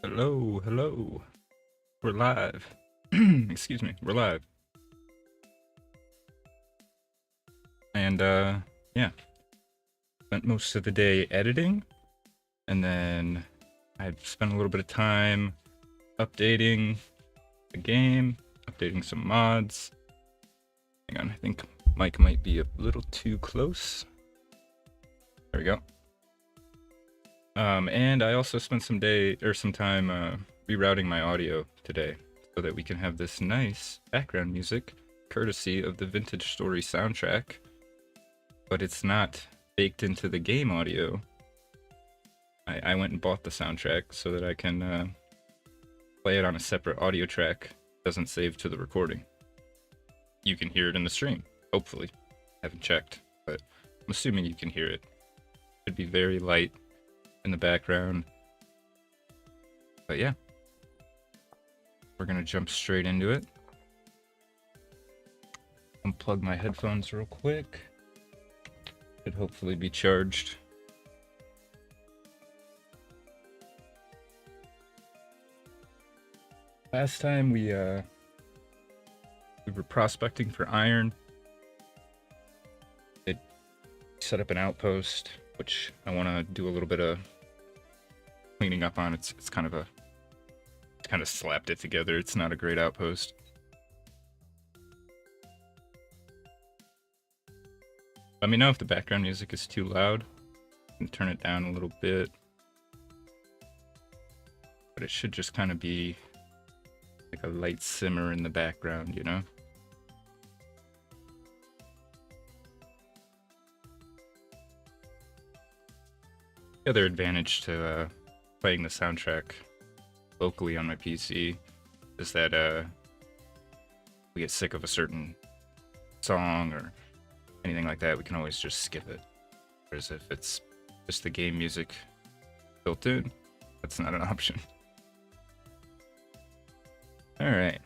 Hello, hello. We're live. Excuse me, we're live. And yeah, spent most of the day editing, and then I've spent a little bit of time updating the game, updating some mods. Hang on, I think mic might be a little too close. There we go. And I also spent some time rerouting my audio today so that we can have this nice background music courtesy of the Vintage Story soundtrack, but it's not baked into the game audio. I went and bought the soundtrack so that I can play it on a separate audio track. It doesn't save to the recording. You can hear it in the stream, hopefully. I haven't checked, but I'm assuming you can hear it. Should be very light in the background. But yeah, we're gonna jump straight into it. Unplug my headphones real quick. Should hopefully be charged. Last time we were prospecting for iron. It set up an outpost, which I want to do a little bit of cleaning up on. It's kind of slapped it together. It's not a great outpost. Let me know if the background music is too loud. I can turn it down a little bit. But it should just kind of be like a light simmer in the background, you know? The other advantage to playing the soundtrack locally on my PC is that we get sick of a certain song or anything like that, we can always just skip it. Whereas if it's just the game music built in, that's not an option. Alright,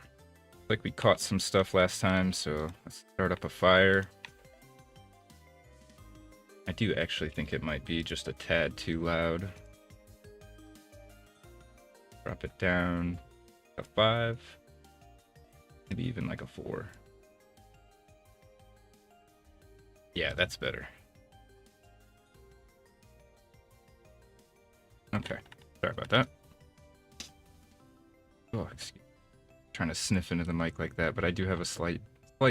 like we caught some stuff last time, so let's start up a fire. I do actually think it might be just a tad too loud. Drop it down a 5, maybe even like a 4. Yeah, that's better. Okay, sorry about that. Oh, excuse me. Trying to sniff into the mic like that, but I do have a slight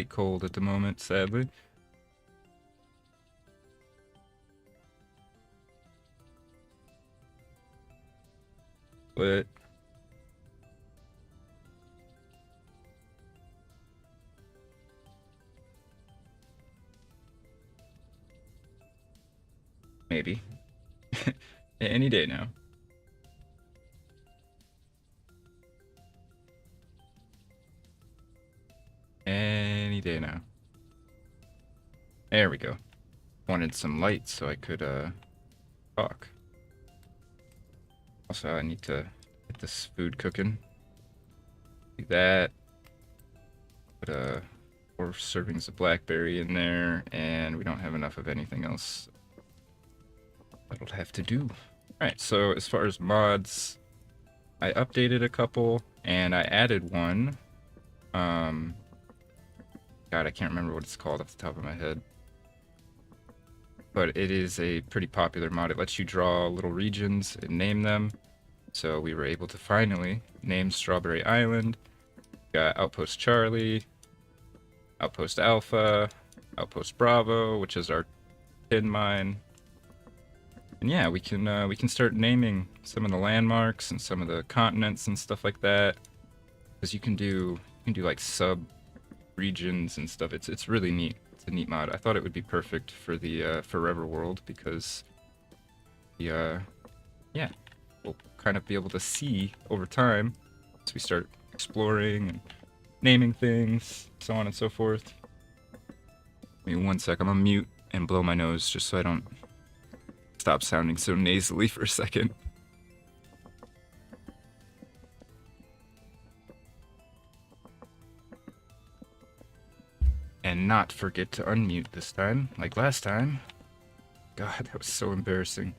cold at the moment, sadly. But maybe any day now. Any day now. There we go. Wanted some light so I could talk. Also, I need to get this food cooking. Do that. Put 4 servings of blackberry in there, and we don't have enough of anything else. That'll have to do. Alright, so as far as mods, I updated a couple, and I added one. God, I can't remember what it's called off the top of my head. But it is a pretty popular mod. It lets you draw little regions and name them. So we were able to finally name Strawberry Island. Got Outpost Charlie, Outpost Alpha, Outpost Bravo, which is our tin mine. And yeah, we can start naming some of the landmarks and some of the continents and stuff like that. Because you can do like sub regions and stuff. It's really neat. It's a neat mod. I thought it would be perfect for the Forever world because yeah, we'll kind of be able to see over time as we start exploring and naming things, so on and so forth. Give me 1 sec. I'm gonna mute and blow my nose just so I don't stop sounding so nasally for a second. And not forget to unmute this time, like last time. God, that was so embarrassing.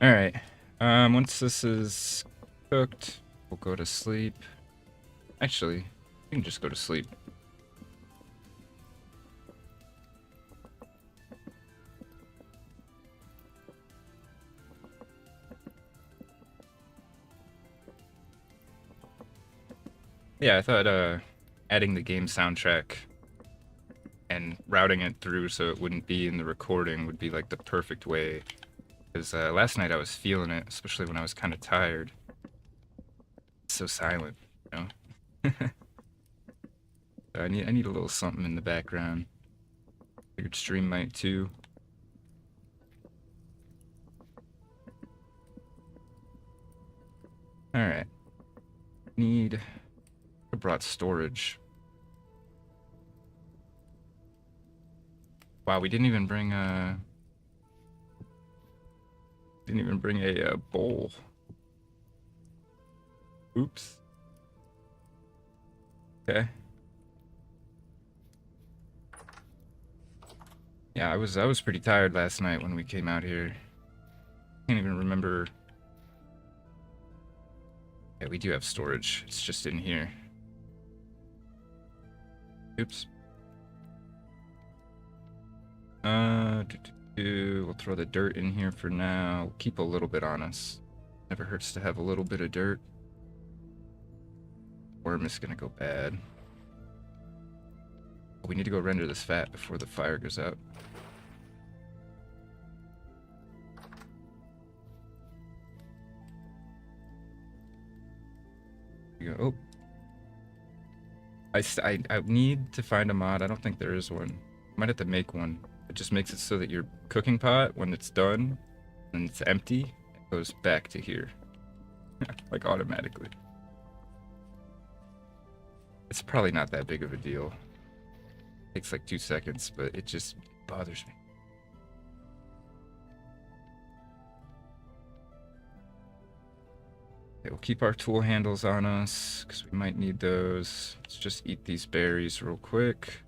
Alright, Once this is cooked, we'll go to sleep. Actually, we can just go to sleep. Yeah, I thought adding the game soundtrack and routing it through so it wouldn't be in the recording would be like the perfect way. Because last night I was feeling it, especially when I was kind of tired. It's so silent, you know? I need a little something in the background. Figured stream might too. Alright. I brought storage. Wow, we didn't even bring a bowl. Oops. Okay. Yeah, I was pretty tired last night when we came out here. Can't even remember. Yeah, we do have storage. It's just in here. Oops. We'll throw the dirt in here for now. We'll keep a little bit on us. Never hurts to have a little bit of dirt. Worm is gonna go bad. We need to go render this fat before the fire goes out. You go. Oh. I need to find a mod. I don't think there is one. Might have to make one. It just makes it so that your cooking pot, when it's done and it's empty, it goes back to here. Like automatically. It's probably not that big of a deal. It takes like 2 seconds, but it just bothers me. Okay, we'll keep our tool handles on us, because we might need those. Let's just eat these berries real quick.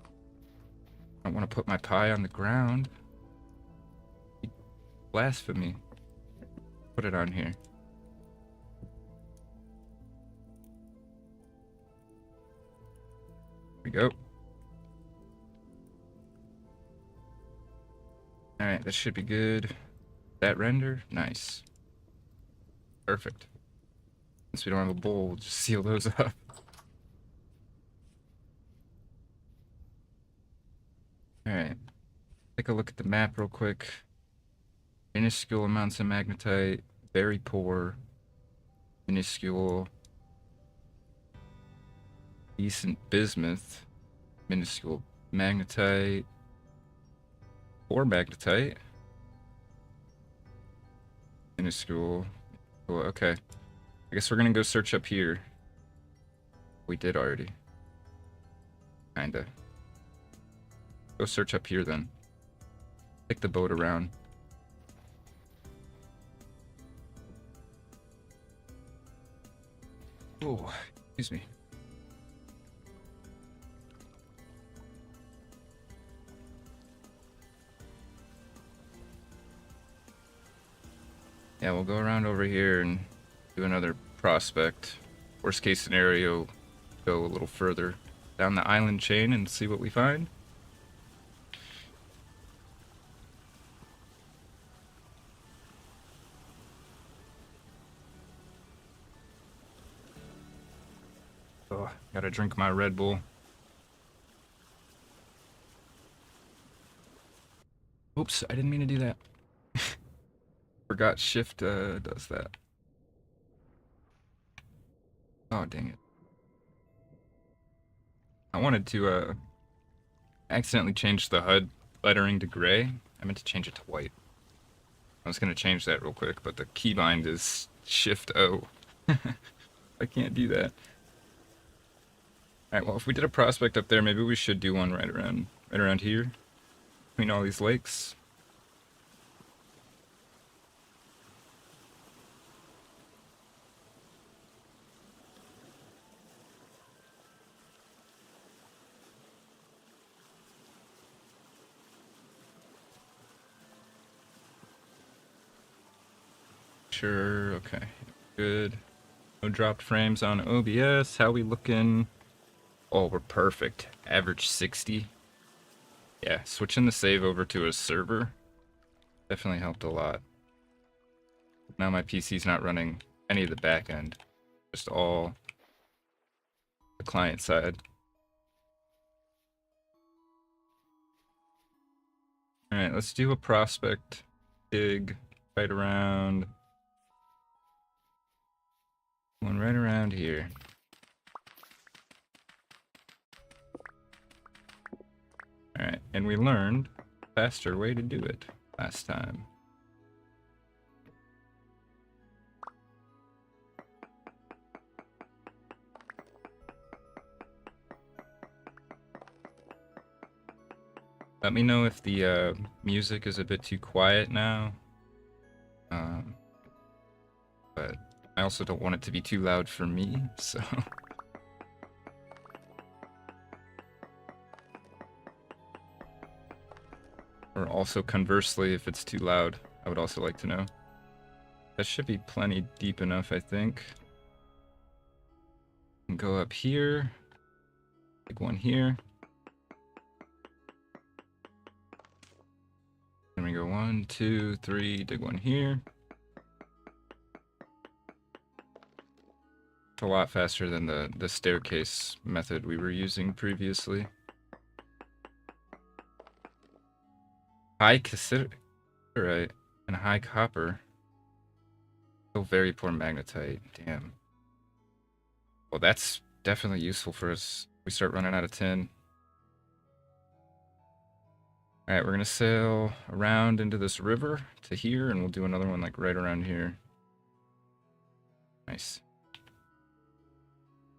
I don't want to put my pie on the ground. Blasphemy. Put it on here. There we go. Alright, that should be good. That render? Nice. Perfect. Since we don't have a bowl, we'll just seal those up. Alright. Take a look at the map real quick. Minuscule amounts of magnetite. Very poor. Minuscule. Decent bismuth. Minuscule magnetite. Poor magnetite. Minuscule. Oh, okay. I guess we're gonna go search up here. We did already. Kinda. Go search up here then. Take the boat around. Oh, excuse me. Yeah, we'll go around over here and do another prospect. Worst case scenario, go a little further down the island chain and see what we find. Oh, gotta drink my Red Bull. Oops, I didn't mean to do that. Forgot shift does that. Oh, dang it. I wanted to accidentally change the HUD lettering to gray. I meant to change it to white. I was gonna change that real quick, but the keybind is shift O. I can't do that. Alright, well, if we did a prospect up there, maybe we should do one right around here. Between all these lakes. Sure, okay. Good. No dropped frames on OBS. How we looking? Oh, we're perfect. Average 60. Yeah, switching the save over to a server definitely helped a lot. Now my PC's not running any of the back end, just all the client side. Alright, let's do a prospect dig right around. One right around here. Alright, and we learned a faster way to do it last time. Let me know if the music is a bit too quiet now. But I also don't want it to be too loud for me, so... Or also conversely, if it's too loud, I would also like to know. That should be plenty deep enough, I think. And go up here. Dig one here. Then we go 1, 2, 3, dig one here. It's a lot faster than the staircase method we were using previously. High cassiterite and high copper. Still very poor magnetite. Damn. Well, that's definitely useful for us. We start running out of tin. Alright, we're gonna sail around into this river to here, and we'll do another one like right around here. Nice.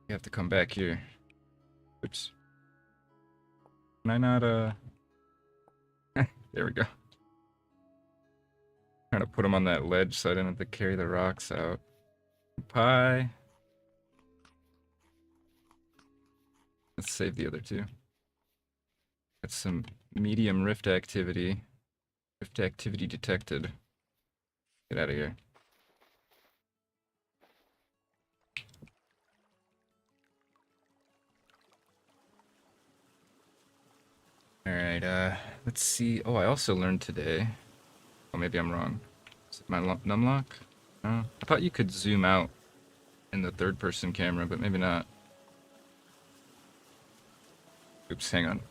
You have to come back here. Oops. Can I not, there we go. Trying to put them on that ledge so I didn't have to carry the rocks out. Pie. Let's save the other two. Got some medium rift activity. Rift activity detected. Get out of here. Alright, let's see. Oh, I also learned today. Oh, maybe I'm wrong. Is it my numlock? I thought you could zoom out in the third-person camera, but maybe not. Oops, hang on.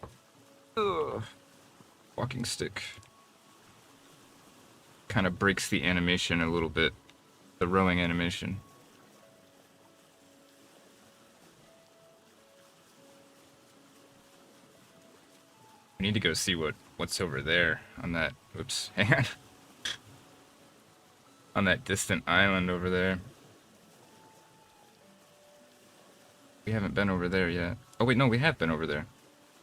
Ugh. Walking stick. Kind of breaks the animation a little bit. The rowing animation. I need to go see what's over there on that. Oops, hang on. On that distant island over there. We haven't been over there yet. Oh wait, no, we have been over there.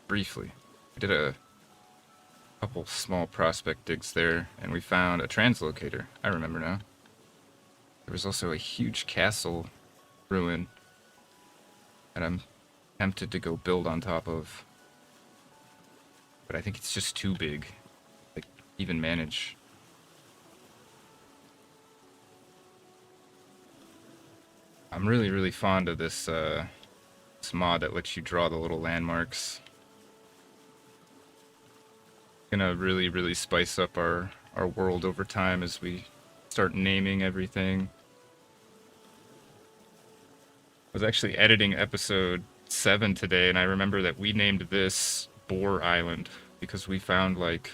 Briefly. We did a couple small prospect digs there, and we found a translocator. I remember now. There was also a huge castle ruin that I'm tempted to go build on top of. But I think it's just too big to even manage. I'm really, really fond of this, this mod that lets you draw the little landmarks. Gonna really, really spice up our world over time as we start naming everything. I was actually editing episode 7 today, and I remember that we named this Boar Island because we found like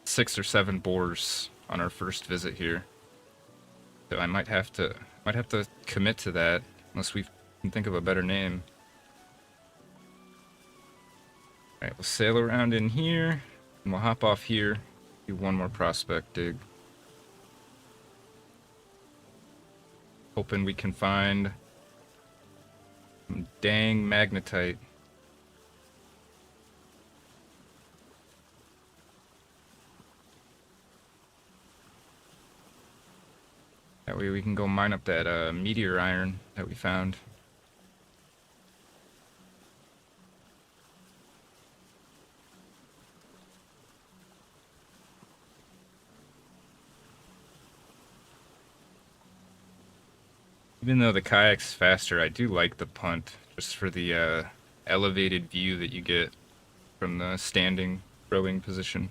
6 or 7 boars on our first visit here. So I might have to commit to that unless we can think of a better name. Alright, we'll sail around in here, and we'll hop off here, do one more prospect dig. Hoping we can find some dang magnetite. That way we can go mine up that meteor iron that we found. Even though the kayak's faster, I do like the punt, just for the elevated view that you get from the standing rowing position.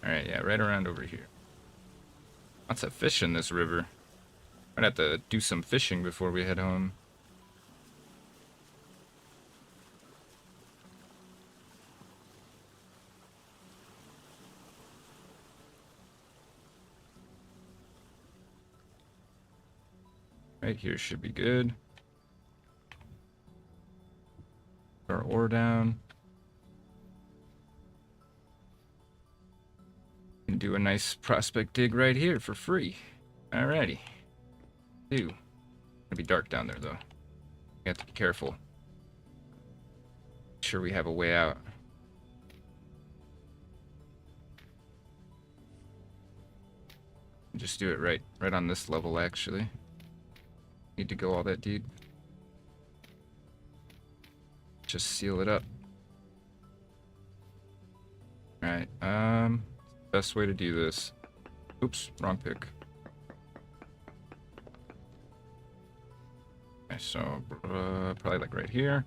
Alright, yeah, right around over here. Lots of fish in this river. Might have to do some fishing before we head home. Right here should be good. Put our ore down. And do a nice prospect dig right here for free. Alrighty. It's gonna be dark down there though. We have to be careful. Make sure we have a way out. Just do it right on this level actually. Need to go all that deep. Just seal it up. Alright, best way to do this. Oops, wrong pick. Okay, so probably like right here.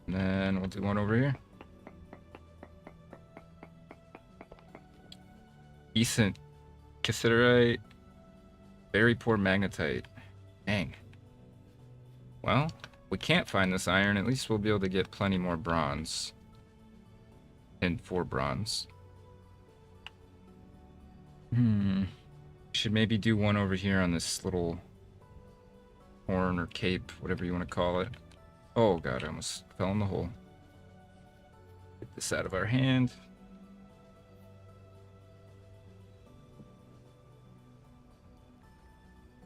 And then we'll do one over here. Decent cassiterite. Very poor magnetite. Dang. Well, we can't find this iron. At least we'll be able to get plenty more bronze. And 4 bronze. Should maybe do one over here on this little horn or cape, whatever you want to call it. Oh god, I almost fell in the hole. Get this out of our hand.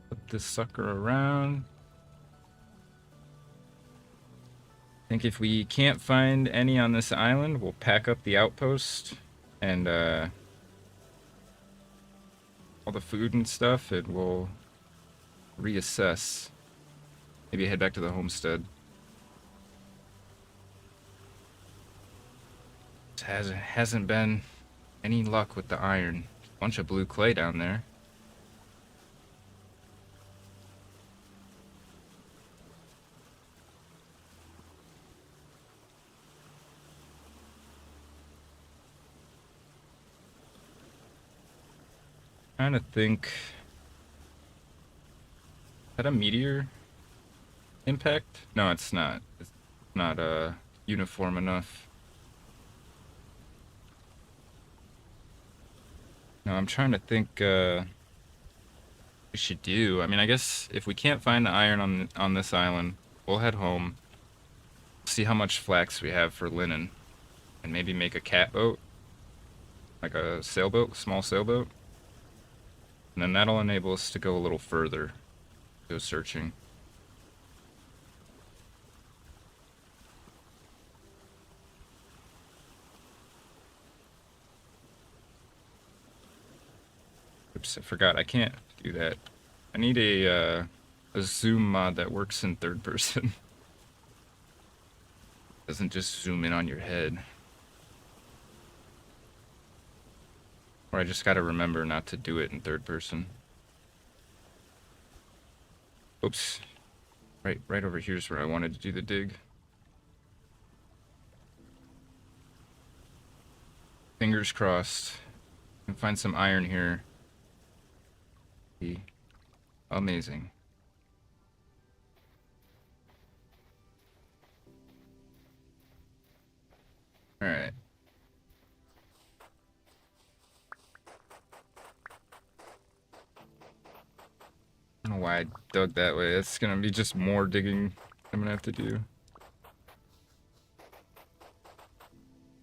Flip this sucker around. I think if we can't find any on this island, we'll pack up the outpost and all the food and stuff, and we'll reassess. Maybe head back to the homestead. Hasn't been any luck with the iron. Bunch of blue clay down there. Trying to think. Is that a meteor impact? No, it's not. It's not uniform enough. No, I'm trying to think what we should do. I mean, I guess if we can't find the iron on this island, we'll head home. See how much flax we have for linen. And maybe make a cat boat. Like a sailboat, small sailboat. And then that'll enable us to go a little further. Go searching. Oops, I forgot. I can't do that. I need a zoom mod that works in third person. Doesn't just zoom in on your head. Or I just gotta remember not to do it in third person. Oops. Right over here's where I wanted to do the dig. Fingers crossed. Can find some iron here. Be amazing. Alright. I don't know why I dug that way. It's gonna be just more digging I'm gonna have to do.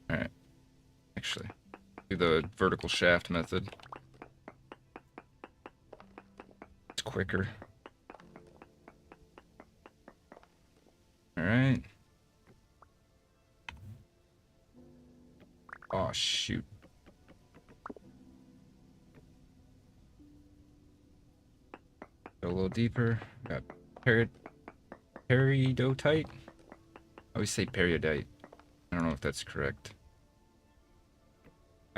Alright. Actually, do the vertical shaft method. It's quicker. Alright. Oh, shoot. Go a little deeper. Got peridotite. I always say periodite. I don't know if that's correct.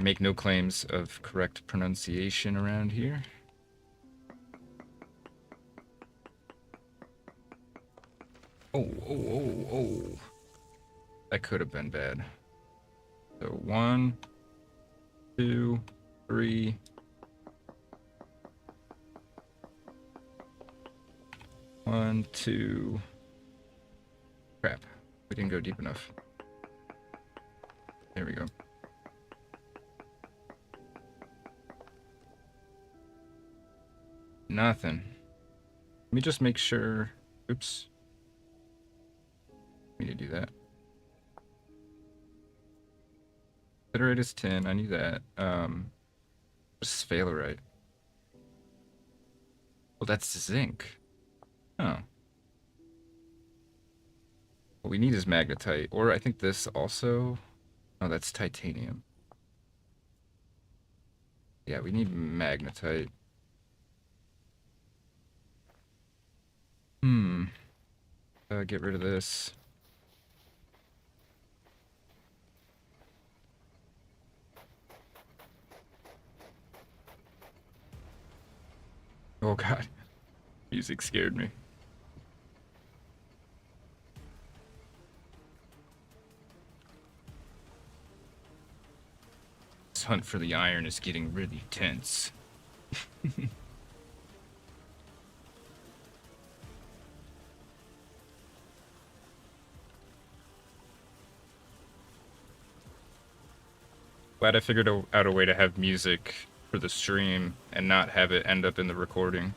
I make no claims of correct pronunciation around here. Oh, oh, oh, oh. That could have been bad. So 1, 2, 3. One, two. Crap. We didn't go deep enough. There we go. Nothing. Let me just make sure. Oops. We need to do that. Siderite is tin. I knew that. Just sphalerite. Well, that's zinc. Oh. What we need is magnetite. Or I think this also. Oh, that's titanium. Yeah, we need magnetite. Get rid of this. Oh god. Music scared me. This hunt for the iron is getting really tense. Glad I figured out a way to have music for the stream and not have it end up in the recording.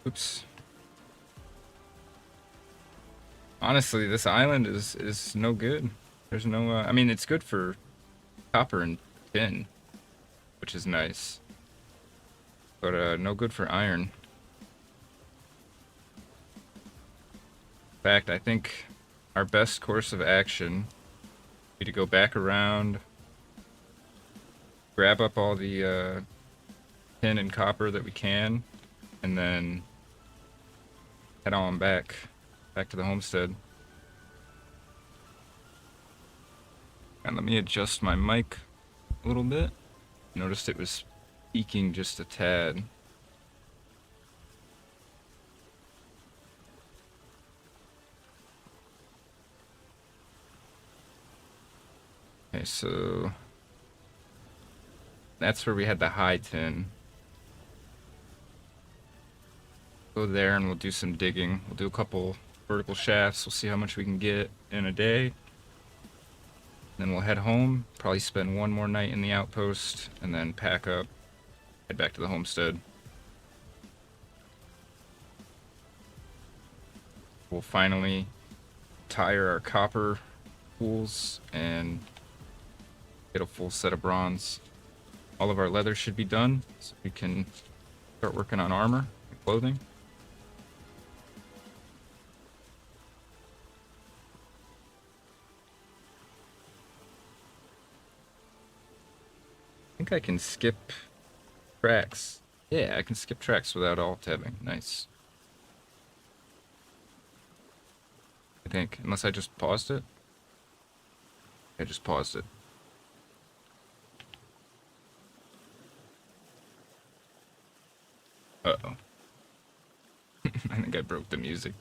Oops. Honestly, this island is no good. There's no, I mean, it's good for copper and tin, which is nice. But, no good for iron. In fact, I think our best course of action would be to go back around, grab up all the, tin and copper that we can, and then head on back to the homestead. And let me adjust my mic a little bit. Noticed it was peaking just a tad. Okay, so that's where we had the high tin. Go there and we'll do some digging. We'll do a couple vertical shafts. We'll see how much we can get in a day. Then we'll head home, probably spend one more night in the outpost, and then pack up, head back to the homestead. We'll finally tire our copper pools and get a full set of bronze. All of our leather should be done, so we can start working on armor and clothing. I think I can skip tracks. Yeah, I can skip tracks without alt-tabbing. Nice. I think, unless I just paused it. I just paused it. Uh-oh. I think I broke the music.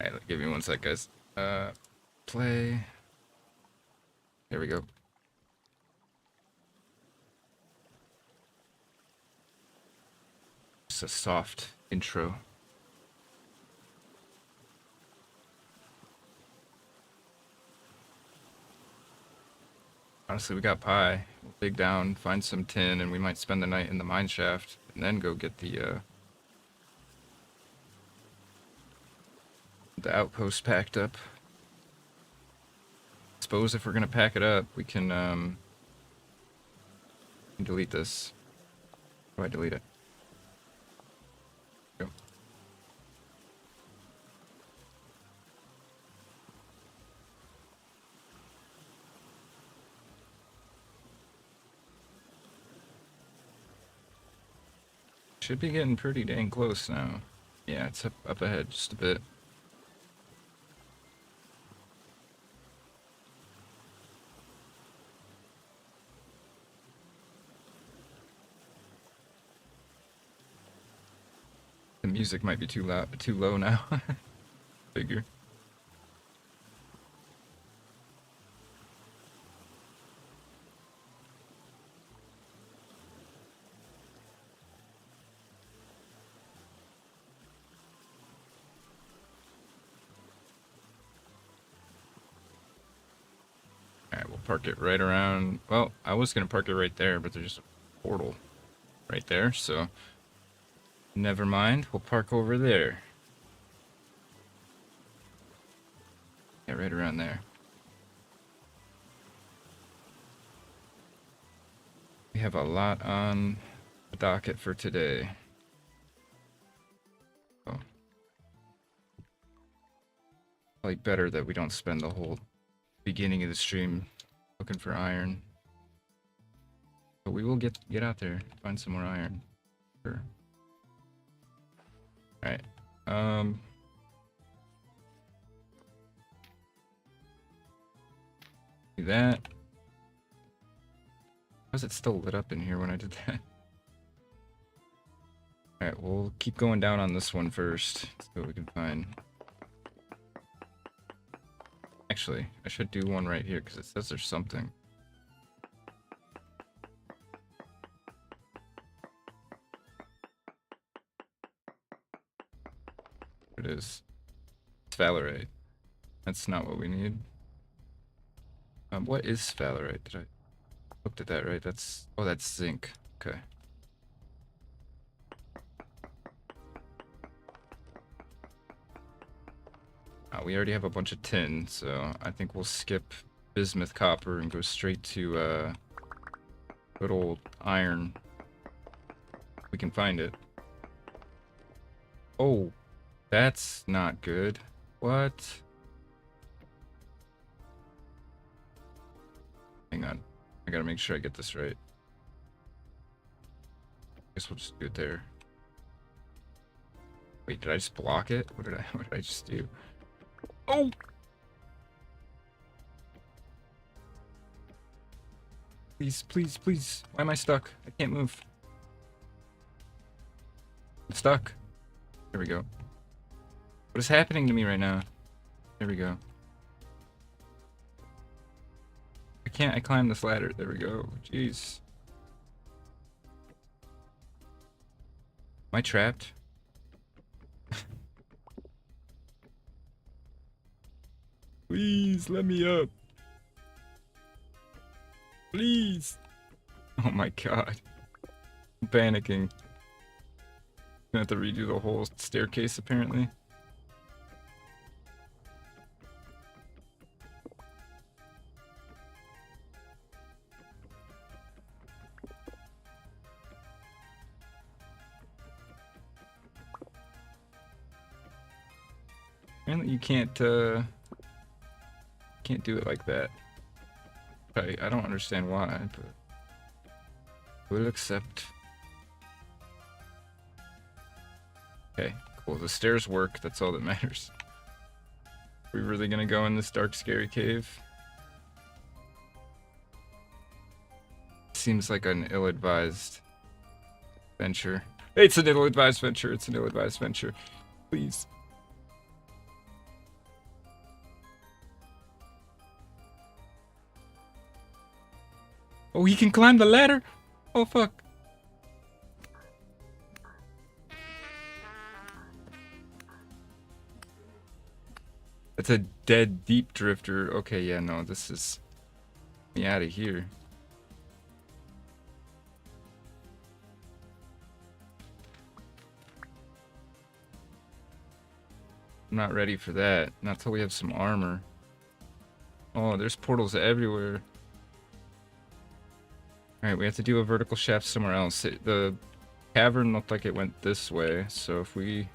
Alright, give me one sec, guys. Play. There we go. Just a soft intro. Honestly, we got pie. We'll dig down, find some tin, and we might spend the night in the mine shaft, and then go get the outpost packed up. Suppose if we're gonna pack it up, we can delete this. How do I delete it? Go. Should be getting pretty dang close now. Yeah, it's up ahead just a bit. The music might be too loud, too low now. Figure. Alright, we'll park it right around. Well, I was gonna park it right there, but there's a portal right there, so never mind. We'll park over there. Yeah, right around there. We have a lot on the docket for today. Oh. Probably better that we don't spend the whole beginning of the stream looking for iron. But we will get out there, find some more iron. Sure. Alright. Do that. Was it still lit up in here when I did that? Alright, we'll keep going down on this one first. See what we can find. Actually, I should do one right here because it says there's something. It is. It's sphalerite. That's not what we need. What is sphalerite? Did I looked at that right? That's that's zinc. Okay. We already have a bunch of tin, so I think we'll skip bismuth copper and go straight to good old iron. We can find it. Oh, that's not good. What? Hang on. I gotta make sure I get this right. Guess we'll just do it there. Wait, did I just block it? What did I just do? Oh! Please, please, please. Why am I stuck? I can't move. I'm stuck. There we go. What is happening to me right now? There we go. I climb this ladder. There we go. Jeez. Am I trapped? Please, let me up. Please. Oh my god. I'm panicking. Gonna have to redo the whole staircase apparently. Apparently you can't do it like that. I don't understand why, but we'll accept. Okay, cool. The stairs work. That's all that matters. Are we really gonna go in this dark, scary cave? Seems like an ill-advised venture. It's an ill-advised venture. It's an ill-advised venture. Please. Oh, he can climb the ladder? Oh, fuck. It's a dead deep drifter. Okay, yeah, no, this is me out of here. I'm not ready for that. Not till we have some armor. Oh, there's portals everywhere. Alright, we have to do a vertical shaft somewhere else. The cavern looked like it went this way, so if we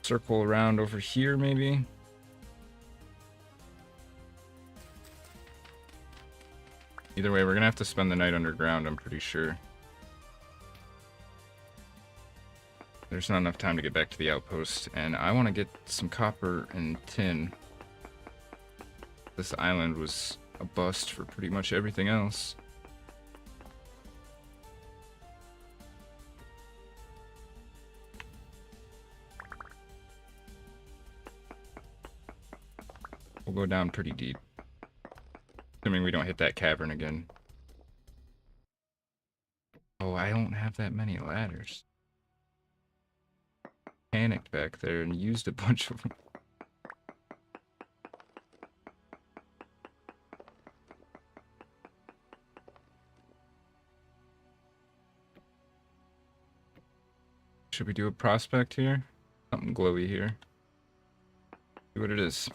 circle around over here, maybe? Either way, we're gonna have to spend the night underground, I'm pretty sure. There's not enough time to get back to the outpost, and I want to get some copper and tin. This island was a bust for pretty much everything else. We'll go down pretty deep. Assuming we don't hit that cavern again. Oh, I don't have that many ladders. Panicked back there and used a bunch of them. Should we do a prospect here? Something glowy here. See what it is.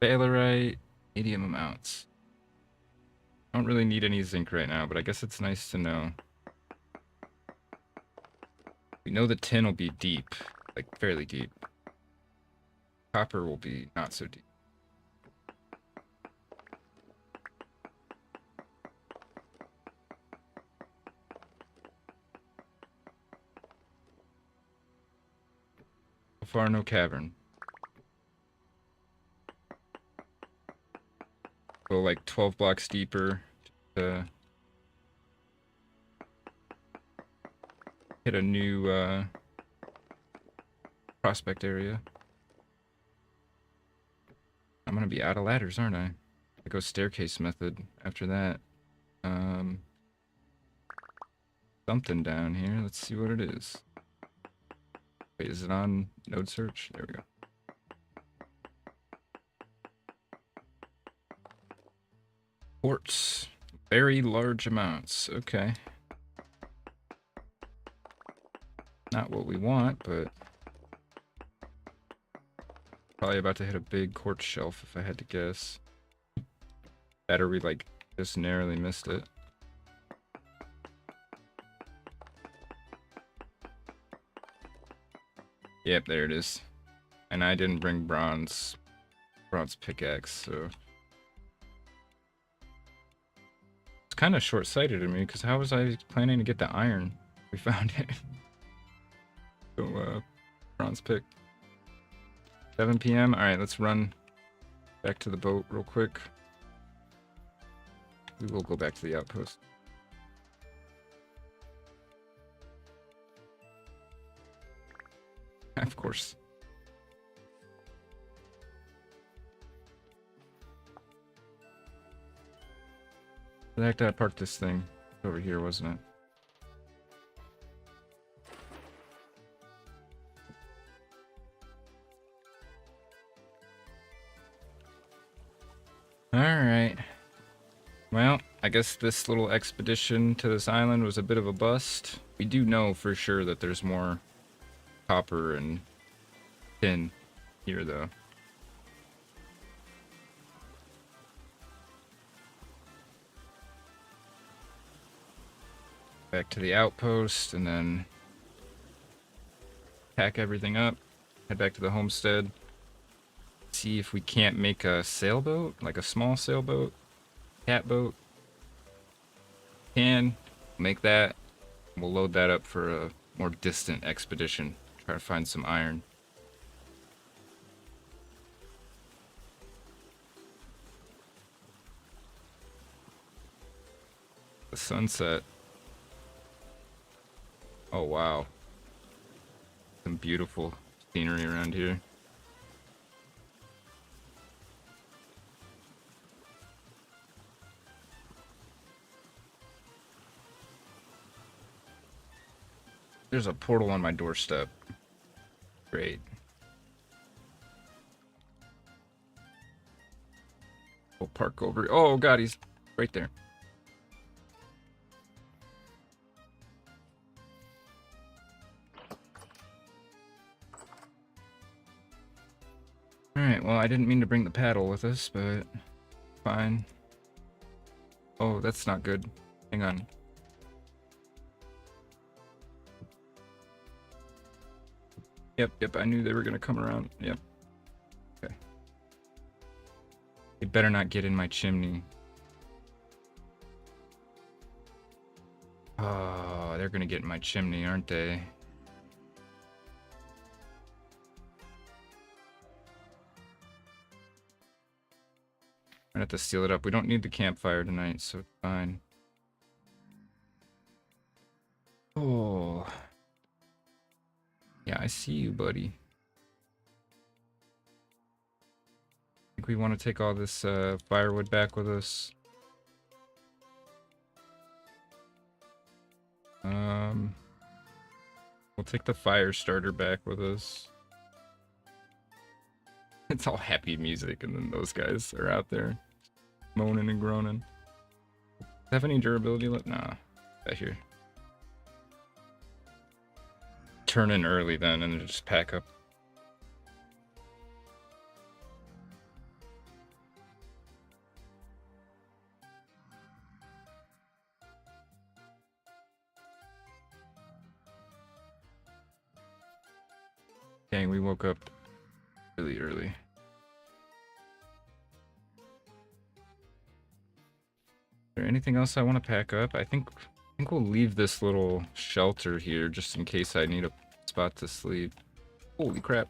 Balerite, medium amounts. I don't really need any zinc right now, but I guess it's nice to know. We know the tin will be deep, like fairly deep. Copper will be not so deep. So far, no cavern. Go like 12 blocks deeper to hit a new prospect area. I'm gonna be out of ladders, aren't I? I go staircase method after that. Something down here. Let's see what it is. Wait, is it on node search? There we go. Quartz. Very large amounts. Okay. Not what we want, but probably about to hit a big quartz shelf if I had to guess. That or we like just narrowly missed it. Yep, there it is. And I didn't bring bronze pickaxe, so it's kind of short-sighted of me because how was I planning to get the iron? We found it. So bronze pick. 7 p.m. All right, let's run back to the boat real quick. We will go back to the outpost. Of course. The heck did I park this thing? Over here, wasn't it? Alright. Well, I guess this little expedition to this island was a bit of a bust. We do know for sure that there's more copper and tin here, though. Back to the outpost and then pack everything up, head back to the homestead, see if we can't make a sailboat, like a small sailboat, catboat. Can make that. We'll load that up for a more distant expedition. Try to find some iron. The sunset. Oh wow. Some beautiful scenery around here. There's a portal on my doorstep. Great. We'll park over. Oh god, he's right there. Alright, well, I didn't mean to bring the paddle with us, but fine. Oh, that's not good. Hang on. Yep, I knew they were gonna come around. Yep. Okay. They better not get in my chimney. Oh, they're gonna get in my chimney, aren't they? I'm gonna have to seal it up. We don't need the campfire tonight, so it's fine. Oh. Yeah, I see you, buddy. I think we want to take all this firewood back with us. We'll take the fire starter back with us. It's all happy music, and then those guys are out there moaning and groaning. Does it have any durability left? Nah. Back here. Turn in early then, and then just pack up. Dang, we woke up really early. Is there anything else I want to pack up? I think we'll leave this little shelter here just in case I need a spot to sleep. Holy crap.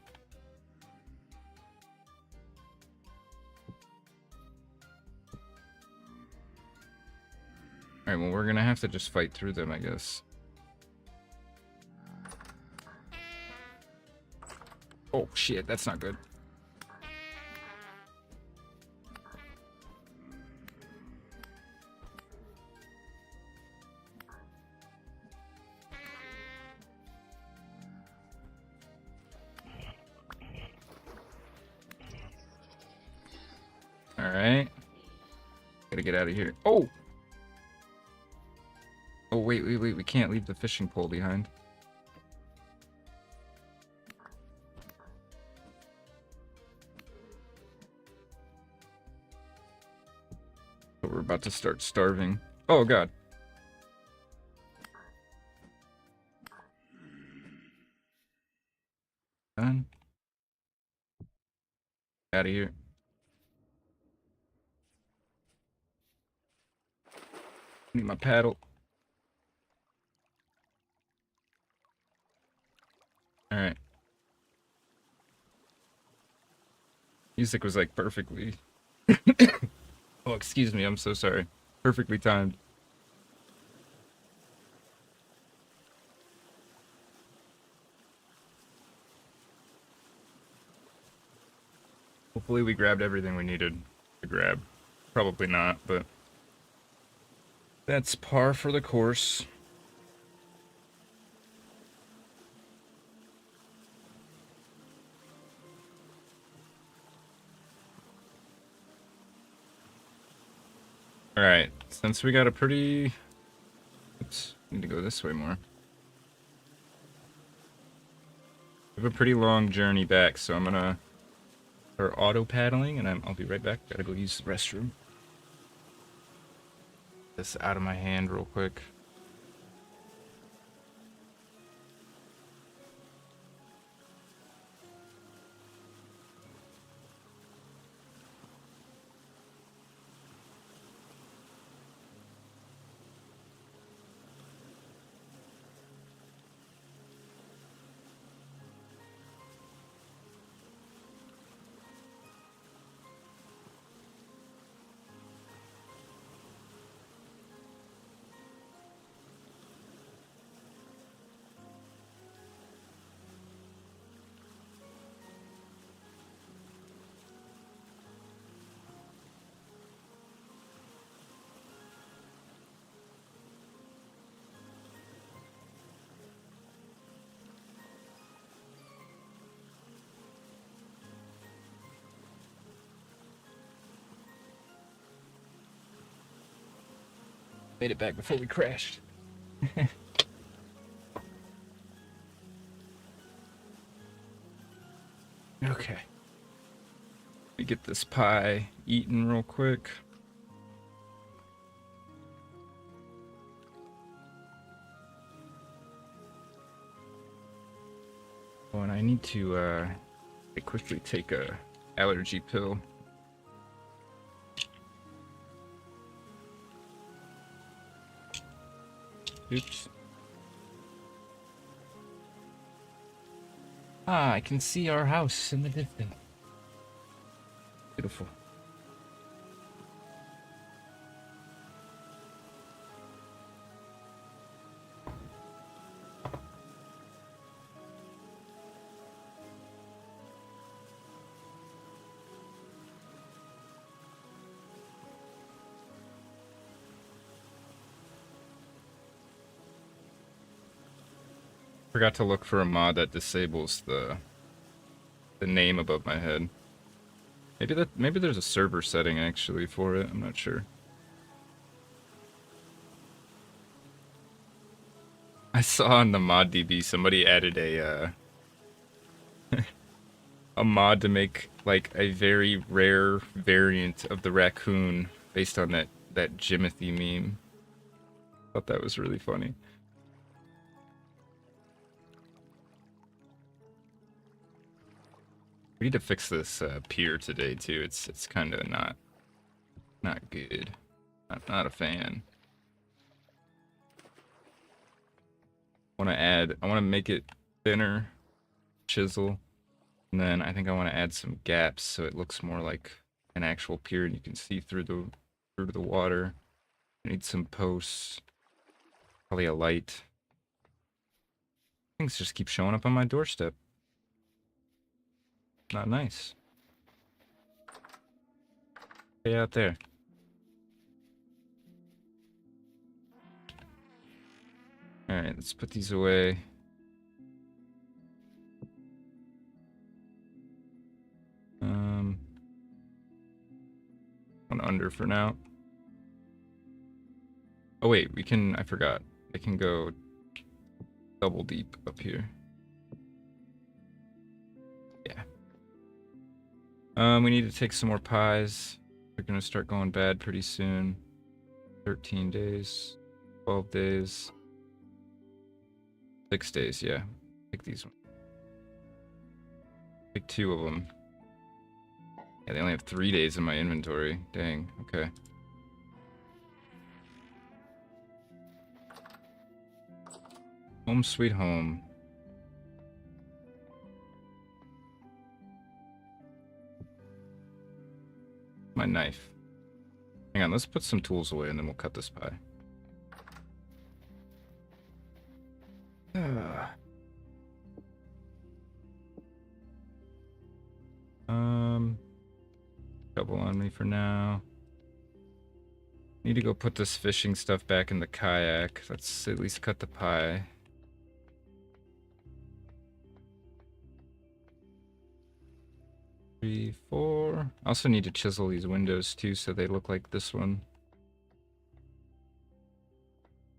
Alright, well, we're gonna have to just fight through them, I guess. Oh, shit, that's not good. Alright. Gotta get out of here. Oh! Oh, wait, we can't leave the fishing pole behind. But we're about to start starving. Oh, God. Done. Out of here. Need my paddle. Alright. Music was like perfectly. Oh, excuse me, I'm so sorry. Perfectly timed. Hopefully we grabbed everything we needed to grab. Probably not, but that's par for the course. Alright, since we got a pretty... Oops, need to go this way more. We have a pretty long journey back, so I'm gonna start auto paddling, and I'll be right back. Gotta go use the restroom. This out of my hand real quick. Made it back before we crashed. Okay. Let me get this pie eaten real quick. Oh, and I need to quickly take a allergy pill. Oops. Ah, I can see our house in the distance. Beautiful. Forgot to look for a mod that disables the name above my head. Maybe there's a server setting actually for it. I'm not sure. I saw on the mod DB somebody added a mod to make like a very rare variant of the raccoon based on that Jimothy meme. Thought that was really funny. We need to fix this pier today too. It's kind of not good. Not a fan. I want to make it thinner, chisel, and then I think I want to add some gaps so it looks more like an actual pier and you can see through the water. I need some posts, probably a light. Things just keep showing up on my doorstep. Not nice. Stay out there. Alright, let's put these away. One under for now. Oh wait, I forgot. I can go double deep up here. Yeah. We need to take some more pies. They're gonna start going bad pretty soon. 13 days, 12 days, 6 days, yeah. Take these ones. Take 2 of them. Yeah, they only have 3 days in my inventory. Dang, okay. Home sweet home. My knife. Hang on, let's put some tools away and then we'll cut this pie. Couple on me for now. Need to go put this fishing stuff back in the kayak. Let's at least cut the pie. Three, 4. I also need to chisel these windows too so they look like this one.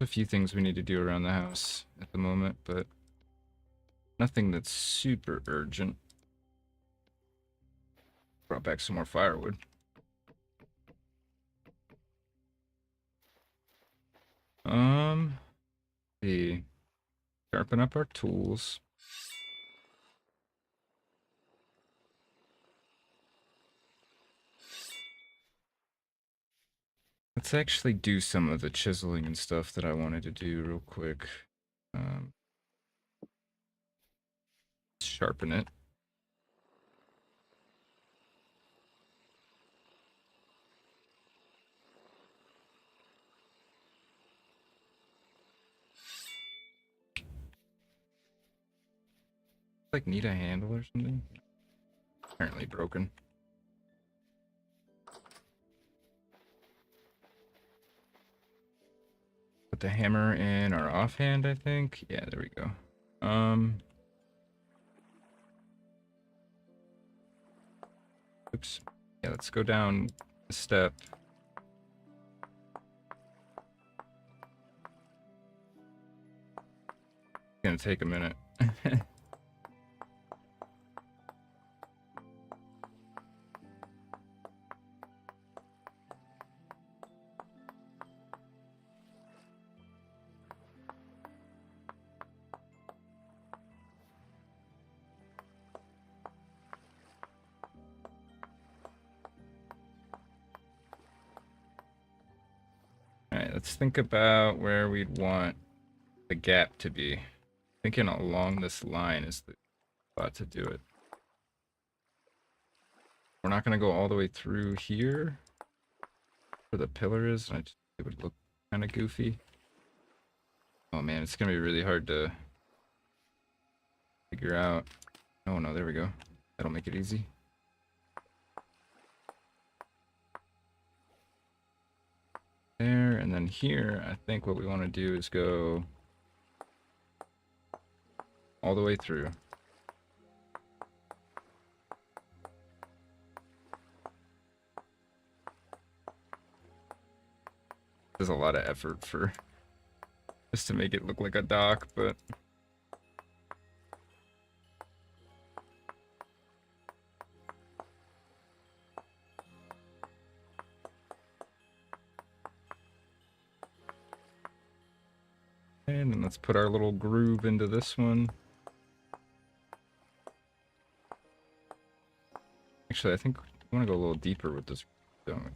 A few things we need to do around the house at the moment, but nothing that's super urgent. Brought back some more firewood. See. Sharpen up our tools. Let's actually do some of the chiseling and stuff that I wanted to do real quick. Sharpen it. Like need a handle or something? Apparently broken. Put the hammer in our offhand, I think. Yeah, there we go. Oops. Yeah, let's go down a step. It's gonna take a minute. Alright, let's think about where we'd want the gap to be. Thinking along this line is the spot to do it. We're not gonna go all the way through here where the pillar is. It would look kind of goofy. Oh man, it's gonna be really hard to figure out. Oh no, there we go. That'll make it easy. There, and then here, I think what we want to do is go all the way through. There's a lot of effort for just to make it look like a dock, but and then let's put our little groove into this one. Actually, I think we want to go a little deeper with this, don't we?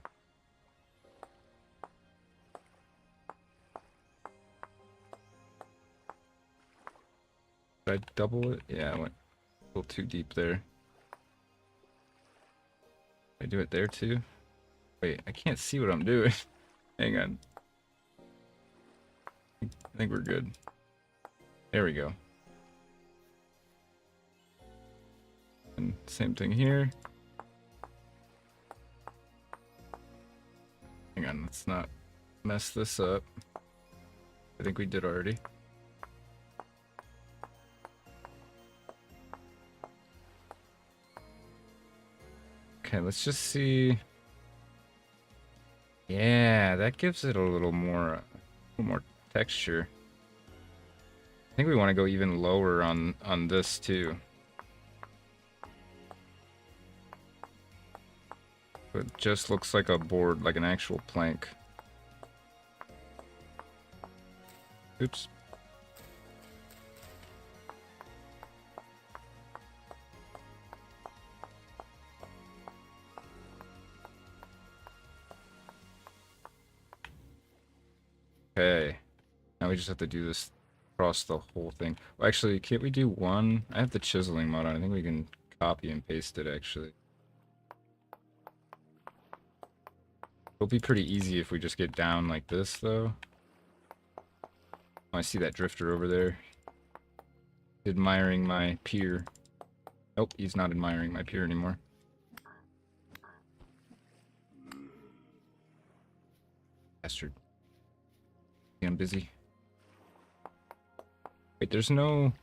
Did I double it? Yeah, I went a little too deep there. Did I do it there too? Wait, I can't see what I'm doing. Hang on. I think we're good. There we go. And same thing here. Hang on, let's not mess this up. I think we did already. Okay, let's just see. Yeah, that gives it a little more texture. I think we want to go even lower on this too. It just looks like a board, like an actual plank. Oops. Okay. Now we just have to do this across the whole thing. Well, actually, can't we do one? I have the chiseling mod on. I think we can copy and paste it, actually. It'll be pretty easy if we just get down like this, though. Oh, I see that drifter over there. Admiring my pier. Nope, he's not admiring my pier anymore. Bastard. I'm busy. Wait, there's no...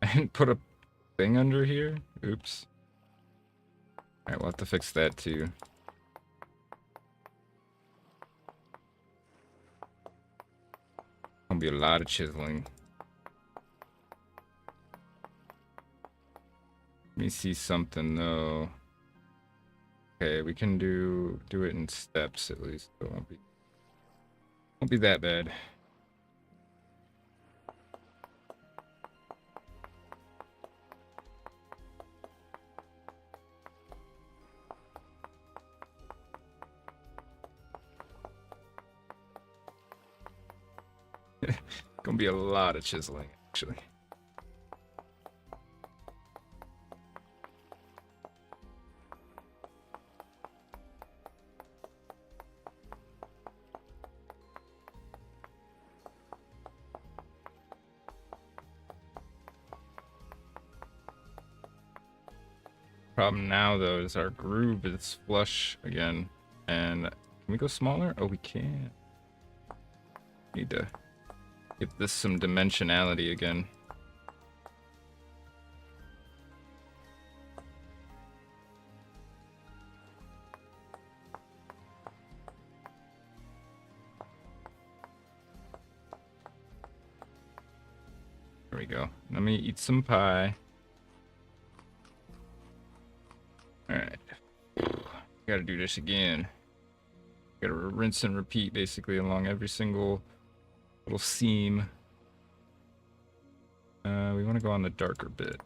I didn't put a thing under here? Oops. Alright, we'll have to fix that too. Gonna be a lot of chiseling. Let me see something though. Okay, we can do it in steps at least. So it won't be that bad. Gonna be a lot of chiseling, actually. Problem now, though, is our groove is flush again. And can we go smaller? Oh, we can. Need to give this some dimensionality again. There we go. Let me eat some pie. Alright. Gotta do this again. Gotta rinse and repeat basically along every single little seam. We want to go on the darker bit.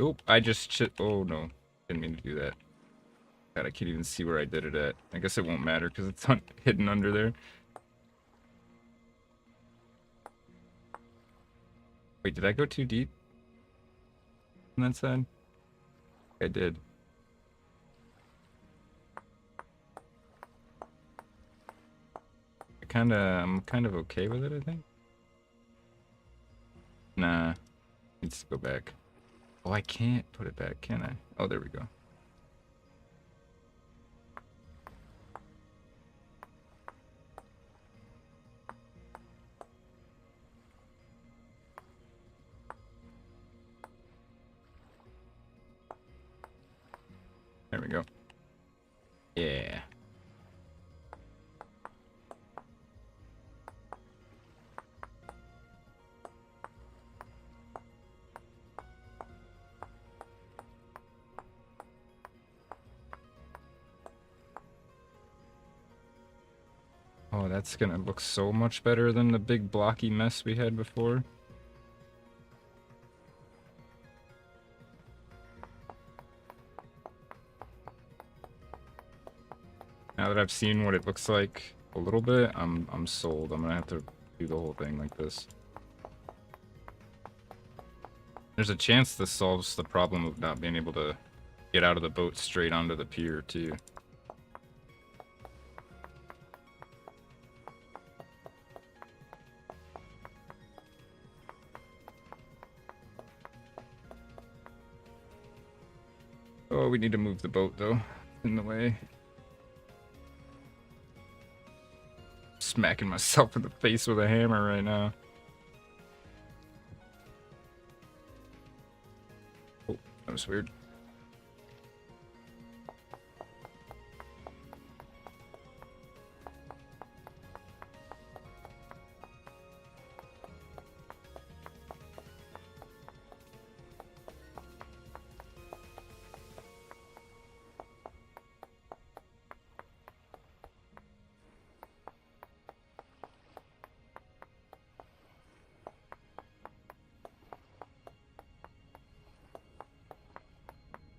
Nope, oh no, didn't mean to do that. God, I can't even see where I did it at. I guess it won't matter because it's hidden under there. Wait, did I go too deep on that side? I did. I'm kind of okay with it, I think. Nah, needs to go back. Oh, I can't put it back, can I? Oh, there we go. There we go. Yeah. Oh, that's gonna look so much better than the big blocky mess we had before. Now that I've seen what it looks like a little bit, I'm sold. I'm gonna have to do the whole thing like this. There's a chance this solves the problem of not being able to get out of the boat straight onto the pier, too. Oh, we need to move the boat, though. In the way. Smacking myself in the face with a hammer right now. Oh, that was weird.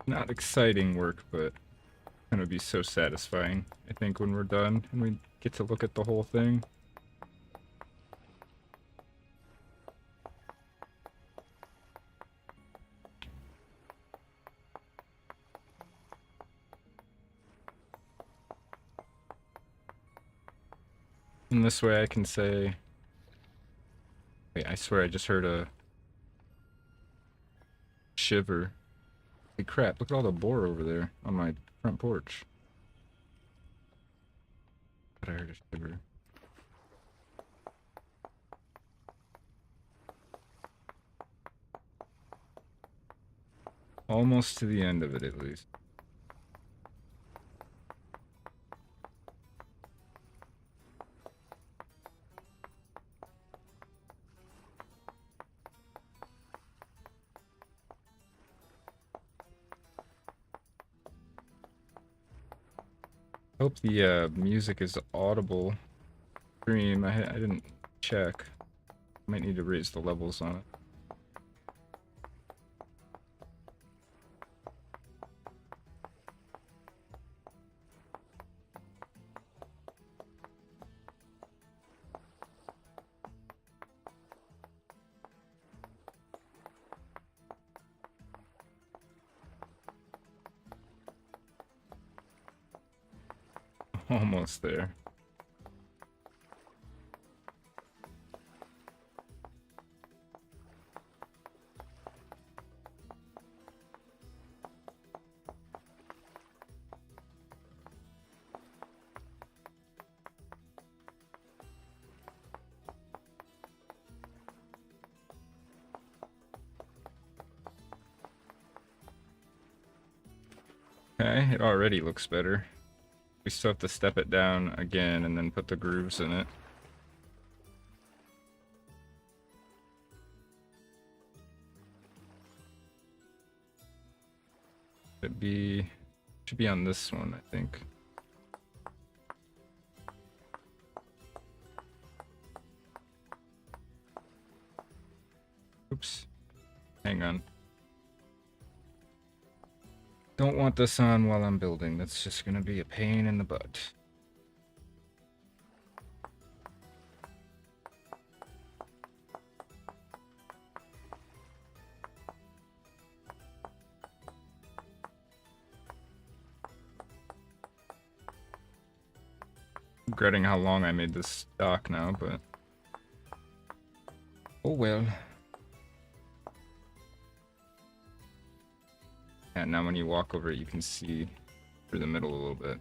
Not exciting work, but gonna be so satisfying, I think, when we're done and we get to look at the whole thing. And this way I can say... Wait, I swear I just heard a... shiver. Holy crap, look at all the boar over there on my front porch. But I heard a shiver. Almost to the end of it, at least. Hope the music is audible. Stream, I didn't check. Might need to raise the levels on it. Almost there. Okay, it already looks better. We still have to step it down again and then put the grooves in it. Should be on this one, I think. Oops. Hang on. Don't want this on while I'm building. That's just gonna be a pain in the butt. Regretting how long I made this dock now, but oh well. And now when you walk over it, you can see through the middle a little bit.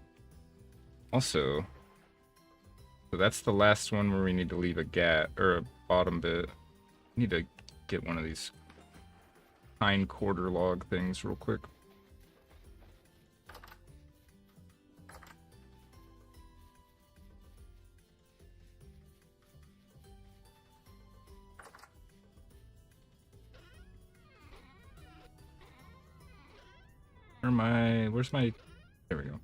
Also, so that's the last one where we need to leave a gap or a bottom bit. I need to get one of these pine quarter log things real quick. Where's my, there we go.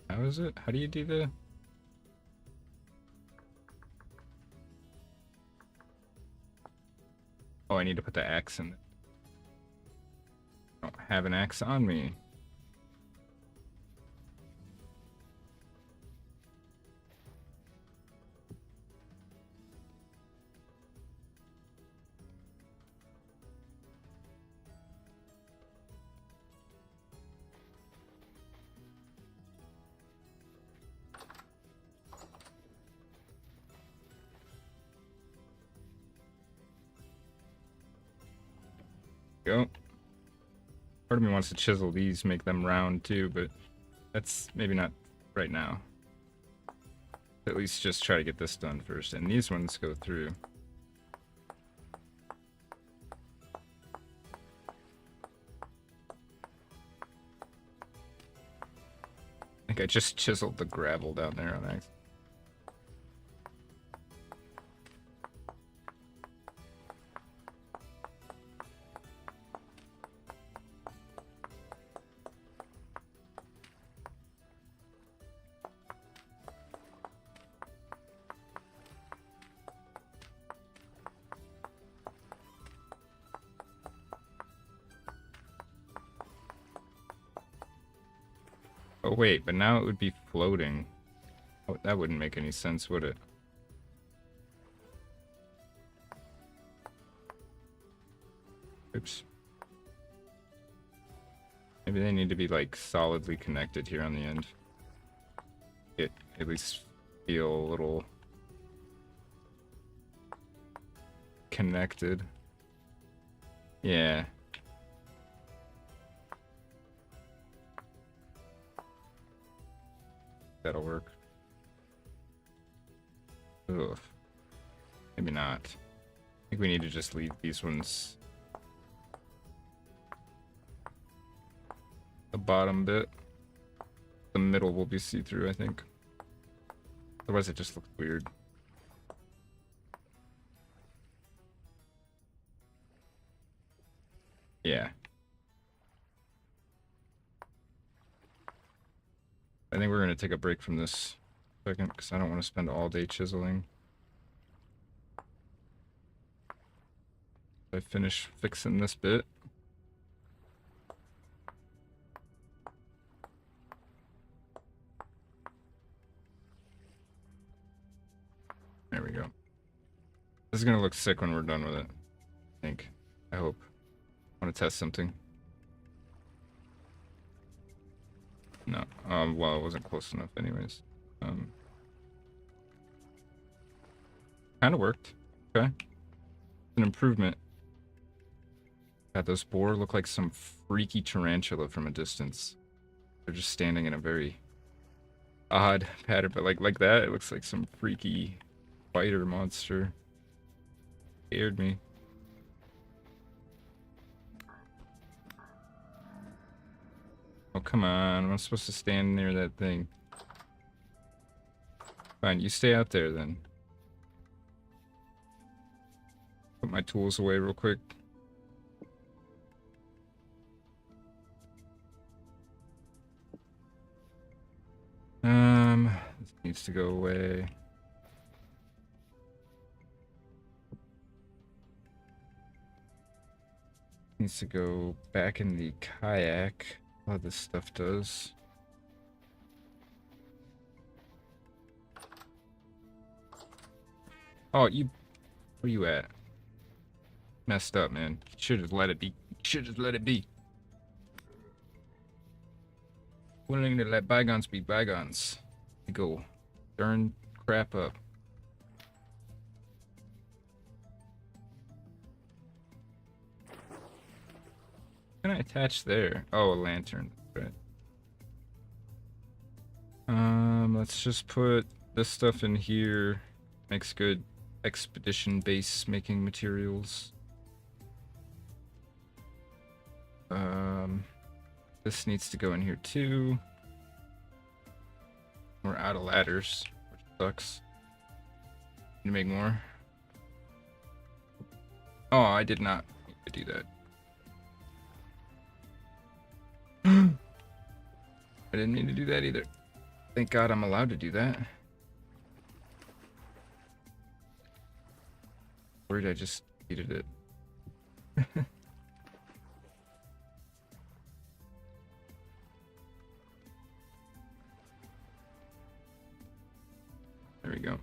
How is it? How do you do the? Oh, I need to put the axe in. I don't have an axe on me. Go. Part of me wants to chisel these, make them round too, but that's maybe not right now. At least just try to get this done first, and these ones go through. I think I just chiseled the gravel down there on accident. Oh wait, but now it would be floating. Oh, that wouldn't make any sense, would it? Oops. Maybe they need to be like solidly connected here on the end. It at least feel a little connected. Yeah. That'll work. Ugh. Maybe not. I think we need to just leave these ones the bottom bit. The middle will be see-through, I think. Otherwise it just looks weird. Yeah. I think we're going to take a break from this second because I don't want to spend all day chiseling. I finish fixing this bit. There we go. This is going to look sick when we're done with it. I think. I hope. I want to test something. No. Well, it wasn't close enough anyways. Kind of worked. Okay. An improvement. God, those boar look like some freaky tarantula from a distance. They're just standing in a very odd pattern, but like that, it looks like some freaky spider monster. Scared me. Oh, come on. I'm supposed to stand near that thing. Fine, you stay out there then. Put my tools away real quick. This needs to go away. Needs to go back in the kayak. A lot of this stuff does. Oh, where you at? Messed up, man. Should have let it be. Should have let it be. Willing to let bygones be bygones. Go. Darn crap up. What can I attach there? Oh, a lantern. Right. Let's just put this stuff in here. Makes good expedition base making materials. This needs to go in here too. We're out of ladders, which sucks. Need to make more. Oh, I did not need to do that. I didn't mean to do that either. Thank God I'm allowed to do that. Worried I just needed it. There we go.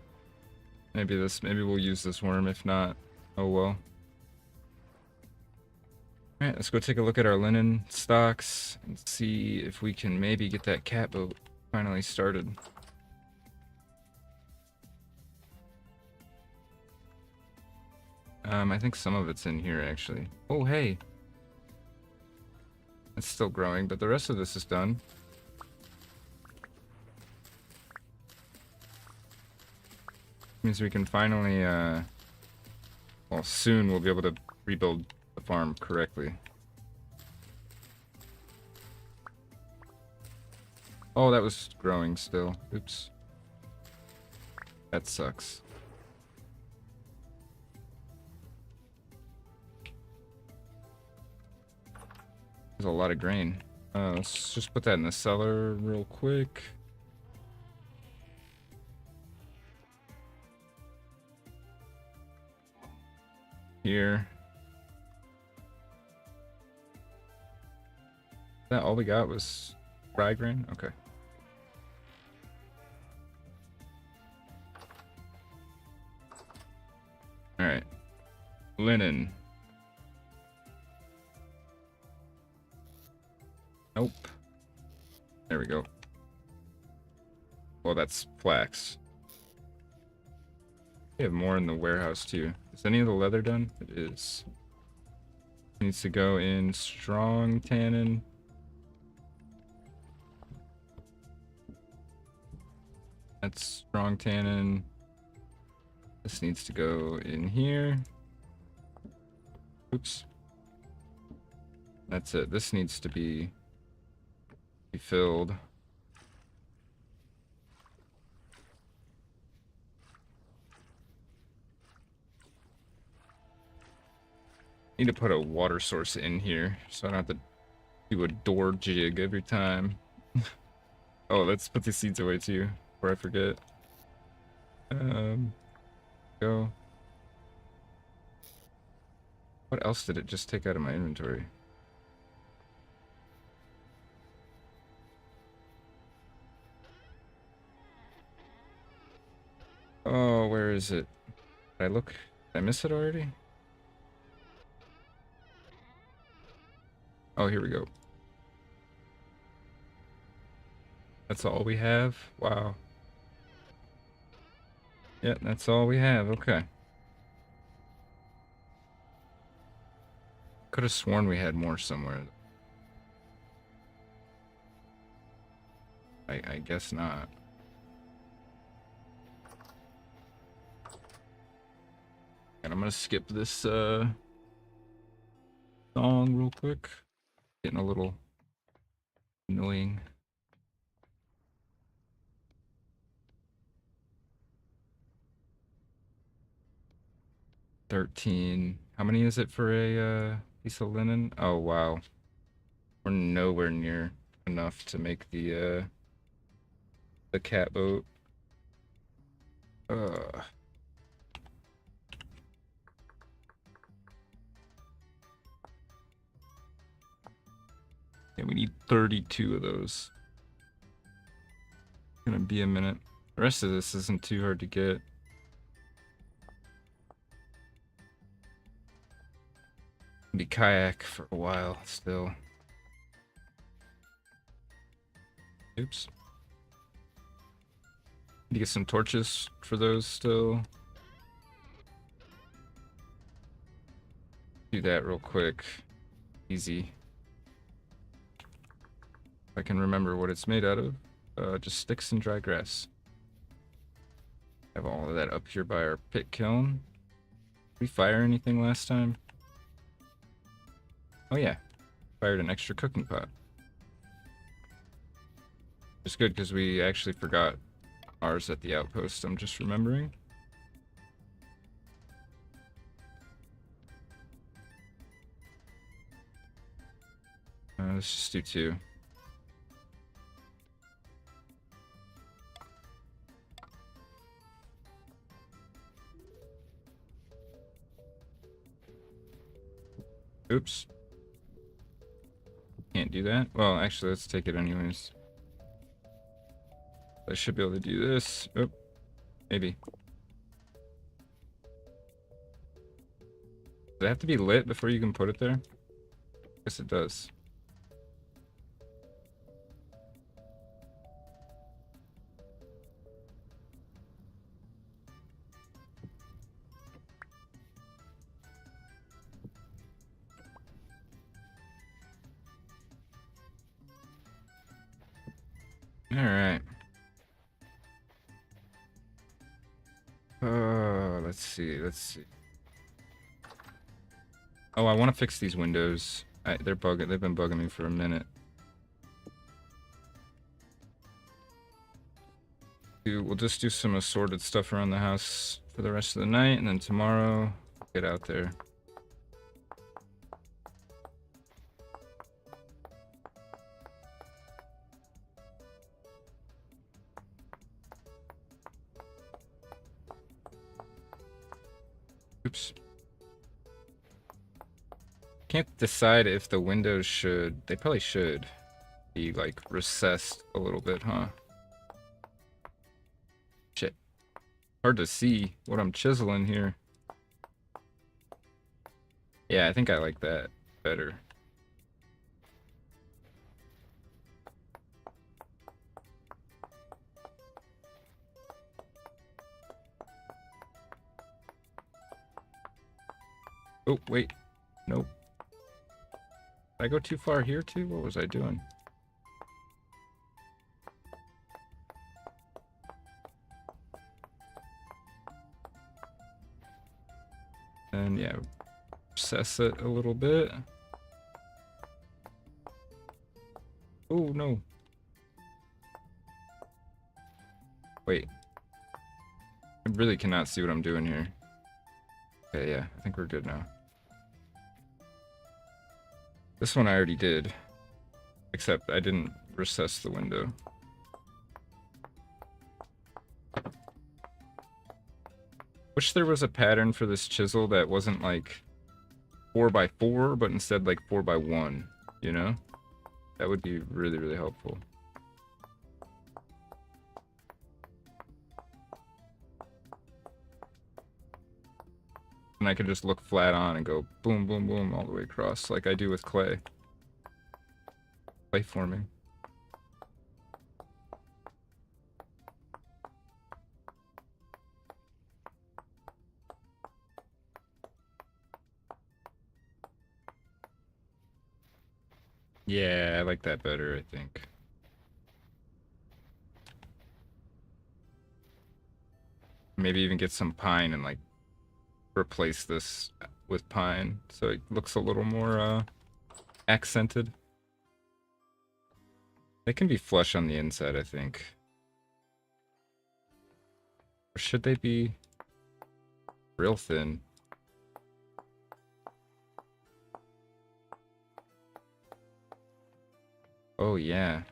Maybe we'll use this worm. If not, oh well. Alright, let's go take a look at our linen stocks and see if we can maybe get that cat boat finally started. I think some of it's in here actually. Oh, hey. It's still growing, but the rest of this is done. Means we can finally, well, soon we'll be able to rebuild the farm correctly. Oh, that was growing still. Oops. That sucks. There's a lot of grain. Let's just put that in the cellar real quick. Here. That all we got was rye grain? Okay. Alright. Linen. Nope. There we go. Well, that's flax. We have more in the warehouse too. Is any of the leather done? It is. Needs to go in strong tannin. That's strong tannin. This needs to go in here. Oops. That's it. This needs to be filled. Need to put a water source in here so I don't have to do a door jig every time. Oh, let's put the seeds away too before I forget. Go. What else did it just take out of my inventory? Oh, where is it? Did I look? Did I miss it already? Oh, here we go. That's all we have? Wow. Yeah, that's all we have. Okay. Could have sworn we had more somewhere. I guess not. And I'm gonna skip this song real quick. Getting a little annoying. $13. How many is it for a piece of linen? Oh wow. We're nowhere near enough to make the cat boat. Uh, And we need 32 of those. It's gonna be a minute. The rest of this isn't too hard to get. Be kayak for a while still. Oops. Need to get some torches for those still. Do that real quick. Easy. If I can remember what it's made out of. Just sticks and dry grass. Have all of that up here by our pit kiln. Did we fire anything last time? Oh yeah. Fired an extra cooking pot. It's good because we actually forgot ours at the outpost, I'm just remembering. Let's just do 2. Oops. Can't do that. Well, actually, let's take it anyways. I should be able to do this. Oh, maybe. Does it have to be lit before you can put it there? Guess it does. All right. Let's see. Oh, I want to fix these windows. They're bugging. They've been bugging me for a minute. We'll just do some assorted stuff around the house for the rest of the night, and then tomorrow, get out there. Oops. Can't decide if the windows should... They probably should be, like, recessed a little bit, huh? Shit. Hard to see what I'm chiseling here. Yeah, I think I like that better. Oh, wait. Nope. Did I go too far here, too? What was I doing? And, yeah, recess it a little bit. Oh, no. Wait. I really cannot see what I'm doing here. Okay, yeah, I think we're good now. This one I already did, except I didn't recess the window. Wish there was a pattern for this chisel that wasn't like 4x4, but instead like 4x1, you know? That would be really, really helpful. And I could just look flat on and go boom, boom, boom all the way across like I do with clay. Clay forming. Yeah, I like that better, I think. Maybe even get some pine and like replace this with pine so it looks a little more accented. They can be flush on the inside, I think. Or should they be real thin? Oh yeah.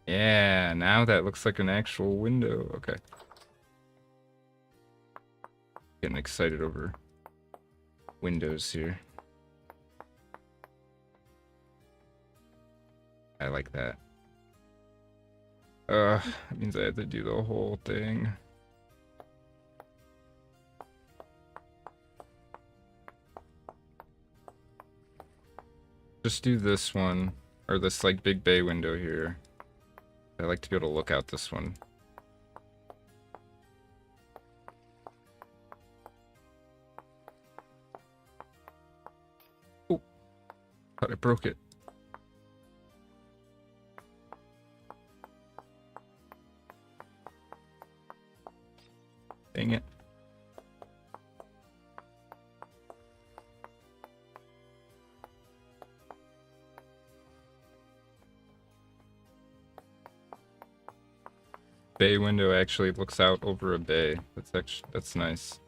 Yeah, now that looks like an actual window. Okay. Getting excited over windows here. like that. That means I have to do the whole thing. Just do this one, or this like big bay window here. I like to be able to look out this one. Oh, thought I broke it. Dang it. Bay window actually looks out over a bay. That's nice.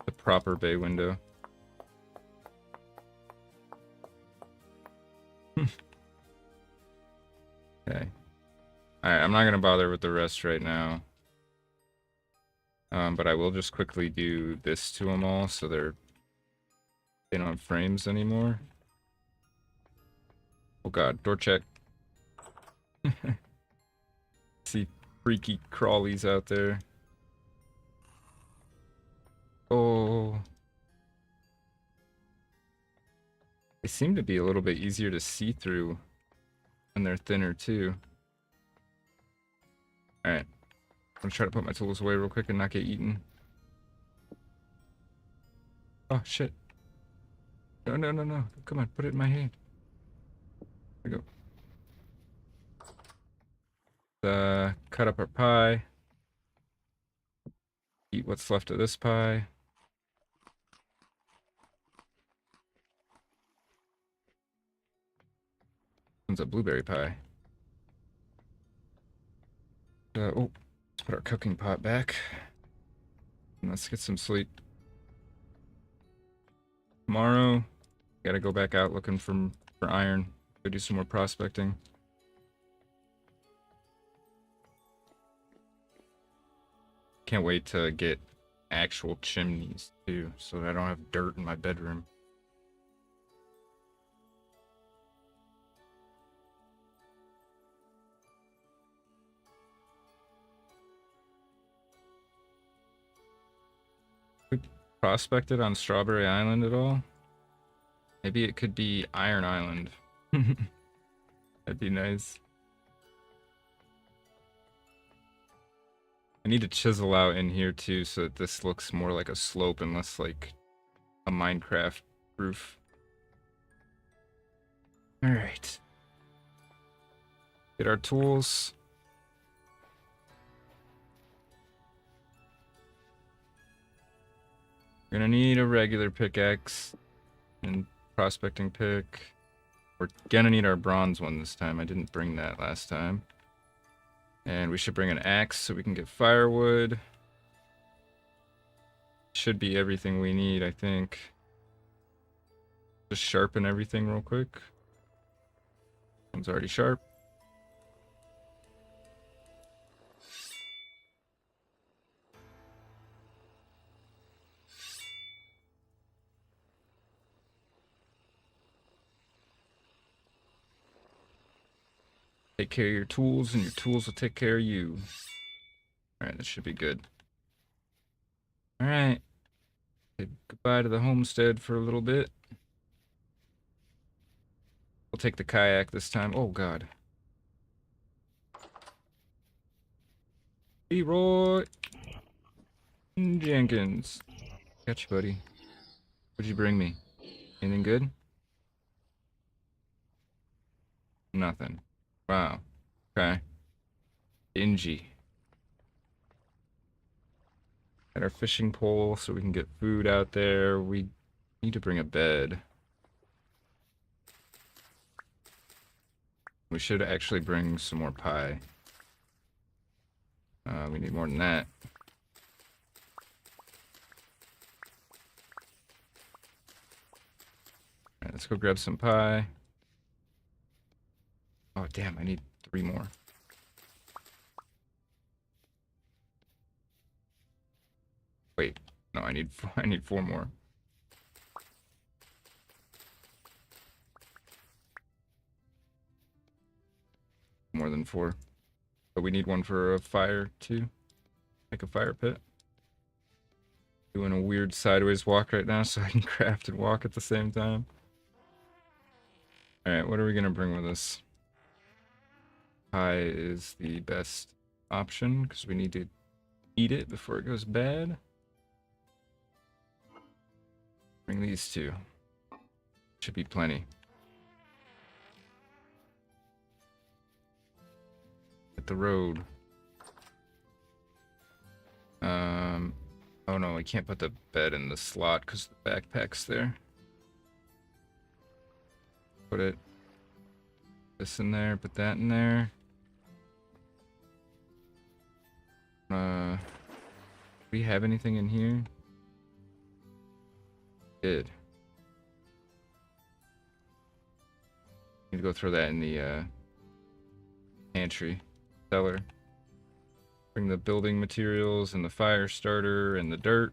The proper bay window. Okay. Alright, I'm not gonna bother with the rest right now. But I will just quickly do this to them all so they don't have frames anymore. Oh god, door check. See freaky crawlies out there. Oh. They seem to be a little bit easier to see through when they're thinner too. Alright. I'm gonna try to put my tools away real quick and not get eaten. Oh shit. No, no, no, no. Come on, put it in my hand. There we go. Cut up our pie. Eat what's left of this pie. One's a blueberry pie. Oh, let's put our cooking pot back. And let's get some sleep. Tomorrow, gotta go back out looking for iron. Go do some more prospecting. Can't wait to get actual chimneys too, so that I don't have dirt in my bedroom. We prospected on Strawberry Island at all? Maybe it could be Iron Island. That'd be nice. I need to chisel out in here too so that this looks more like a slope and less like a Minecraft roof. Alright. Get our tools. We're gonna need a regular pickaxe and prospecting pick. We're gonna need our bronze one this time. I didn't bring that last time. And we should bring an axe so we can get firewood. Should be everything we need, I think. Just sharpen everything real quick. One's already sharp. Take care of your tools, and your tools will take care of you. Alright, this should be good. Alright. Say goodbye to the homestead for a little bit. We'll take the kayak this time. Oh, God. Leroy Jenkins. Got you, buddy. What'd you bring me? Anything good? Nothing. Wow. Okay. Dingy. Got our fishing pole so we can get food out there. We need to bring a bed. We should actually bring some more pie. We need more than that. Alright, let's go grab some pie. Oh, damn, I need 3 more. Wait, no, I need 4 more. More than 4. But we need one for a fire, too. Like a fire pit. Doing a weird sideways walk right now so I can craft and walk at the same time. Alright, what are we going to bring with us? Pie is the best option because we need to eat it before it goes bad. Bring these 2. Should be plenty. Hit the road. Oh no, I can't put the bed in the slot because the backpack's there. Put it this in there, put that in there. Do we have anything in here? Did. Need to go throw that in the pantry cellar. Bring the building materials and the fire starter and the dirt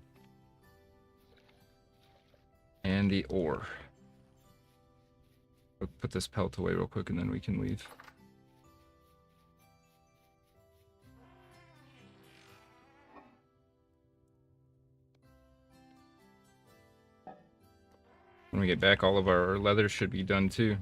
and the ore. We'll put this pelt away real quick and then we can leave. When we get back, all of our leather should be done too.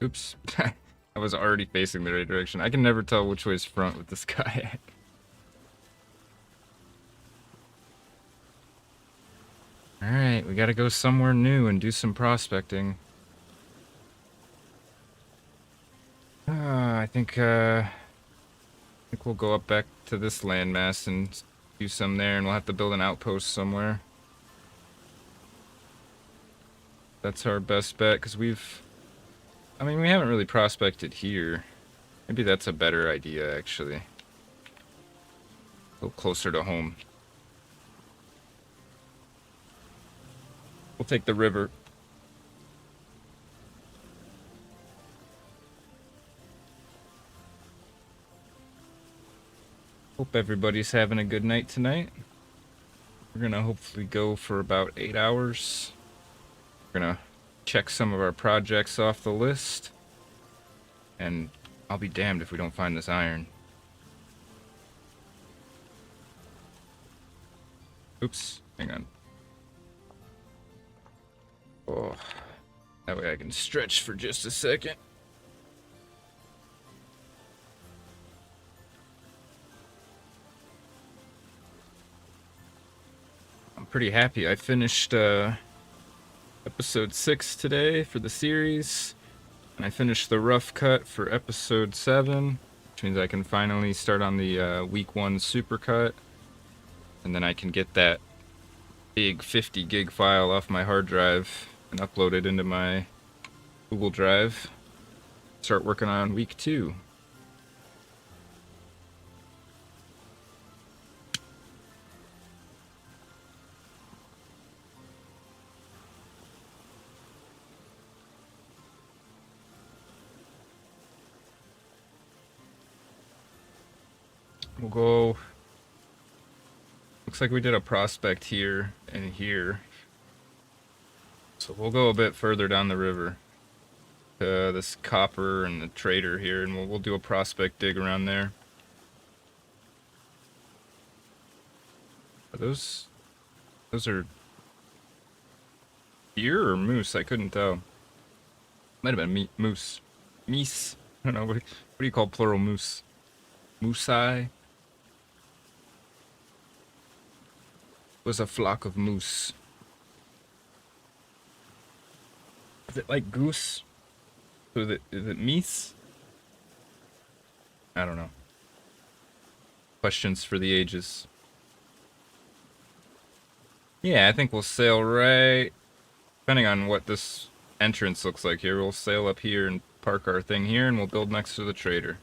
Oops. I was already facing the right direction. I can never tell which way is front with this kayak. Alright, we gotta go somewhere new and do some prospecting. I think we'll go up back to this landmass and do some there, and we'll have to build an outpost somewhere. That's our best bet, because we haven't really prospected here. Maybe that's a better idea, actually. A little closer to home. We'll take the river. Hope everybody's having a good night tonight. We're gonna hopefully go for about 8 hours. We're gonna check some of our projects off the list. And I'll be damned if we don't find this iron. Oops, hang on. Oh, that way I can stretch for just a second. I'm pretty happy. I finished episode 6 today for the series. And I finished the rough cut for episode 7, which means I can finally start on the week 1 supercut. And then I can get that big 50 gig file off my hard drive and upload it into my Google Drive. Start working on week 2. We'll go. Looks like we did a prospect here and here. So we'll go a bit further down the river. This copper and the trader here, and we'll do a prospect dig around there. Are those are deer or moose? I couldn't tell. Might have been moose. Meese. I don't know. What do you call plural moose? Moosei? Was a flock of moose. Is it like goose? So is it meese? I don't know. Questions for the ages. Yeah, I think we'll sail right... Depending on what this entrance looks like here, we'll sail up here and park our thing here, and we'll build next to the trader.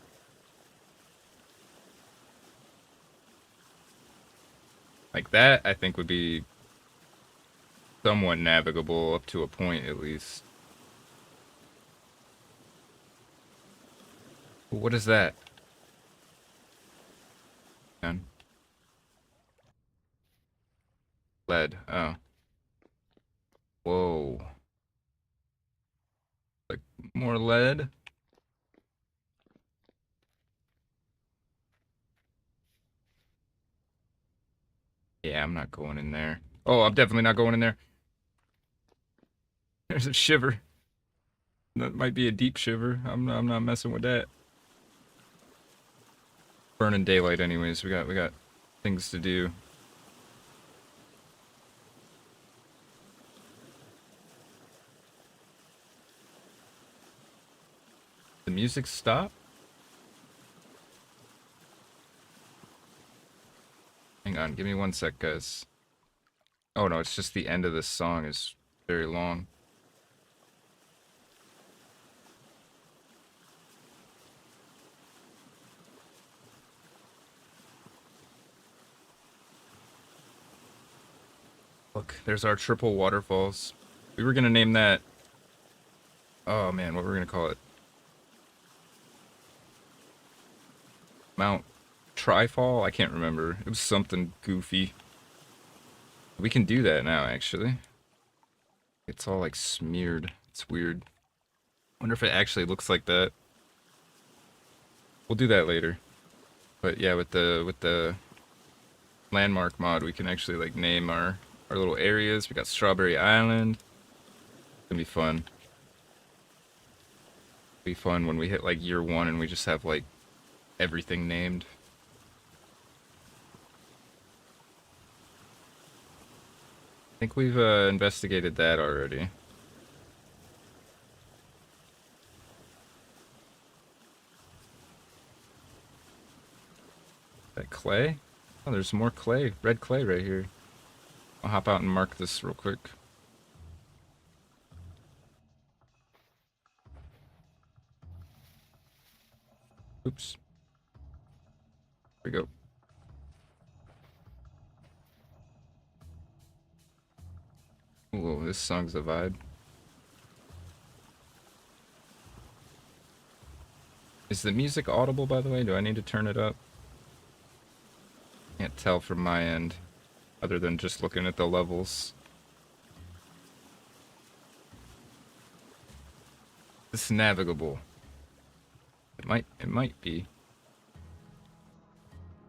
Like that, I think would be somewhat navigable up to a point, at least. What is that? And lead. Oh. Whoa. Like more lead. Yeah, I'm not going in there. Oh, I'm definitely not going in there. There's a shiver. That might be a deep shiver. I'm not messing with that. Burning daylight anyways. We got things to do. The music stop? Hang on, give me one sec, guys. Oh no, it's just the end of this song is very long. Look, there's our triple waterfalls. We were gonna name that. Oh man, what were we gonna call it? Mount Trifall? I can't remember. It was something goofy. We can do that now, actually. It's all like smeared. It's weird. Wonder if it actually looks like that. We'll do that later. But yeah, with the landmark mod, we can actually like name our little areas. We got Strawberry Island. It's gonna be fun. Be fun when we hit like year 1 and we just have like everything named. I think we've investigated that already. That clay? Oh, there's more clay. Red clay right here. I'll hop out and mark this real quick. Oops. There we go. Whoa, this song's a vibe. Is the music audible, by the way? Do I need to turn it up? Can't tell from my end, other than just looking at the levels. It's navigable. It might be.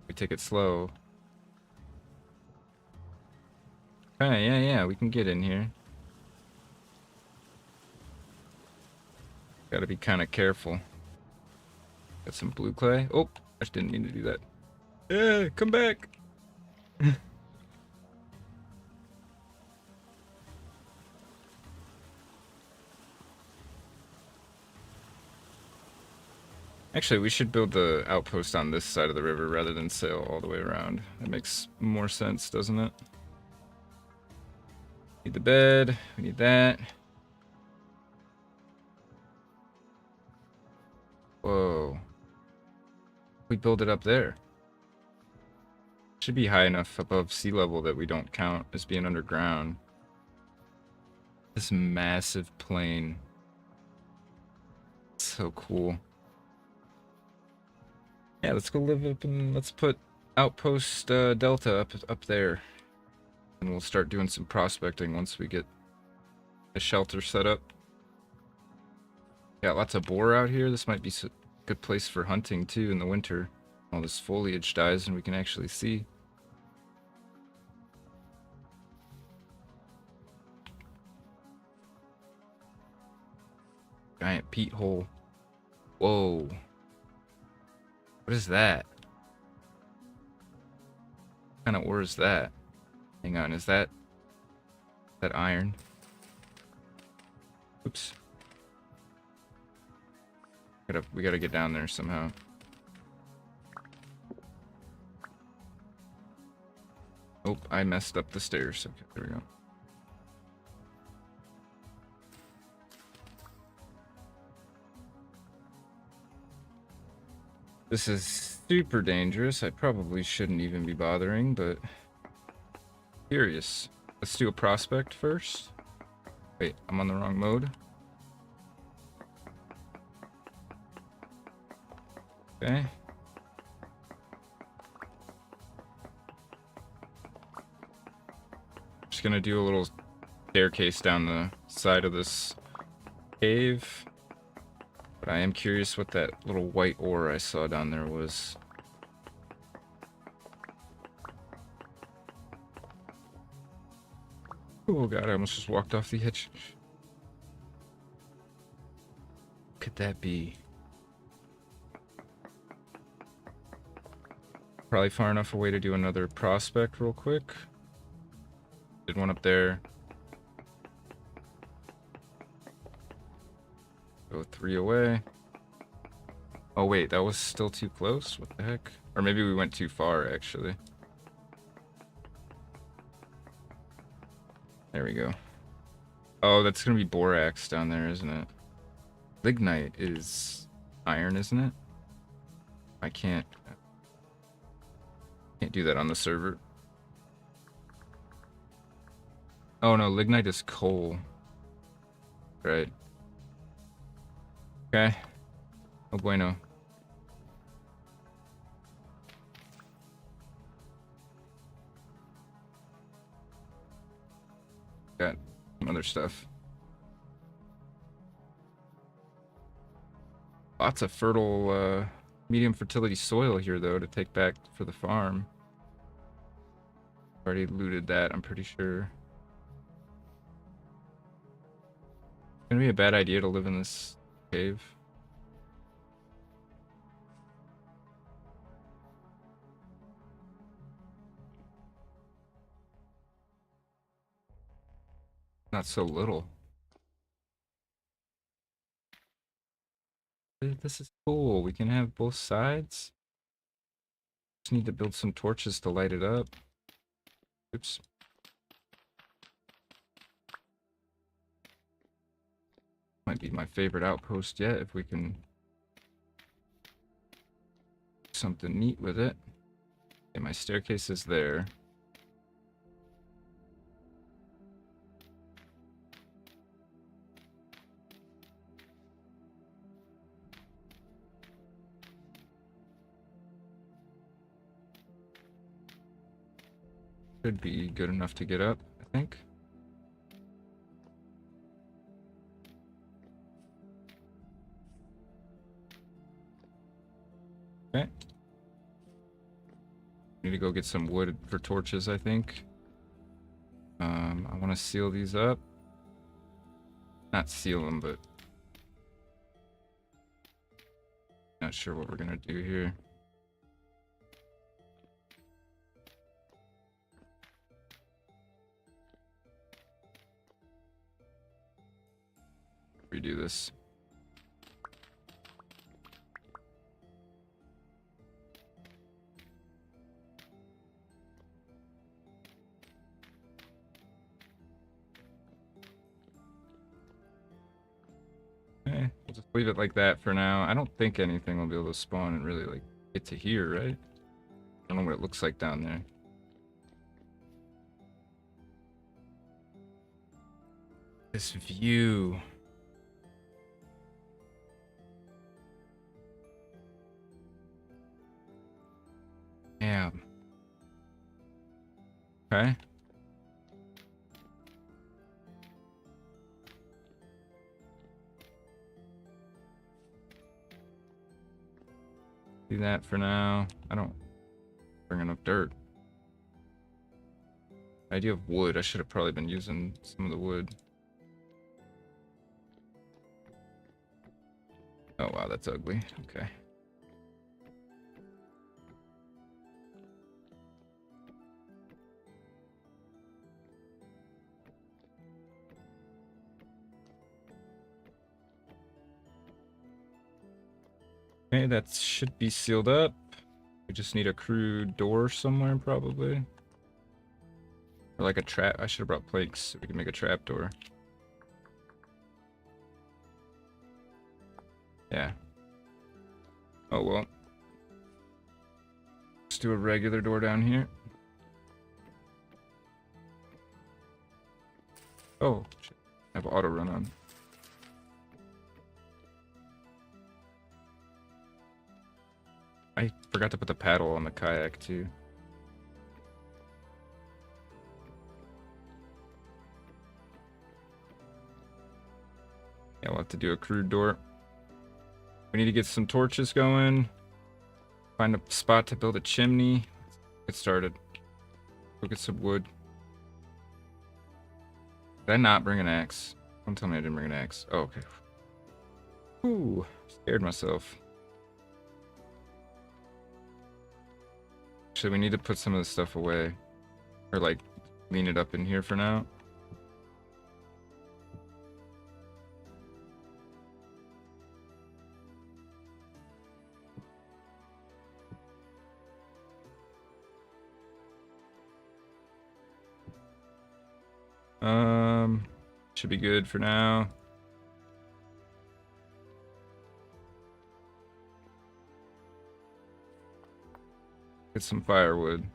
We take it slow. Okay, yeah, we can get in here. Gotta be kind of careful. Got some blue clay. Oh, I just didn't mean to do that. Yeah, come back. Actually, we should build the outpost on this side of the river rather than sail all the way around. That makes more sense, doesn't it? Need the bed. We need that. Whoa. We build it up there. Should be high enough above sea level that we don't count as being underground. This massive plain. So cool. Yeah, let's go live up and let's put Outpost Delta up there. And we'll start doing some prospecting once we get a shelter set up. Got lots of boar out here. This might be a good place for hunting too in the winter. All this foliage dies and we can actually see. Giant peat hole. Whoa. What is that? What kind of ore is that? Hang on, is that iron? Oops. We gotta get down there somehow. Oh, I messed up the stairs. Okay, there we go. This is super dangerous. I probably shouldn't even be bothering, but curious. Let's do a prospect first. Wait, I'm on the wrong mode. Okay. gonna do a little staircase down the side of this cave. But I am curious what that little white ore I saw down there was. Oh god, I almost just walked off the edge. What could that be? Probably far enough away to do another prospect real quick. Did one up there. Go 3 away. Oh wait, that was still too close? What the heck? Or maybe we went too far, actually. There we go. Oh, that's gonna be borax down there, isn't it? Lignite is iron, isn't it? I can't do that on the server. Oh no, lignite is coal. Right. Okay. Oh bueno. Got some other stuff. Lots of fertile, medium fertility soil here, though, to take back for the farm. Already looted that, I'm pretty sure. It's gonna be a bad idea to live in this cave. Not so little. This is cool. We can have both sides. Just need to build some torches to light it up. Oops. Might be my favorite outpost yet if we can do something neat with it. Okay, my staircase is there. Should be good enough to get up, I think. Okay. Need to go get some wood for torches, I think. I want to seal these up. Not seal them, but not sure what we're gonna do here. Redo this. Okay, we'll just leave it like that for now. I don't think anything will be able to spawn and really like get to here, right? I don't know what it looks like down there. This view. Damn. Okay. Do that for now. I don't bring enough dirt. Idea of wood. I should have probably been using some of the wood. Oh wow, that's ugly. Okay. Okay, that should be sealed up. We just need a crude door somewhere, probably. Or like a trap. I should have brought planks so we can make a trap door. Yeah. Oh well. Let's do a regular door down here. Oh, shit. I have auto run on. I forgot to put the paddle on the kayak too. Yeah, we'll have to do a crude door. We need to get some torches going. Find a spot to build a chimney. Let's get started. Go get some wood. Did I not bring an axe? Don't tell me I didn't bring an axe. Oh, okay. Ooh, scared myself. Actually, we need to put some of this stuff away. Or, like, clean it up in here for now. Should be good for now. Get some firewood.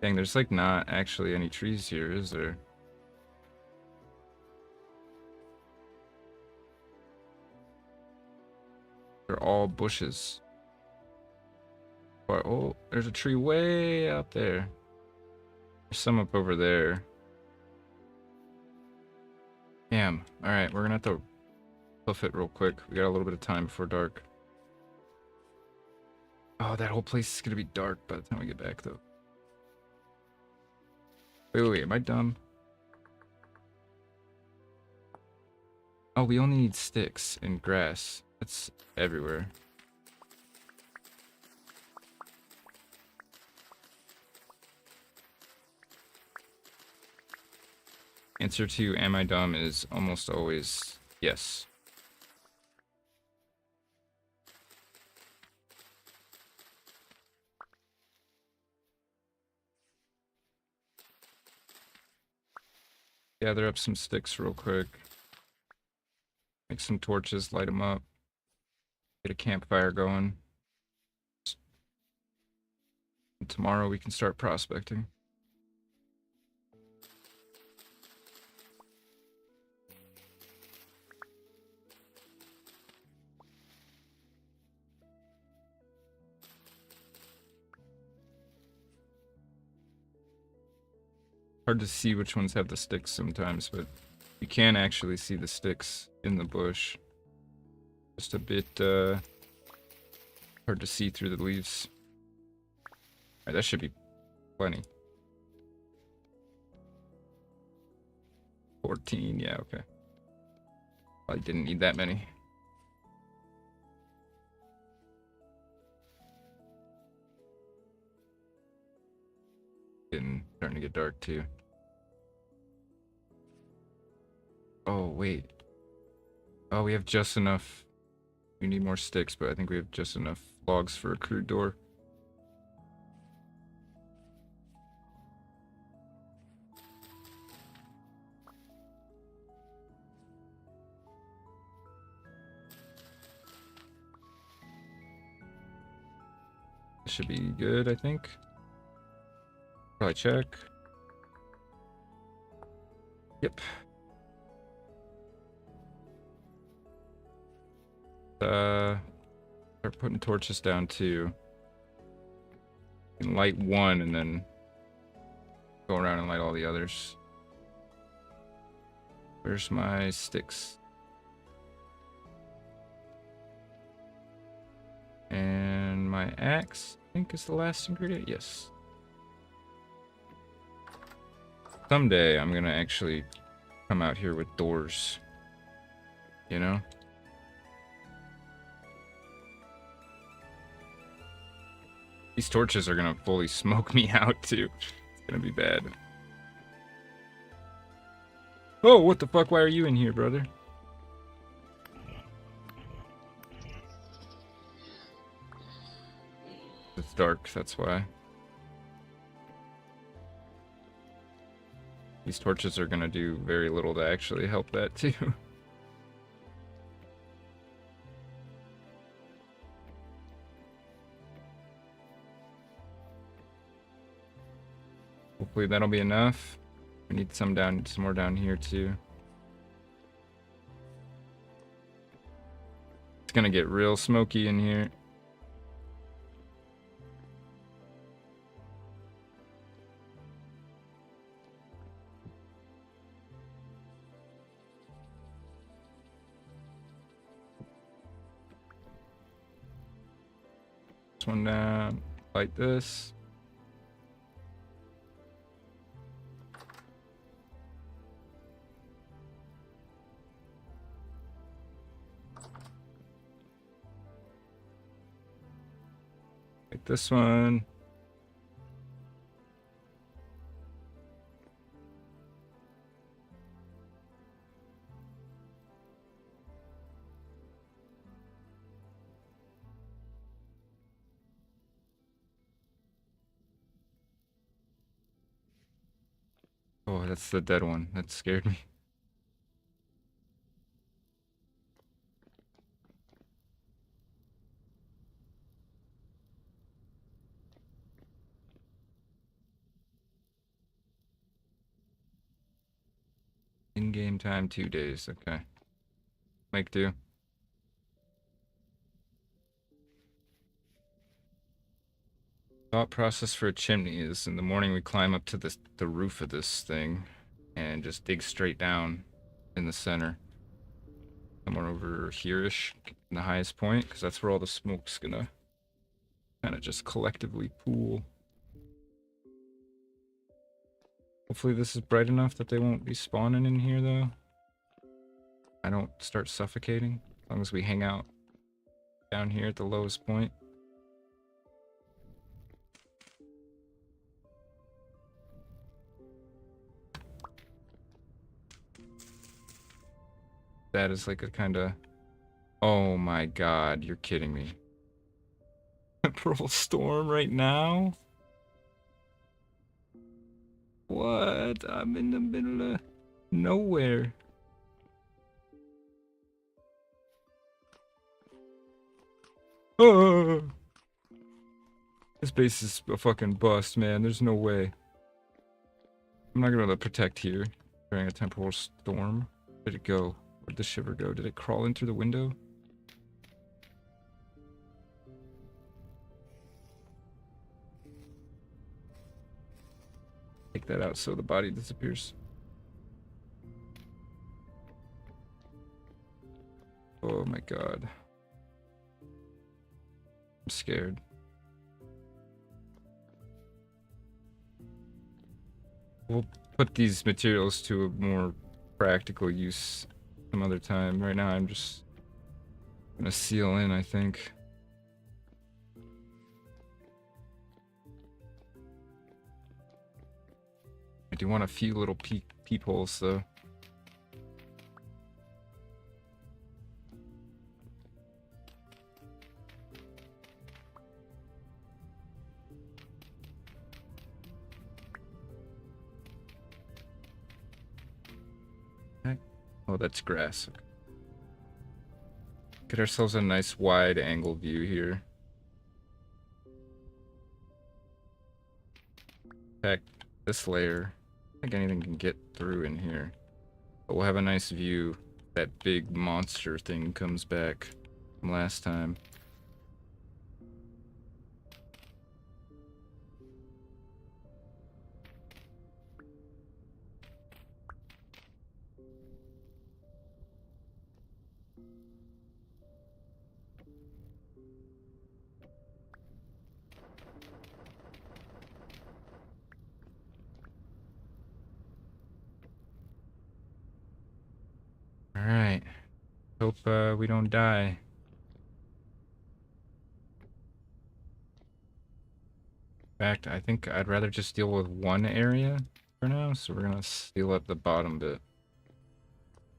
Dang, there's like not actually any trees here, is there? They're all bushes. Oh, there's a tree way out there. There's some up over there. Damn. Alright, we're gonna have to hoof it real quick. We got a little bit of time before dark. Oh, that whole place is gonna be dark by the time we get back, though. Wait, am I dumb? Oh, we only need sticks and grass. That's everywhere. Answer to am I dumb is almost always yes. Gather up some sticks real quick. Make some torches, light them up. Get a campfire going. And tomorrow we can start prospecting. Hard to see which ones have the sticks sometimes, but you can actually see the sticks in the bush. Just a bit hard to see through the leaves. Alright, that should be plenty. 14, yeah, okay. Probably didn't need that many. Starting to get dark too. Oh, wait. Oh, we have just enough. We need more sticks, but I think we have just enough logs for a crude door. Should be good, I think. Probably check. Yep. Start putting torches down too. You can light one and then go around and light all the others. Where's my sticks? And my axe, I think, is the last ingredient. Yes. Someday I'm gonna actually come out here with doors. You know? These torches are gonna fully smoke me out too. It's gonna be bad. Oh, what the fuck? Why are you in here, brother? It's dark, that's why. These torches are gonna do very little to actually help that too. Hopefully that'll be enough. We need some more down here too. It's gonna get real smoky in here. This one down. Light this. Light this one. Oh, that's the dead one. That scared me. In-game time 2 days. Okay. Make do. Thought process for a chimney is in the morning we climb up to the roof of this thing and just dig straight down in the center. Somewhere over here-ish in the highest point, because that's where all the smoke's gonna kind of just collectively pool. Hopefully this is bright enough that they won't be spawning in here, though. I don't start suffocating, as long as we hang out down here at the lowest point. That is like a kind of... Oh my god, you're kidding me. Temporal storm right now? What? I'm in the middle of nowhere. Oh! This base is a fucking bust, man. There's no way. I'm not gonna be able to protect here during a temporal storm. Where did it go? Where'd the shiver go? Did it crawl in through the window? Take that out so the body disappears. Oh my god. I'm scared. We'll put these materials to a more practical use some other time. Right now I'm just gonna seal in, I think. I do want a few little peepholes though. Oh, that's grass. Get ourselves a nice wide angle view here. Heck, this layer, I don't think anything can get through in here. But we'll have a nice view. That big monster thing comes back from last time. Alright. Hope we don't die. In fact, I think I'd rather just deal with one area for now, so we're gonna seal up the bottom bit.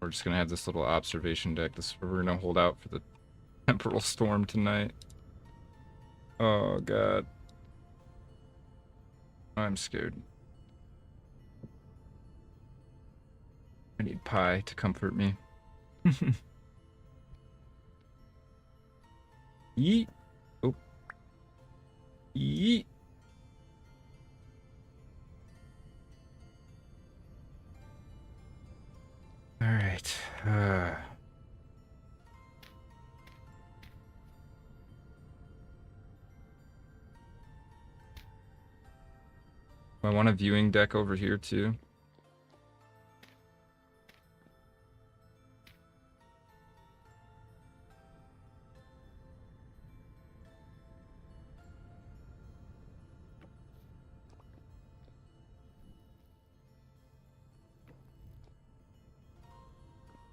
We're just gonna have this little observation deck. This is where we're gonna hold out for the temporal storm tonight. Oh god. I'm scared. I need pie to comfort me. Yeet. Oh. Yeet. All right. I want a viewing deck over here too.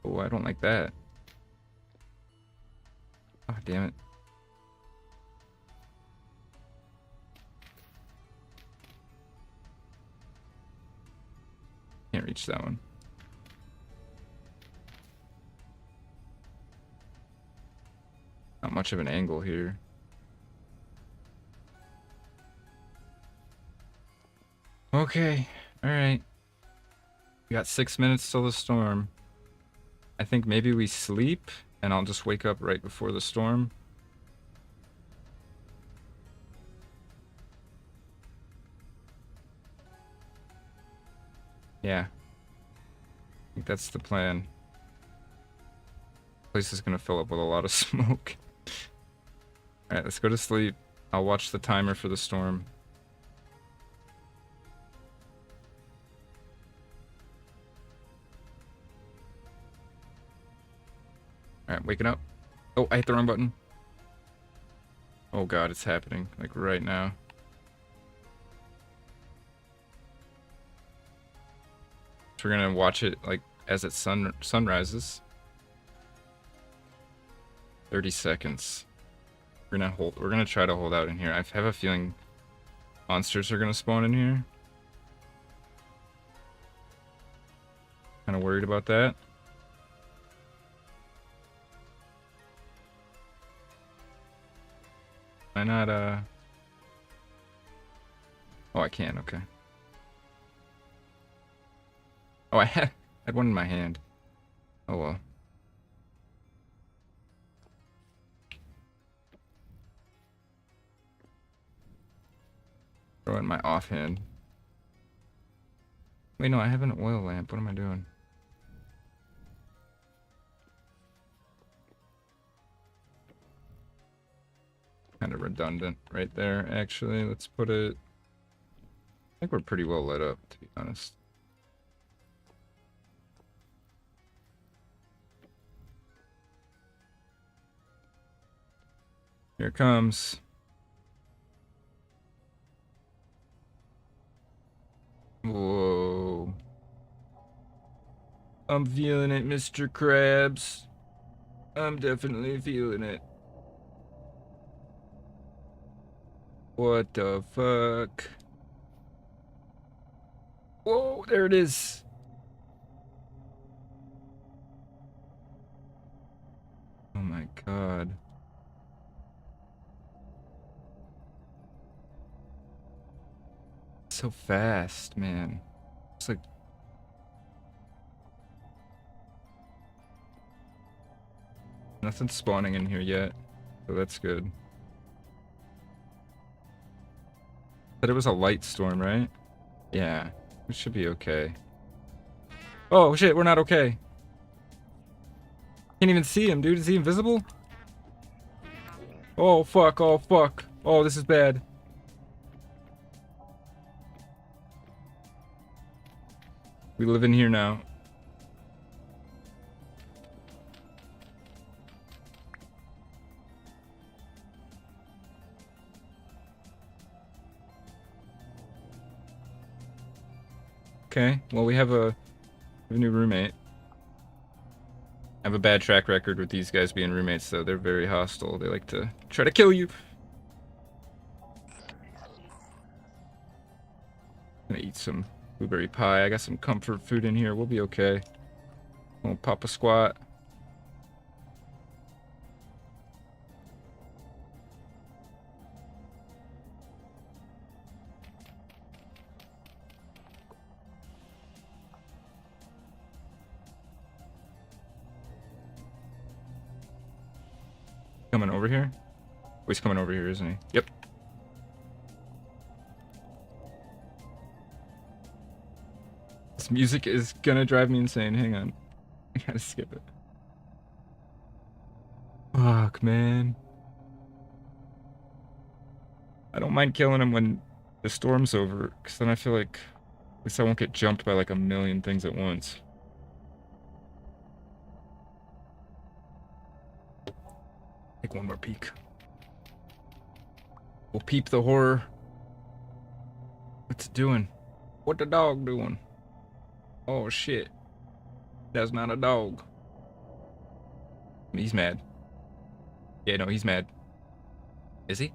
Oh, I don't like that. Oh, damn it. Can't reach that one. Not much of an angle here. Okay, alright. We got 6 minutes till the storm. I think maybe we sleep, and I'll just wake up right before the storm. Yeah. I think that's the plan. This place is gonna fill up with a lot of smoke. Alright, let's go to sleep. I'll watch the timer for the storm. Alright, waking up. Oh, I hit the wrong button. Oh god, it's happening. Like right now. So we're gonna watch it like as it sunrises. 30 seconds. We're gonna try to hold out in here. I have a feeling monsters are gonna spawn in here. Kinda worried about that. Why not, oh, I can, okay. Oh, I had one in my hand. Oh well. Throw it in my offhand. Wait, no, I have an oil lamp. What am I doing? Kind of redundant right there, actually. Let's put it... I think we're pretty well lit up, to be honest. Here it comes. Whoa. I'm feeling it, Mr. Krabs. I'm definitely feeling it. What the fuck? Whoa, there it is. Oh my god. So fast, man. It's like... Nothing's spawning in here yet, so that's good. But it was a light storm, right? Yeah, we should be okay. Oh shit, we're not okay. Can't even see him, dude. Is he invisible? Oh fuck, oh fuck. Oh, this is bad. We live in here now. Okay, well we have a new roommate. I have a bad track record with these guys being roommates, though. They're very hostile. They like to try to kill you. I'm gonna eat some blueberry pie. I got some comfort food in here. We'll be okay. We'll pop a squat. Coming over here? Oh, he's coming over here, isn't he? Yep. This music is gonna drive me insane. Hang on. I gotta skip it. Fuck, man. I don't mind killing him when the storm's over, because then I feel like at least I won't get jumped by like a million things at once. Take one more peek. We'll peep the horror. What's it doing? What the dog doing? Oh shit. That's not a dog. He's mad. Yeah, no, he's mad. Is he?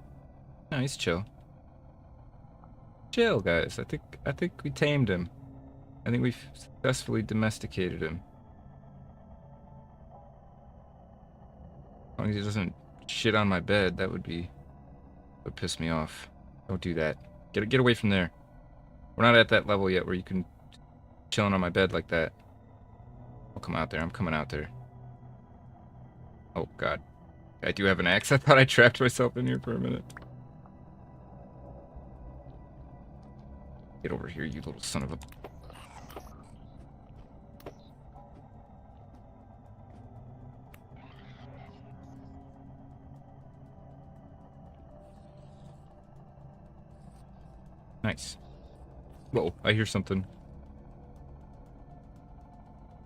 No, he's chill. Chill, guys. I think we tamed him. I think we've successfully domesticated him. As long as he doesn't shit on my bed, that would piss me off. Don't do that. Get away from there. We're not at that level yet where you can chilling on my bed like that. I'll come out there. I'm coming out there. Oh god. I do have an axe. I thought I trapped myself in here for a minute. Get over here, you little son of a... Nice. Whoa, I hear something.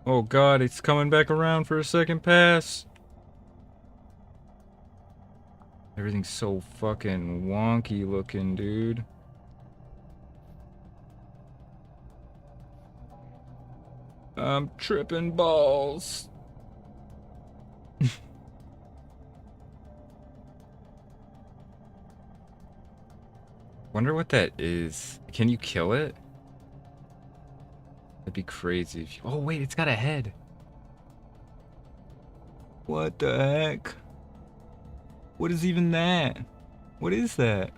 Oh god, it's coming back around for a second pass. Everything's so fucking wonky looking, dude. I'm tripping balls. Wonder what that is. Can you kill it? That'd be crazy if you... Oh wait, it's got a head. What the heck? What is even that? What is that?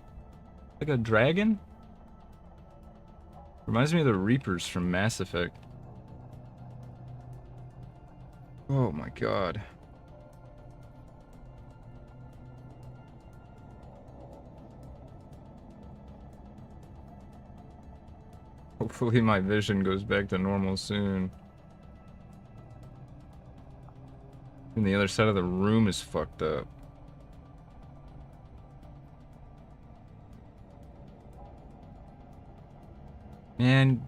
Like a dragon? Reminds me of the Reapers from Mass Effect. Oh my god. Hopefully my vision goes back to normal soon. And the other side of the room is fucked up. Man,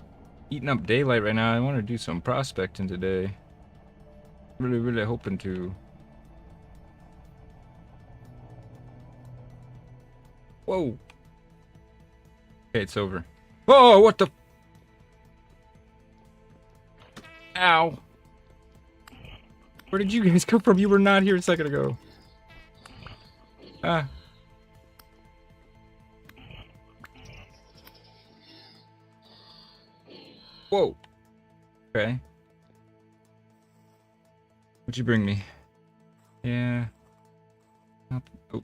eating up daylight right now. I want to do some prospecting today. Really hoping to. Whoa. Okay, it's over. Oh, what the... Ow. Where did you guys come from? You were not here a second ago. Ah. Whoa. Okay. What'd you bring me? Yeah. Oh,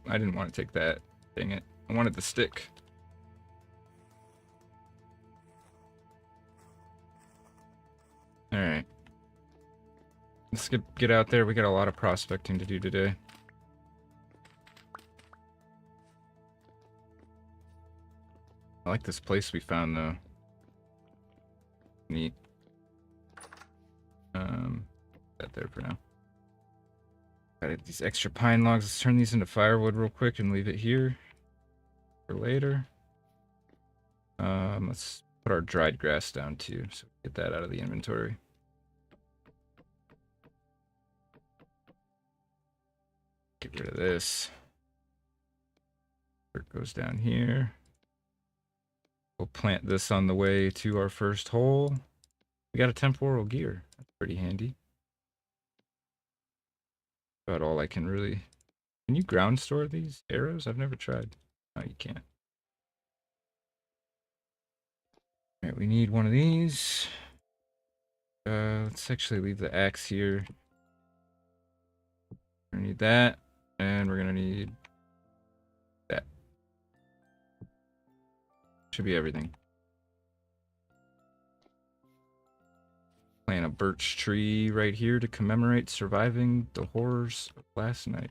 I didn't want to take that. Dang it. I wanted the stick. Alright. Let's get out there. We got a lot of prospecting to do today. I like this place we found, though. Neat. That there for now. Got these extra pine logs. Let's turn these into firewood real quick and leave it here for later. Let's put our dried grass down too, so get that out of the inventory. Get rid of this. It goes down here. We'll plant this on the way to our first hole. We got a temporal gear. That's pretty handy. About all I can really... Can you ground store these arrows? I've never tried. No, you can't. Alright, we need one of these. Let's actually leave the axe here. We're gonna need that, and we're gonna need that. Should be everything. Plant a birch tree right here to commemorate surviving the horrors of last night.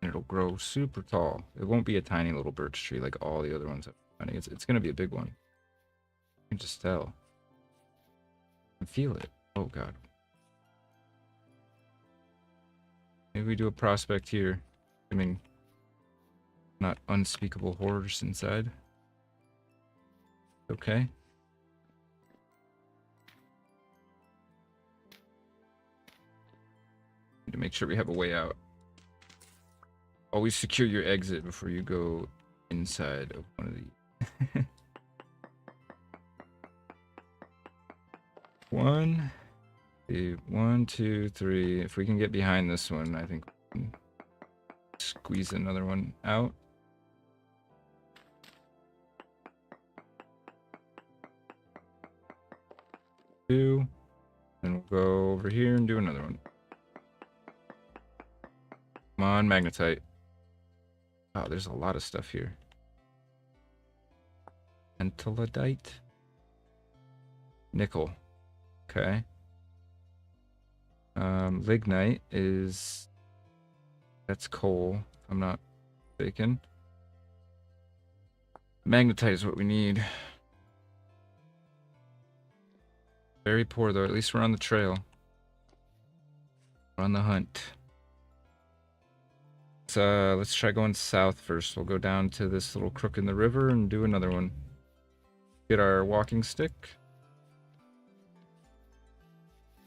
And it'll grow super tall. It won't be a tiny little birch tree like all the other ones I've been finding. It's gonna be a big one. You can just tell. I feel it. Oh god. Maybe we do a prospect here. I mean, not unspeakable horrors inside. Okay. Need to make sure we have a way out. Always secure your exit before you go inside of one of these. One. see. 1, 2, 3. If we can get behind this one, I think we can squeeze another one out. Two. And we'll go over here and do another one. Come on, magnetite. Wow, there's a lot of stuff here. Pentallidite. Nickel. Okay. Lignite is... That's coal, if I'm not mistaken. Magnetite is what we need. Very poor, though. At least we're on the trail. We're on the hunt. Let's try going south first. We'll go down to this little crook in the river and do another one. Get our walking stick.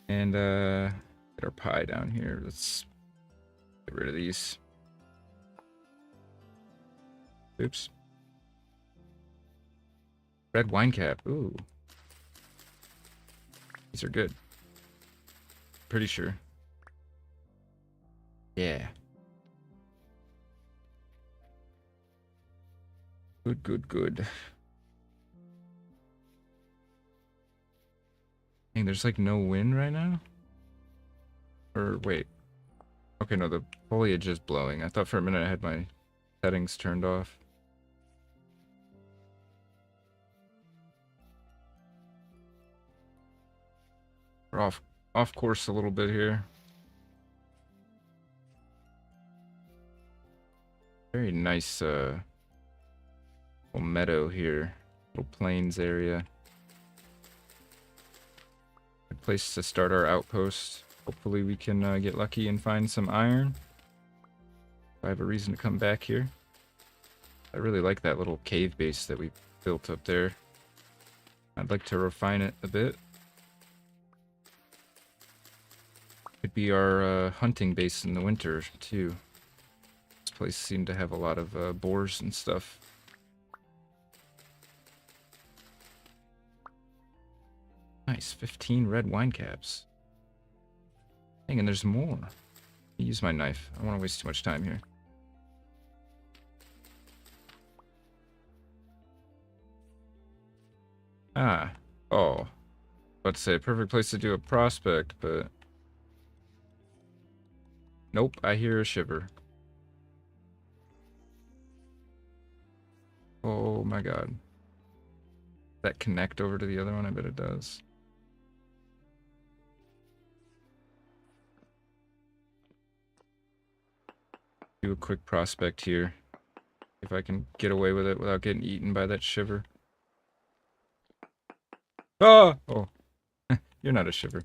And get our pie down here. Let's get rid of these. Oops. Red wine cap. Ooh. These are good. Pretty sure. Yeah. Good, good, good. Dang, there's like no wind right now? Or wait. Okay, no, the foliage is blowing. I thought for a minute I had my settings turned off. We're off course a little bit here. Very nice little meadow here. Little plains area. Good place to start our outpost. Hopefully we can get lucky and find some iron. I have a reason to come back here. I really like that little cave base that we built up there. I'd like to refine it a bit. Could be our hunting base in the winter, too. This place seemed to have a lot of boars and stuff. Nice, 15 red wine caps. Dang, and there's more. Use my knife. I don't want to waste too much time here. Ah. Oh. Let's say, perfect place to do a prospect, but... Nope, I hear a shiver. Oh my god. Does that connect over to the other one? I bet it does. Do a quick prospect here. If I can get away with it without getting eaten by that shiver. Oh! Oh. You're not a shiver.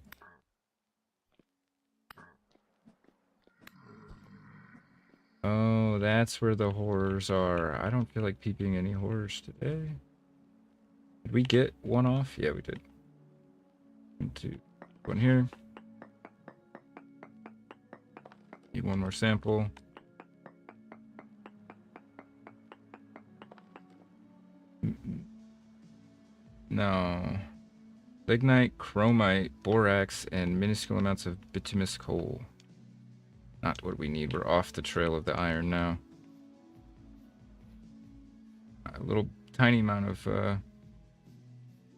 Oh, that's where the horrors are. I don't feel like peeping any horrors today. Did we get one off? Yeah, we did. 1, 2, one here. Need one more sample. No. Lignite, chromite, borax, and minuscule amounts of bituminous coal. Not what we need. We're off the trail of the iron now. A little tiny amount of...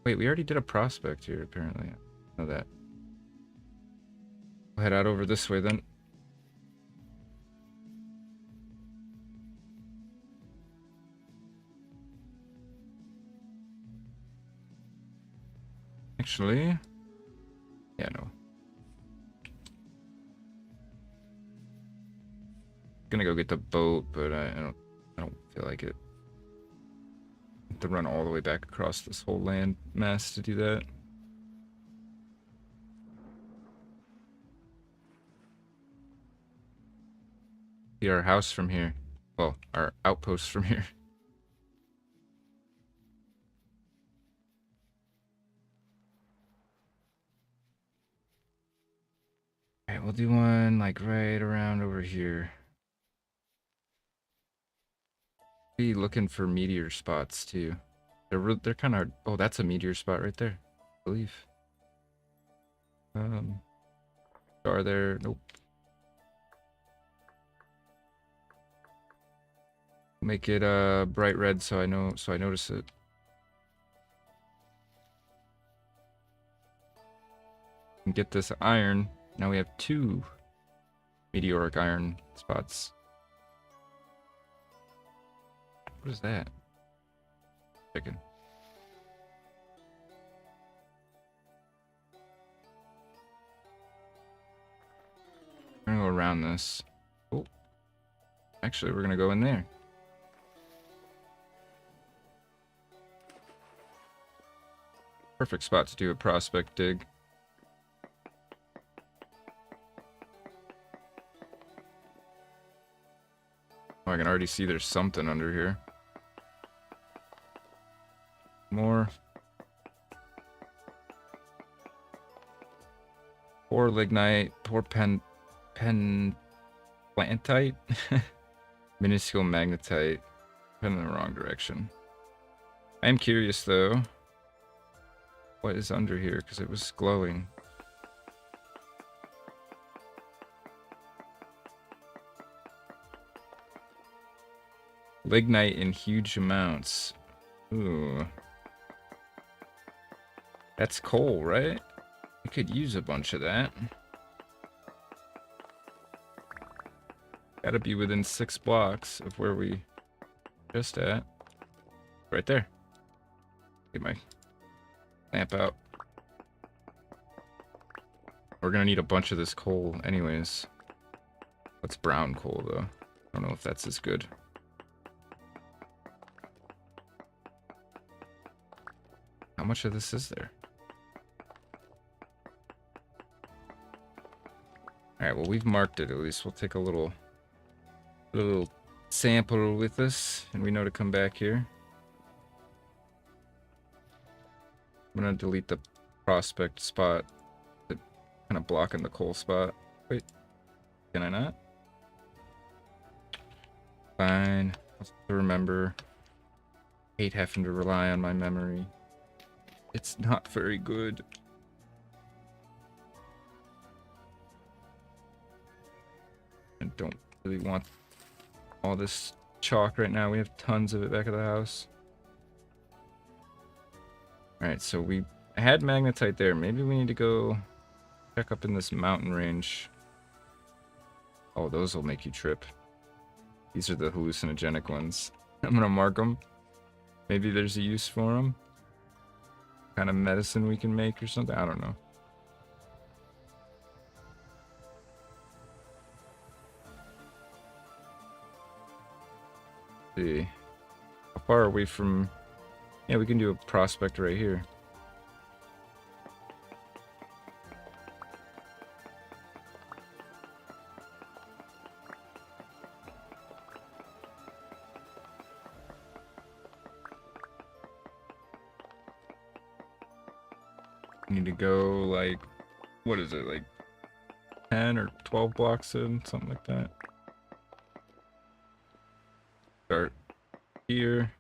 Wait, we already did a prospect here, apparently. I know that. We'll head out over this way, then. Actually... Yeah, no. Gonna go get the boat, but I don't feel like it. Have to run all the way back across this whole land mass to do that. See our house from here. Well, our outpost from here. Alright, we'll do one like right around over here. Be looking for meteor spots too. They're kind of hard. Oh, that's a meteor spot right there, I believe. Are there? Nope. Make it bright red so I notice it. And get this iron. Now we have 2 meteoric iron spots. What is that? Chicken. We're gonna go around this. Oh. Actually, we're gonna go in there. Perfect spot to do a prospect dig. Oh, I can already see there's something under here. More. Poor lignite, poor plantite, minuscule magnetite. Went in the wrong direction. I am curious though. What is under here? Because it was glowing. Lignite in huge amounts. Ooh. That's coal, right? We could use a bunch of that. Gotta be within 6 blocks of where we just at. Right there. Get my lamp out. We're gonna need a bunch of this coal anyways. That's brown coal though. I don't know if that's as good. How much of this is there? Alright, well we've marked it at least. We'll take a little sample with us and we know to come back here. I'm gonna delete the prospect spot. It's kind of blocking the coal spot. Wait, can I not? Fine. I'll have to remember. Hate having to rely on my memory. It's not very good. I don't really want all this chalk right now. We have tons of it back at the house. Alright, so we had magnetite there. Maybe we need to go check up in this mountain range. Oh, those will make you trip. These are the hallucinogenic ones. I'm gonna mark them. Maybe there's a use for them. Kind of medicine we can make or something. I don't know. Let's see. How far are we from... Yeah, we can do a prospect right here. Need to go like, what is it, like 10 or 12 blocks in, something like that. Start here.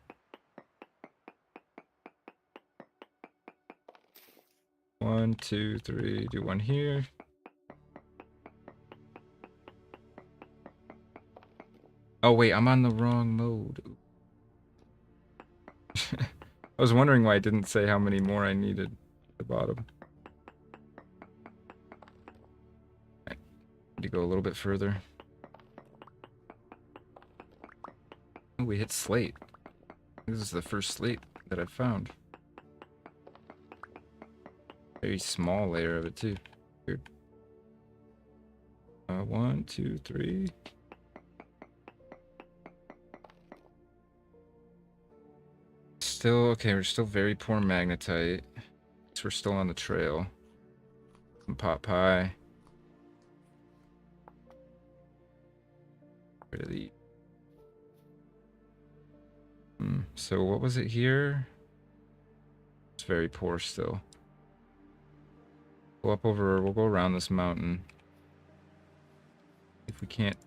One, two, three, do one here. Oh wait, I'm on the wrong mode. I was wondering why it didn't say how many more I needed at the bottom. I need to go a little bit further. Oh, we hit slate. This is the first slate that I've found. Very small layer of it too. Weird. 1, 2, 3. Still, okay, we're still very poor magnetite. So we're still on the trail. Some pot pie. Rid of the... So what was it here? It's very poor still. Go up over, we'll go around this mountain. If we can't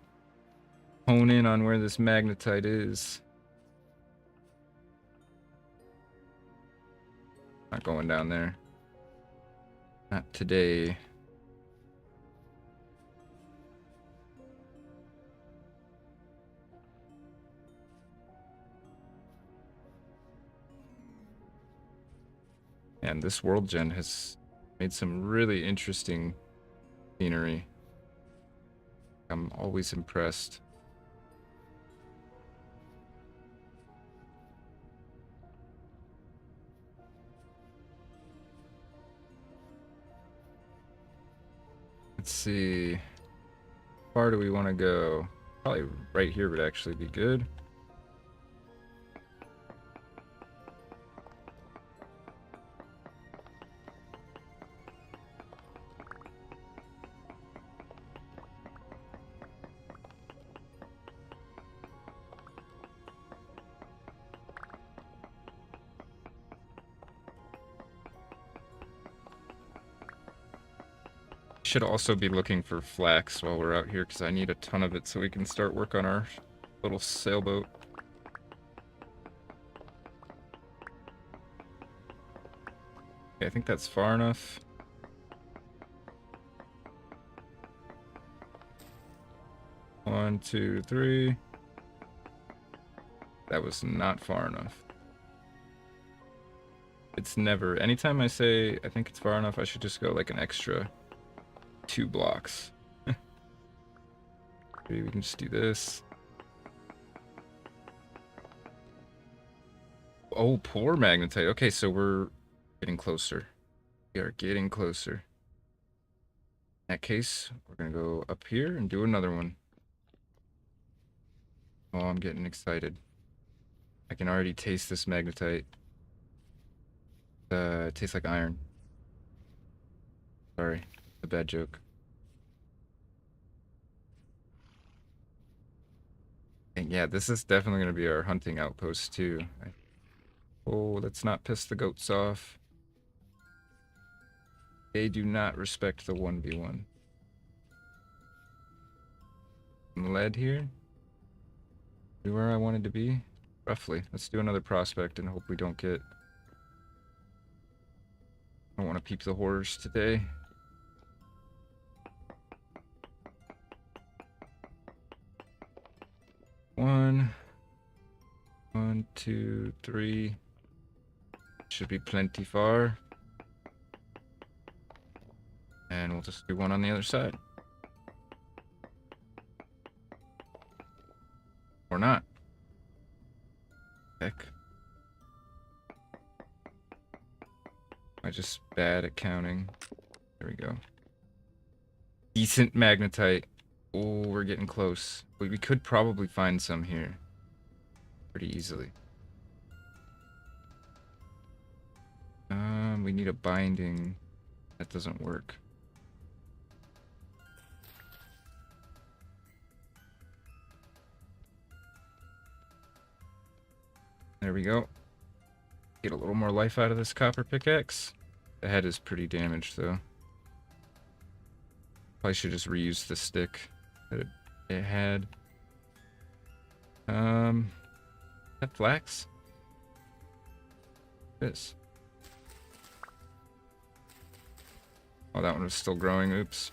hone in on where this magnetite is. Not going down there. Not today. And this world gen has made some really interesting scenery. I'm always impressed. Let's see. How far do we want to go? Probably right here would actually be good. Should also be looking for flax while we're out here because I need a ton of it so we can start work on our little sailboat. Okay, I think that's far enough. One, two, three. That was not far enough. It's never, anytime I say I think it's far enough, I should just go like an extra 2 blocks. Maybe we can just do this. Oh, poor magnetite. Okay, so we're getting closer. We are getting closer. In that case, we're gonna go up here and do another one. Oh, I'm getting excited. I can already taste this magnetite. It tastes like iron. Sorry, a bad joke. And yeah, this is definitely going to be our hunting outpost too. Oh, let's not piss the goats off. They do not respect the 1v1. Lead here? Where I wanted to be? Roughly. Let's do another prospect and hope we don't get... I don't want to peep the horrors today. One, two, three. Should be plenty far. And we'll just do one on the other side. Or not. Heck. Am I just bad at counting? There we go. Decent magnetite. Oh, we're getting close. We could probably find some here. Pretty easily. We need a binding. That doesn't work. There we go. Get a little more life out of this copper pickaxe. The head is pretty damaged though. Probably should just reuse the stick that it had. That flax? This. Oh, that one was still growing. Oops.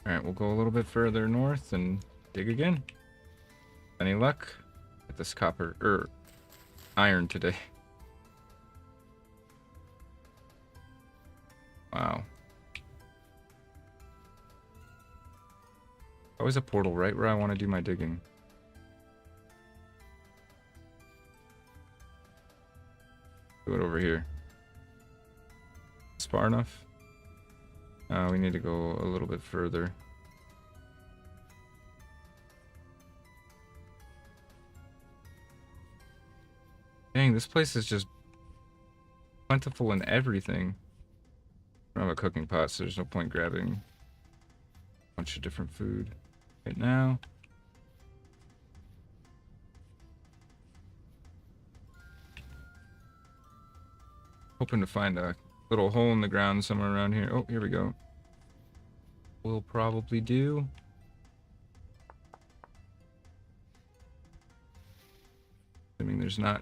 Alright, we'll go a little bit further north and dig again. Any luck? Get this copper, iron today. Wow. Always a portal right where I want to do my digging. Do it over here. It's far enough? We need to go a little bit further. Dang, this place is just plentiful in everything. I don't have a cooking pot, so there's no point grabbing a bunch of different food right now. Hoping to find a little hole in the ground somewhere around here. Oh, here we go. Will probably do. Assuming there's not...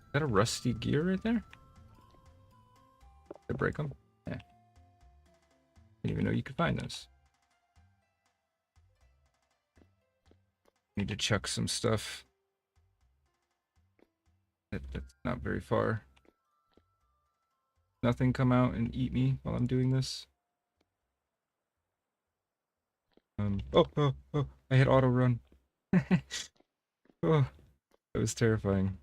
Is that a rusty gear right there? Did I break them? Yeah. Didn't even know you could find those. Need to chuck some stuff That's not very far. Nothing come out and eat me while I'm doing this. Oh, I hit auto run. Oh, that was terrifying.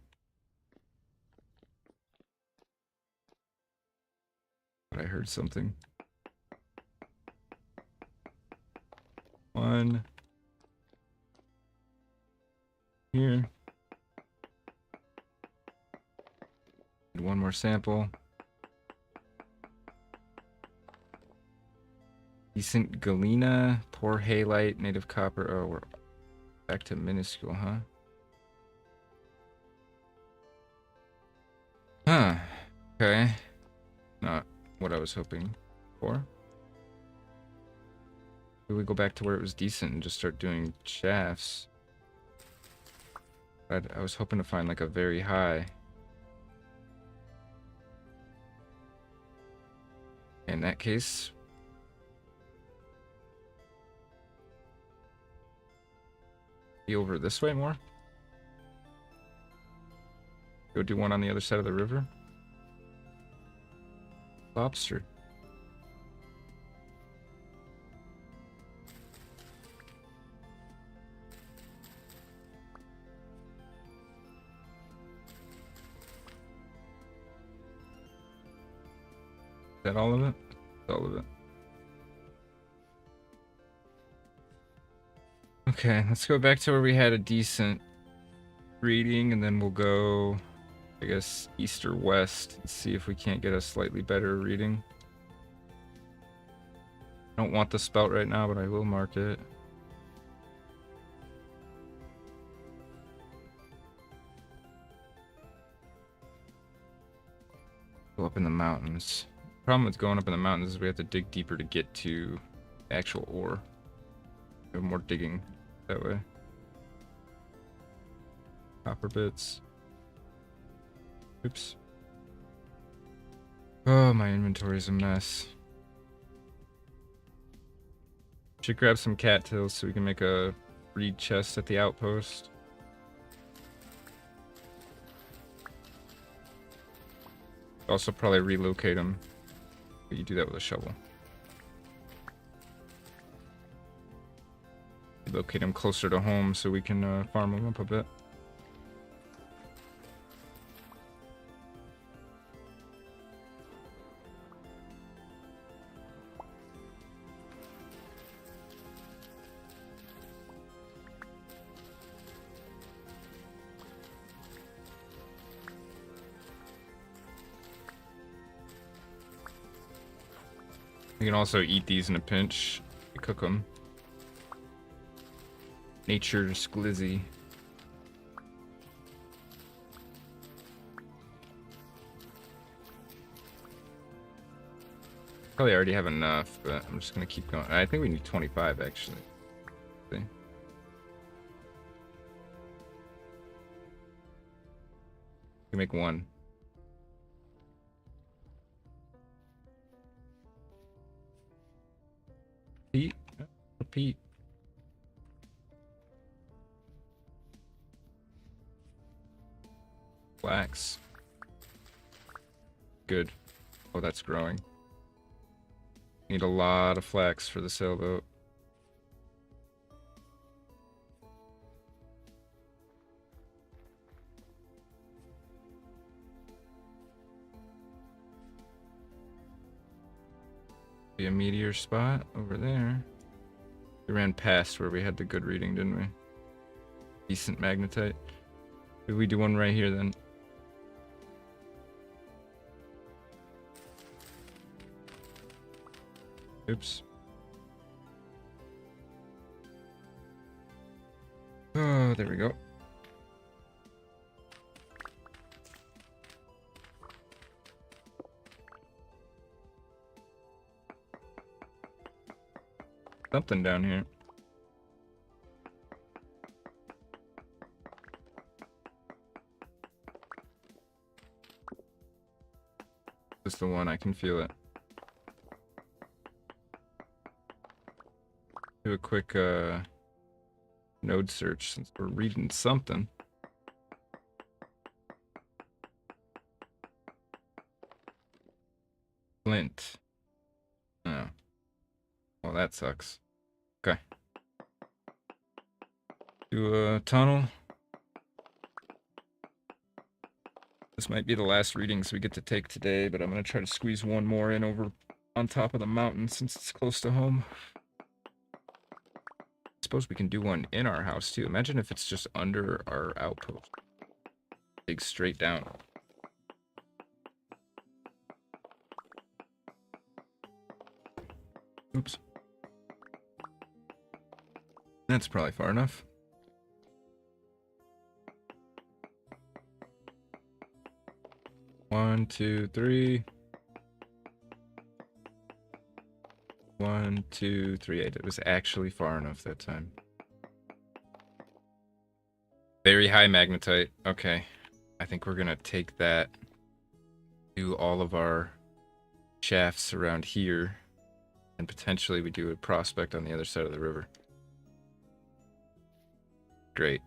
But I heard something. One. Here. And one more sample. Decent galena, poor halite, native copper. Oh, we're back to minuscule, huh? Huh. Okay. Not what I was hoping for. Maybe we go back to where it was decent and just start doing shafts. I was hoping to find like a very high. In that case, be over this way more. Go do one on the other side of the river. Lobster. Is that all of it? That's all of it. Okay, let's go back to where we had a decent reading, and then we'll go, I guess, east or west and see if we can't get a slightly better reading. I don't want the spout right now, but I will mark it. Go up in the mountains. The problem with going up in the mountains is we have to dig deeper to get to actual ore. We have more digging that way. Copper bits. Oops. Oh, my inventory's a mess. Should grab some cattails so we can make a reed chest at the outpost. Also probably relocate them. But you do that with a shovel. Locate them closer to home so we can farm them up a bit. You can also eat these in a pinch. You cook them. Nature's glizzy. Probably already have enough, but I'm just gonna keep going. I think we need 25 actually. See? We make one. Repeat. Repeat. Flax. Good. Oh, that's growing. Need a lot of flax for the sailboat. Be a meteor spot over there. We ran past where we had the good reading, didn't we? Decent magnetite. Maybe we do one right here then. Oops. Oh, there we go. Something down here. This is the one, I can feel it. Do a quick node search since we're reading something. Flint. Oh. Well, that sucks. Okay. Do a tunnel. This might be the last readings we get to take today, but I'm going to try to squeeze one more in over on top of the mountain since it's close to home. I suppose we can do one in our house too. Imagine if it's just under our outpost. Dig straight down. Oops. That's probably far enough. One, two, three. 1, 2, 3, 8. It was actually far enough that time. Very high magnetite. Okay. I think we're gonna take that. Do all of our shafts around here. And potentially we do a prospect on the other side of the river. Great.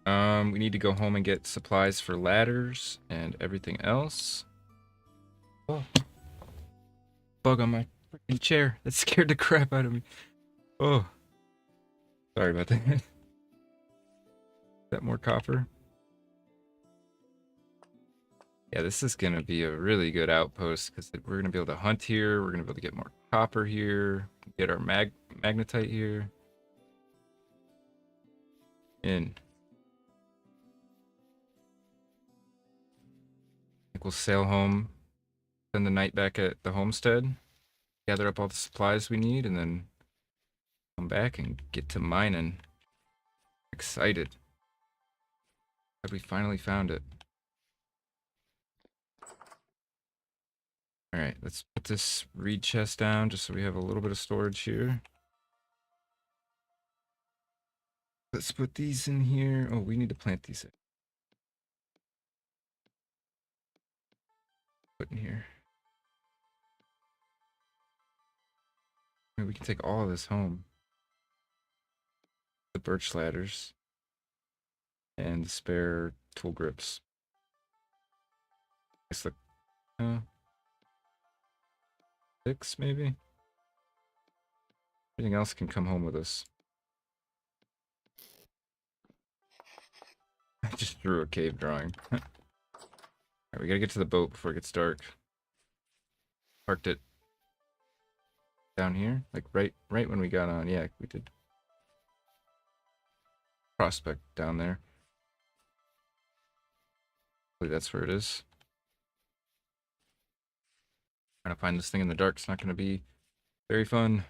We need to go home and get supplies for ladders and everything else. Oh. Bug on my freaking chair. That scared the crap out of me. Oh. Sorry about that. Is that more copper? Yeah, this is going to be a really good outpost because we're going to be able to hunt here. We're going to be able to get more copper here. Get our magnetite here. In. I think we'll sail home. Spend the night back at the homestead. Gather up all the supplies we need and then come back and get to mining. Excited. Have we finally found it? Alright, let's put this reed chest down just so we have a little bit of storage here. Let's put these in here. Oh, we need to plant these in. Put in here. I mean, we can take all of this home. The birch ladders. And the spare tool grips. It's the 6 maybe? Everything else can come home with us. I just drew a cave drawing. Alright, we gotta get to the boat before it gets dark. Parked it down here, like right when we got on. Yeah, we did. Prospect down there. Hopefully that's where it is. Trying to find this thing in the dark is not going to be very fun.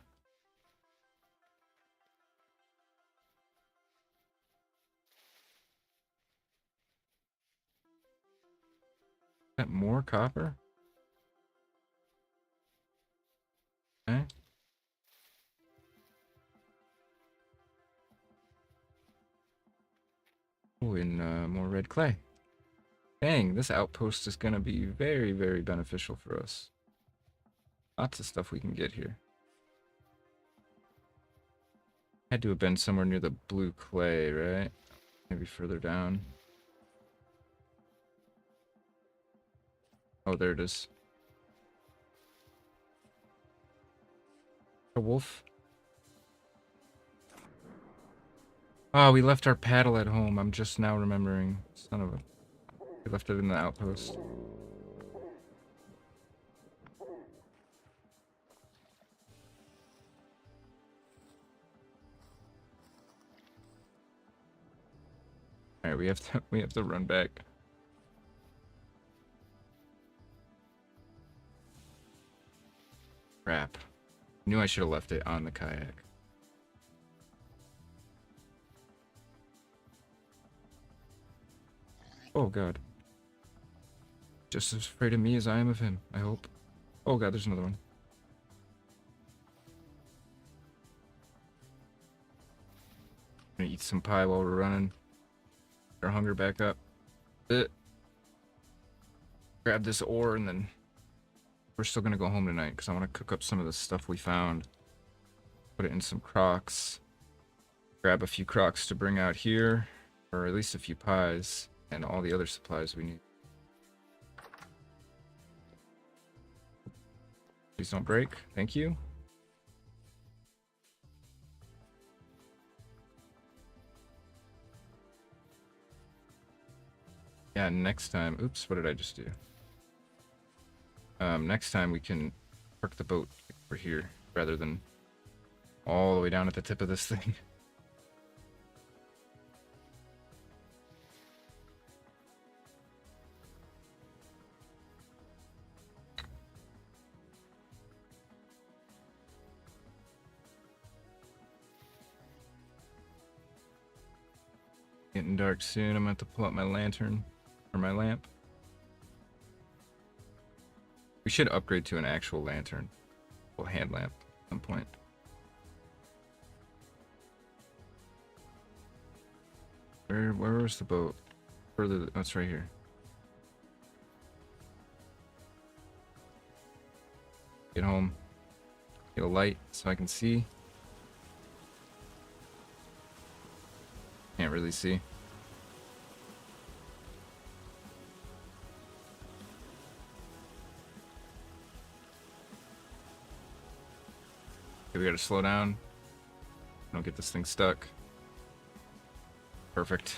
Got more copper? Okay. Oh, and more red clay. Dang, this outpost is going to be very, very beneficial for us. Lots of stuff we can get here. Had to have been somewhere near the blue clay, right? Maybe further down. Oh, there it is. A wolf? Oh, we left our paddle at home. I'm just now remembering. Son of a... We left it in the outpost. Alright, we have to run back. Crap. Knew I should have left it on the kayak. Oh god. Just as afraid of me as I am of him, I hope. Oh god, there's another one. Gonna eat some pie while we're running. Get our hunger back up. Grab this ore and then we're still gonna go home tonight because I want to cook up some of the stuff we found. Put it in some crocks. Grab a few crocks to bring out here, or at least a few pies and all the other supplies we need. Please don't break. Thank you. Yeah, next time. Oops, what did I just do? Next time we can park the boat over here rather than all the way down at the tip of this thing. Getting dark soon. I'm gonna have to pull out my lantern or my lamp. We should upgrade to an actual lantern, or hand lamp at some point. Where was the boat? Further, oh, it's right here. Get home. Get a light so I can see. Can't really see. Okay, we gotta slow down. Don't get this thing stuck. Perfect.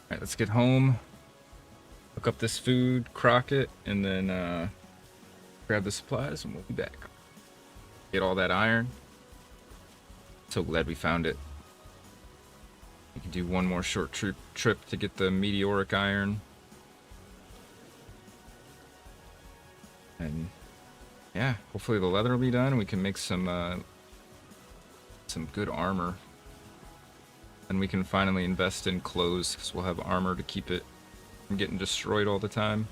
Alright, let's get home. Hook up this food, crock it, and then grab the supplies and we'll be back. Get all that iron. So glad we found it. We can do one more short trip to get the meteoric iron. And yeah, hopefully the leather will be done and we can make some good armor. And we can finally invest in clothes because we'll have armor to keep it from getting destroyed all the time.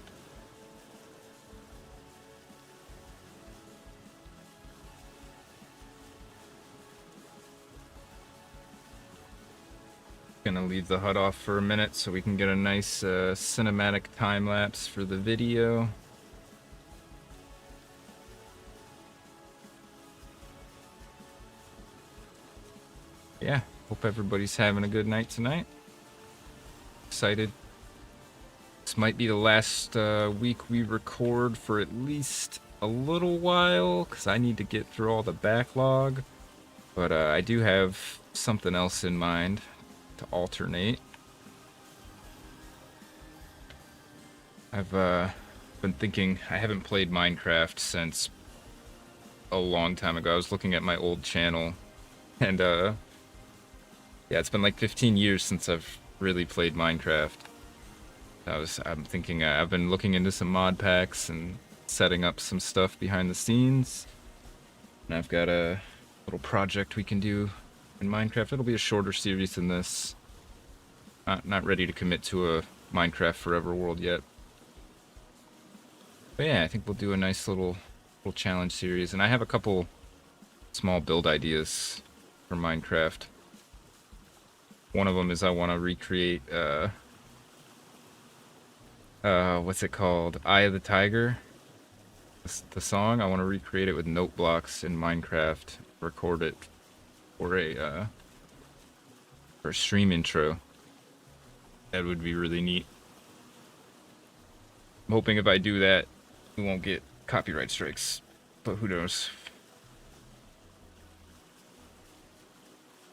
Gonna leave the HUD off for a minute so we can get a nice cinematic time lapse for the video. Yeah, hope everybody's having a good night tonight. Excited. This might be the last week we record for at least a little while because I need to get through all the backlog. But I do have something else in mind to alternate. I've been thinking, I haven't played Minecraft since a long time ago. I was looking at my old channel and yeah, it's been like 15 years since I've really played Minecraft. I'm thinking I've been looking into some mod packs and setting up some stuff behind the scenes. And I've got a little project we can do in Minecraft. It'll be a shorter series than this. Not ready to commit to a Minecraft Forever world yet. But yeah, I think we'll do a nice little challenge series. And I have a couple small build ideas for Minecraft. One of them is I want to recreate, what's it called? Eye of the Tiger. The song. I want to recreate it with note blocks in Minecraft. Record it for a stream intro. That would be really neat. I'm hoping if I do that, we won't get copyright strikes. But who knows?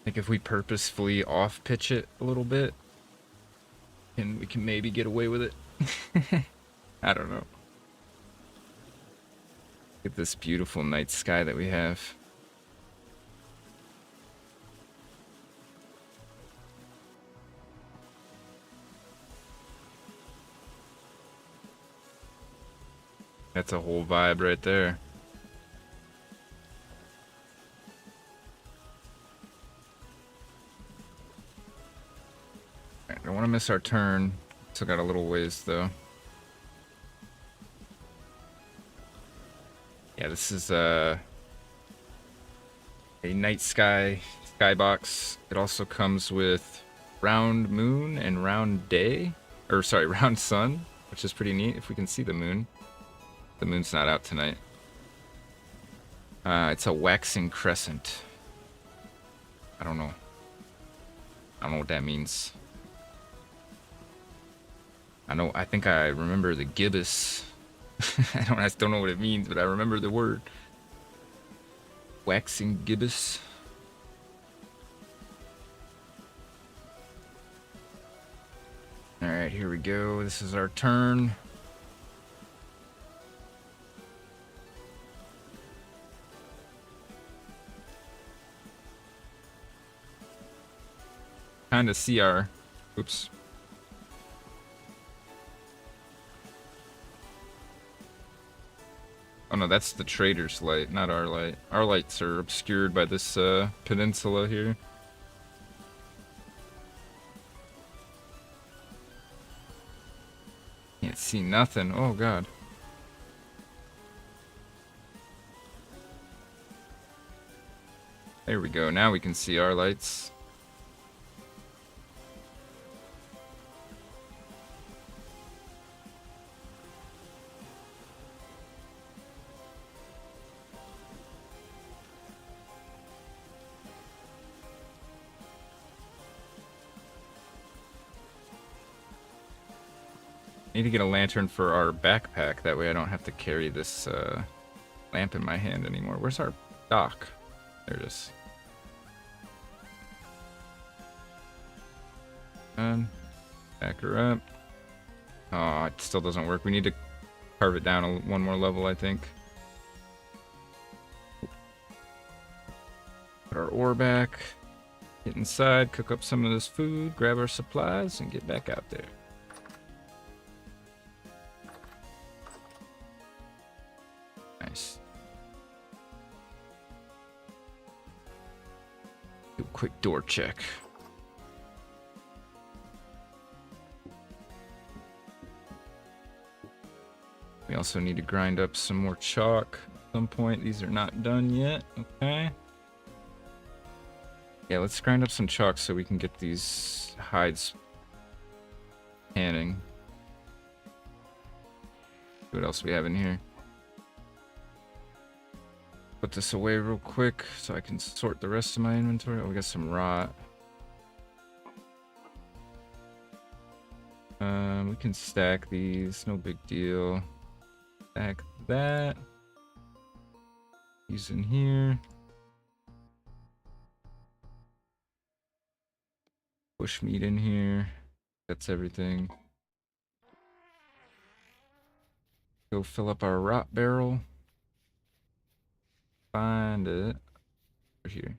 I think if we purposefully off-pitch it a little bit, and we can maybe get away with it. I don't know. Look at this beautiful night sky that we have. That's a whole vibe right there. I don't want to miss our turn. Still got a little ways though. Yeah, this is a night skybox. It also comes with round moon and round day, or sorry, round sun, which is pretty neat if we can see the moon. The moon's not out tonight. It's a waxing crescent. I don't know what that means. I think I remember the gibbous I still don't know what it means, but I remember the word. Waxing gibbous. Alright, here we go. This is our turn. Kind of see our... Oops. Oh no, that's the trader's light, not our light. Our lights are obscured by this peninsula here. Can't see nothing. Oh god. There we go. Now we can see our lights. Need to get a lantern for our backpack. That way I don't have to carry this lamp in my hand anymore. Where's our dock? There it is. Back her up. Oh, it still doesn't work. We need to carve it down one more level, I think. Put our ore back. Get inside, cook up some of this food, grab our supplies, and get back out there. Nice. Do a quick door check. We also need to grind up some more chalk at some point. These are not done yet. Okay. Yeah, let's grind up some chalk so we can get these hides tanning. See what else we have in here. Put this away real quick so I can sort the rest of my inventory. Oh, we got some rot. We can stack these, no big deal. Stack that. These in here. Bushmeat in here. That's everything. Go fill up our rot barrel. Find it. Over here.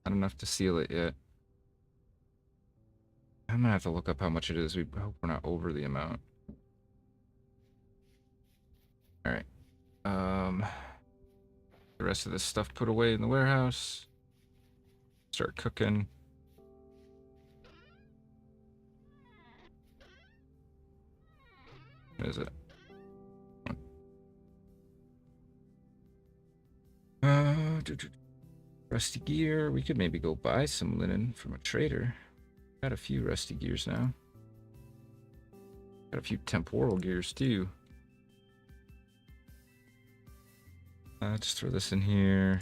Not enough to seal it yet. I'm gonna have to look up how much it is. We hope we're not over the amount. Alright. The rest of this stuff put away in the warehouse. Start cooking. What is it? Rusty gear. We could maybe go buy some linen from a trader. Got a few rusty gears now. Got a few temporal gears too. Just throw this in here.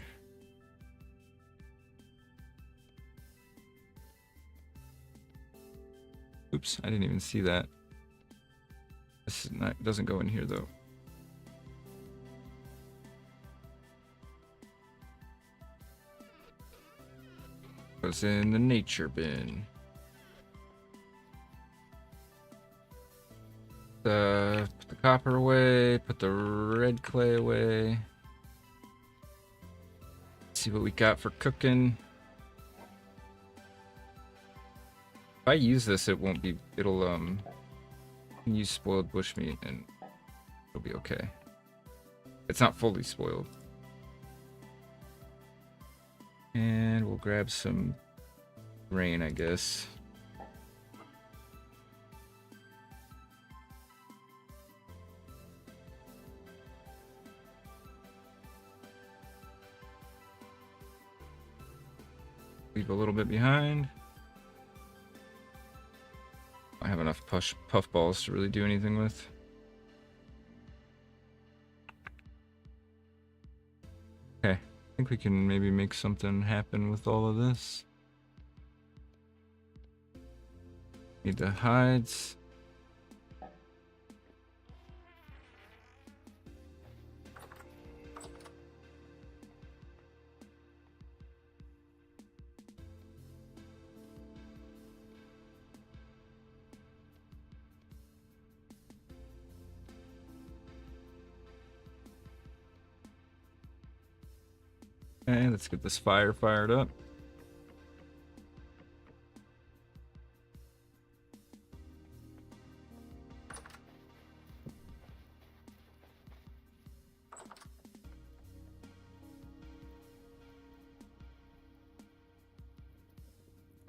Oops, I didn't even see that. This is not, doesn't go in here though. Goes in the nature bin. Put the copper away, put the red clay away. See what we got for cooking. If I use this, it won't be, it'll, use spoiled bushmeat and it'll be okay. It's not fully spoiled. And we'll grab some grain, I guess. Leave a little bit behind. I have enough puff balls to really do anything with. Okay, I think we can maybe make something happen with all of this. Need the hides. Okay, let's get this fire fired up.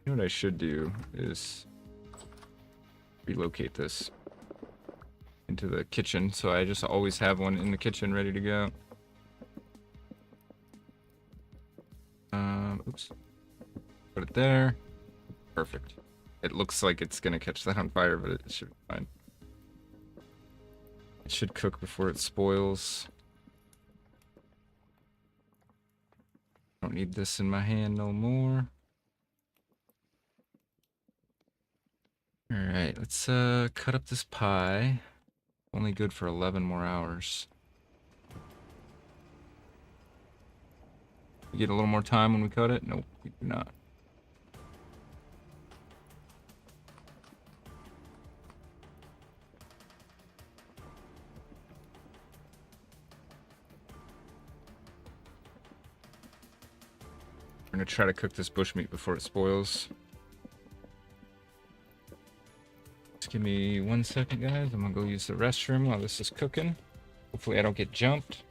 You know what I should do is relocate this into the kitchen, so I just always have one in the kitchen ready to go. Oops. Put it there. Perfect. It looks like it's gonna catch that on fire, but it should be fine. It should cook before it spoils. Don't need this in my hand no more. Alright, let's cut up this pie. Only good for 11 more hours. We get a little more time when we cut it? Nope, we do not. We're gonna try to cook this bushmeat before it spoils. Just give me 1 second, guys. I'm gonna go use the restroom while this is cooking. Hopefully I don't get jumped.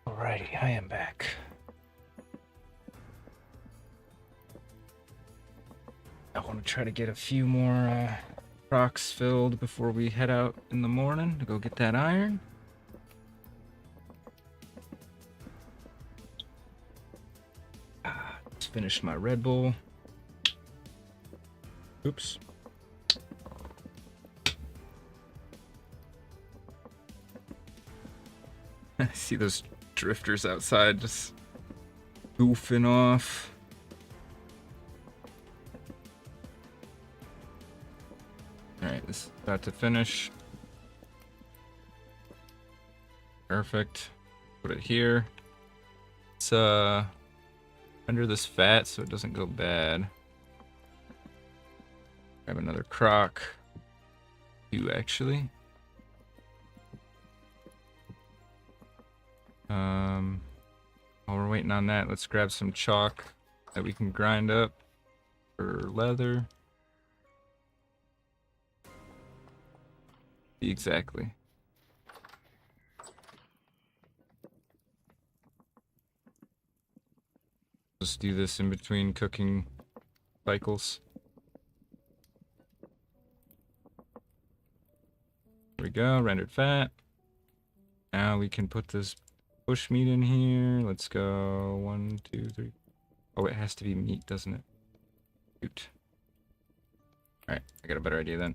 Alrighty, I am back. I want to try to get a few more rocks filled before we head out in the morning to go get that iron. Let's finish my Red Bull. Oops. I see those drifters outside just goofing off. Alright, this is about to finish. Perfect. Put it here. It's under this fat so it doesn't go bad. Grab another crock. Two actually. While we're waiting on that, let's grab some chalk that we can grind up for leather. Exactly. Just do this in between cooking cycles. There we go, rendered fat. Now we can put this bush meat in here. Let's go 1, 2, 3. Oh, it has to be meat, doesn't it? Shoot. Alright, I got a better idea then.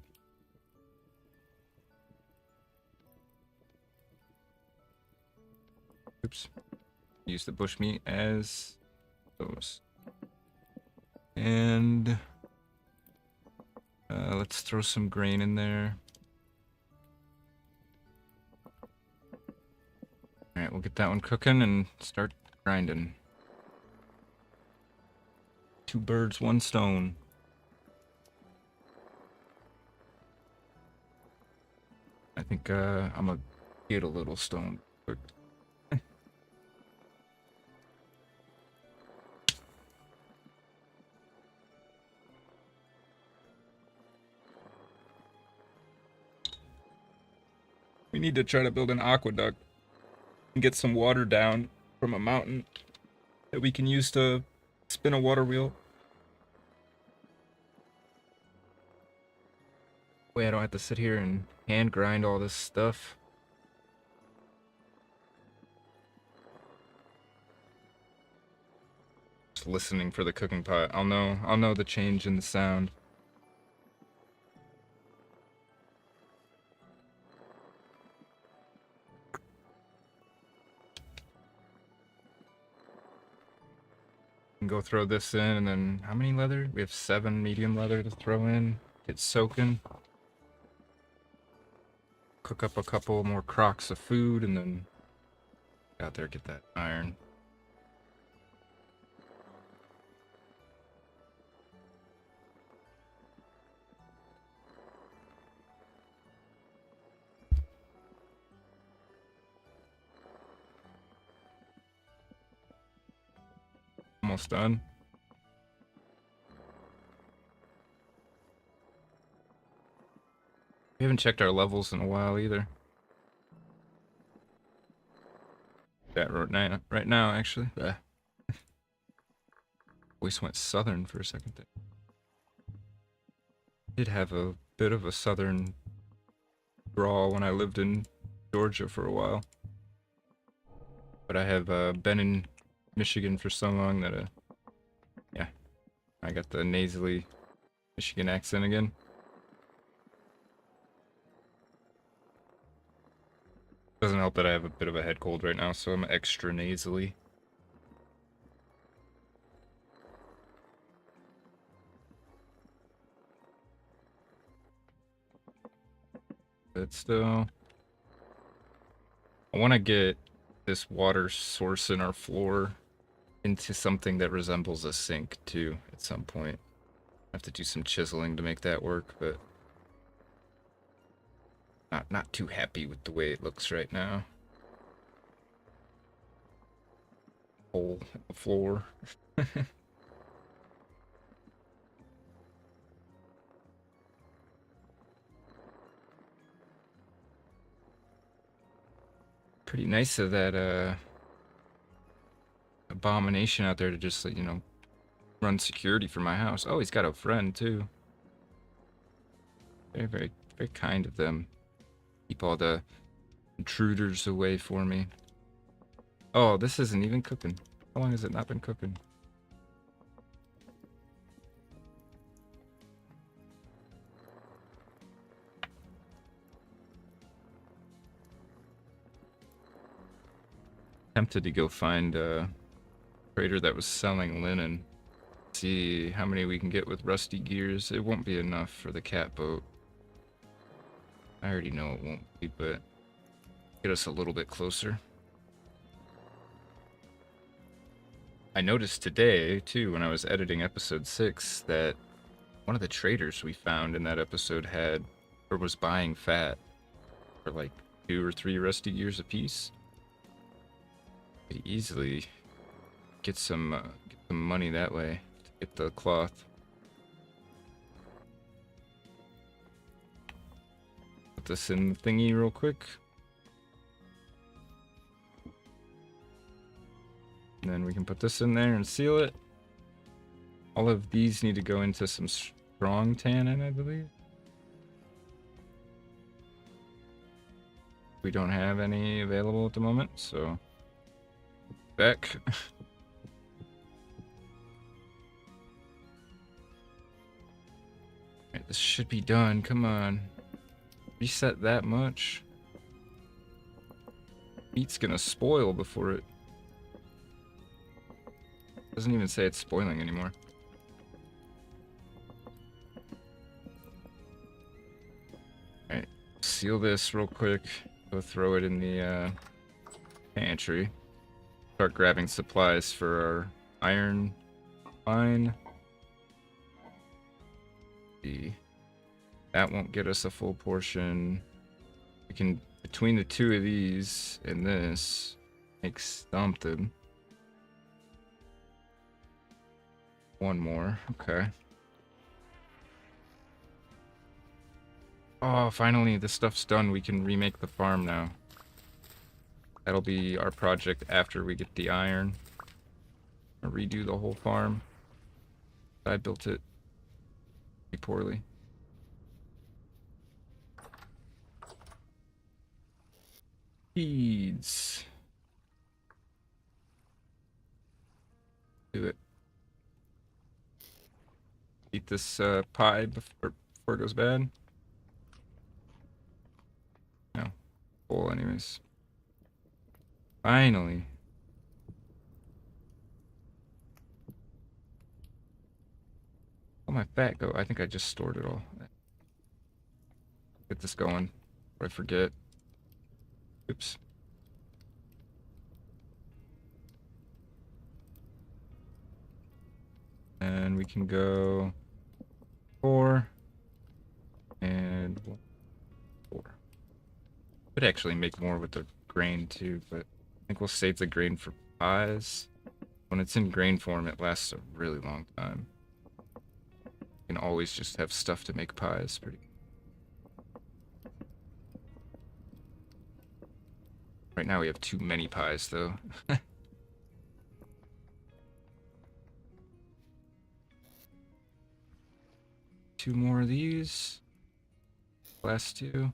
Oops. Use the bush meat as those. And let's throw some grain in there. Alright, we'll get that one cooking and start grinding. 2 birds, 1 stone. I think I'm gonna get a little stone quick. We need to try to build an aqueduct and get some water down from a mountain that we can use to spin a water wheel. Way I don't have to sit here and hand grind all this stuff. Just listening for the cooking pot. I'll know the change in the sound. Go throw this in, and then how many leather? We have 7 medium leather to throw in. Get soaking. Cook up a couple more crocks of food, and then get out there, get that iron. Almost done. We haven't checked our levels in a while either. That right now actually. Voice went southern for a second there. Did have a bit of a southern drawl when I lived in Georgia for a while. But I have been in Michigan for so long that yeah, I got the nasally Michigan accent again. Doesn't help that I have a bit of a head cold right now, so I'm extra nasally. But still, I want to get this water source in our floor into something that resembles a sink too at some point. I have to do some chiseling to make that work, but not too happy with the way it looks right now. Hole in the floor. Pretty nice of that abomination out there to just, you know, run security for my house. Oh, he's got a friend too. Very kind of them. Keep all the intruders away for me. Oh, this isn't even cooking. How long has it not been cooking? Tempted to go find a trader that was selling linen. See how many we can get with rusty gears. It won't be enough for the cat boat. I already know it won't be, but get us a little bit closer. I noticed today, too, when I was editing episode 6, that one of the traders we found in that episode had, or was buying fat for like 2 or 3 rusty gears a piece. Could easily get some money that way to get the cloth. Put this in the thingy real quick. And then we can put this in there and seal it. All of these need to go into some strong tannin, I believe. We don't have any available at the moment, so back. Right, this should be done. Come on. Reset that much. Meat's gonna spoil before it. Doesn't even say it's spoiling anymore. Alright, seal this real quick. Go throw it in the pantry. Start grabbing supplies for our iron mine. That won't get us a full portion. We can, between the 2 of these and this, make something. 1 more, okay. Oh, finally, this stuff's done. We can remake the farm now. That'll be our project after we get the iron. I'll redo the whole farm. I built it pretty poorly. Seeds. Do it. Eat this pie before it goes bad. No. Full anyways. Finally. Oh, my fat go. I think I just stored it all. Get this going before I forget. Oops. And we can go 4 and 4. Could actually make more with the grain too, but I think we'll save the grain for pies. When it's in grain form, it lasts a really long time. You can always just have stuff to make pies. Right now we have too many pies though. 2 more of these. Last 2.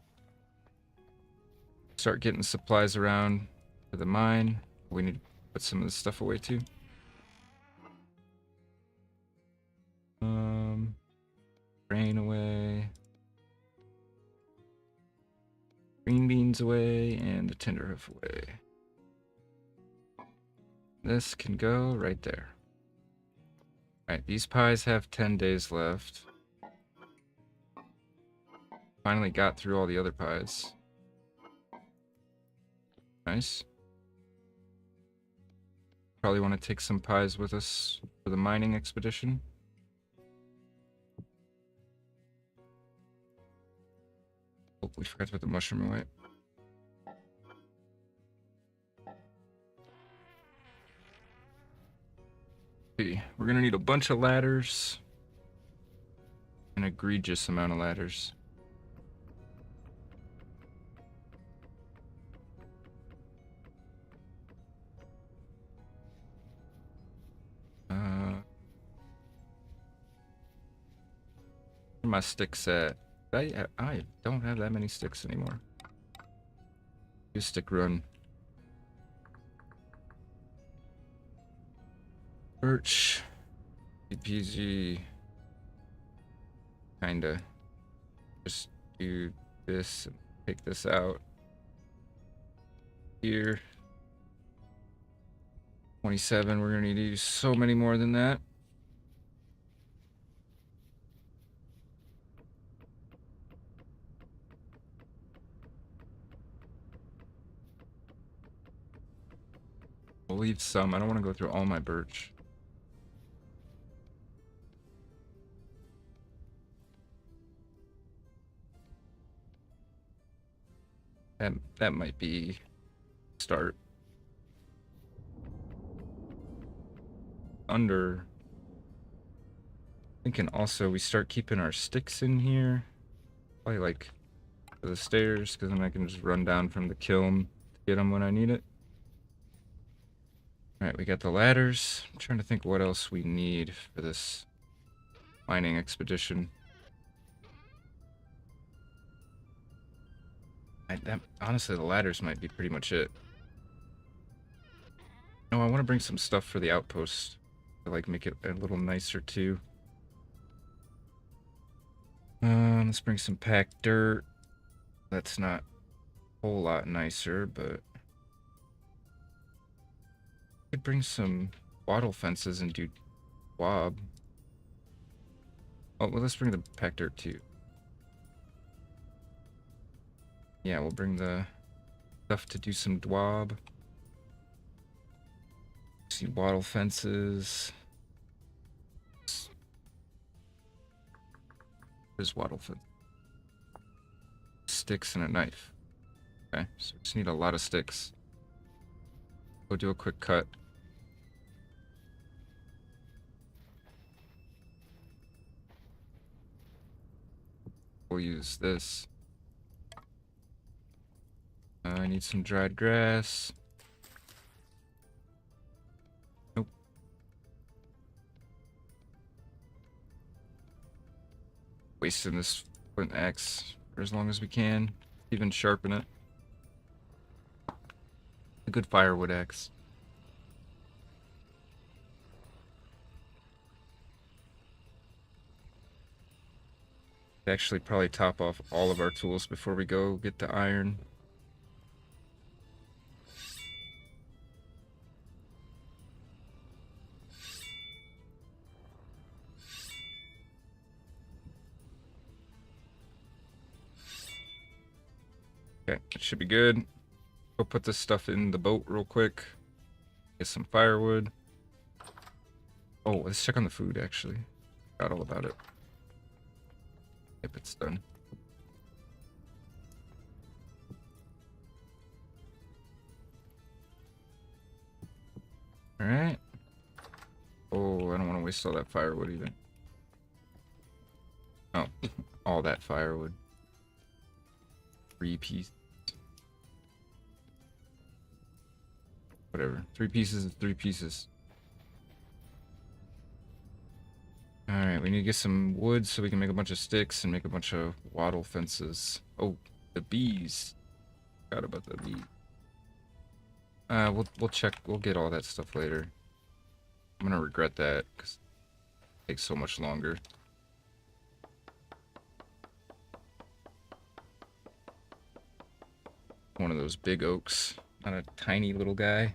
Start getting supplies around for the mine. We need to put some of this stuff away too. Grain away. Green beans away, and the tenderhoof away. This can go right there. Alright, these pies have 10 days left. Finally got through all the other pies. Nice. Probably want to take some pies with us for the mining expedition. Oh, we forgot to put the mushroom away. Okay, we're gonna need a bunch of ladders. An egregious amount of ladders. Where are my sticks at? I don't have that many sticks anymore. Do stick run. Birch. PPG. Kinda. Just do this and take this out. Here. 27. We're gonna need to use so many more than that. We'll leave some. I don't want to go through all my birch. That might be start. Under. Thinking also we start keeping our sticks in here. Probably like for the stairs, because then I can just run down from the kiln to get them when I need it. Alright, we got the ladders. I'm trying to think what else we need for this mining expedition. Honestly, the ladders might be pretty much it. No, I want to bring some stuff for the outpost to like make it a little nicer too. Let's bring some packed dirt. That's not a whole lot nicer, but could bring some wattle fences and do dwab. Oh, well, let's bring the packed dirt too. Yeah, we'll bring the stuff to do some dwab. See wattle fences. There's wattle fence. Sticks and a knife. Okay, so we just need a lot of sticks. Go do a quick cut. We'll use this. I need some dried grass. Nope. Wasting this flint axe for as long as we can. Even sharpen it. A good firewood axe. Actually probably top off all of our tools before we go get the iron. Okay, it should be good. Go put this stuff in the boat real quick. Get some firewood. Oh, let's check on the food actually. Forgot all about it. Yep, it's done. Alright. Oh, I don't want to waste all that firewood either. Oh, all that firewood. 3 pieces. Whatever. 3 pieces is 3 pieces. Alright, we need to get some wood so we can make a bunch of sticks and make a bunch of wattle fences. Oh, the bees. Forgot about the bees. We'll check. We'll get all that stuff later. I'm gonna regret that because it takes so much longer. One of those big oaks, not a tiny little guy.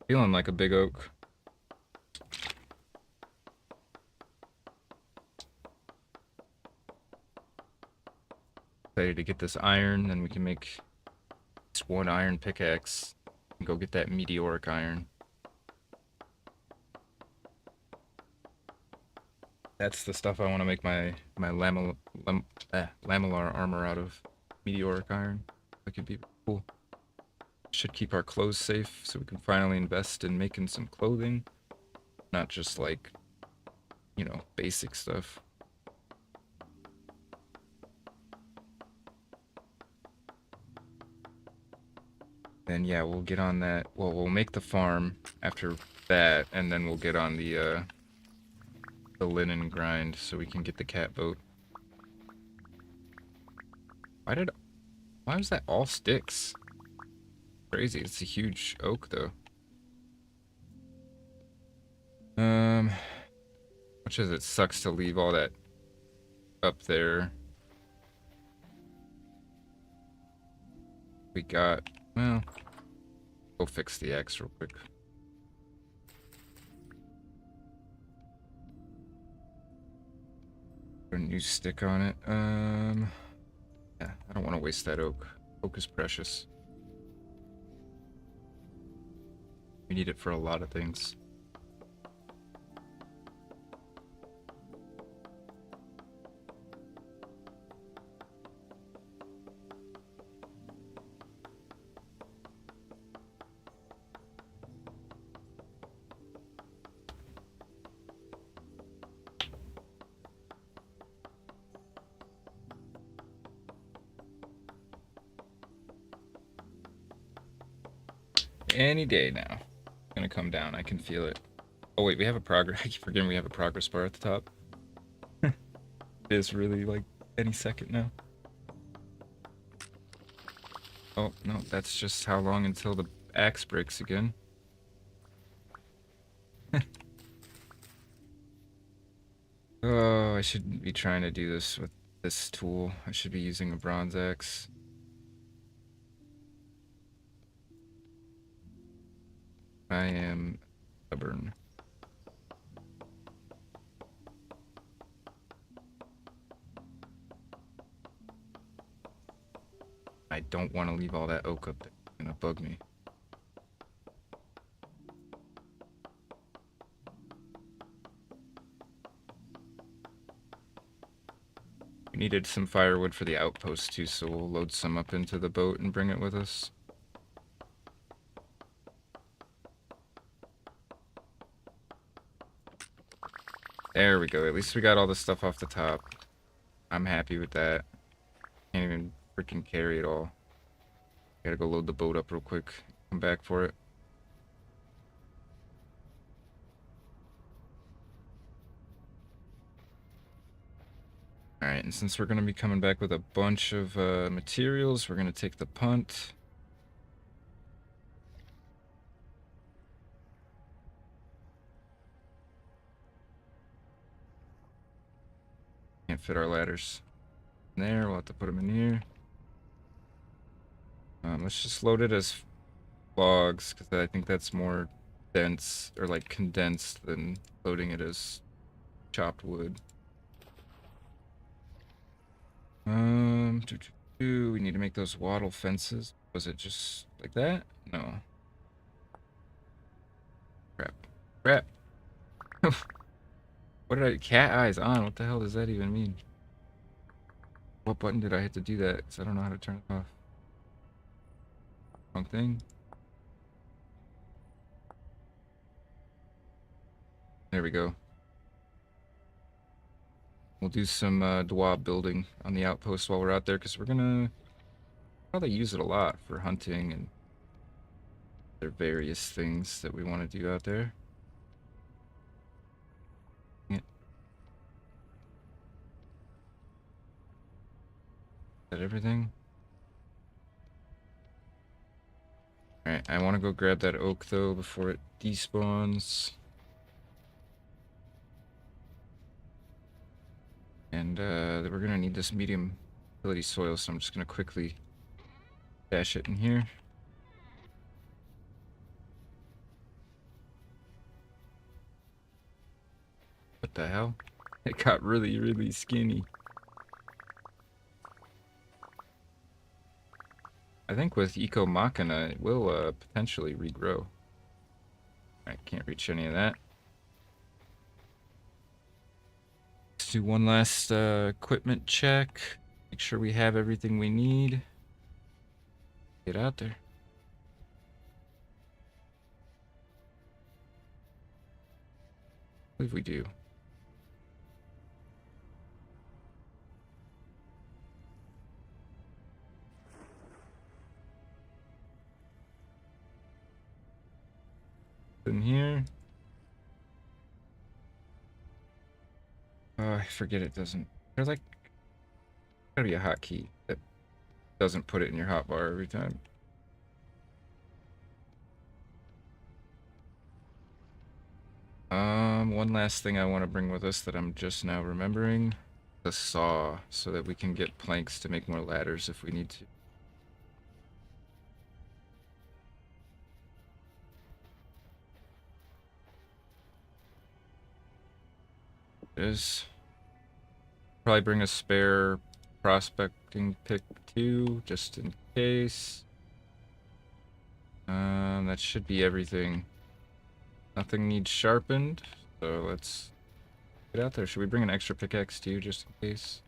Feeling like a big oak. Excited to get this iron, then we can make this 1 iron pickaxe and go get that meteoric iron. That's the stuff I want to make my lamellar armor out of. Meteoric iron. That could be cool. Should keep our clothes safe so we can finally invest in making some clothing. Not just like, you know, basic stuff. Then yeah, we'll get on that. Well, we'll make the farm after that, and then we'll get on the linen grind so we can get the cat boat. Why was that all sticks? Crazy. It's a huge oak though. Much as it sucks to leave all that up there. We got, well, go fix the axe real quick. Put a new stick on it. Yeah, I don't want to waste that oak. Oak is precious. We need it for a lot of things. Any day now. It's gonna come down. I can feel it. Oh wait, we have a progress. I keep forgetting we have a progress bar at the top. It is really like any second now. Oh no, that's just how long until the axe breaks again. Oh, I shouldn't be trying to do this with this tool. I should be using a bronze axe. I am stubborn. I don't want to leave all that oak up there. It's gonna bug me. We needed some firewood for the outpost too, so we'll load some up into the boat and bring it with us. There we go. At least we got all the stuff off the top. I'm happy with that. Can't even freaking carry it all. Gotta go load the boat up real quick. Come back for it. Alright, and since we're going to be coming back with a bunch of materials, we're going to take the punt. Can't fit our ladders in there. We'll have to put them in here. Let's just load it as logs, because I think that's more dense, or like condensed, than loading it as chopped wood. We need to make those wattle fences. Was it just like that? No. Crap. Crap. What did I... Cat eyes on. What the hell does that even mean? What button did I hit to do that? Because I don't know how to turn it off. Wrong thing. There we go. We'll do some Dwab building on the outpost while we're out there, because we're gonna probably use it a lot for hunting and other various things that we want to do out there. Yeah. Is that everything? Alright, I want to go grab that oak, though, before it despawns. And we're going to need this medium fertility soil, so I'm just going to quickly dash it in here. What the hell? It got really, really skinny. I think with Eco Machina, it will potentially regrow. I can't reach any of that. Let's do one last equipment check. Make sure we have everything we need. Get out there. I believe we do. In here. Oh, I forget it doesn't. There's like gotta be a hotkey that doesn't put it in your hotbar every time. One last thing I want to bring with us that I'm just now remembering. The saw, so that we can get planks to make more ladders if we need to. Is probably bring a spare prospecting pick too, just in case. That should be everything. Nothing needs sharpened, so let's get out there. Should we bring an extra pickaxe too, just in case?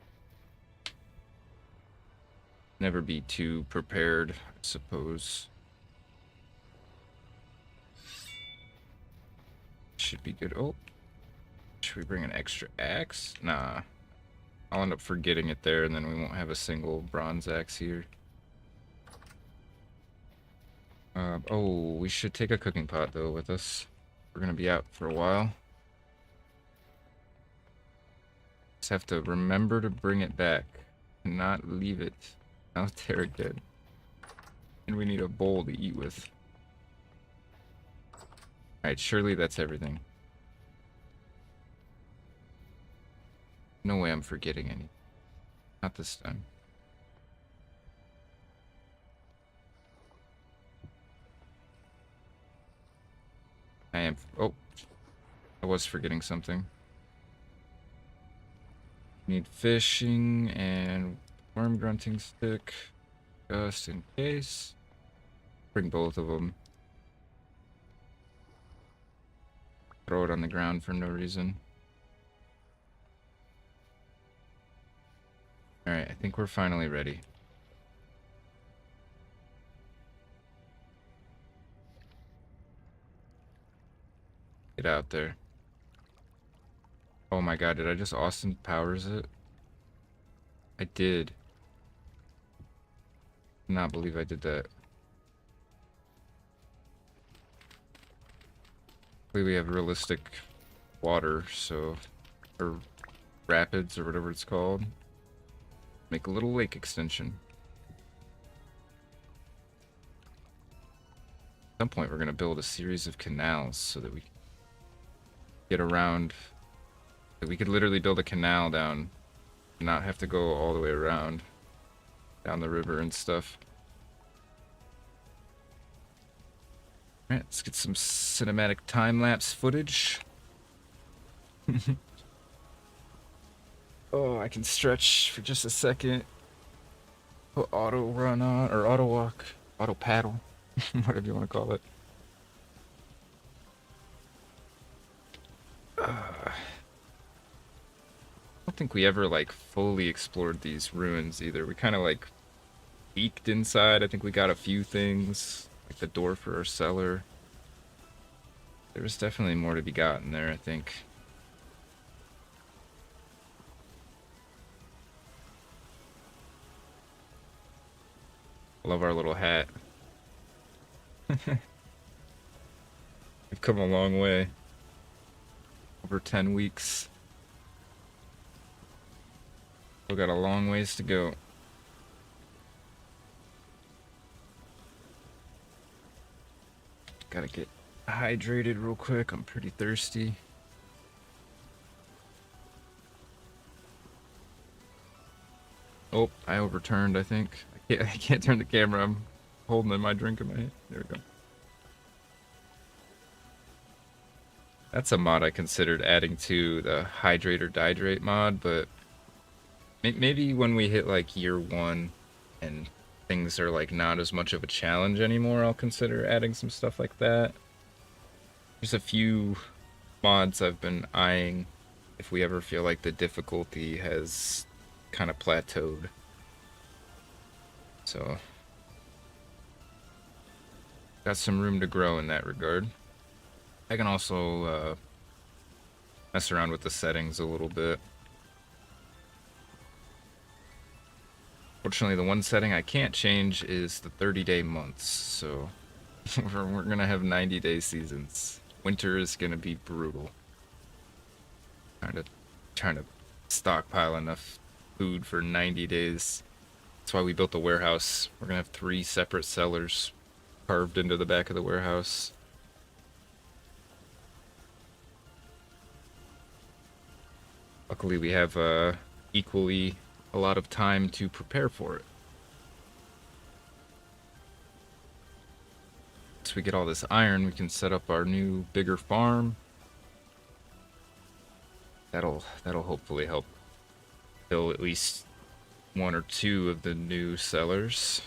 Never be too prepared, I suppose. Should be good. Oh, should we bring an extra axe? Nah. I'll end up forgetting it there, and then we won't have a single bronze axe here. Oh, we should take a cooking pot, though, with us. We're gonna be out for a while. Just have to remember to bring it back. And not leave it out there again. And we need a bowl to eat with. Alright, surely that's everything. No way I'm forgetting any. Not this time. I am... Oh. I was forgetting something. Need fishing and worm grunting stick. Just in case. Bring both of them. Throw it on the ground for no reason. Alright, I think we're finally ready. Get out there. Oh my god, did I just Austin Powers it? I did. Not believe I did that. Hopefully we have realistic water, so, or rapids or whatever it's called. Make a little lake extension. At some point we're going to build a series of canals so that we can get around. That we could literally build a canal down and not have to go all the way around down the river and stuff. Alright, let's get some cinematic time-lapse footage. Oh, I can stretch for just a second. Put auto run on, or auto walk, auto paddle, whatever you want to call it. I don't think we ever like fully explored these ruins either. We kind of like peeked inside. I think we got a few things, like the door for our cellar. There was definitely more to be gotten there, I think. I love our little hat. We've come a long way. Over 10 weeks. Still got a long ways to go. Gotta get hydrated real quick. I'm pretty thirsty. Oh, I overturned, I think. I can't turn the camera. I'm holding my drink in my hand. There we go. That's a mod I considered adding to the hydrate or dihydrate mod, but maybe when we hit like year 1 and things are like not as much of a challenge anymore, I'll consider adding some stuff like that. There's a few mods I've been eyeing if we ever feel like the difficulty has kind of plateaued. So, got some room to grow in that regard. I can also mess around with the settings a little bit. Fortunately, the one setting I can't change is the 30-day months, so we're gonna have 90-day seasons. Winter is gonna be brutal. Trying to stockpile enough food for 90 days. That's why we built the warehouse. We're gonna have 3 separate cellars carved into the back of the warehouse. Luckily, we have equally a lot of time to prepare for it. Once we get all this iron, we can set up our new, bigger farm. That'll hopefully help fill at least 1 or 2 of the new cellars.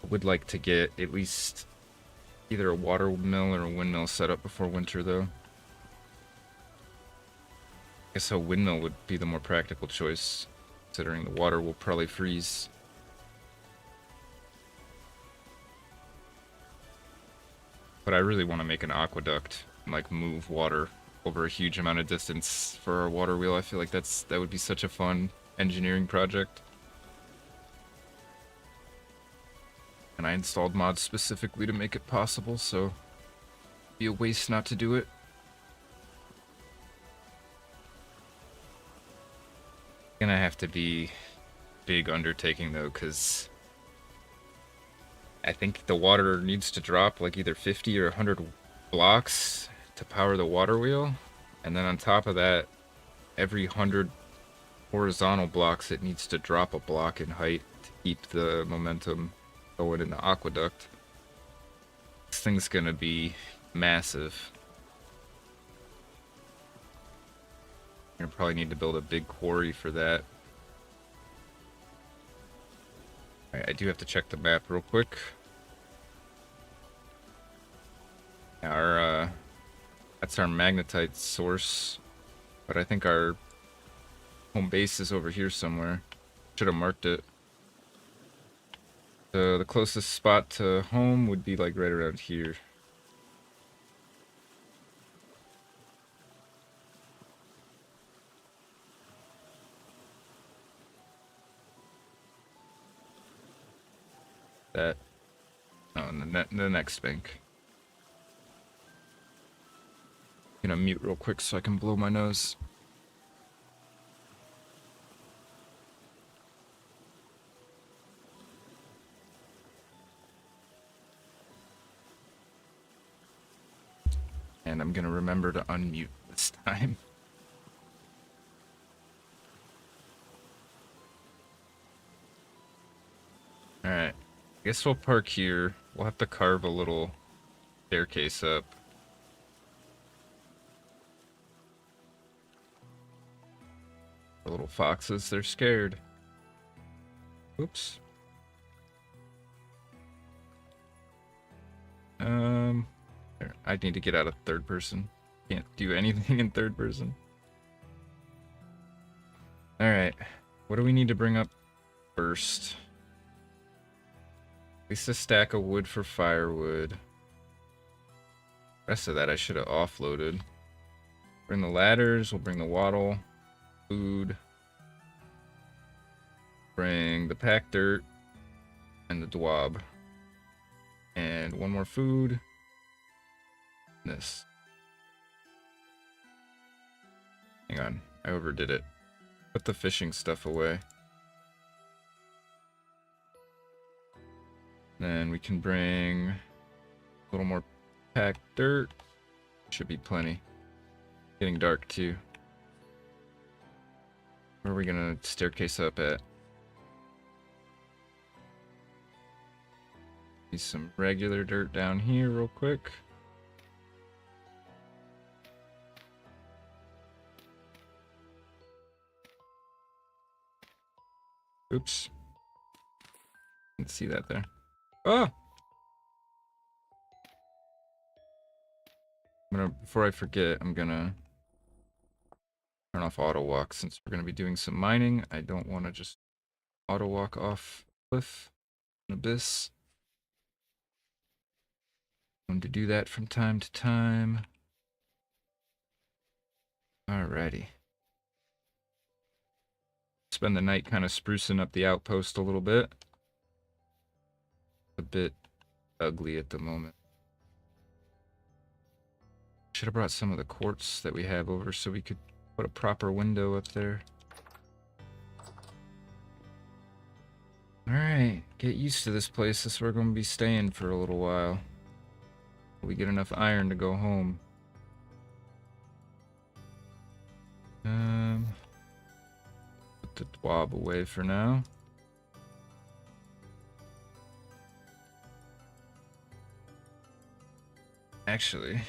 I would like to get at least either a water mill or a windmill set up before winter, though. I guess a windmill would be the more practical choice, considering the water will probably freeze. But I really want to make an aqueduct and like move water over a huge amount of distance for our water wheel. I feel like that would be such a fun engineering project. And I installed mods specifically to make it possible, so it'd be a waste not to do it. Gonna have to be a big undertaking though, because I think the water needs to drop like either 50 or 100 blocks to power the water wheel, and then on top of that, every 100 horizontal blocks it needs to drop a block in height to keep the momentum going in the aqueduct. This thing's gonna be massive. You're gonna probably need to build a big quarry for that. Alright, I do have to check the map real quick. That's our magnetite source, but I think our home base is over here somewhere. Should have marked it. The closest spot to home would be like right around here. That. Oh, and the next bank. Gonna mute real quick so I can blow my nose. And I'm gonna remember to unmute this time. Alright. I guess we'll park here. We'll have to carve a little staircase up. The little foxes, they're scared. Oops. I need to get out of third person. Can't do anything in third person. Alright. What do we need to bring up first? At least a stack of wood for firewood. Rest of that I should have offloaded. Bring the ladders, we'll bring the wattle, food. Bring the packed dirt and the dwab. And one more food. This. Hang on, I overdid it. Put the fishing stuff away. Then we can bring a little more packed dirt. Should be plenty. Getting dark too. Where are we gonna staircase up at? Need some regular dirt down here real quick. Oops. Didn't see that there. Oh! Before I forget, I'm gonna turn off auto walk since we're gonna be doing some mining. I don't want to just auto walk off cliff an abyss. I'm going to do that from time to time. Alrighty. Spend the night kind of sprucing up the outpost a little bit. A bit ugly at the moment. Should have brought some of the quartz that we have over so we could put a proper window up there. Alright, get used to this place. This is where we're going to be staying for a little while. We get enough iron to go home. Put the dwab away for now. Actually,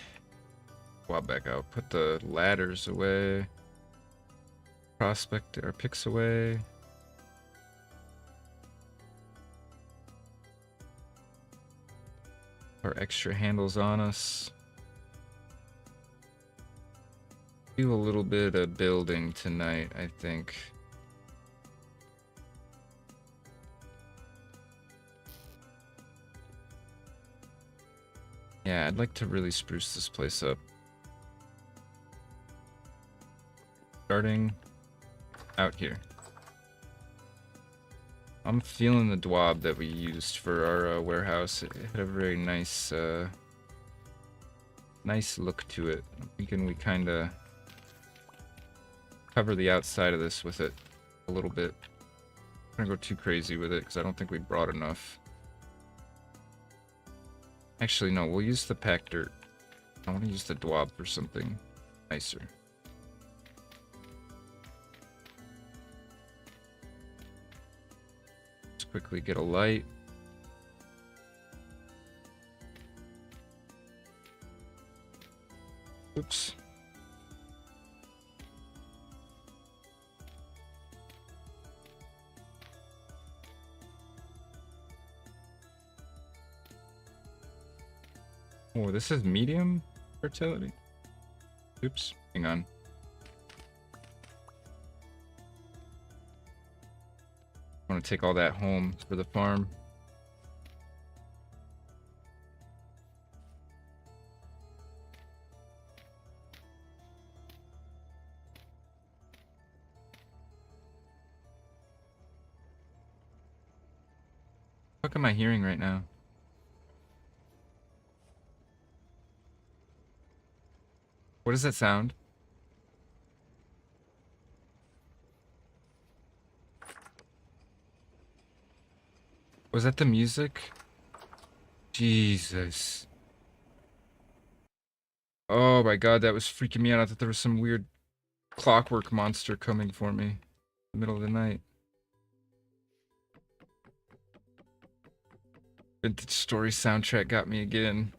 dwab back out. Put the ladders away. Prospect our picks away. Our extra handles on us. Do a little bit of building tonight, I think. Yeah, I'd like to really spruce this place up. Starting out here. I'm feeling the dwab that we used for our warehouse. It had a very nice, nice look to it. I'm thinking we kind of cover the outside of this with it a little bit. I'm gonna go too crazy with it because I don't think we brought enough. Actually, no, we'll use the packed dirt. I want to use the dwab for something nicer. Quickly get a light. Oops. Oh, this is medium fertility. Oops, hang on. I want to take all that home for the farm. What am I hearing right now? What does that sound? Was that the music? Jesus. Oh my god, that was freaking me out. I thought there was some weird clockwork monster coming for me in the middle of the night. Vintage Story soundtrack got me again.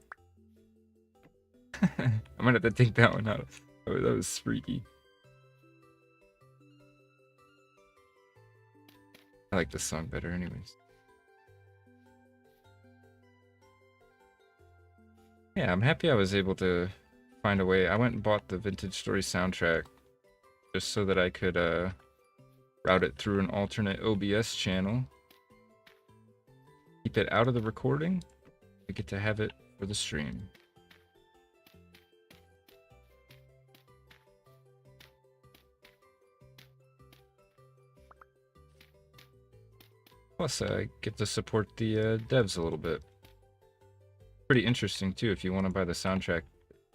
I might have to take that one out. Oh, that was freaky. I like this song better anyways. Yeah, I'm happy I was able to find a way. I went and bought the Vintage Story soundtrack just so that I could route it through an alternate OBS channel. Keep it out of the recording. I get to have it for the stream. Plus, I get to support the devs a little bit. Pretty interesting too. If you want to buy the soundtrack,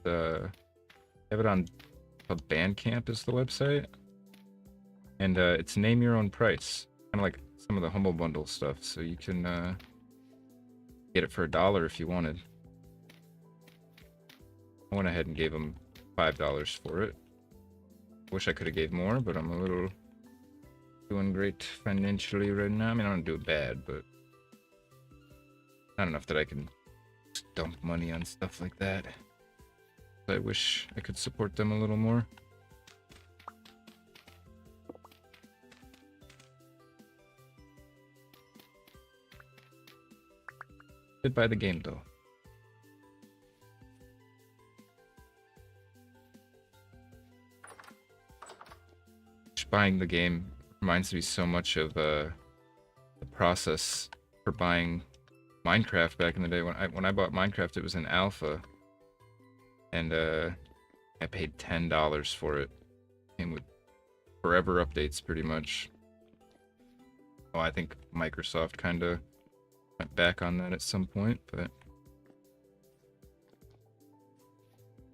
have it on Bandcamp is the website, and it's name your own price, kind of like some of the Humble Bundle stuff. So you can get it for $1 if you wanted. I went ahead and gave them $5 for it. Wish I could have gave more, but I'm a little doing great financially right now. I mean, I don't do bad, but not enough that I can dump money on stuff like that. I wish I could support them a little more. Did buy the game though. Buying the game reminds me so much of the process for buying Minecraft back in the day. When I bought Minecraft, it was in alpha, and I paid $10 for it. Came with forever updates, pretty much. Oh, I think Microsoft kind of went back on that at some point, but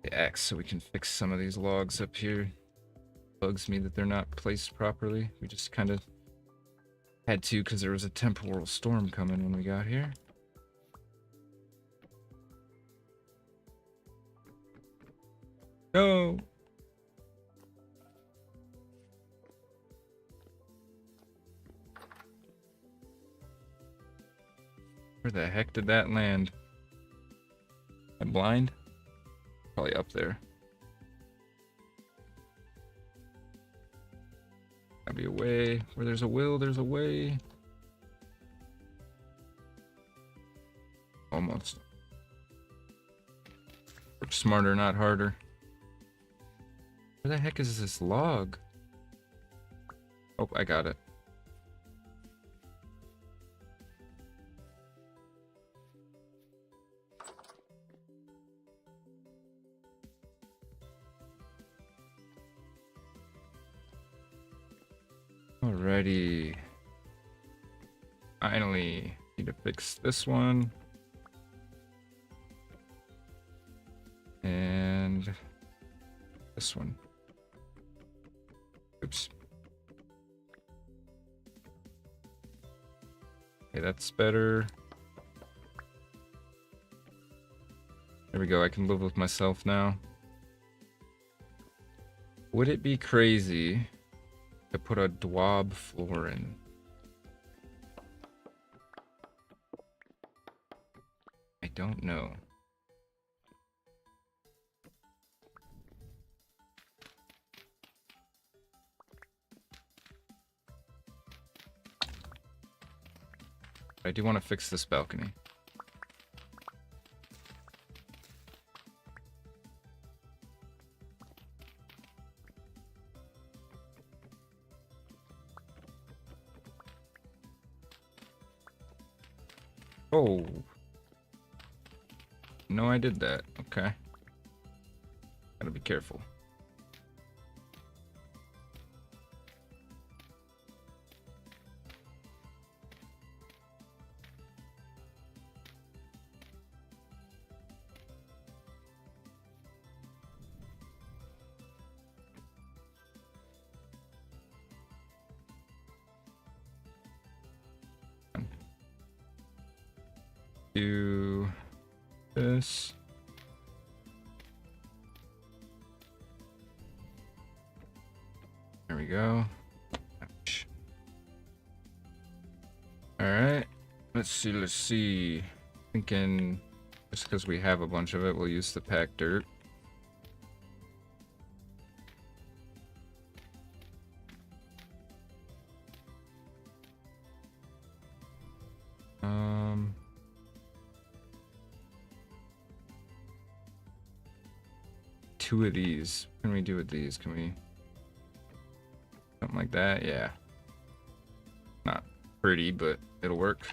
the axe so we can fix some of these logs up here. Bugs me that they're not placed properly. We just kind of had to because there was a temporal storm coming when we got here. No. Where the heck did that land? I'm blind? Probably up there. Gotta be a way. Where there's a will, there's a way. Almost. Work smarter, not harder. Where the heck is this log? Oh, I got it. Alrighty. Finally, need to fix this one. And this one. Oops. Okay, that's better. There we go, I can live with myself now. Would it be crazy to put a dwab floor in? I don't know. I do want to fix this balcony. Oh. No, I did that. Okay. Gotta be careful. do this. There we go. Ouch. All right. Let's see. Thinking just because we have a bunch of it, we'll use the packed dirt. Two of these. What can we do with these? Can we something like that? Yeah. Not pretty, but it'll work.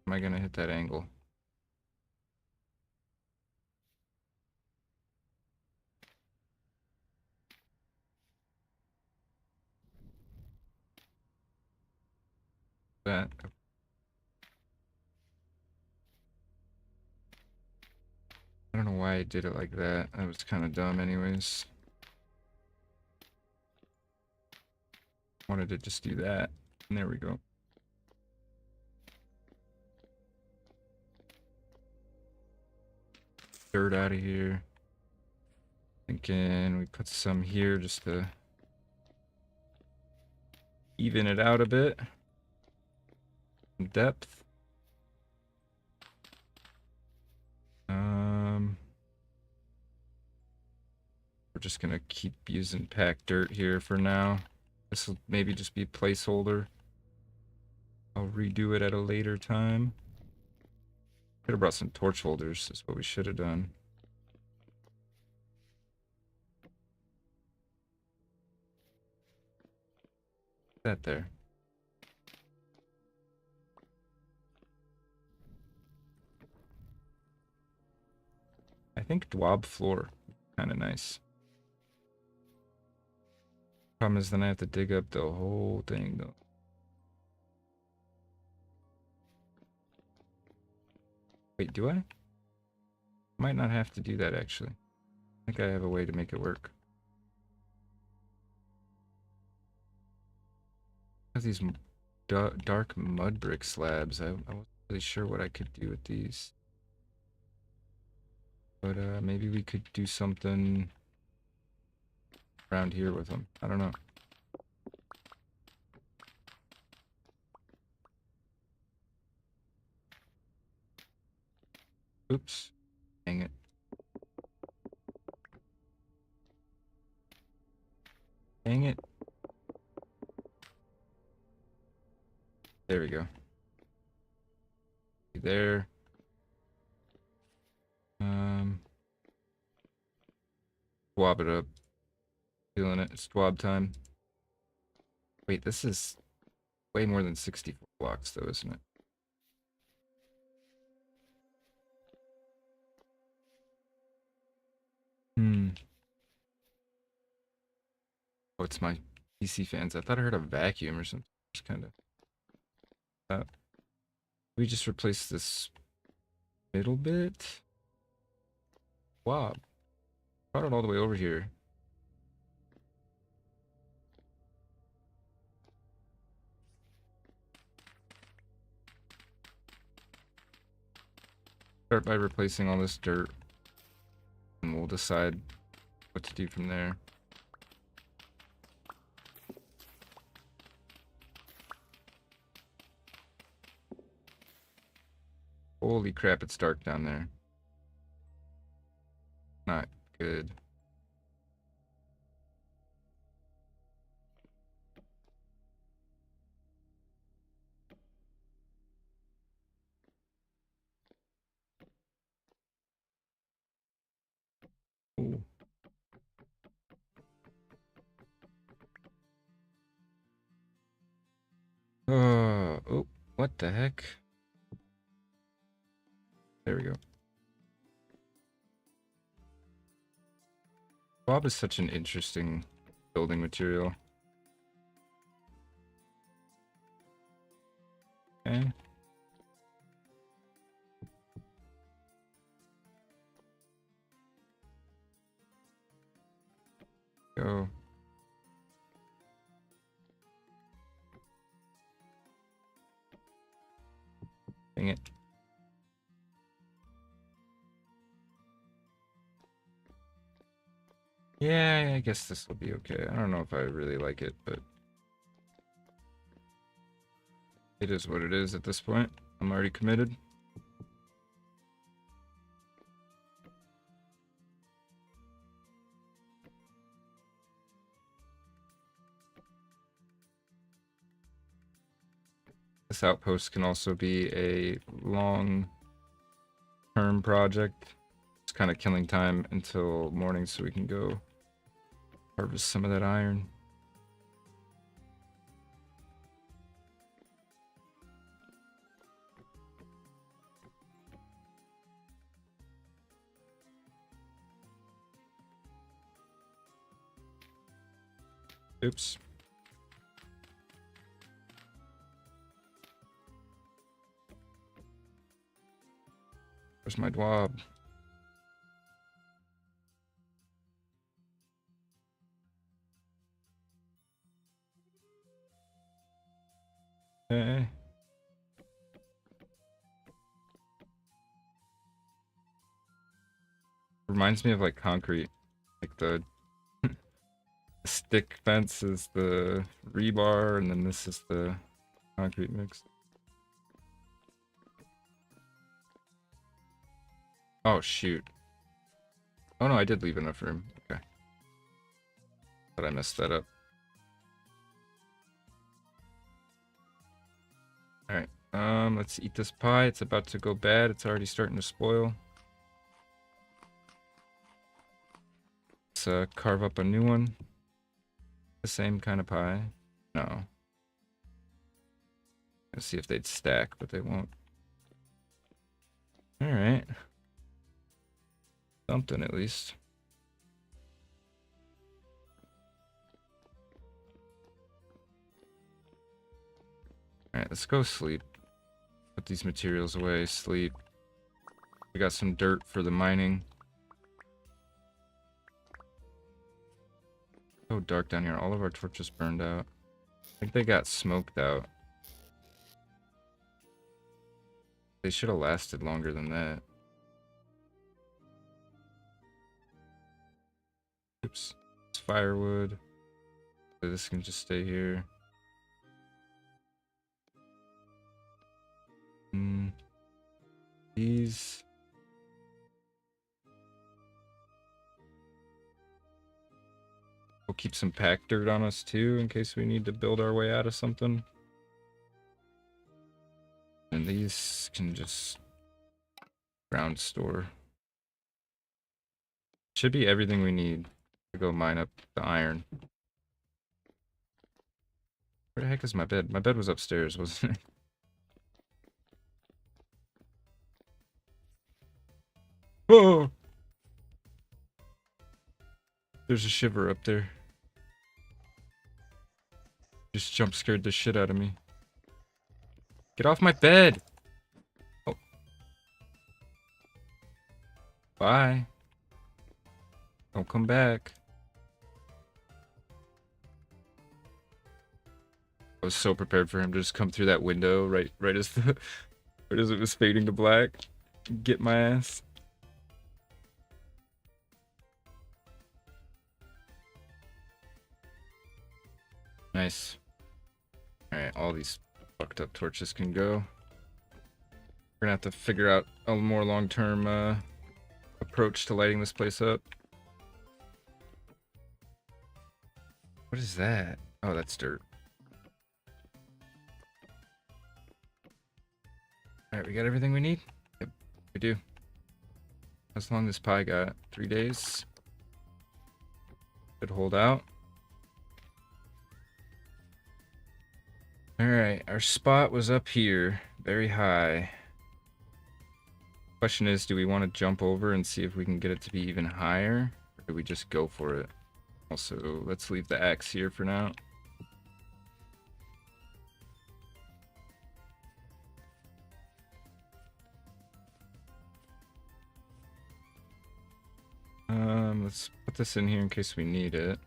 Am I gonna hit that angle? That. I don't know why I did it like that. That was kind of dumb anyways. Wanted to just do that. And there we go. Dirt out of here. Thinking we put some here just to even it out a bit. Depth. We're just gonna keep using packed dirt here for now. This will maybe just be a placeholder. I'll redo it at a later time. Could have brought some torch holders, is what we should have done. That there. I think dwab floor, kind of nice. Problem is then I have to dig up the whole thing though. Wait, do I? Might not have to do that actually. I think I have a way to make it work. These dark mud brick slabs. I wasn't really sure what I could do with these. But maybe we could do something around here with them. I don't know. Oops. Dang it. Dang it. There we go. There. Swab it up. Feeling it. It's swab time. Wait, this is way more than 64 blocks though, isn't it? Oh, it's my PC fans. I thought I heard a vacuum or something. Just kind of. We just replace this middle bit. Wow. Brought it all the way over here. Start by replacing all this dirt. And we'll decide what to do from there. Holy crap, it's dark down there. Not good. Ooh. Oh, what the heck? There we go. Bob is such an interesting building material. Okay. Go. Dang it. Yeah, I guess this will be okay. I don't know if I really like it, but it is what it is at this point. I'm already committed. This outpost can also be a long-term project. It's kind of killing time until morning so we can go harvest some of that iron. Oops. Where's my dwab? Okay. Reminds me of like concrete. Like the stick fence is the rebar, and then this is the concrete mix. Oh, shoot. Oh, no, I did leave enough room. Okay. But I messed that up. Alright. Let's eat this pie. It's about to go bad. It's already starting to spoil. Let's carve up a new one. The same kind of pie. No. Let's see if they'd stack, but they won't. Alright. Something at least. Alright, let's go sleep. Put these materials away, sleep. We got some dirt for the mining. So dark down here. All of our torches burned out. I think they got smoked out. They should have lasted longer than that. Oops. It's firewood. So this can just stay here. These. We'll keep some packed dirt on us too in case we need to build our way out of something. And these can just ground store. Should be everything we need to go mine up the iron. Where the heck is my bed? My bed was upstairs, wasn't it? Oh! There's a shiver up there. Just jump scared the shit out of me. Get off my bed! Oh. Bye. Don't come back. I was so prepared for him to just come through that window right as the right as it was fading to black. Get my ass. Nice. Alright, all these fucked up torches can go. We're gonna have to figure out a more long-term approach to lighting this place up. What is that? Oh, that's dirt. Alright, we got everything we need? Yep, we do. How long this pie got? 3 days? Could hold out. Alright, our spot was up here. Very high. Question is, do we want to jump over and see if we can get it to be even higher? Or do we just go for it? Also, let's leave the axe here for now. Let's put this in here in case we need it.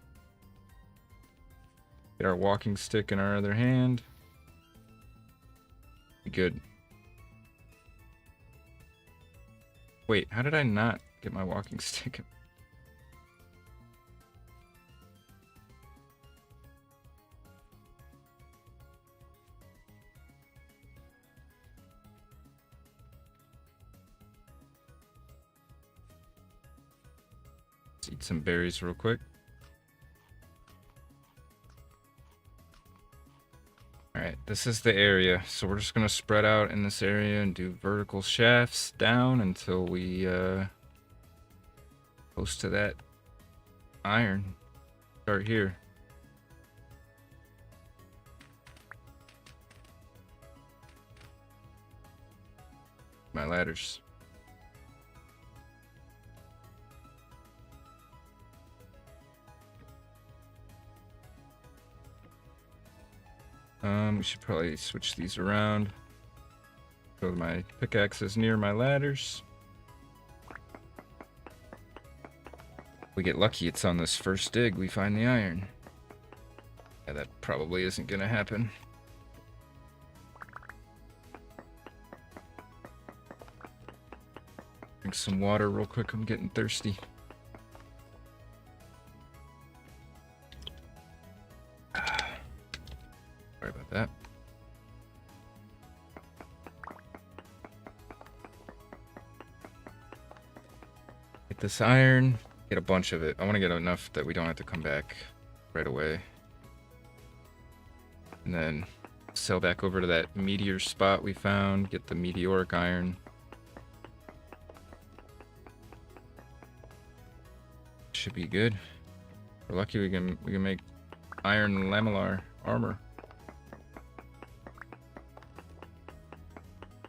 Get our walking stick in our other hand. Be good. Wait, how did I not get my walking stick? Let's eat some berries real quick. Alright, this is the area. So we're just going to spread out in this area and do vertical shafts down until we close to that iron. Start here. My ladders. We should probably switch these around. So my pickaxe is near my ladders. If we get lucky, it's on this first dig we find the iron. Yeah, that probably isn't gonna happen. Drink some water real quick, I'm getting thirsty. Sorry about that. Get this iron, get a bunch of it. I want to get enough that we don't have to come back right away. And then sail back over to that meteor spot we found, get the meteoric iron. Should be good. We're lucky we can make iron lamellar armor.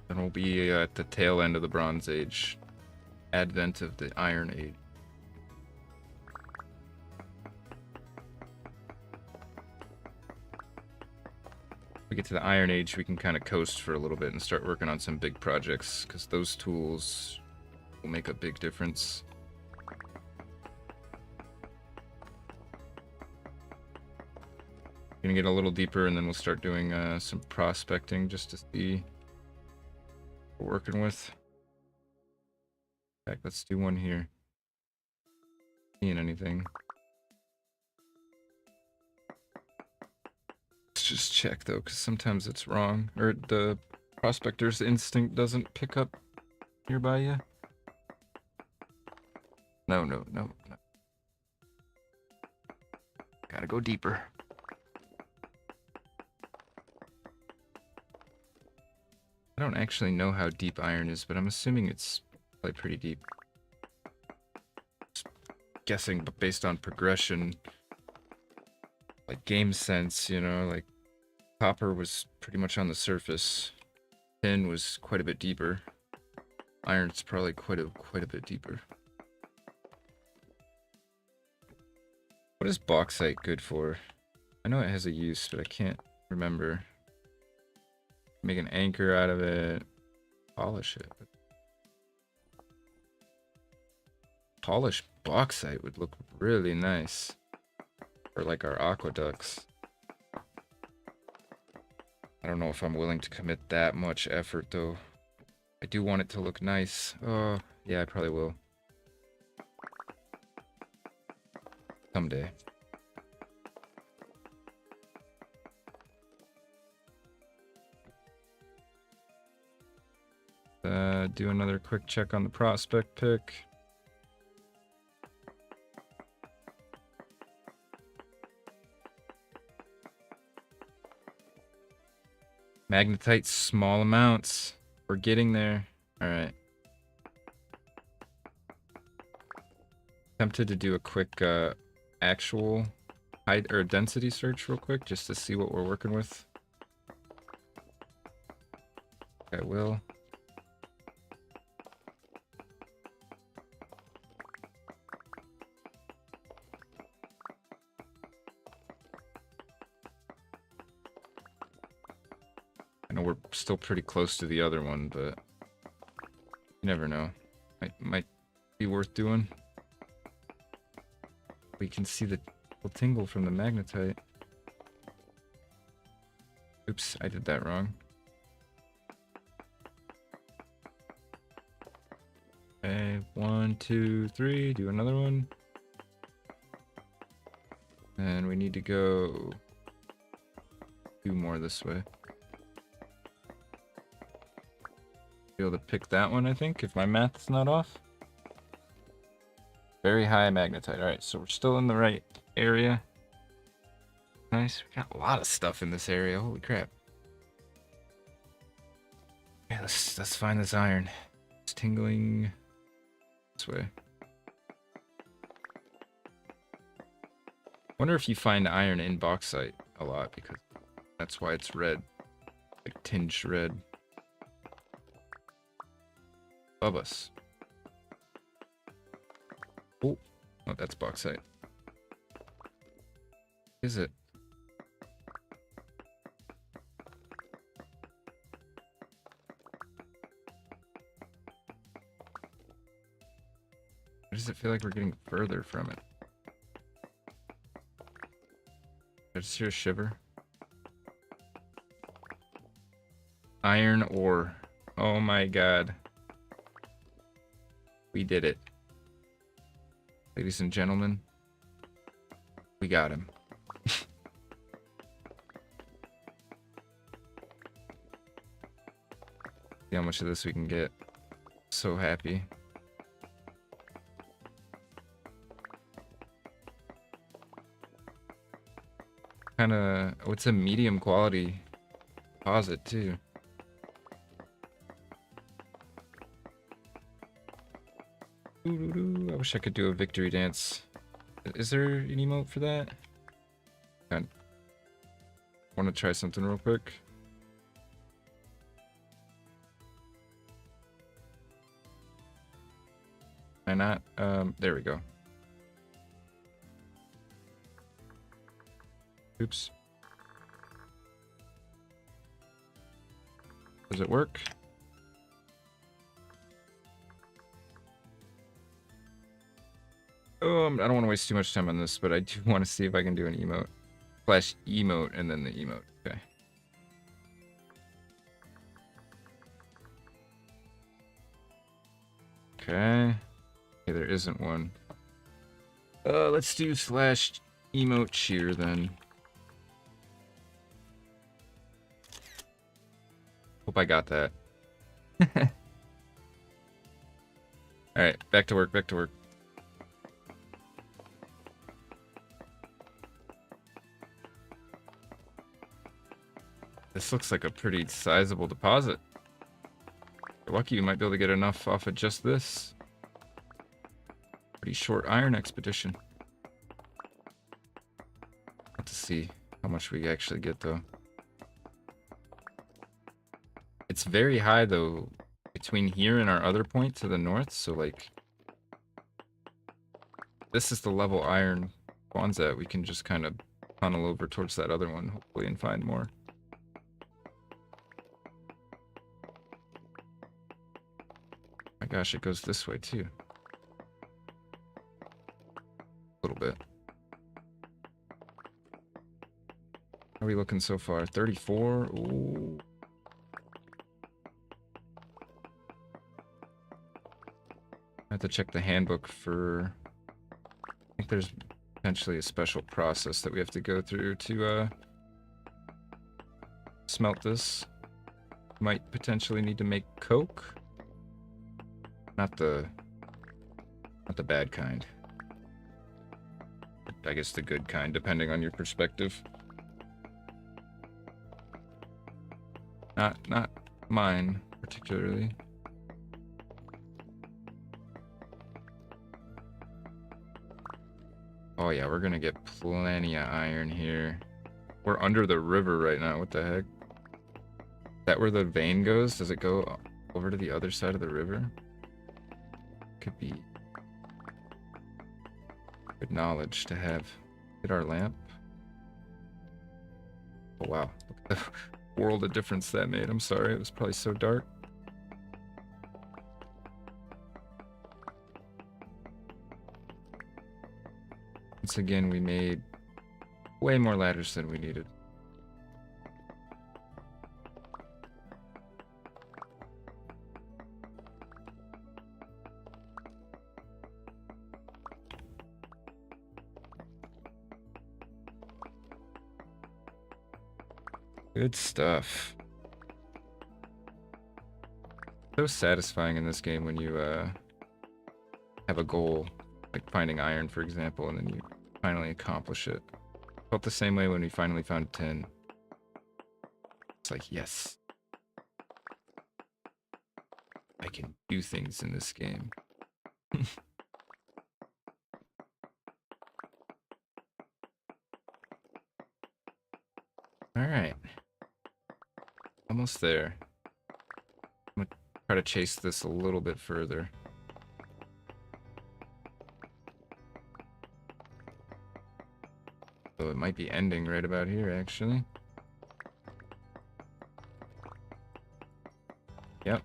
Then we'll be at the tail end of the Bronze Age. Advent of the Iron Age. If we get to the Iron Age, we can kind of coast for a little bit and start working on some big projects, because those tools will make a big difference. Gonna get a little deeper, and then we'll start doing some prospecting just to see what we're working with. In fact, let's do one here. Seeing anything? Let's just check though, because sometimes it's wrong, or the prospector's instinct doesn't pick up nearby you. No. Gotta go deeper. I don't actually know how deep iron is, but I'm assuming it's probably pretty deep. Just guessing, but based on progression, like game sense, you know, like copper was pretty much on the surface. Tin was quite a bit deeper. Iron's probably quite a bit deeper. What is bauxite good for? I know it has a use, but I can't remember. Make an anchor out of it. Polish it. Polished bauxite would look really nice. For like our aqueducts. I don't know if I'm willing to commit that much effort though. I do want it to look nice. Oh, yeah, I probably will. Someday. Do another quick check on the prospect pick. Magnetite, small amounts. We're getting there. Alright. Tempted to do a quick actual height or density search real quick just to see what we're working with. I will. I know we're still pretty close to the other one, but you never know. Might be worth doing. We can see the tingle from the magnetite. Oops, I did that wrong. Okay, 1, 2, 3. Do another one. And we need to go 2 more this way. Be able to pick that one, I think, if my math's not off. Very high magnetite. Alright, so we're still in the right area. Nice. We got a lot of stuff in this area. Holy crap. Yeah, let's find this iron. It's tingling this way. Wonder if you find iron in bauxite a lot, because that's why it's red. Like tinged red. Above us. Oh, that's bauxite. Is it? Why does it feel like we're getting further from it? I just hear a shiver. Iron ore. Oh my god. We did it. Ladies and gentlemen. We got him. See how much of this we can get. So happy. Kinda, it's a medium quality deposit too. I wish I could do a victory dance. Is there an emote for that? I want to try something real quick. Why not? There we go. Oops. Does it work? I don't want to waste too much time on this, but I do want to see if I can do an emote. Flash emote and then the emote. Okay. Okay. Okay, there isn't one. Let's do slash emote cheer then. Hope I got that. Alright, back to work, back to work. This looks like a pretty sizable deposit. You're lucky you might be able to get enough off of just this. Pretty short iron expedition. Have to see how much we actually get though. It's very high though between here and our other point to the north, so like this is the level iron spawns at. We can just kind of tunnel over towards that other one hopefully and find more. My gosh, it goes this way too. A little bit. How are we looking so far? 34? Ooh. I have to check the handbook for... I think there's potentially a special process that we have to go through to smelt this. Might potentially need to make coke. Not the bad kind. I guess the good kind, depending on your perspective. Not mine, particularly. Oh yeah, we're gonna get plenty of iron here. We're under the river right now, what the heck? Is that where the vein goes? Does it go over to the other side of the river? Could be good knowledge to have. Hit our lamp. Oh wow, look at the world of difference that made. I'm sorry, it was probably so dark. Once again, we made way more ladders than we needed. Good stuff. So satisfying in this game when you have a goal, like finding iron, for example, and then you finally accomplish it. Felt the same way when we finally found tin. It's like, yes, I can do things in this game. All right, almost there. I'm gonna try to chase this a little bit further. So it might be ending right about here, actually. Yep,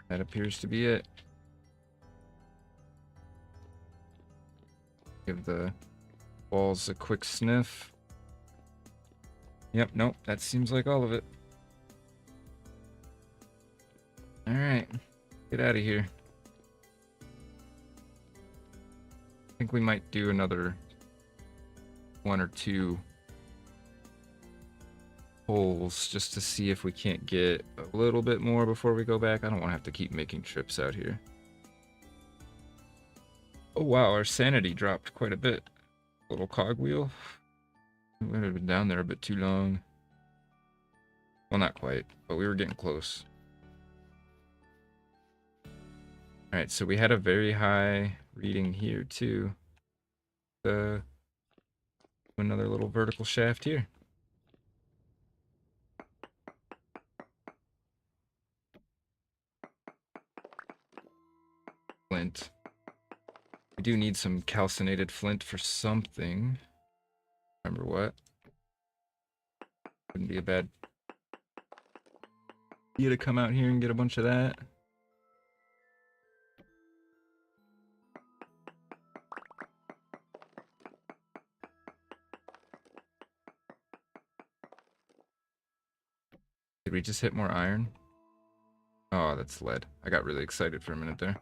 that appears to be it. Give the walls a quick sniff. Yep, nope, that seems like all of it. Alright, get out of here. I think we might do another 1 or 2 holes just to see if we can't get a little bit more before we go back. I don't want to have to keep making trips out here. Oh wow, our sanity dropped quite a bit. Little cogwheel. We would have been down there a bit too long. Well, not quite, but we were getting close. Alright, so we had a very high reading here too. Another little vertical shaft here. Flint. We do need some calcinated flint for something. Remember what? Wouldn't be a bad idea to come out here and get a bunch of that. Did we just hit more iron? Oh, that's lead. I got really excited for a minute there.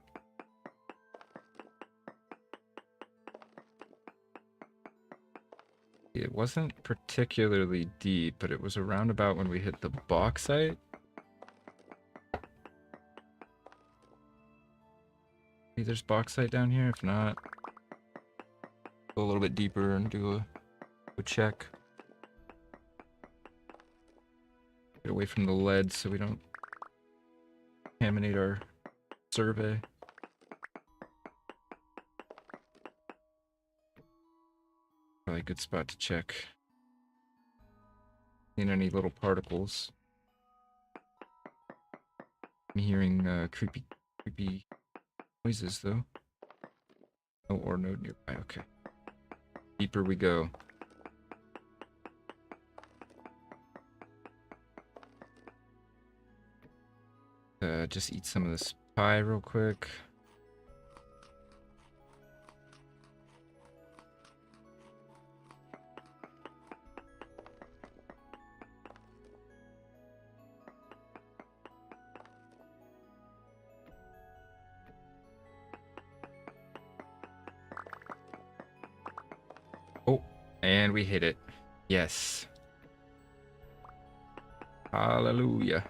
It wasn't particularly deep, but it was around about when we hit the bauxite. Maybe there's bauxite down here. If not, go a little bit deeper and do a check. Get away from the lead so we don't contaminate our survey. Probably a good spot to check. Seen any little particles? I'm hearing creepy noises though. No ore node nearby. Okay. Deeper we go. Just eat some of this pie real quick. Oh, and we hit it. Yes. Hallelujah.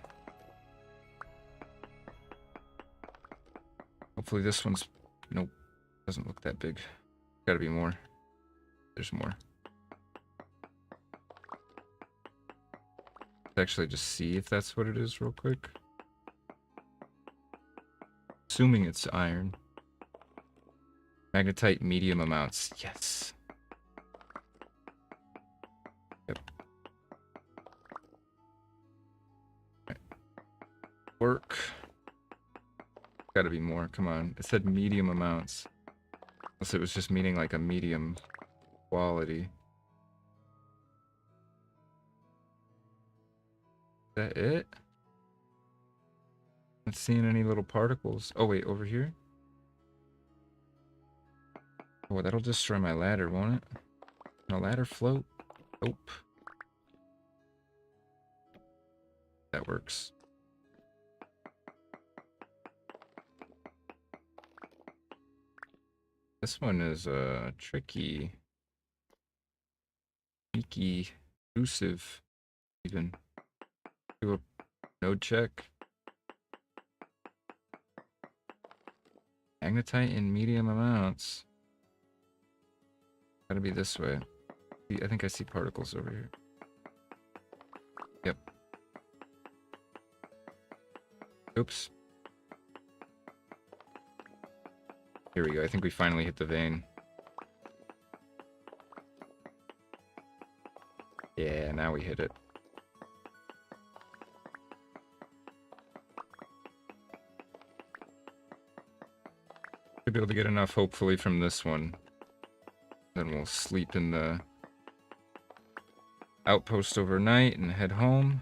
Hopefully this one's... Nope. Doesn't look that big. Gotta be more. There's more. Let's actually just see if that's what it is real quick. Assuming it's iron. Magnetite medium amounts. Yes. Yep. Right. Work. Gotta be more. Come on. It said medium amounts. Unless it was just meaning like a medium quality. Is that it? Not seeing any little particles. Oh wait, over here? Oh, that'll destroy my ladder, won't it? Can a ladder float? Nope. That works. This one is tricky. Sneaky, elusive, even. node check. Magnetite in medium amounts. Gotta be this way. I think I see particles over here. Yep. Oops. Here we go. I think we finally hit the vein. Yeah, now we hit it. Should be able to get enough, hopefully, from this one. Then we'll sleep in the outpost overnight and head home.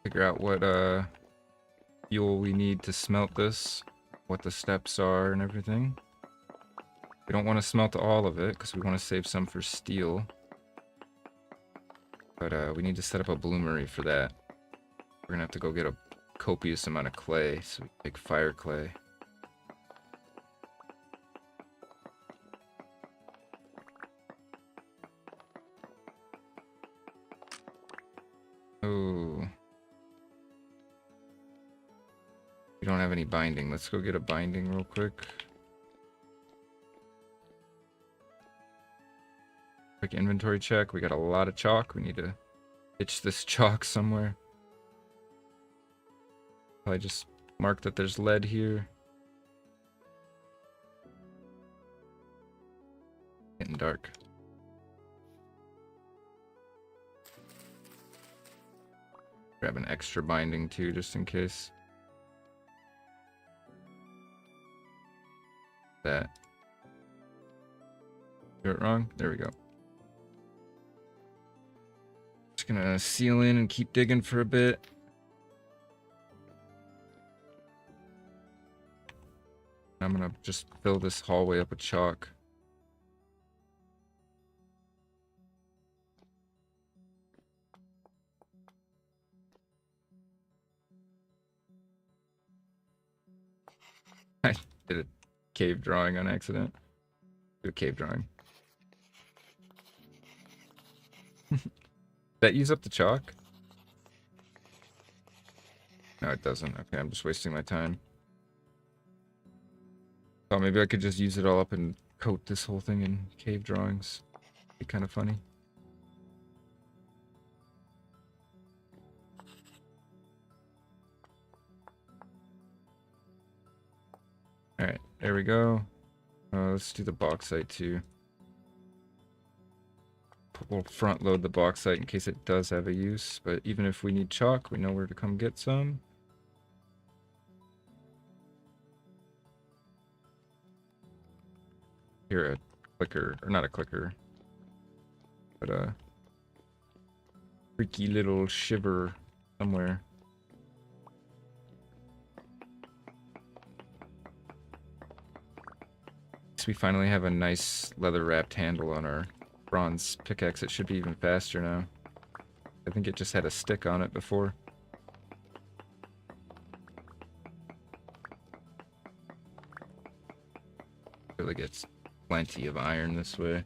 Figure out what fuel we need to smelt this, what the steps are and everything. We don't want to smelt all of it because we want to save some for steel. But we need to set up a bloomery for that. We're gonna have to go get a copious amount of clay so we can make fire clay. Oh. We don't have any binding. Let's go get a binding real quick. Quick inventory check. We got a lot of chalk. We need to hitch this chalk somewhere. I just mark that there's lead here. Getting dark. Grab an extra binding too, just in case. That. Do it wrong? There we go. Just gonna seal in and keep digging for a bit. I'm gonna just fill this hallway up with chalk. I did a cave drawing on accident. Do a cave drawing. That use up the chalk? No, it doesn't. Okay, I'm just wasting my time. Oh, maybe I could just use it all up and coat this whole thing in cave drawings. Be kind of funny. Alright, there we go. Let's do the bauxite too. We'll front load the bauxite in case it does have a use, but even if we need chalk, we know where to come get some. Here, a clicker, or not a clicker, but a freaky little shiver somewhere. So we finally have a nice leather wrapped handle on our bronze pickaxe. It should be even faster now. I think it just had a stick on it before. Really gets plenty of iron this way.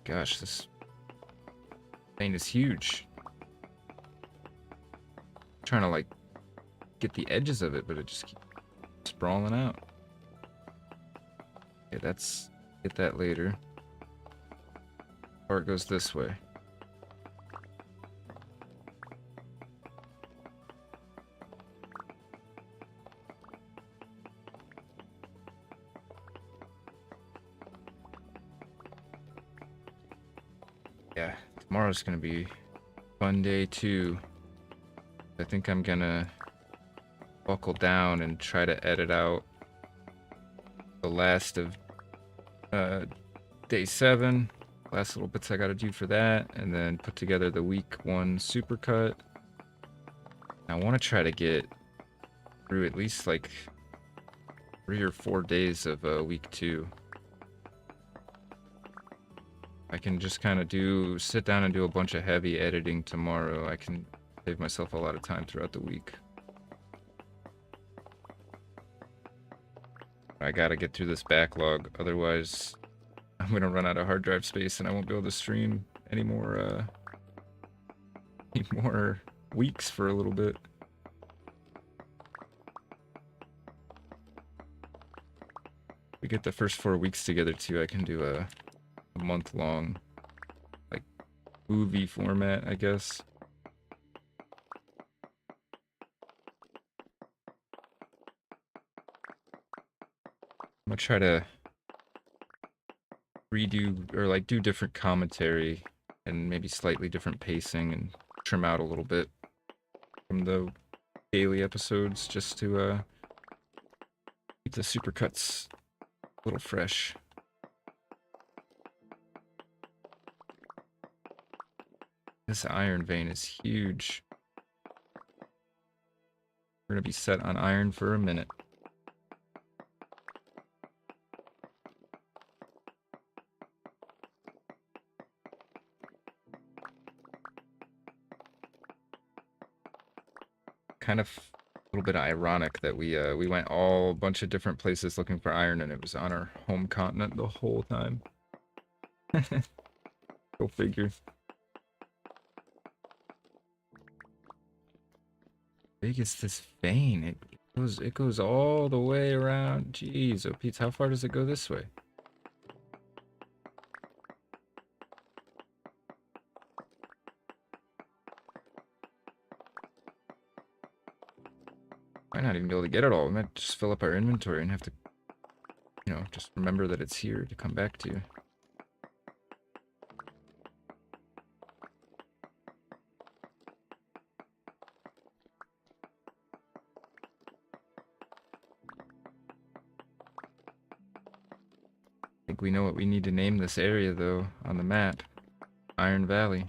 Gosh, this thing is huge. I'm trying to like get the edges of it, but it just keeps sprawling out. Okay, that's get that later. Or it goes this way. Yeah, tomorrow's gonna be a fun day too. I think I'm gonna buckle down and try to edit out the last of day 7. Last little bits I gotta do for that, and then put together the week 1 supercut. I want to try to get through at least like 3 or 4 days of week 2. I can just kind of sit down and do a bunch of heavy editing tomorrow. I can save myself a lot of time throughout the week. I gotta get through this backlog, otherwise I'm gonna run out of hard drive space and I won't be able to stream any more any more weeks for a little bit. We get the first 4 weeks together too, I can do a month-long, like, movie format, I guess. I'm gonna try to redo, or like do different commentary and maybe slightly different pacing and trim out a little bit from the daily episodes just to keep the supercuts a little fresh. This iron vein is huge. We're gonna be set on iron for a minute. Kind of a little bit ironic that we went all a bunch of different places looking for iron and it was on our home continent the whole time. Go figure. Big is this vein? It goes all the way around. Jeez, oh Pete, how far does it go this way? Might not even be able to get it all. We might just fill up our inventory and have to, you know, just remember that it's here to come back to. I think we know what we need to name this area, though, on the map. Iron Valley.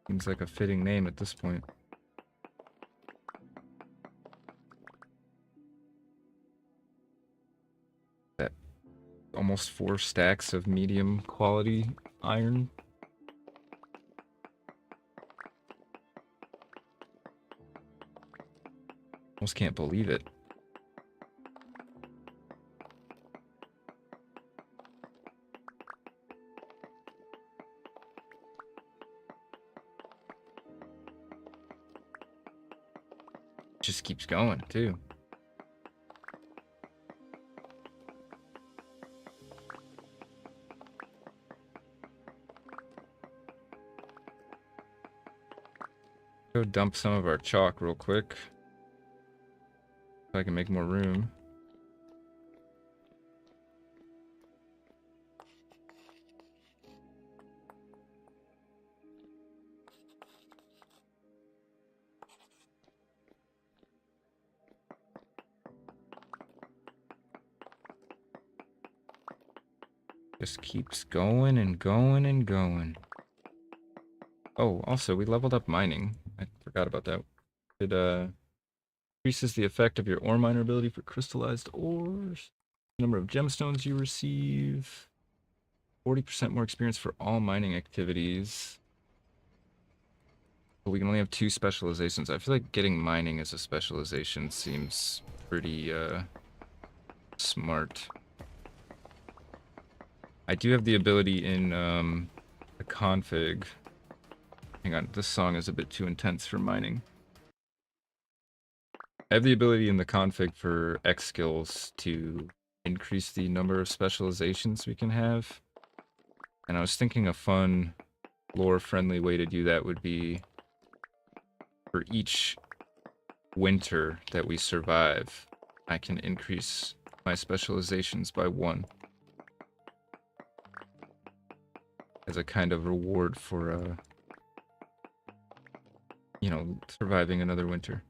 Seems like a fitting name at this point. That almost 4 stacks of medium quality iron. Almost can't believe it. Just keeps going, too. Go dump some of our chalk real quick, so I can make more room. Just keeps going and going and going. Oh, also, we leveled up mining. I forgot about that. It increases the effect of your ore miner ability for crystallized ores. Number of gemstones you receive. 40% more experience for all mining activities. But we can only have 2 specializations. I feel like getting mining as a specialization seems pretty smart. I do have the ability in the config. Hang on, this song is a bit too intense for mining. I have the ability in the config for X skills to increase the number of specializations we can have. And I was thinking a fun, lore-friendly way to do that would be for each winter that we survive, I can increase my specializations by 1. As a kind of reward for, you know, surviving another winter.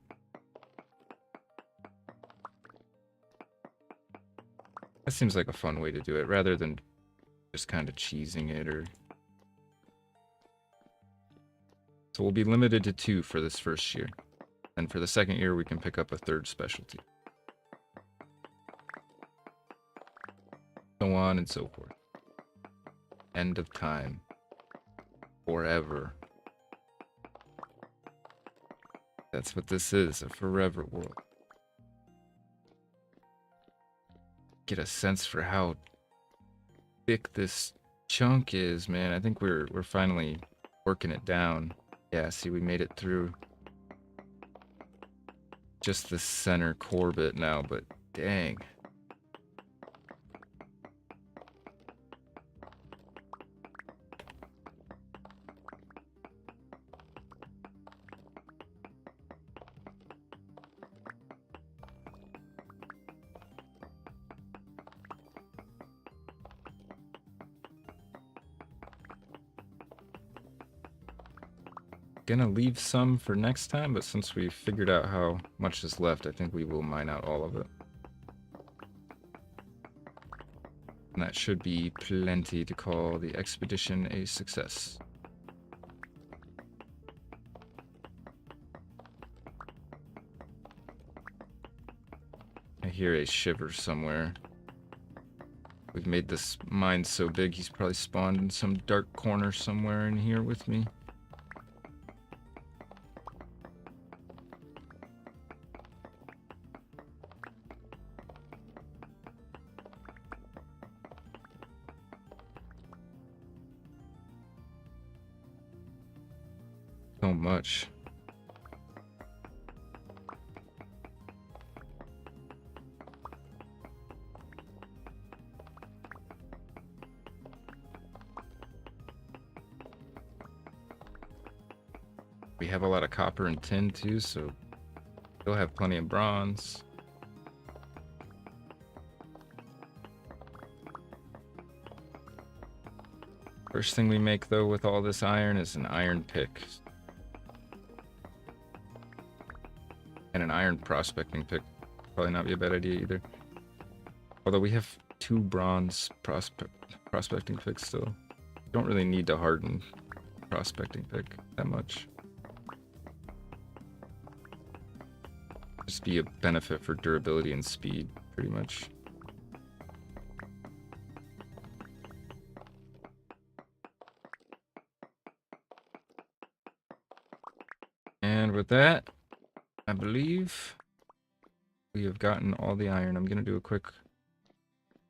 That seems like a fun way to do it, rather than just kind of cheesing it, or... So we'll be limited to 2 for this first year. And for the second year, we can pick up a 3rd specialty. So on and so forth. End of time. Forever. That's what this is, a forever world. Get a sense for how thick this chunk is, man. I think we're finally working it down. Yeah, see, we made it through just the center core bit now, but dang. Gonna leave some for next time, but since we figured out how much is left, I think we will mine out all of it. And that should be plenty to call the expedition a success. I hear a shiver somewhere. We've made this mine so big, he's probably spawned in some dark corner somewhere in here with me. So much. We have a lot of copper and tin too, so we'll have plenty of bronze. First thing we make though with all this iron is an iron pick. And an iron prospecting pick. Probably not be a bad idea either. Although we have 2 bronze prospecting picks still. Don't really need to harden prospecting pick that much. Just be a benefit for durability and speed, pretty much. And with that, I believe we have gotten all the iron. I'm going to do a quick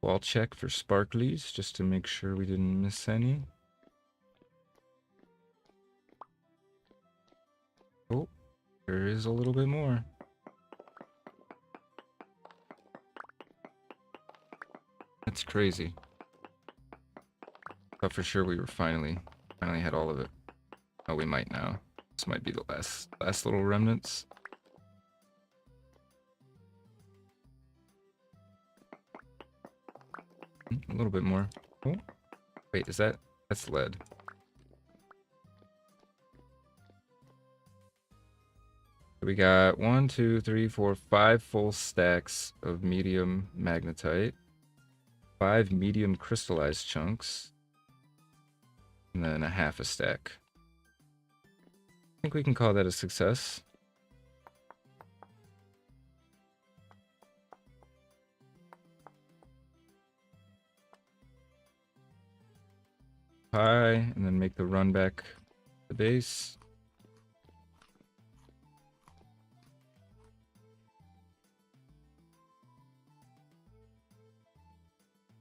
wall check for sparklies, just to make sure we didn't miss any. Oh, there is a little bit more. That's crazy. Thought for sure we were finally had all of it. Oh, we might now. This might be the last little remnants. A little bit more. Oh, wait, that's lead. We got 1, 2, 3, 4, 5 full stacks of medium magnetite, 5 medium crystallized chunks, and then a half a stack. I think we can call that a success. Pie, and then make the run back to the base.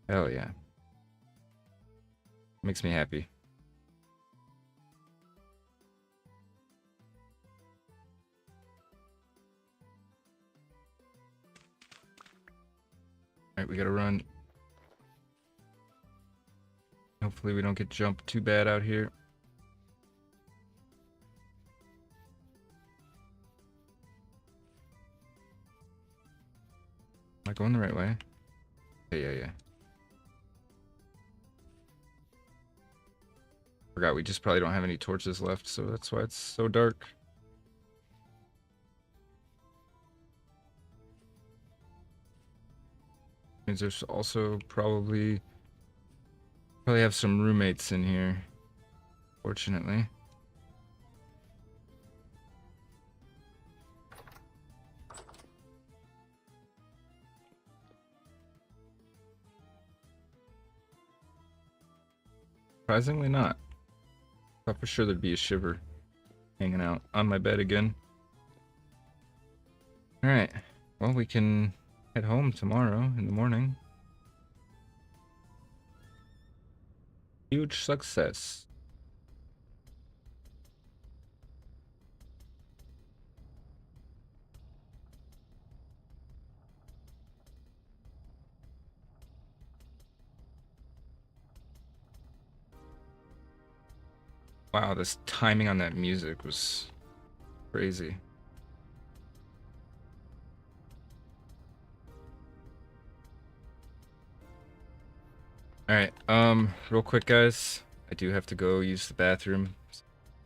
Hell yeah. Makes me happy. Alright, we gotta run. Hopefully we don't get jumped too bad out here. Am I going the right way? Yeah. Forgot we just probably don't have any torches left, so that's why it's so dark. Means there's also probably have some roommates in here, fortunately. Surprisingly not. Thought for sure there'd be a shiver hanging out on my bed again. Alright. Well, we can head home tomorrow in the morning. Huge success. Wow, this timing on that music was crazy. Alright, real quick, guys. I do have to go use the bathroom.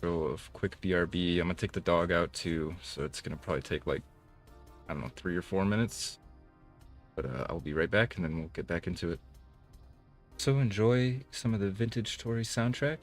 So of quick BRB. I'm gonna take the dog out too, so it's gonna probably take like, I don't know, 3 or 4 minutes. But I'll be right back and then we'll get back into it. So enjoy some of the vintage Tory soundtrack.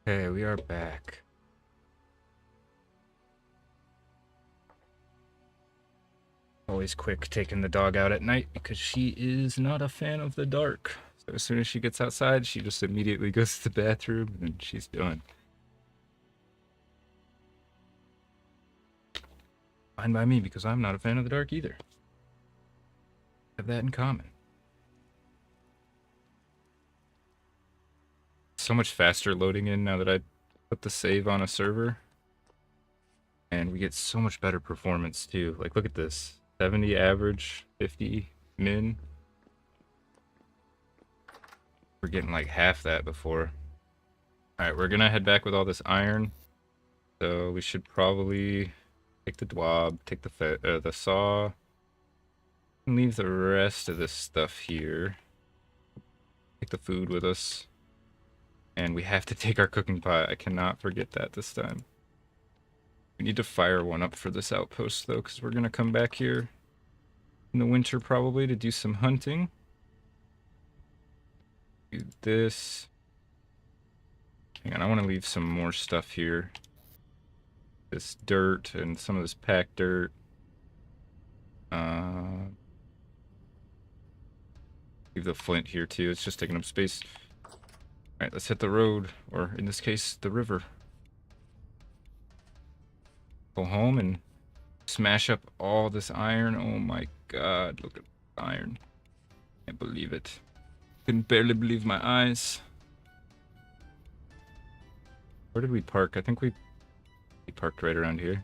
Okay, we are back. Always quick taking the dog out at night because she is not a fan of the dark. So as soon as she gets outside, she just immediately goes to the bathroom and she's done. Fine by me because I'm not a fan of the dark either. Have that in common. So much faster loading in now that I put the save on a server. And we get so much better performance too. Like, look at this. 70 average, 50 min. We're getting like half that before. Alright, we're gonna head back with all this iron. So we should probably take the dwab, take the saw, and leave the rest of this stuff here. Take the food with us. And we have to take our cooking pot. I cannot forget that this time. We need to fire one up for this outpost, though, because we're going to come back here in the winter probably to do some hunting. Do this. Hang on, I want to leave some more stuff here. This dirt and some of this packed dirt. Leave the flint here too. It's just taking up space. Alright, let's hit the road, or in this case, the river. Go home and smash up all this iron. Oh my god, look at the iron. Can't believe it. Can barely believe my eyes. Where did we park? I think we parked right around here.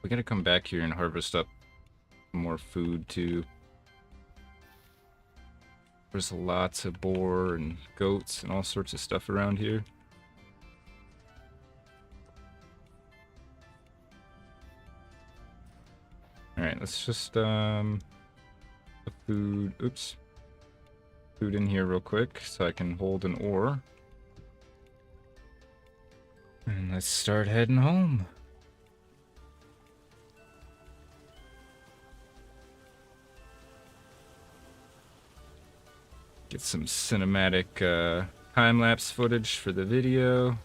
We gotta come back here and harvest up more food too. There's lots of boar and goats and all sorts of stuff around here. Alright, let's just put food, oops. Food in here real quick so I can hold an ore. And let's start heading home. Get some cinematic time-lapse footage for the video.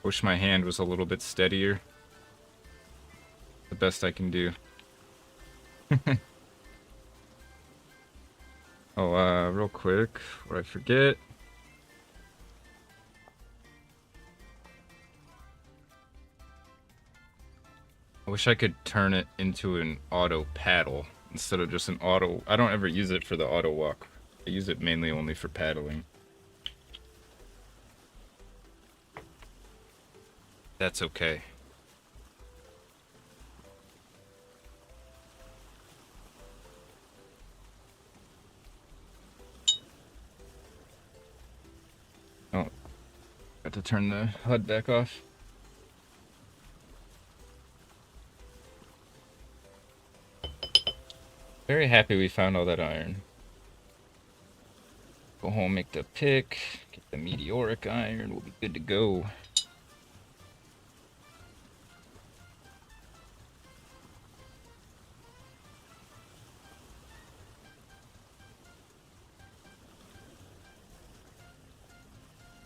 Wish my hand was a little bit steadier. The best I can do. Oh, real quick, before I forget. I wish I could turn it into an auto paddle instead of just an auto. I don't ever use it for the auto walk. I use it mainly only for paddling. That's okay. Oh, got to turn the HUD back off. Very happy we found all that iron. Go home, make the pick, get the meteoric iron, we'll be good to go.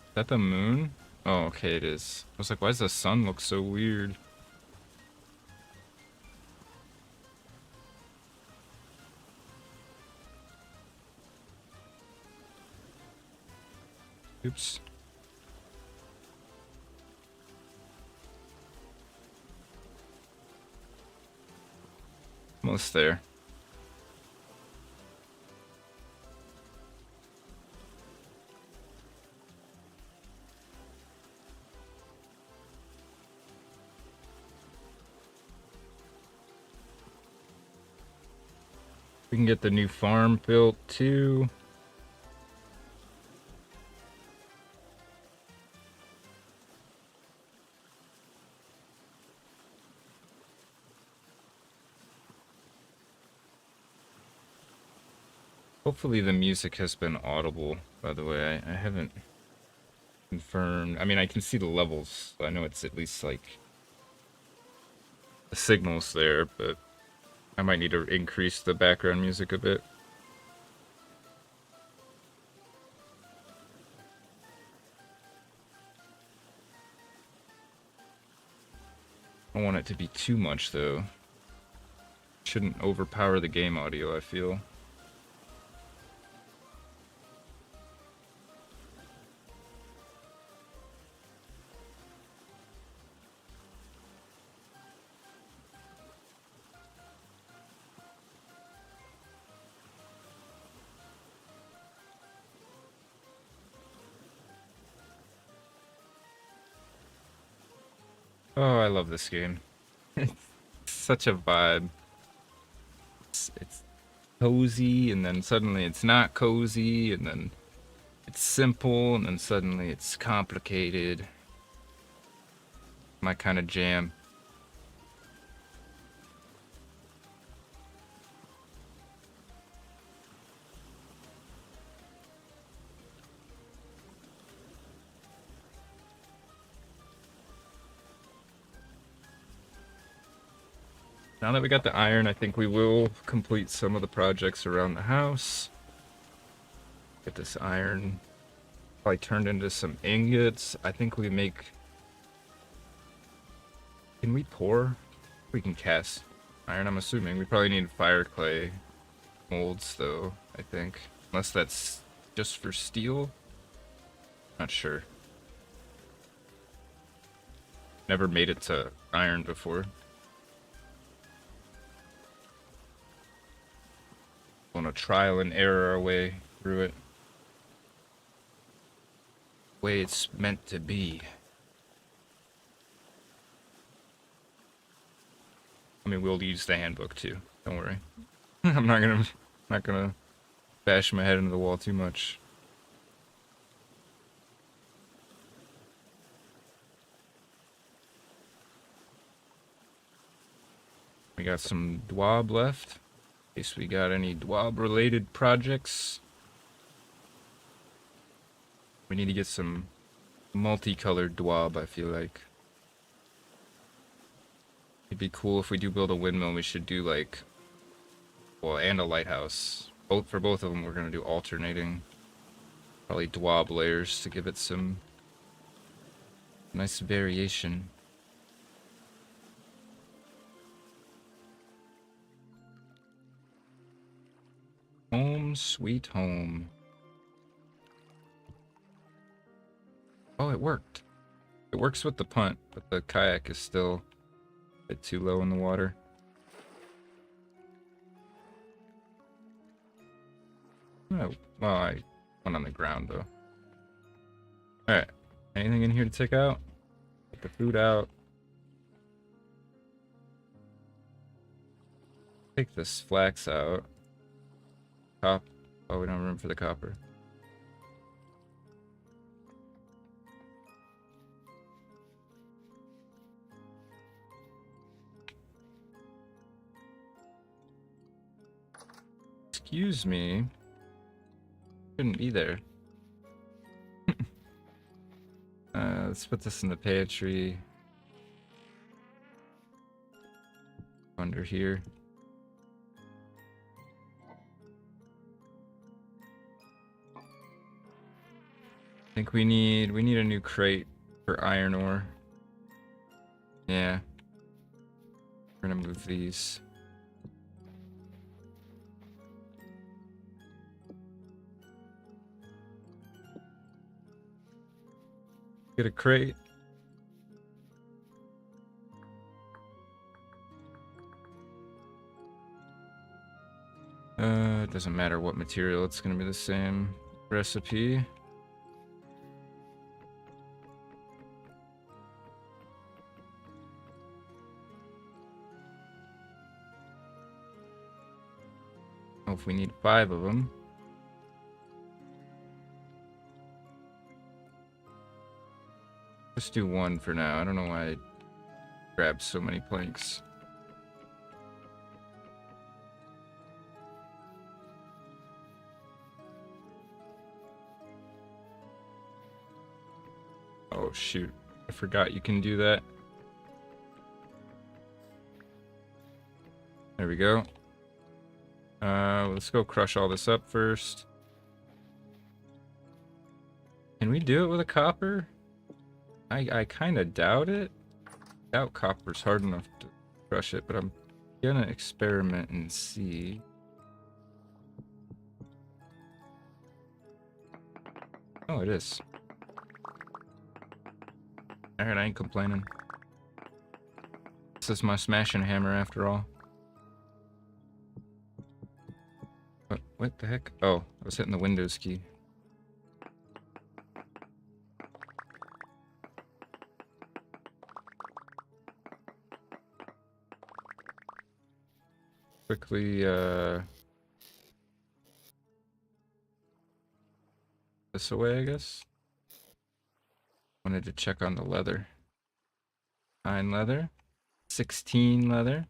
Is that the moon? Oh, okay, it is. I was like, why does the sun look so weird? Oops. Almost there. We can get the new farm built too. Hopefully the music has been audible, by the way. I haven't confirmed. I mean, I can see the levels, so I know it's at least like the signals there, but I might need to increase the background music a bit. I don't want it to be too much, though. Shouldn't overpower the game audio, I feel. Oh, I love this game. It's such a vibe. It's cozy, and then suddenly it's not cozy, and then it's simple, and then suddenly it's complicated. My kind of jam. Now that we got the iron, I think we will complete some of the projects around the house. Get this iron probably turned into some ingots. I think we make... Can we pour? We can cast iron, I'm assuming. We probably need fire clay molds, though, I think. Unless that's just for steel? Not sure. Never made it to iron before. On a trial and error our way through it. Way it's meant to be. I mean, we'll use the handbook too. Don't worry. I'm not gonna bash my head into the wall too much. We got some dwab left. In case we got any dwab related projects. We need to get some multicolored dwab, I feel like. It'd be cool if we do build a windmill, we should do like, well, and a lighthouse. For both of them, we're gonna do alternating, probably dwab layers to give it some nice variation. Home sweet home. Oh, it worked. It works with the punt, but the kayak is still a bit too low in the water. Oh, well, I went on the ground, though. Alright. Anything in here to take out? Get the food out. Take this flax out. Oh, we don't have room for the copper. Excuse me. Shouldn't be there. Let's put this in the pantry. Under here. I think we need a new crate for iron ore. Yeah. We're gonna move these. Get a crate. It doesn't matter what material, it's gonna be the same recipe. Oh, if we need 5 of them. Just do 1 for now. I don't know why I grabbed so many planks. Oh shoot, I forgot you can do that. There we go. Let's go crush all this up first. Can we do it with a copper? I kind of doubt it. Doubt copper's hard enough to crush it, but I'm gonna experiment and see. Oh, it is. Alright, I ain't complaining. This is my smashing hammer after all. What the heck? Oh, I was hitting the Windows key. Quickly, this away, I guess. Wanted to check on the leather. 9 leather. 16 leather.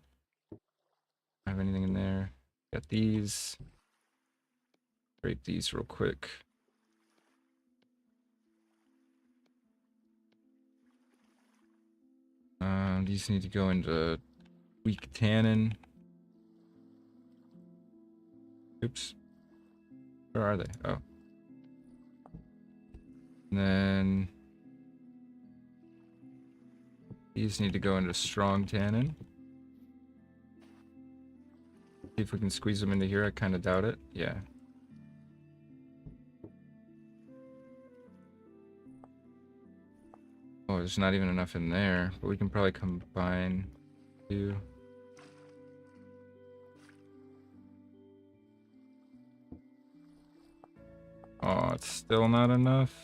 Have anything in there? Got these. Break these real quick. These need to go into Weak tannin. Oops. Where are they? Oh. And then these need to go into strong tannin. See if we can squeeze them into here. I kind of doubt it. Yeah. Oh, there's not even enough in there, but we can probably combine two. Oh, it's still not enough.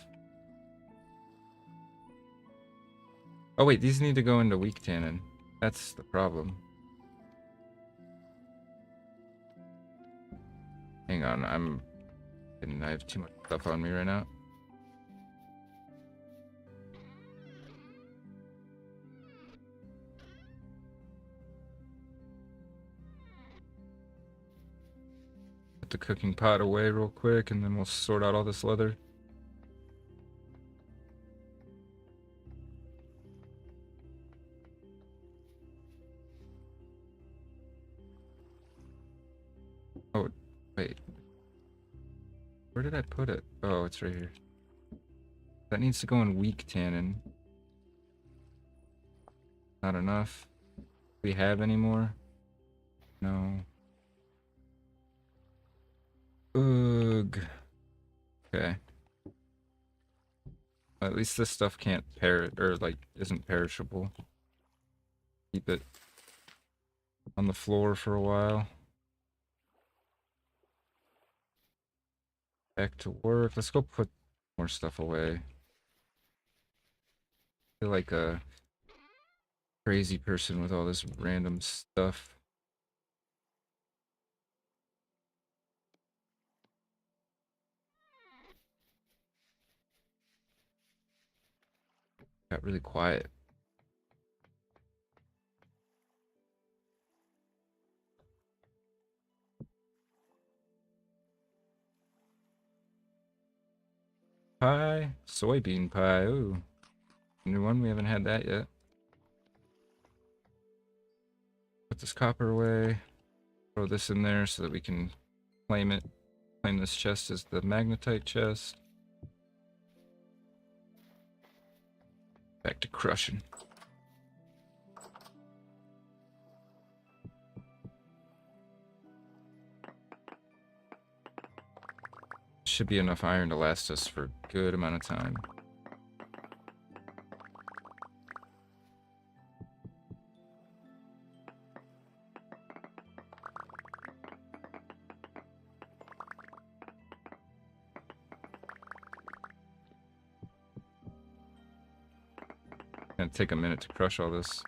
Oh wait, these need to go into weak tannin. That's the problem. Hang on, I have too much stuff on me right now. Put the cooking pot away real quick, and then we'll sort out all this leather. Oh, wait. Where did I put it? Oh, it's right here. That needs to go in weak tannin. Not enough. Do we have any more? No. Ugh. Okay. At least this stuff can't isn't perishable. Keep it on the floor for a while. Back to work. Let's go put more stuff away. I feel like a crazy person with all this random stuff. Got really quiet. Pie? Soybean pie. Ooh. New one. We haven't had that yet. Put this copper away. Throw this in there so that we can claim it. Claim this chest as the magnetite chest. Back to crushing. Should be enough iron to last us for a good amount of time. Gonna take a minute to crush all this.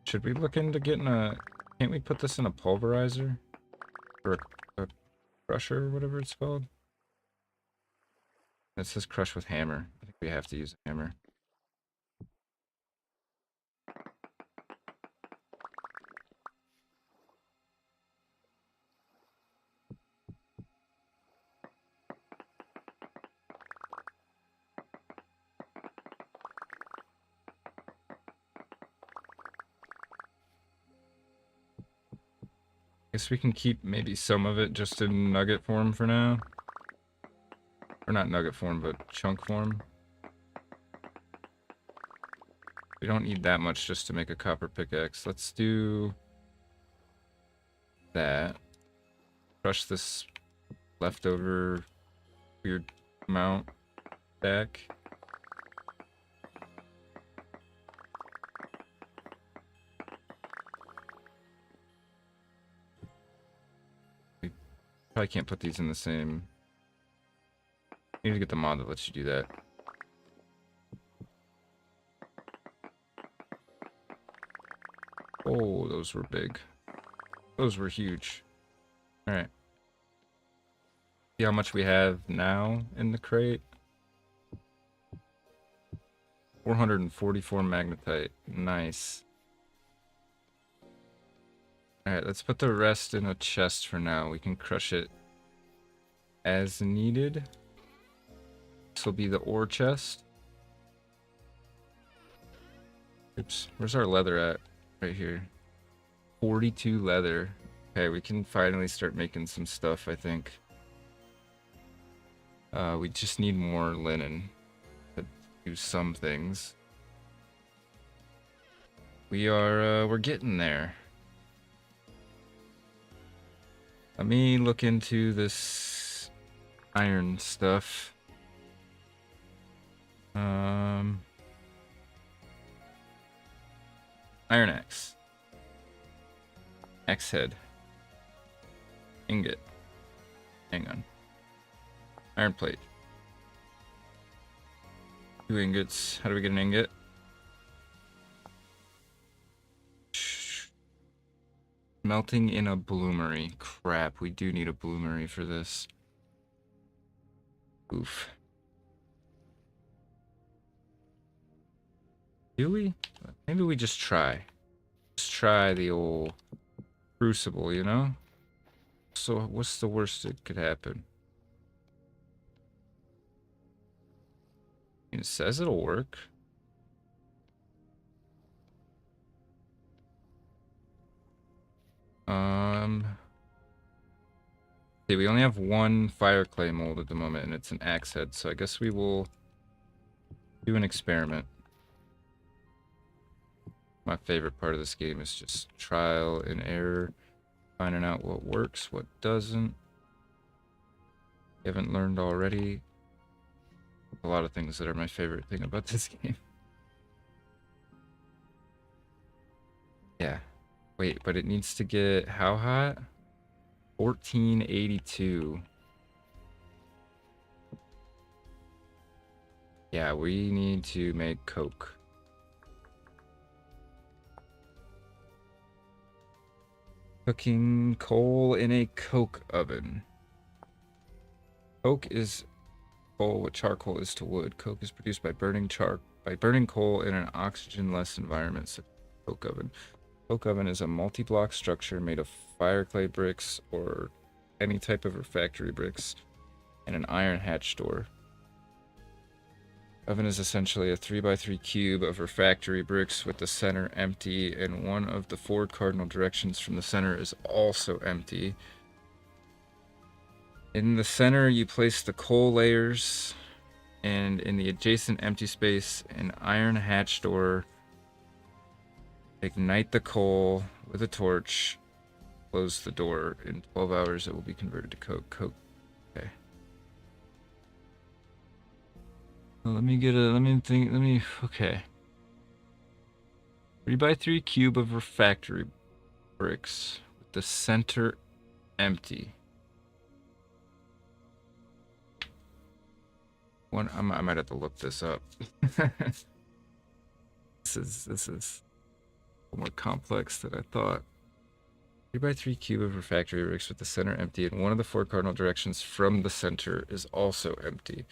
Should we look into getting a... Can't we put this in a pulverizer? Or a crusher or whatever it's called? It says crush with hammer. I think we have to use a hammer. Guess we can keep maybe some of it just in nugget form for now. Or not nugget form, but chunk form. We don't need that much just to make a copper pickaxe. Let's do that. Crush this leftover weird amount back. We probably can't put these in the same... Need to get the mod that lets you do that. Oh, those were big. Those were huge. Alright. See how much we have now in the crate? 444 magnetite. Nice. Alright, let's put the rest in a chest for now. We can crush it as needed. This will be the ore chest. Oops, where's our leather at? right here. 42 leather. Okay, we can finally start making some stuff, I think. We just need more linen to do some things. We're getting there. Let me look into this iron stuff. Iron axe. Axe head. Ingot. Hang on. Iron plate. 2 ingots. How do we get an ingot? Melting in a bloomery. Crap, we do need a bloomery for this. Oof. Do we? Maybe we just try. Just try the old crucible, you know? So what's the worst that could happen? It says it'll work. See, we only have 1 fire clay mold at the moment, and it's an axe head, so I guess we will do an experiment. My favorite part of this game is just trial and error, finding out what works, what doesn't. You haven't learned already. A lot of things that are my favorite thing about this game. Yeah. Wait, but it needs to get how hot? 1482. Yeah, we need to make coke. Cooking coal in a coke oven. Coke is coal what charcoal is to wood. Coke is produced by burning coal in an oxygen-less environment, such as a coke oven. Coke oven is a multi-block structure made of fire clay bricks or any type of refractory bricks and an iron hatch door. Oven is essentially a 3x3 cube of refractory bricks with the center empty, and one of the 4 cardinal directions from the center is also empty. In the center, you place the coal layers, and in the adjacent empty space, an iron hatch door. Ignite the coal with a torch. Close the door. In 12 hours, it will be converted to coke. Okay. Well, okay. 3x3 cube of refractory bricks with the center empty. I might have to look this up. This is more complex than I thought. 3x3 cube of refractory bricks with the center empty, and one of the 4 cardinal directions from the center is also empty.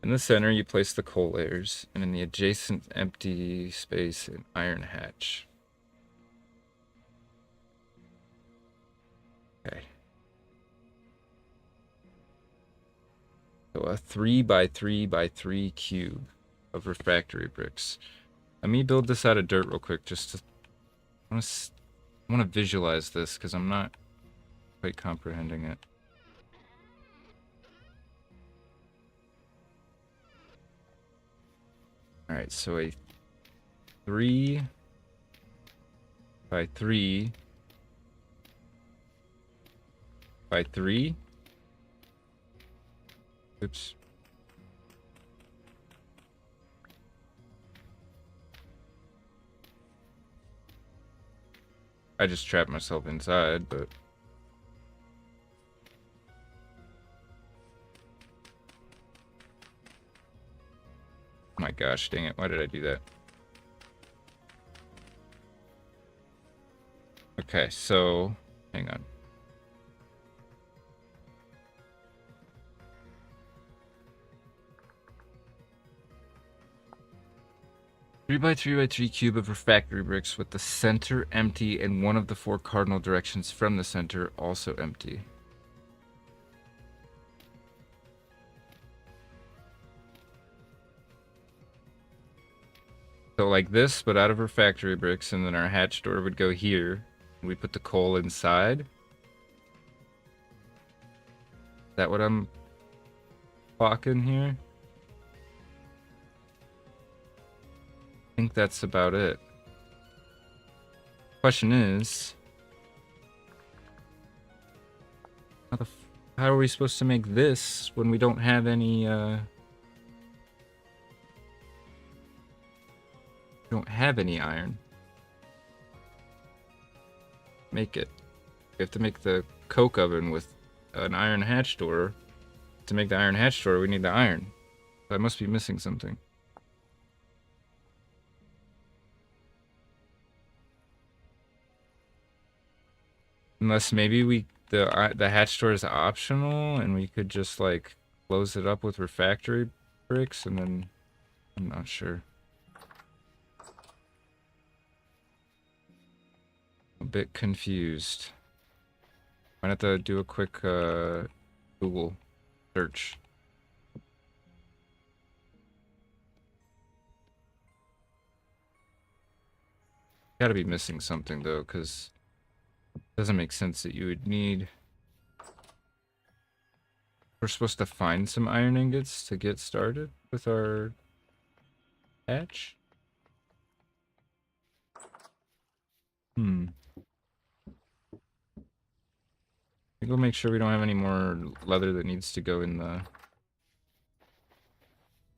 In the center, you place the coal layers, and in the adjacent empty space, an iron hatch. Okay. So a 3x3x3 cube of refractory bricks. Let me build this out of dirt real quick, just to... I want to visualize this, because I'm not quite comprehending it. Alright, so a 3x3 by 3. Oops. I just trapped myself inside, but... Oh my gosh, dang it, why did I do that? Okay, so... hang on. Three by 3 cube of refractory bricks with the center empty and one of the 4 cardinal directions from the center also empty. So like this, but out of our factory bricks, and then our hatch door would go here. We put the coal inside. Is that what I'm clocking here? I think that's about it. Question is, how are we supposed to make this when we don't have any, don't have any iron? Make it. We have to make the coke oven with an iron hatch door. To make the iron hatch door, we need the iron. So I must be missing something. Unless maybe the hatch door is optional and we could just like close it up with refractory bricks, and then I'm not sure. A bit confused. Might have to do a quick Google search. Gotta be missing something though, because it doesn't make sense that you would need. We're supposed to find some iron ingots to get started with our hatch. We'll make sure we don't have any more leather that needs to go in the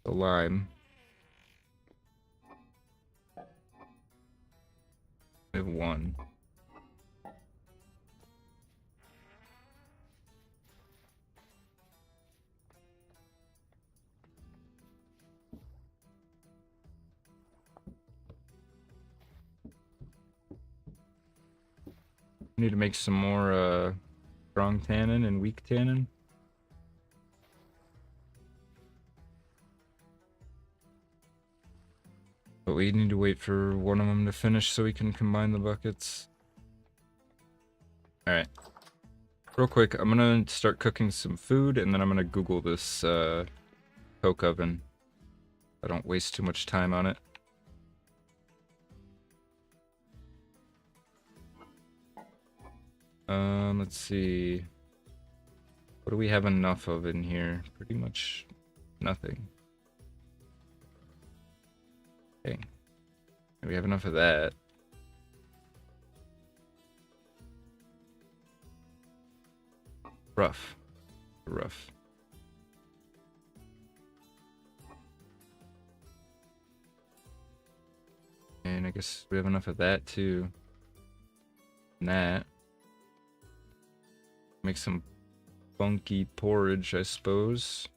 lime. We have one. Need to make some more strong tannin and weak tannin. But we need to wait for one of them to finish so we can combine the buckets. Alright. Real quick, I'm gonna start cooking some food, and then I'm gonna Google this coke oven. I don't waste too much time on it. Let's see. What do we have enough of in here? Pretty much nothing. Okay. We have enough of that. Rough. Rough. And I guess we have enough of that too. And that. Make some funky porridge, I suppose.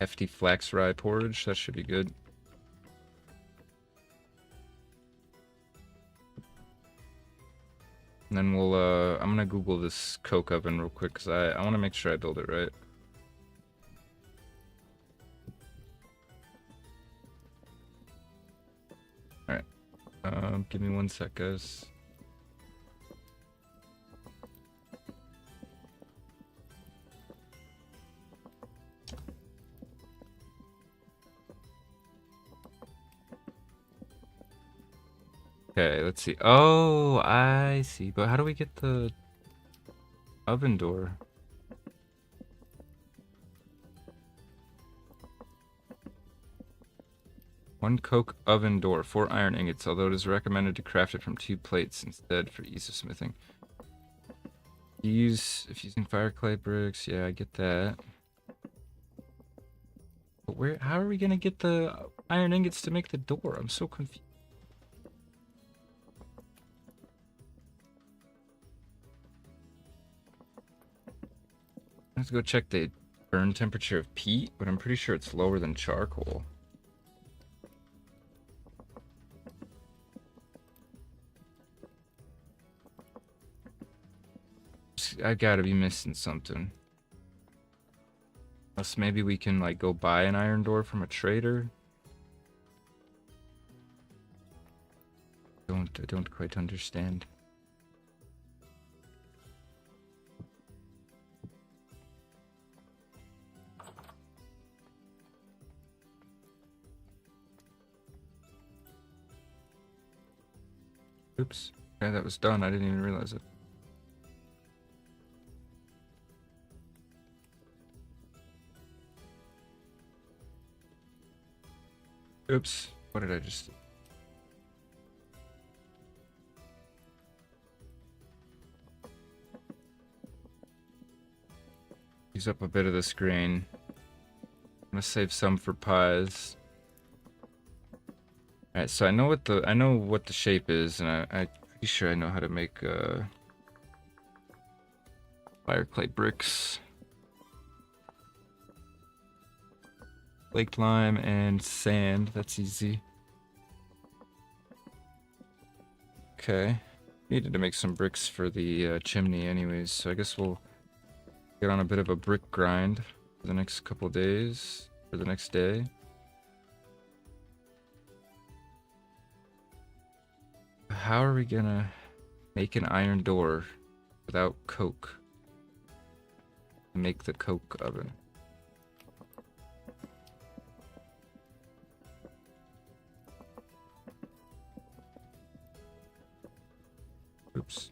Hefty flax rye porridge, that should be good. And then we'll, I'm gonna Google this coke oven real quick, because I want to make sure I build it right. Alright. Give me 1 sec, guys. Okay, let's see. Oh, I see. But how do we get the oven door? One coke oven door, 4 iron ingots, although it is recommended to craft it from 2 plates instead for ease of smithing. If using fire clay bricks, yeah, I get that. But how are we gonna get the iron ingots to make the door? I'm so confused. I have to go check the burn temperature of peat, but I'm pretty sure it's lower than charcoal. I gotta be missing something. Unless maybe we can like go buy an iron door from a trader. I don't quite understand. Oops. Okay, that was done. I didn't even realize it. Oops. What did I just do? Use up a bit of this grain. I'm gonna save some for pies. Alright, so I know what the shape is, and I'm pretty sure I know how to make fire clay bricks. Flaked lime and sand, that's easy. Okay. Needed to make some bricks for the chimney anyways, so I guess we'll get on a bit of a brick grind for the next couple days, for the next day. How are we gonna make an iron door without coke? Make the coke oven. Oops.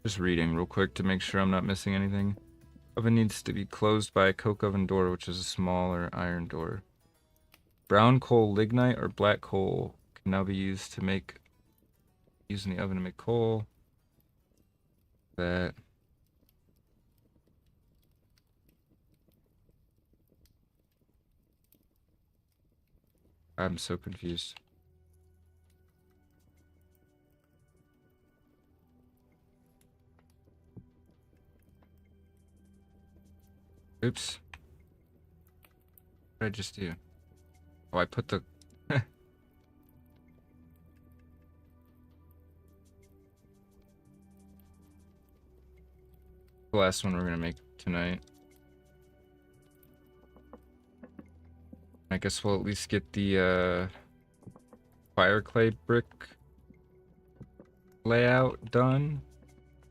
Just reading real quick to make sure I'm not missing anything. Oven needs to be closed by a coke oven door, which is a smaller iron door. Brown coal lignite or black coal can now be used to make, using the oven to make coal. That. I'm so confused. Oops. What did I just do? Oh, I put the... the last one we're gonna make tonight. I guess we'll at least get the fire clay brick layout done,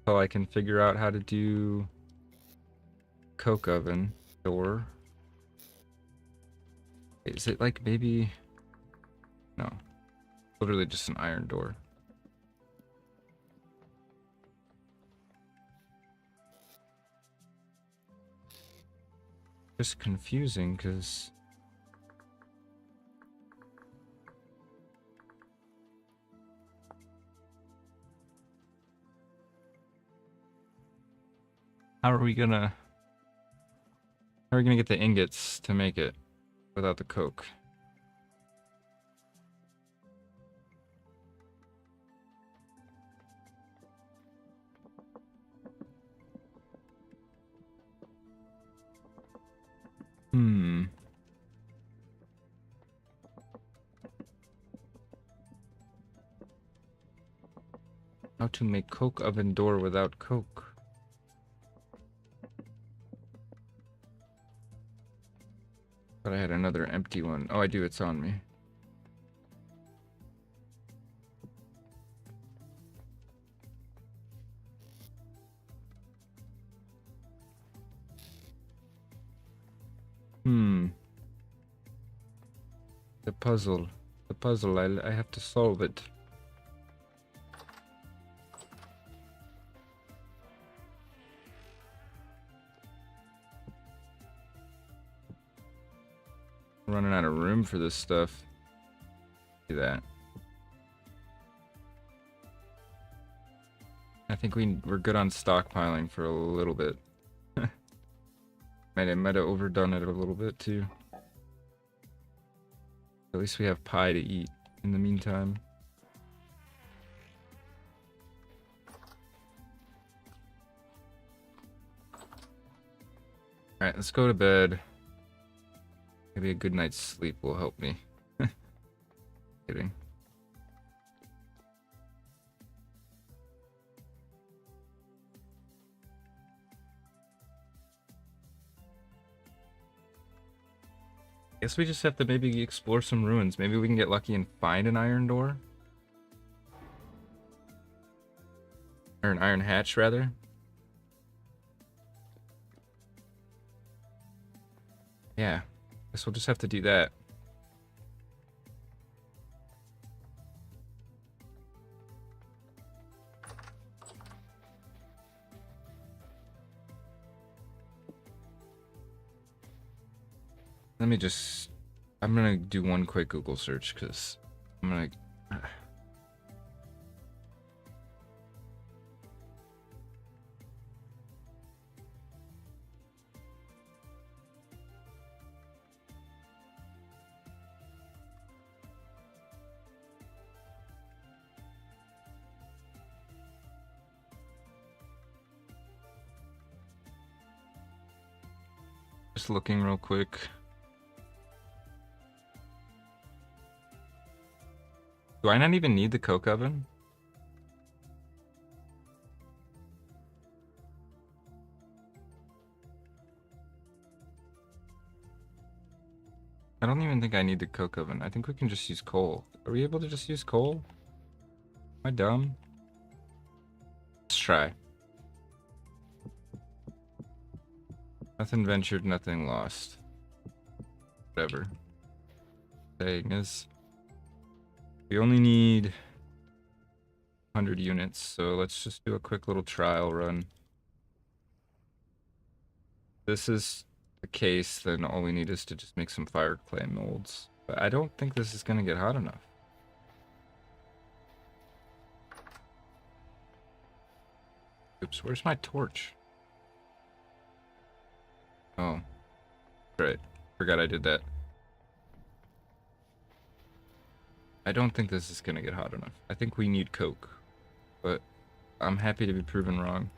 so I can figure out how to do coke oven door. Is it like maybe... No. Literally just an iron door. Just confusing, because... How are we gonna get the ingots to make it without the coke? How to make coke oven door without coke? Thought I had another empty one. Oh, I do. It's on me. The puzzle. The puzzle. I have to solve it. Running out of room for this stuff. Do that. I think we're good on stockpiling for a little bit. I might have overdone it a little bit too. At least we have pie to eat in the meantime. Alright, let's go to bed. Maybe a good night's sleep will help me. Kidding. Guess we just have to maybe explore some ruins. Maybe we can get lucky and find an iron door. Or an iron hatch, rather. Yeah. Guess we'll just have to do that. Let me just... I'm gonna do one quick Google search, because I'm gonna... Just looking real quick. Do I not even need the coke oven? I don't even think I need the coke oven. I think we can just use coal. Are we able to just use coal? Am I dumb? Let's try. Nothing ventured, nothing lost. Whatever. Saying is, we only need 100 units, so let's just do a quick little trial run. If this is the case, then all we need is to just make some fire clay molds. But I don't think this is gonna get hot enough. Oops, where's my torch? Oh, right. Forgot I did that. I don't think this is gonna get hot enough. I think we need coke, but I'm happy to be proven wrong.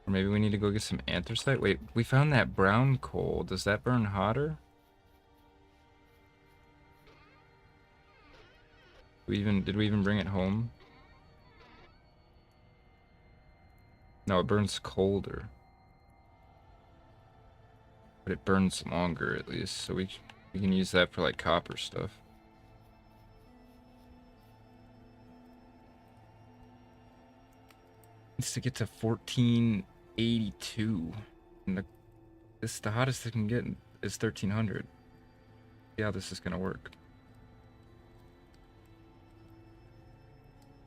Or maybe we need to go get some anthracite. Wait, we found that brown coal. Does that burn hotter? Did we even bring it home? No, it burns colder. But it burns longer at least, so we can use that for like copper stuff. Needs to get to 1482. And the hottest it can get is 1300. See how this is gonna work.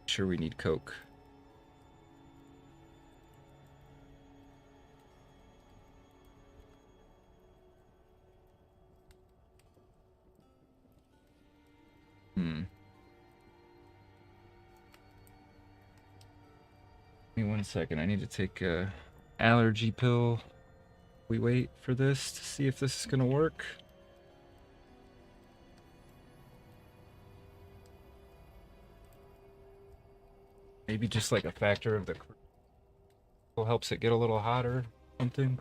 Sure, we need coke. Give me 1 second. I need to take a allergy pill. We wait for this to see if this is gonna work. Maybe just like a factor of the crystal helps it get a little hotter, something.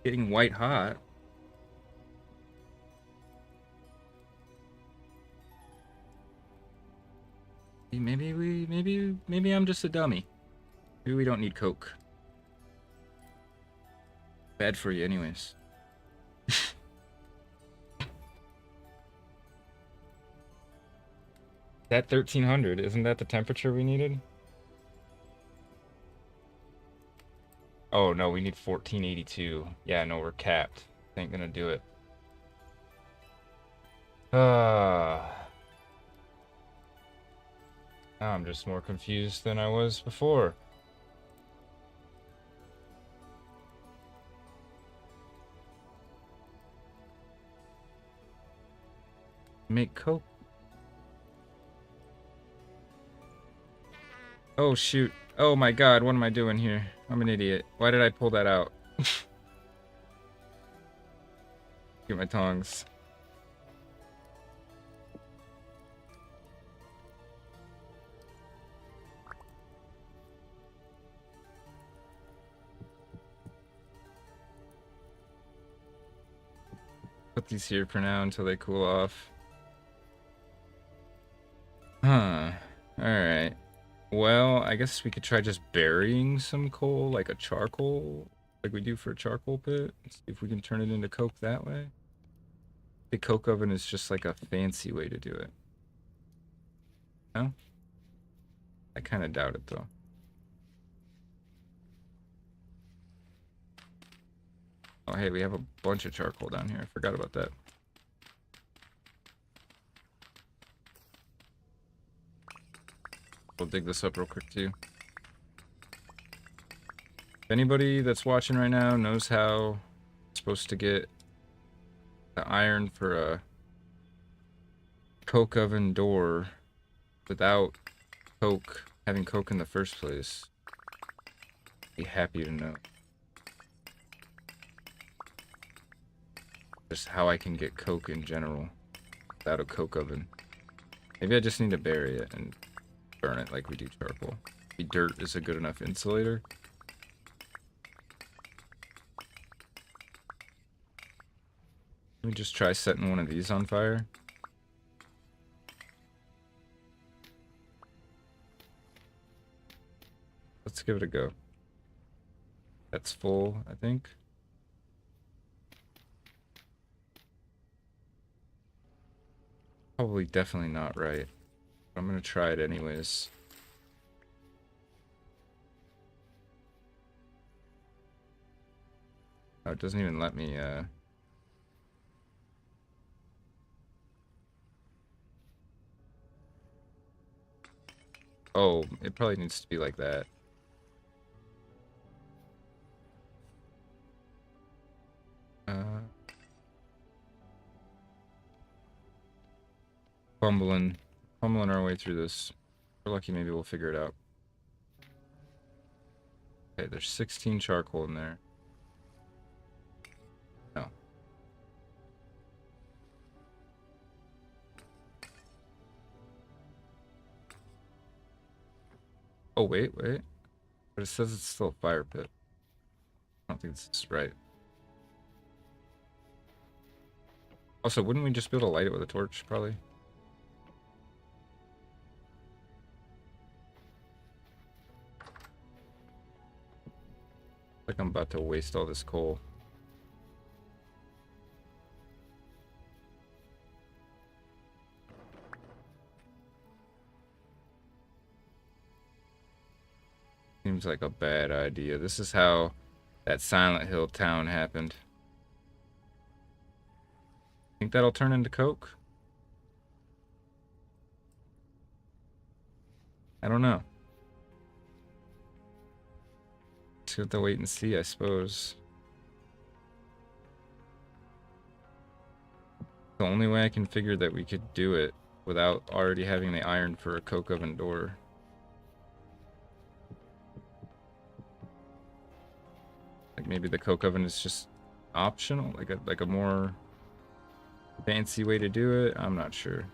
Getting white hot. Maybe I'm just a dummy. Maybe we don't need coke. Bad for you anyways. That 1300, isn't that the temperature we needed? Oh no, we need 1482. Yeah, no, we're capped. Ain't gonna do it. Now I'm just more confused than I was before. Make coke. Oh shoot. Oh my god, what am I doing here? I'm an idiot. Why did I pull that out? Get my tongs. put these here for now until they cool off. Huh. Alright. Well, I guess we could try just burying some coal, like a charcoal, like we do for a charcoal pit. See if we can turn it into coke that way. The coke oven is just like a fancy way to do it. No? I kind of doubt it though. Oh, hey, we have a bunch of charcoal down here. I forgot about that. We'll dig this up real quick too. If anybody that's watching right now knows how it's supposed to get the iron for a coke oven door without having coke in the first place, I'd be happy to know. Just how I can get coke in general without a coke oven. Maybe I just need to bury it and burn it like we do charcoal. Maybe dirt is a good enough insulator. Let me just try setting one of these on fire. Let's give it a go. That's full, I think. Probably definitely not right. But I'm gonna try it anyways. Oh, it doesn't even let me, Oh, it probably needs to be like that. Fumbling our way through this. If we're lucky, maybe we'll figure it out. Okay, there's 16 charcoal in there. No. Oh, wait. But it says it's still a fire pit. I don't think this is right. Also, wouldn't we just be able to light it with a torch, probably? Like I'm about to waste all this coal. Seems like a bad idea. This is how that Silent Hill town happened. Think that'll turn into coke? I don't know. Just have to wait and see, I suppose. The only way I can figure that we could do it without already having the iron for a coke oven door. Like maybe the coke oven is just optional, like a more fancy way to do it. I'm not sure.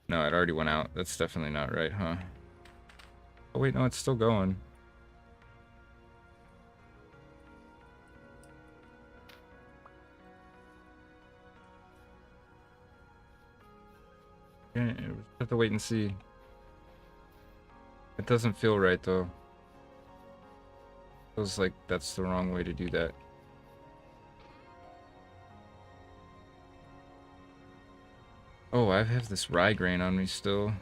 No, it already went out. That's definitely not right, huh? Oh wait, no, it's still going. Yeah, we have to wait and see. It doesn't feel right though. Feels like that's the wrong way to do that. Oh, I have this rye grain on me still.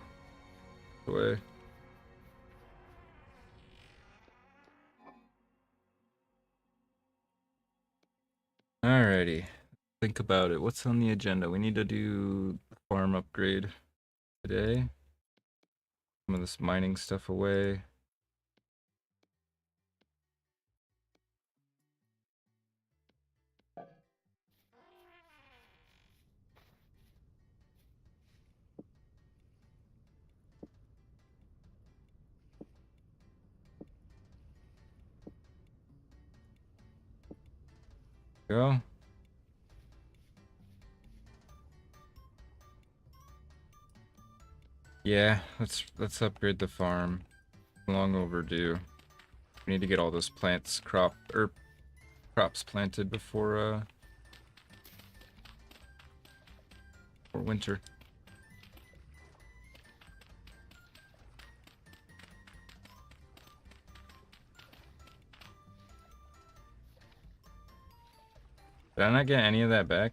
Away. Alrighty. Think about it. What's on the agenda? We need to do the farm upgrade today. Some of this mining stuff away. Go. Yeah, let's upgrade the farm. Long overdue. We need to get all those crops planted before for winter. Did I not get any of that back?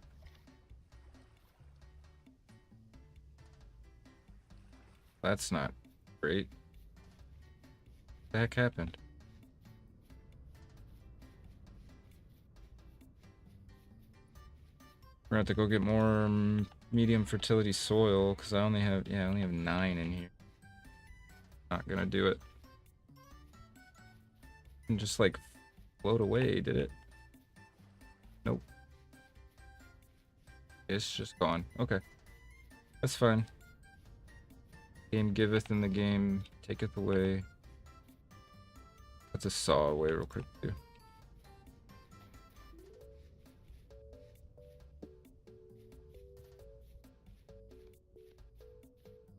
That's not great. What the heck happened? We're gonna have to go get more medium fertility soil because I only have 9 in here. Not gonna do it. And just like float away, did it? Nope. It's just gone. Okay. That's fine. Game giveth and the game taketh away. Let's just saw away real quick too.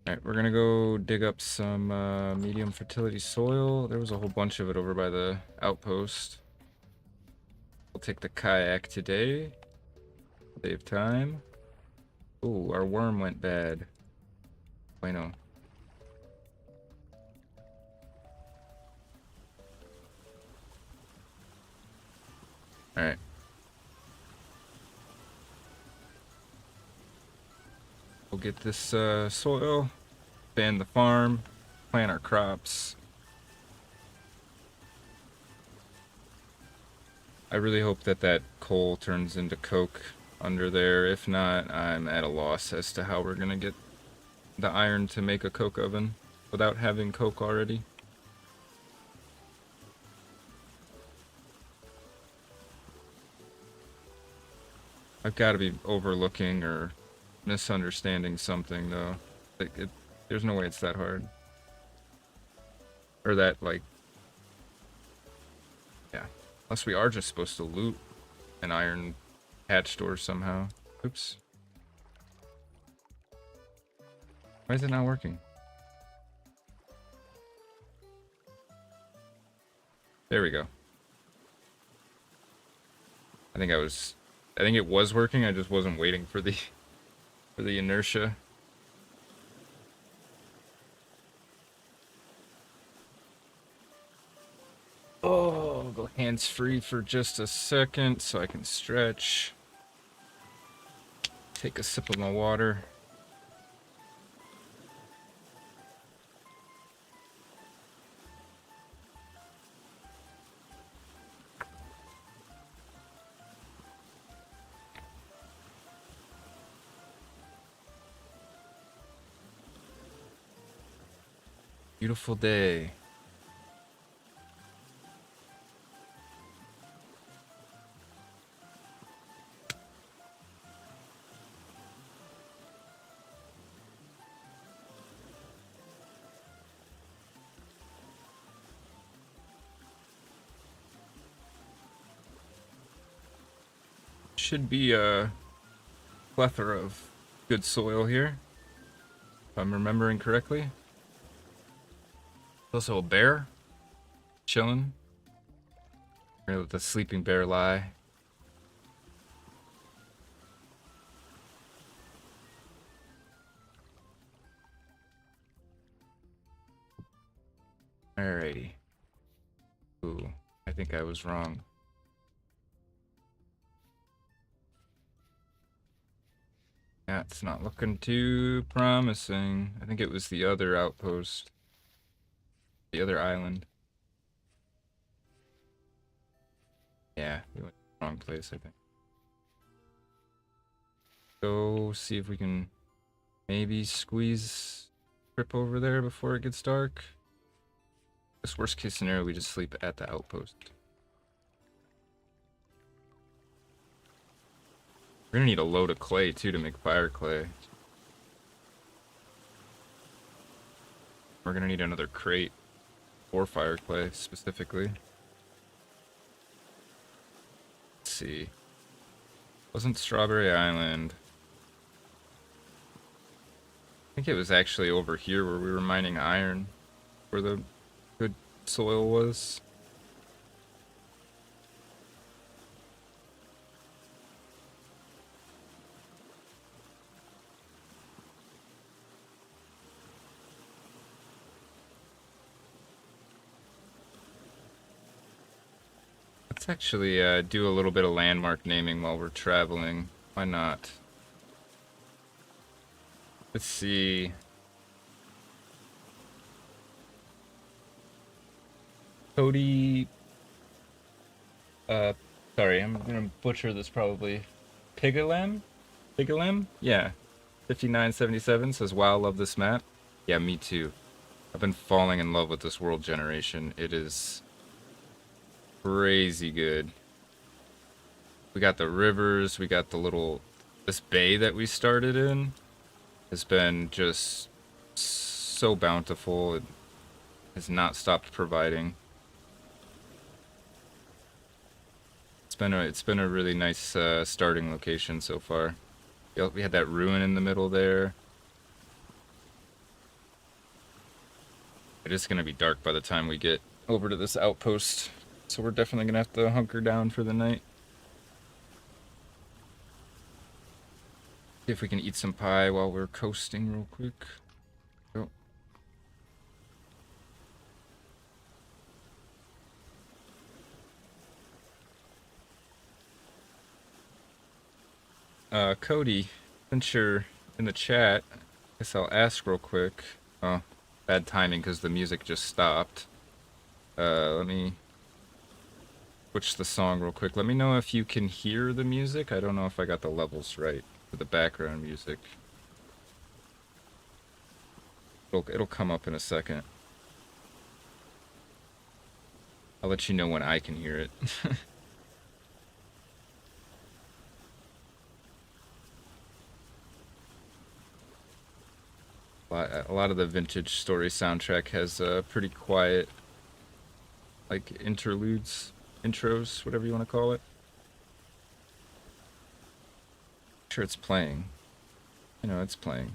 Alright, we're gonna go dig up some medium fertility soil. There was a whole bunch of it over by the outpost. We'll take the kayak today. Save time. Ooh, our worm went bad. I know. Alright. We'll get this soil, expand the farm, plant our crops. I really hope that that coal turns into coke under there. If not, I'm at a loss as to how we're gonna get the iron to make a coke oven without having coke already. I've got to be overlooking or misunderstanding something, though. There's no way it's that hard. Or that, like... Yeah. Unless we are just supposed to loot an iron hatch door somehow. Oops. Why is it not working? There we go. I think it was working, I just wasn't waiting for the inertia. Oh, I'll go hands free for just a second so I can stretch. Take a sip of my water. Beautiful day. Should be a plethora of good soil here, if I'm remembering correctly. Also a bear chilling. We're gonna let the sleeping bear lie. Alrighty. Ooh, I think I was wrong. Yeah, it's not looking too promising. I think it was the other outpost. The other island. Yeah, we went to the wrong place, I think. Go see if we can maybe squeeze trip over there before it gets dark. This worst case scenario, we just sleep at the outpost. We're gonna need a load of clay too to make fire clay. We're gonna need another crate for fire clay specifically. Let's see. Wasn't Strawberry Island? I think it was actually over here where we were mining iron, where the good soil was. actually do a little bit of landmark naming while we're traveling. Why not? Let's see. Cody. Sorry, I'm gonna butcher this probably. Pigalem? Pigalem? Yeah. 5977 says, wow, love this map. Yeah, me too. I've been falling in love with this world generation. It is crazy good. We got the rivers, we got the little... This bay that we started in has been just so bountiful. It has not stopped providing. It's been a really nice starting location so far. We had that ruin in the middle there. It is gonna be dark by the time we get over to this outpost, so we're definitely gonna have to hunker down for the night. See if we can eat some pie while we're coasting real quick. Cody, since you're in the chat, I guess I'll ask real quick. Oh, bad timing because the music just stopped. Let me switch the song real quick. Let me know if you can hear the music. I don't know if I got the levels right for the background music. It'll come up in a second. I'll let you know when I can hear it. A lot of the vintage story soundtrack has pretty quiet, like, interludes, intros, whatever you want to call it. Sure, it's playing. You know, it's playing.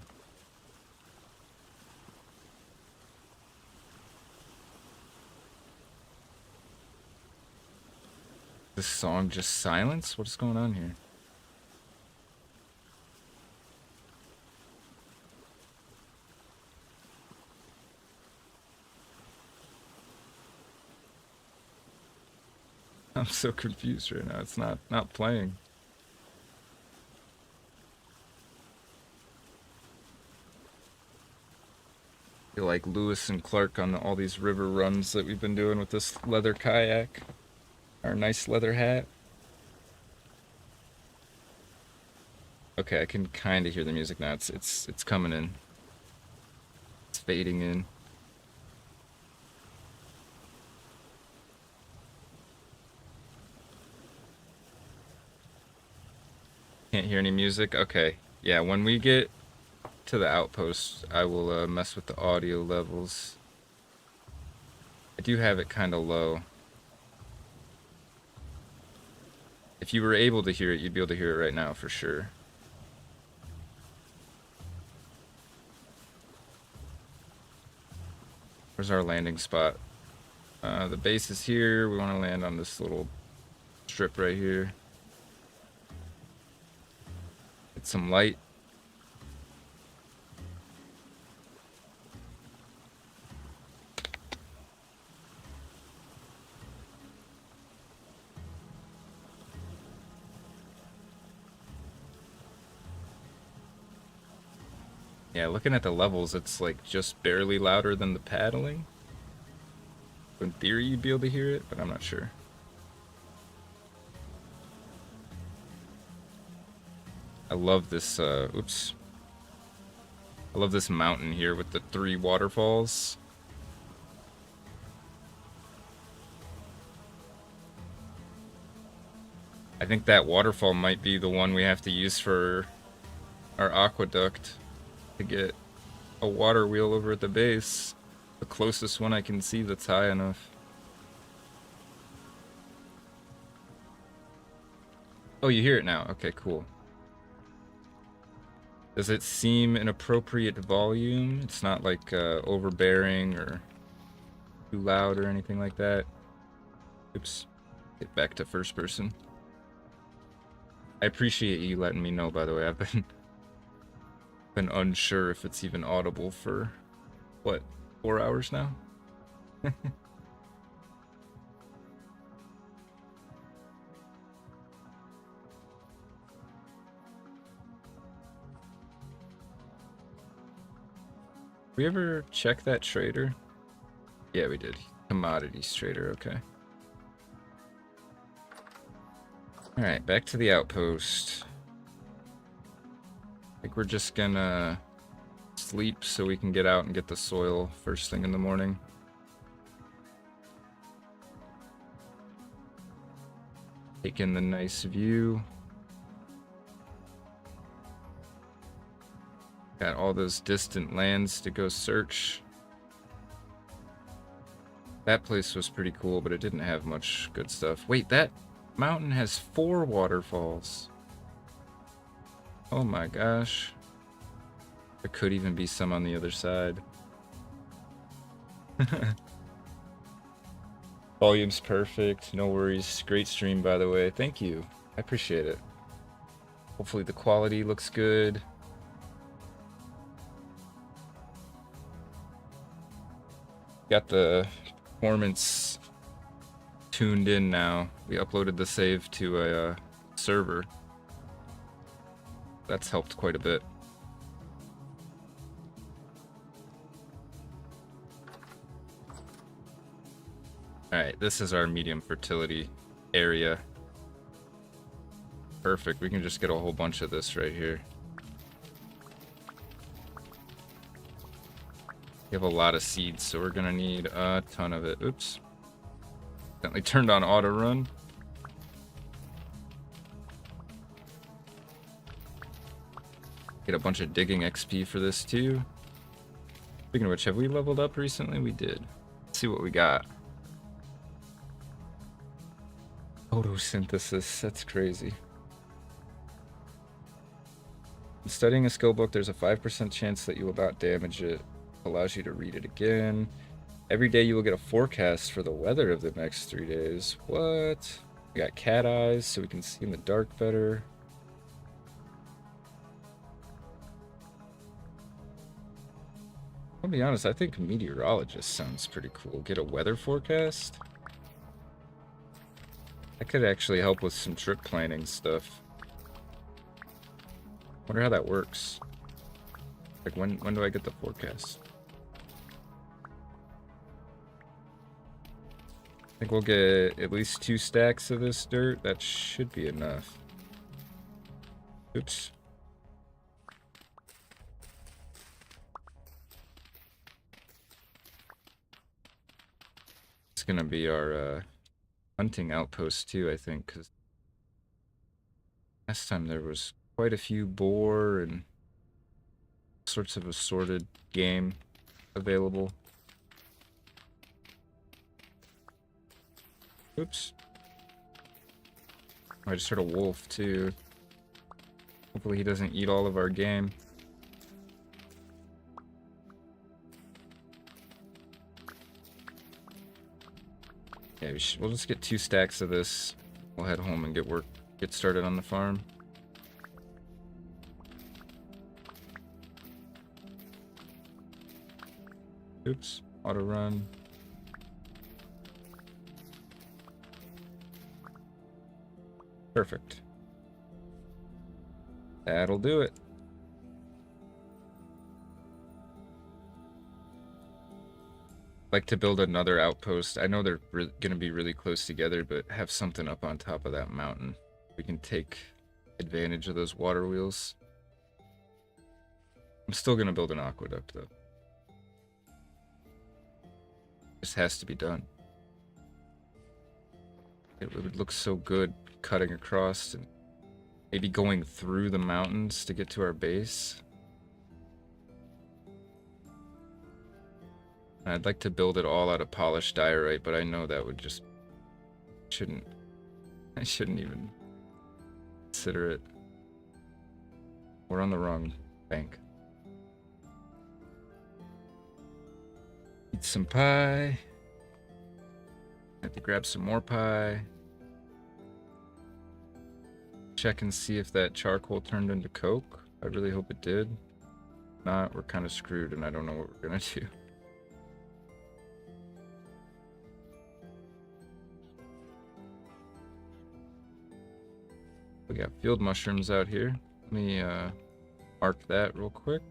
This song just silence? What's going on here? I'm so confused right now. It's not playing. I feel like Lewis and Clark on all these river runs that we've been doing with this leather kayak. Our nice leather hat. Okay, I can kind of hear the music now. It's coming in. It's fading in. Can't hear any music? Okay. Yeah, when we get to the outpost, I will mess with the audio levels. I do have it kind of low. If you were able to hear it, you'd be able to hear it right now for sure. Where's our landing spot? The base is here. We want to land on this little strip right here. Get some light. Yeah, looking at the levels, it's like just barely louder than the paddling. In theory, you'd be able to hear it, but I'm not sure. I love this, oops. I love this mountain here with the 3 waterfalls. I think that waterfall might be the one we have to use for our aqueduct to get a water wheel over at the base. The closest one I can see that's high enough. Oh, you hear it now. Okay, cool. Does it seem an appropriate volume? It's not like overbearing or too loud or anything like that. Oops. Get back to first person. I appreciate you letting me know, by the way. I've been unsure if it's even audible for, what, 4 hours now? We ever check that trader? Yeah, we did. Commodities trader, okay. Alright, back to the outpost. I think we're just gonna sleep so we can get out and get the soil first thing in the morning. Take in the nice view. Got all those distant lands to go search. That place was pretty cool, but it didn't have much good stuff. Wait, that mountain has 4 waterfalls. Oh my gosh. There could even be some on the other side. Volume's perfect, no worries. Great stream, by the way. Thank you. I appreciate it. Hopefully the quality looks good. Got the performance tuned in now. We uploaded the save to a server. That's helped quite a bit. Alright, this is our medium fertility area. Perfect, we can just get a whole bunch of this right here. We have a lot of seeds, so we're gonna need a ton of it. Oops. Accidentally turned on auto run. Get a bunch of digging XP for this too. Speaking of which, have we leveled up recently? We did. Let's see what we got. Photosynthesis, that's crazy. Studying a skill book, there's a 5% chance that you will not damage it. Allows you to read it again. Every day you will get a forecast for the weather of the next 3 days. What? We got cat eyes so we can see in the dark better. I'll be honest, I think meteorologist sounds pretty cool. Get a weather forecast? That could actually help with some trip planning stuff. Wonder how that works. Like when do I get the forecast? I think we'll get at least 2 stacks of this dirt. That should be enough. Oops. It's gonna be our hunting outpost too, I think, because last time there was quite a few boar and sorts of assorted game available. Oops. I just heard a wolf too. Hopefully he doesn't eat all of our game. Yeah, we'll just get 2 stacks of this. We'll head home and get started on the farm. Oops, auto run. Perfect. That'll do it. Like to build another outpost. I know they're gonna be really close together, but have something up on top of that mountain. We can take advantage of those water wheels. I'm still gonna build an aqueduct though. Just has to be done. It would look so good cutting across and maybe going through the mountains to get to our base. I'd like to build it all out of polished diorite, but I know that would just I shouldn't even consider it. We're on the wrong bank. Eat some pie. Have to grab some more pie. Check and see if that charcoal turned into coke. I really hope it did. If not, we're kind of screwed and I don't know what we're gonna do. We got field mushrooms out here. Let me mark that real quick.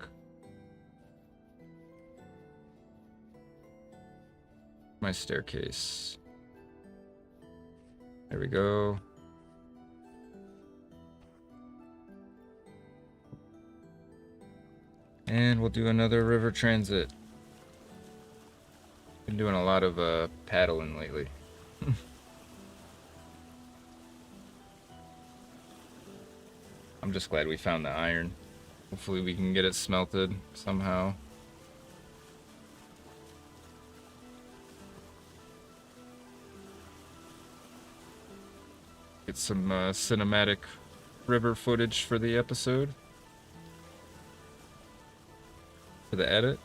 My staircase. There we go. And we'll do another river transit. Been doing a lot of paddling lately. I'm just glad we found the iron. Hopefully we can get it smelted somehow. Get some cinematic river footage for the episode. For the edit.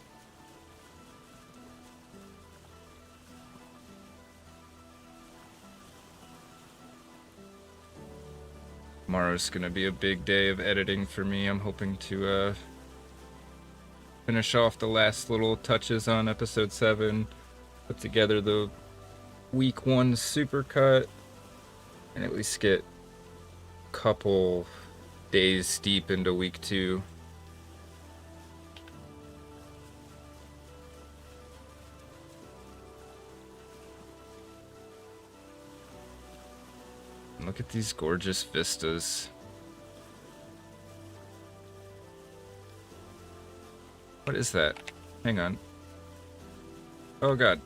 Tomorrow's gonna be a big day of editing for me. I'm hoping to finish off the last little touches on episode 7, put together the week 1 supercut, and at least get a couple days deep into week 2. Look at these gorgeous vistas. What is that? Hang on. Oh god.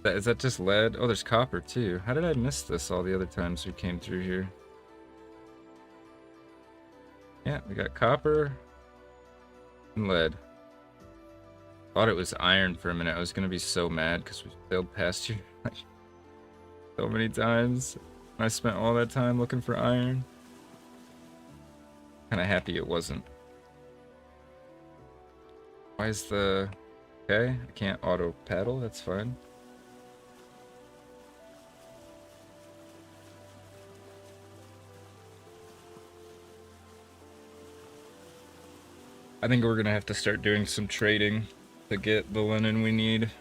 Is that just lead? Oh, there's copper too. How did I miss this all the other times we came through here? Yeah, we got copper and lead. Thought it was iron for a minute. I was gonna be so mad because we sailed past here like so many times. I spent all that time looking for iron. Kinda happy it wasn't. Why is the... Okay, I can't auto paddle, that's fine. I think we're gonna have to start doing some trading to get the linen we need.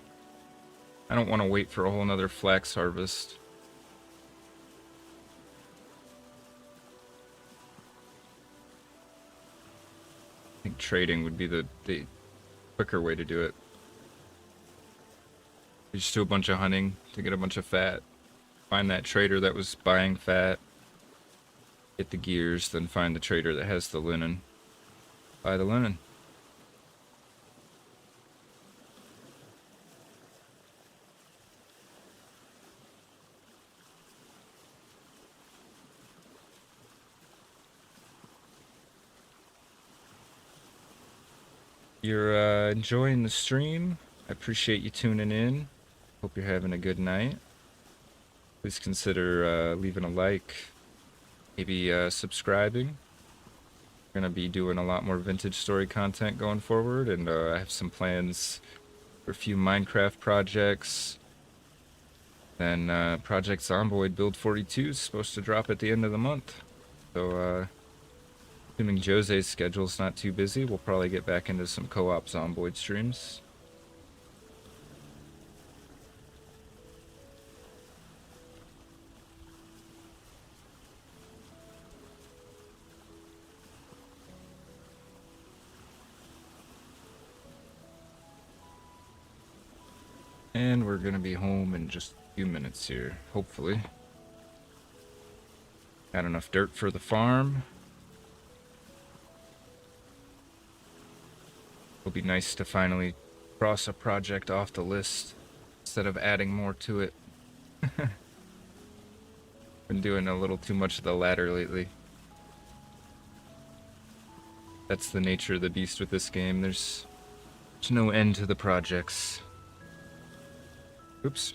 I don't want to wait for a whole nother flax harvest. I think trading would be the quicker way to do it. You just do a bunch of hunting to get a bunch of fat. Find that trader that was buying fat. Get the gears, then find the trader that has the linen. Buy the linen. You're enjoying the stream. I appreciate you tuning in. Hope you're having a good night. Please consider leaving a like, maybe subscribing. We're gonna be doing a lot more vintage story content going forward, and I have some plans for a few Minecraft projects. Then Project Zomboid Build 42 is supposed to drop at the end of the month. So assuming Jose's schedule's not too busy, we'll probably get back into some co-op Zomboid streams. And we're gonna be home in just a few minutes here, hopefully. Got enough dirt for the farm. It'll be nice to finally cross a project off the list instead of adding more to it. Been doing a little too much of the latter lately. That's the nature of the beast with this game. There's no end to the projects. Oops.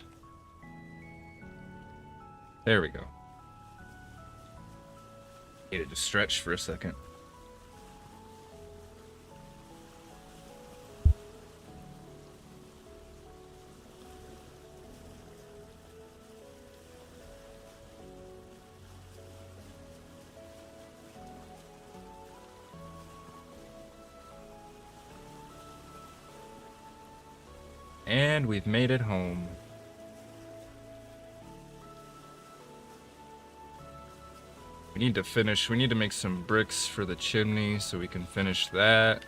There we go. Needed to stretch for a second. And we've made it home. We need to make some bricks for the chimney so we can finish that.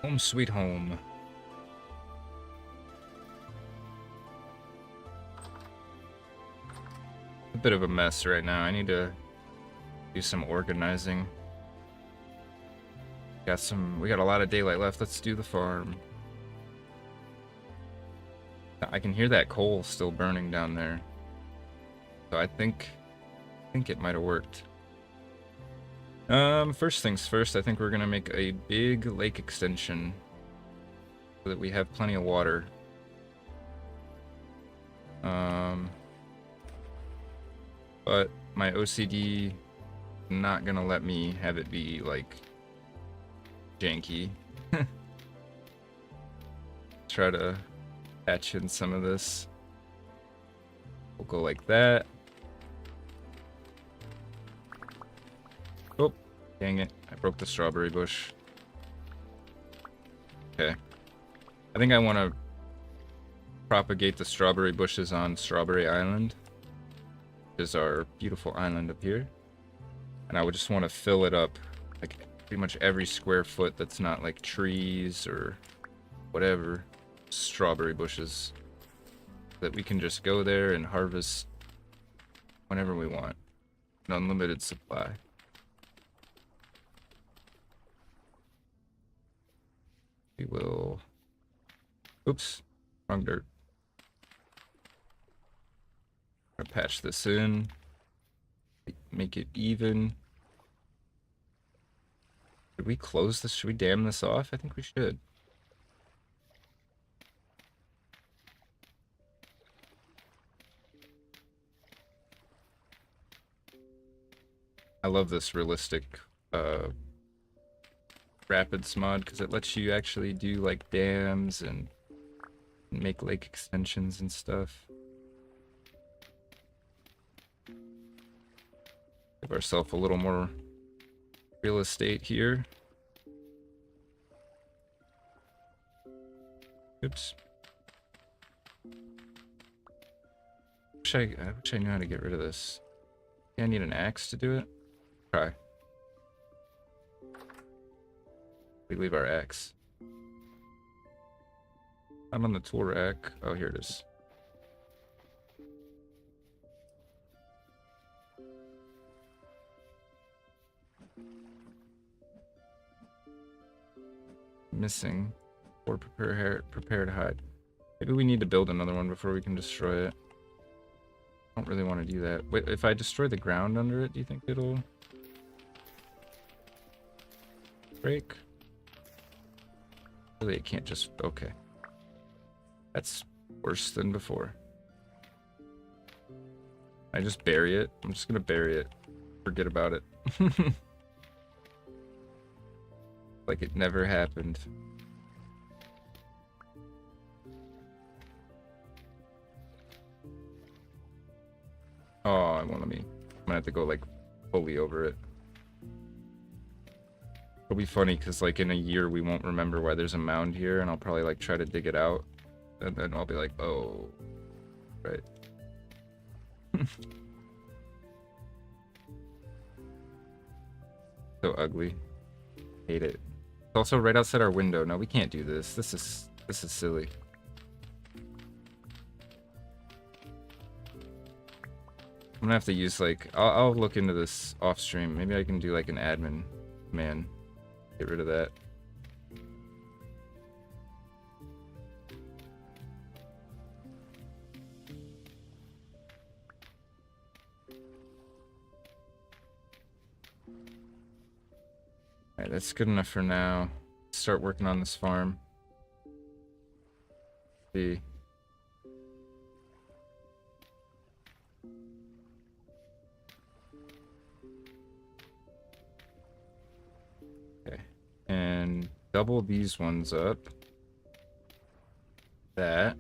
Home sweet home. A bit of a mess right now. I need to do some organizing. We got a lot of daylight left. Let's do the farm. I can hear that coal still burning down there. So I think it might have worked. First things first, I think we're gonna make a big lake extension so that we have plenty of water. But my OCD not gonna let me have it be like janky. Try to patch in some of this. We'll go like that. Oh, dang it. I broke the strawberry bush. Okay. I think I want to propagate the strawberry bushes on Strawberry Island, which is our beautiful island up here. And I would just want to fill it up, like pretty much every square foot that's not like trees or whatever, strawberry bushes, that we can just go there and harvest whenever we want. An unlimited supply. We will... Oops, wrong dirt. I'm gonna patch this in, make it even. Should we close this? Should we dam this off? I think we should. I love this realistic rapids mod because it lets you actually do like dams and make lake extensions and stuff. Give ourselves a little more real estate here. Oops. I wish I knew how to get rid of this. Yeah, I need an axe to do it. Try. We leave our axe. I'm on the tool rack. Oh, here it is. Missing. Or prepare to hide. Maybe we need to build another one before we can destroy it. I don't really want to do that. Wait, if I destroy the ground under it, do you think it'll break? Really, it can't just... Okay. That's worse than before. I just bury it. I'm just gonna bury it. Forget about it. Like it never happened. Oh, it won't let me. I'm gonna have to go like fully over it. It'll be funny because like in a year we won't remember why there's a mound here, and I'll probably like try to dig it out, and then I'll be like, oh, right. So ugly. Hate it. It's also right outside our window. No, we can't do this. This is silly. I'm gonna have to use like I'll look into this off stream. Maybe I can do like an admin man. Get rid of that. Alright, that's good enough for now. Start working on this farm. See. Okay. And double these ones up. That.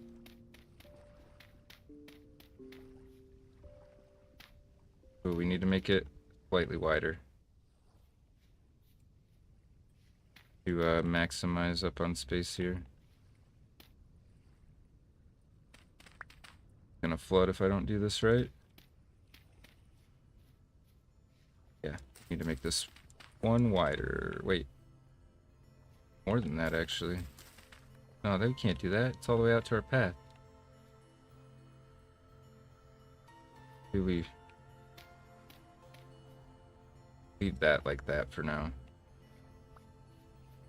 Ooh, we need to make it slightly wider to maximize up on space here. Gonna flood if I don't do this right. Yeah, need to make this one wider. Wait. More than that, actually. No, they can't do that. It's all the way out to our path. Do we leave that like that for now?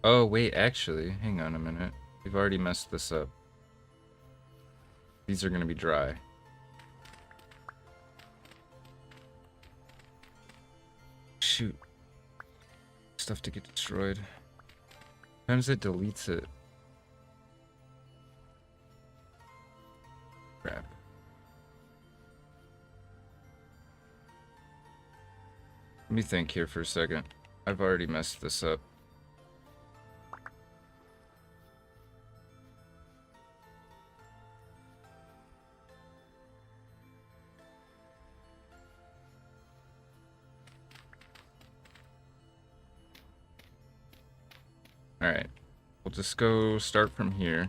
Oh, wait, actually, hang on a minute. We've already messed this up. These are going to be dry. Shoot. Stuff to get destroyed. Sometimes it deletes it. Crap. Let me think here for a second. I've already messed this up. Alright. We'll just go start from here.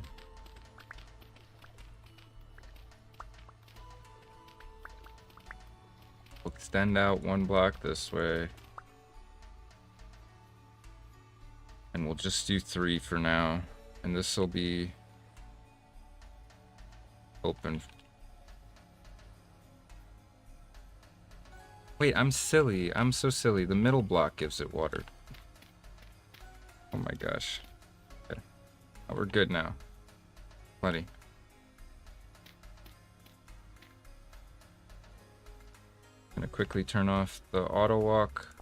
We'll extend out one block this way. And we'll just do 3 for now. And this will be open. Wait, I'm silly. I'm so silly. The middle block gives it water. Oh my gosh. Okay. Oh, we're good now. Plenty. Gonna quickly turn off the auto walk.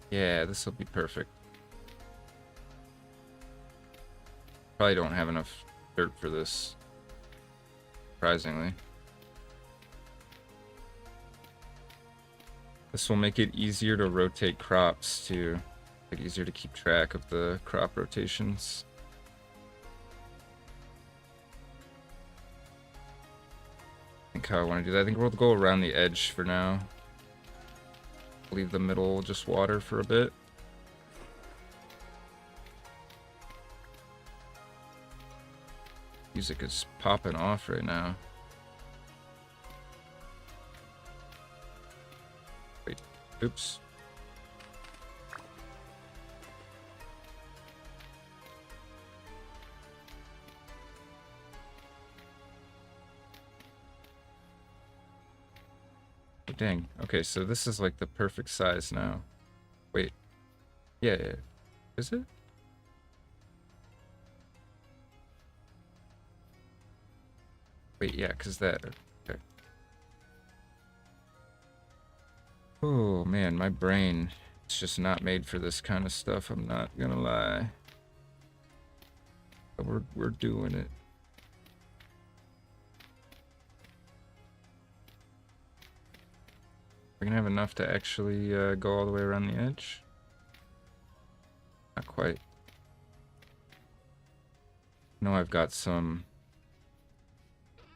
Yeah, this will be perfect. Probably don't have enough dirt for this. Surprisingly. This will make it easier to rotate crops too. Make it easier to keep track of the crop rotations. I think how I want to do that. I think we'll go around the edge for now. Leave the middle just water for a bit. Music is popping off right now. Wait, oops. Oh, dang. Okay, so this is like the perfect size now. Wait. Yeah. Is it? Wait, yeah, because that... Okay. Oh, man, my brain is just not made for this kind of stuff. I'm not gonna lie. But we're doing it. We're gonna have enough to actually go all the way around the edge. Not quite. No, I've got some...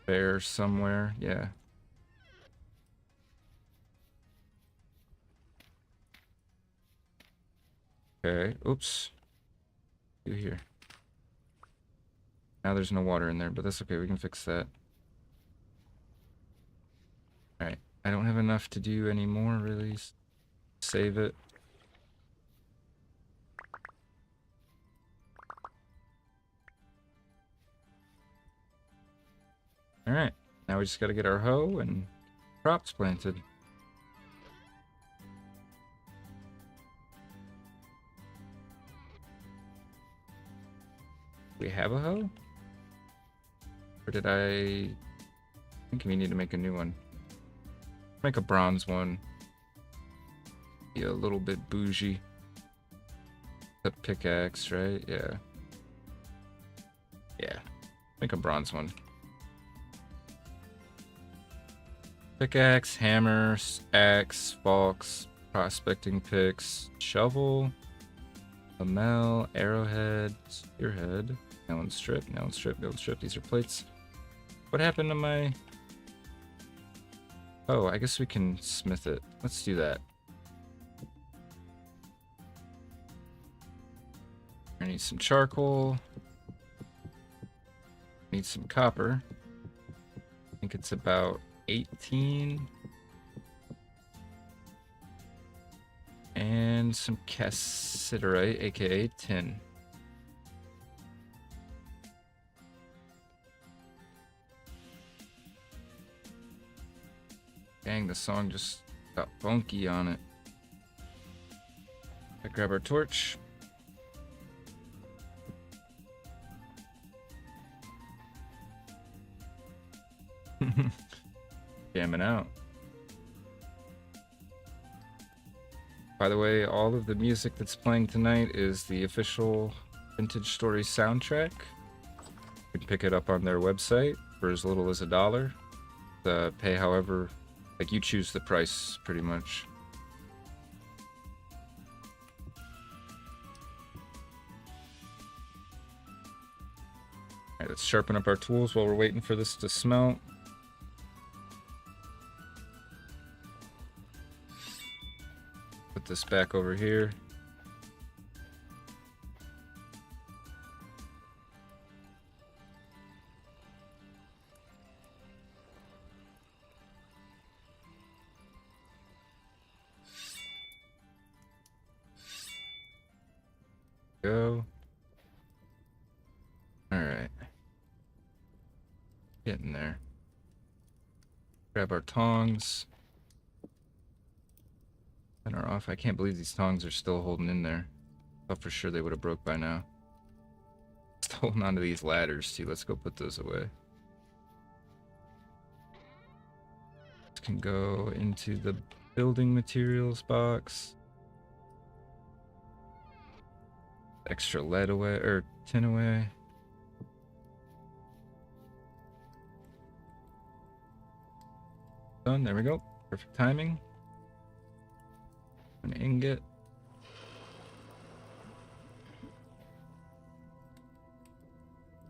there somewhere, yeah. Okay, oops. Do here. Now there's no water in there, but that's okay, we can fix that. Alright, I don't have enough to do any more, really. Save it. Alright, now we just gotta get our hoe and crops planted. We have a hoe? Or did I think we need to make a new one? Make a bronze one. Be a little bit bougie. The pickaxe, right? Yeah. Yeah. Make a bronze one. Pickaxe, hammer, axe, forks, prospecting picks, shovel, lamel, arrowhead, spearhead, melon strip, melon strip, melon strip. These are plates. What happened to my... Oh, I guess we can smith it. Let's do that. I need some charcoal. Need some copper. I think it's about 18. And some cassiterite, aka tin. Dang, the song just got funky on it. I grab our torch. Jamming out. By the way, all of the music that's playing tonight is the official Vintage Stories soundtrack. You can pick it up on their website for as little as $1. Pay however, like you choose the price pretty much. Alright, let's sharpen up our tools while we're waiting for this to smelt. Put this back over here. Go. Alright. Getting there. Grab our tongs. And are off. I can't believe these tongs are still holding in there. Thought for sure they would have broke by now. Still holding onto these ladders too. Let's go put those away. This can go into the building materials box. Extra lead away, or tin away. Done, there we go. Perfect timing. An ingot.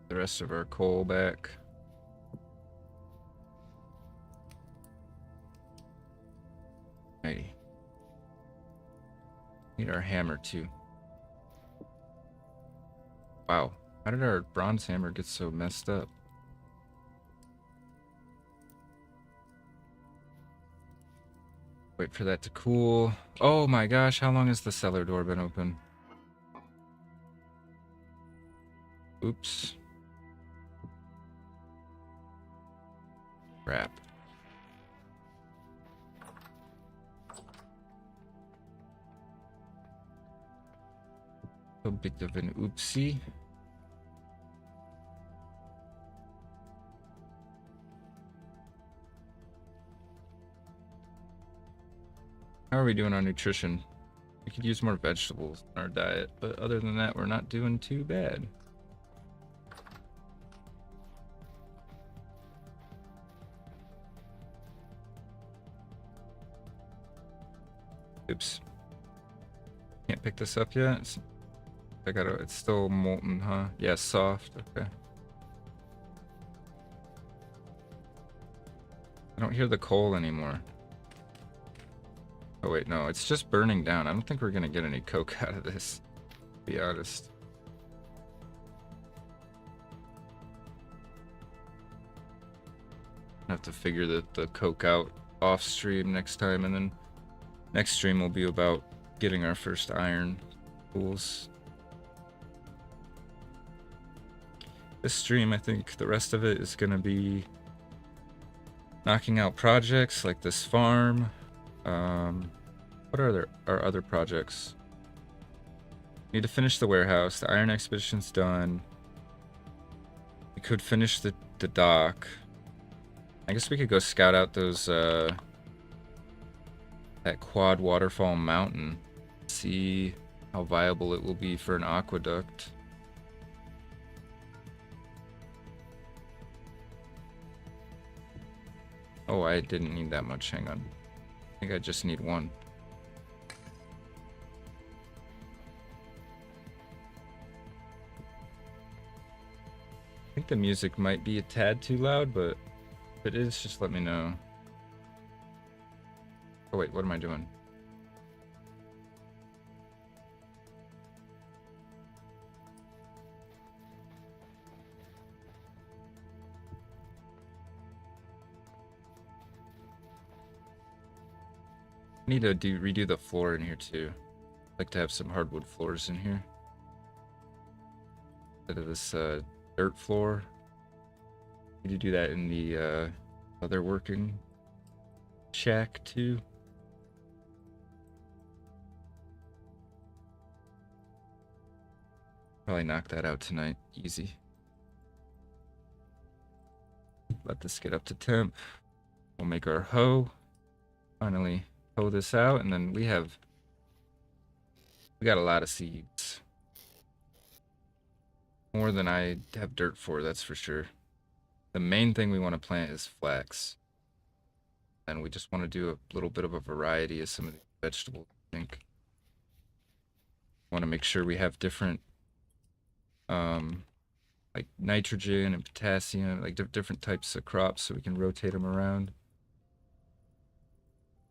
The rest of our coal back. Alrighty. Need our hammer too. Wow, how did our bronze hammer get so messed up? Wait for that to cool. Oh my gosh, how long has the cellar door been open? Oops. Crap. A bit of an oopsie. How are we doing on nutrition? We could use more vegetables in our diet, but other than that, we're not doing too bad. Oops. Can't pick this up yet. It's still molten, huh? Yeah, soft. Okay. I don't hear the coal anymore. Oh wait, no, it's just burning down. I don't think we're gonna get any coke out of this, to be honest. I have to figure the coke out off stream next time, and then next stream will be about getting our first iron tools. This stream, I think the rest of it is gonna be knocking out projects like this farm. What are our other projects? Need to finish the warehouse. The iron expedition's done. We could finish the dock. I guess we could go scout out those that quad waterfall mountain. See how viable it will be for an aqueduct. Oh, I didn't need that much. Hang on. I think I just need one. I think the music might be a tad too loud, but if it is, just let me know. Oh wait, what am I doing? I need to redo the floor in here too. I'd like to have some hardwood floors in here instead of this dirt floor. Need to do that in the other working shack too. Probably knock that out tonight. Easy. Let this get up to temp. We'll make our hoe. Finally hoe this out, and then we got a lot of seeds. More than I have dirt for, that's for sure. The main thing we want to plant is flax. And we just want to do a little bit of a variety of some of the vegetables, I think. Want to make sure we have different like nitrogen and potassium, like different types of crops so we can rotate them around.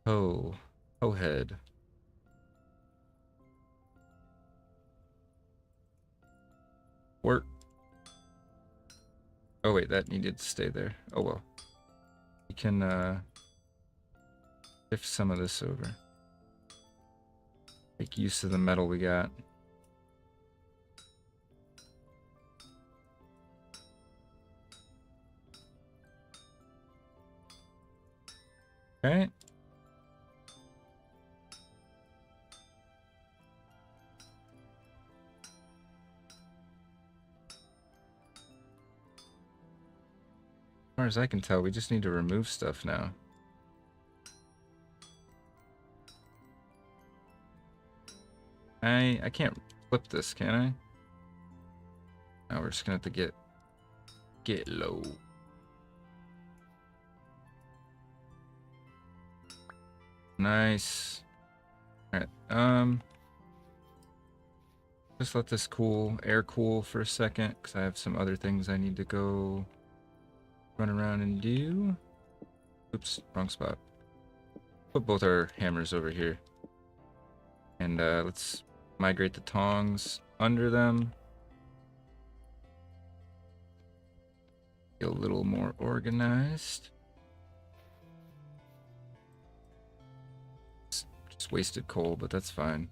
Hoe head. Work. Oh wait, that needed to stay there. Oh well. We can shift some of this over. Make use of the metal we got. Alright. As far as I can tell, we just need to remove stuff now. I can't flip this, can I? Now we're just gonna have to get low. Nice. Alright, just let this air cool for a second, because I have some other things I need to go run around and do. Oops, wrong spot. Put both our hammers over here. And let's migrate the tongs under them. Get a little more organized. Just wasted coal, but that's fine.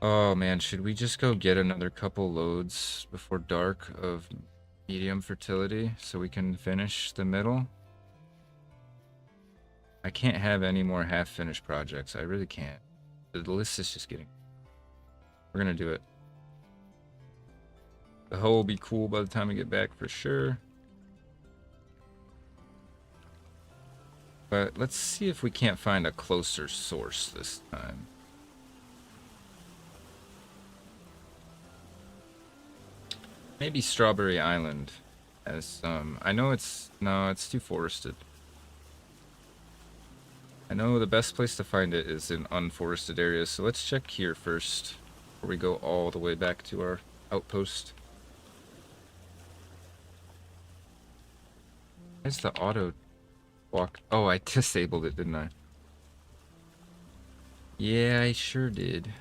Oh man, should we just go get another couple loads before dark of medium fertility so we can finish the middle? I can't have any more half-finished projects. I really can't. The list is just getting... We're gonna do it. The hoe will be cool by the time we get back for sure. But let's see if we can't find a closer source this time. Maybe Strawberry Island has some... I know it's... No, it's too forested. I know the best place to find it is in unforested areas, so let's check here first before we go all the way back to our outpost. Where's the auto walk? Oh, I disabled it, didn't I? Yeah, I sure did.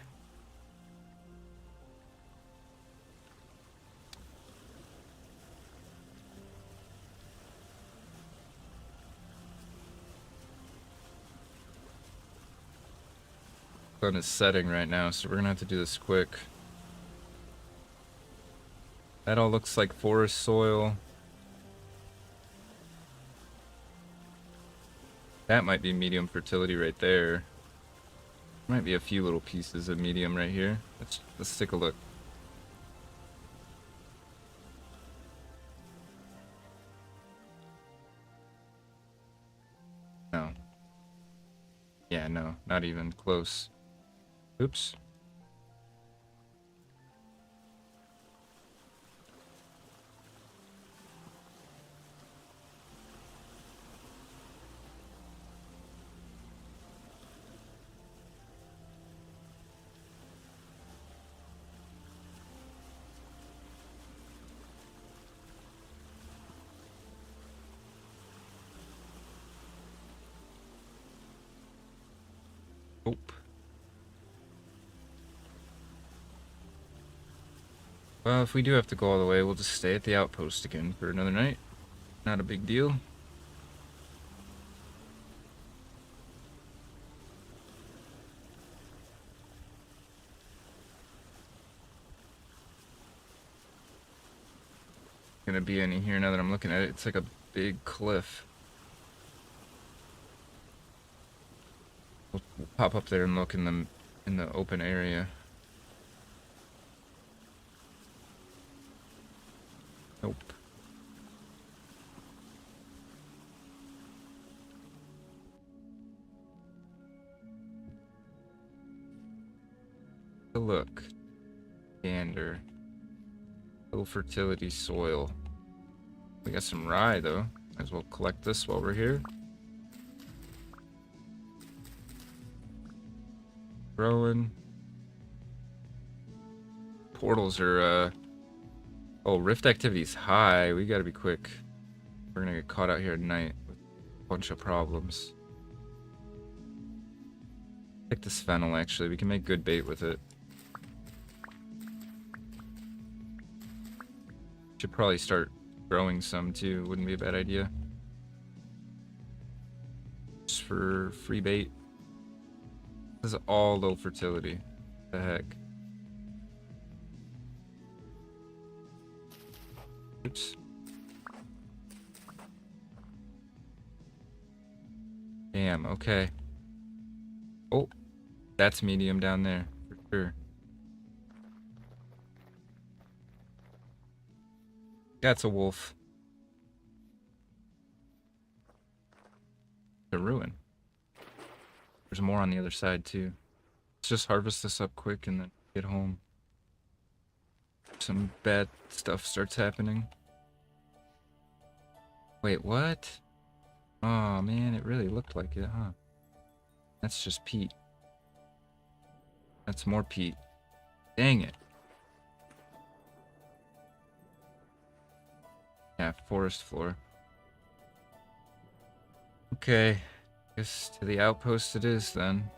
Sun is setting right now, so we're gonna have to do this quick. That all looks like forest soil. That might be medium fertility right there. Might be a few little pieces of medium right here. Let's take a look. No. Yeah, no, not even close. Oops. Nope. Well, if we do have to go all the way, we'll just stay at the outpost again for another night. Not a big deal. gonna be any here now that I'm looking at it. It's like a big cliff. We'll pop up there and look in the open area. Nope. Look. Gander. Low fertility soil. We got some rye though. Might as well collect this while we're here. Growing. Portals are oh, rift activity's high. We gotta be quick. We're gonna get caught out here at night with a bunch of problems. Take this fennel actually. We can make good bait with it. Should probably start growing some too. Wouldn't be a bad idea. Just for free bait. This is all low fertility. What the heck? Oops. Damn, okay. Oh, that's medium down there, for sure. That's a wolf. The ruin. There's more on the other side too. Let's just harvest this up quick and then get home. Some bad stuff starts happening. Wait, what? Oh man, it really looked like it, huh? That's just peat. That's more peat. Dang it. Yeah, forest floor. Okay. Guess to the outpost it is then.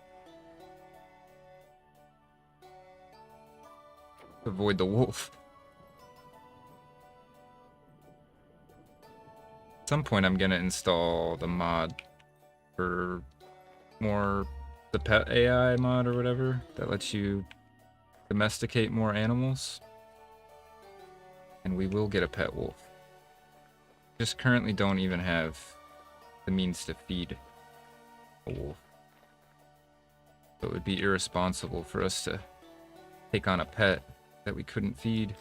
Avoid the wolf. At some point I'm gonna install the mod for more, the pet AI mod or whatever that lets you domesticate more animals. And we will get a pet wolf. Just currently don't even have the means to feed a wolf. So it would be irresponsible for us to take on a pet that we couldn't feed.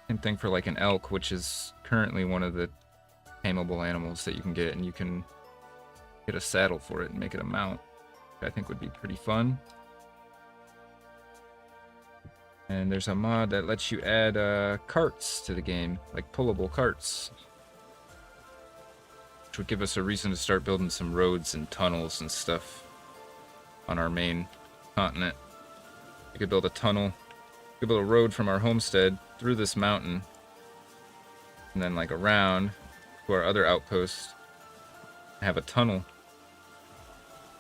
Same thing for like an elk, which is currently one of the tameable animals that you can get, and you can get a saddle for it and make it a mount, which I think would be pretty fun. And there's a mod that lets you add carts to the game, like pullable carts, which would give us a reason to start building some roads and tunnels and stuff on our main continent. We could build a tunnel, we could build a road from our homestead through this mountain, and then like around to our other outpost, have a tunnel,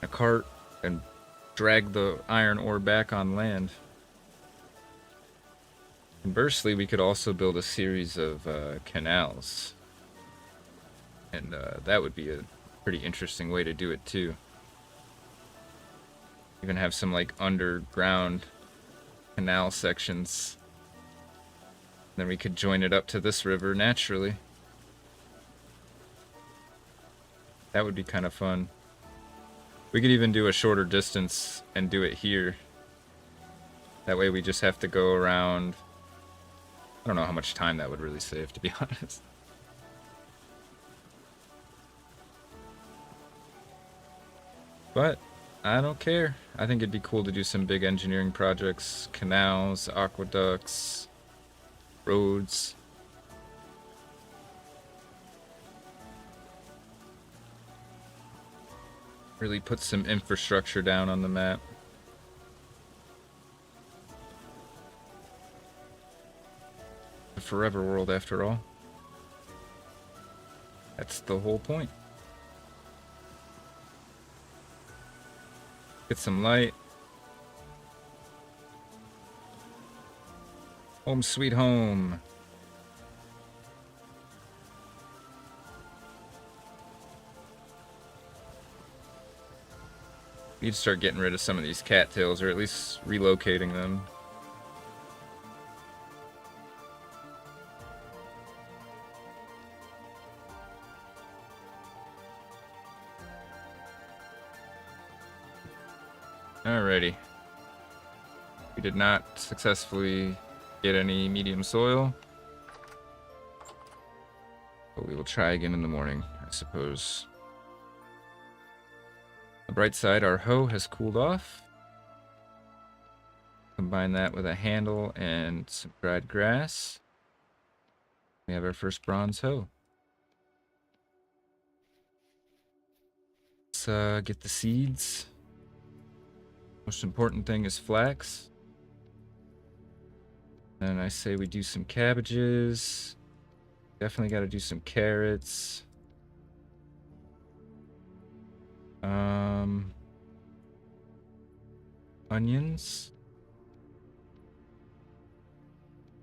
a cart, and drag the iron ore back on land. Conversely, we could also build a series of canals, and that would be a pretty interesting way to do it too. Even have some like underground canal sections. Then we could join it up to this river naturally. That would be kind of fun. We could even do a shorter distance and do it here. That way we just have to go around. I don't know how much time that would really save, to be honest. But I don't care. I think it'd be cool to do some big engineering projects, canals, aqueducts, roads. Really put some infrastructure down on the map. The forever world, after all. That's the whole point. Get some light. Home sweet home. Need to start getting rid of some of these cattails, or at least relocating them. Alrighty. We did not successfully get any medium soil. But we will try again in the morning, I suppose. On the bright side, our hoe has cooled off. Combine that with a handle and some dried grass. We have our first bronze hoe. Let's get the seeds. Most important thing is flax. And I say we do some cabbages. Definitely got to do some carrots. Onions.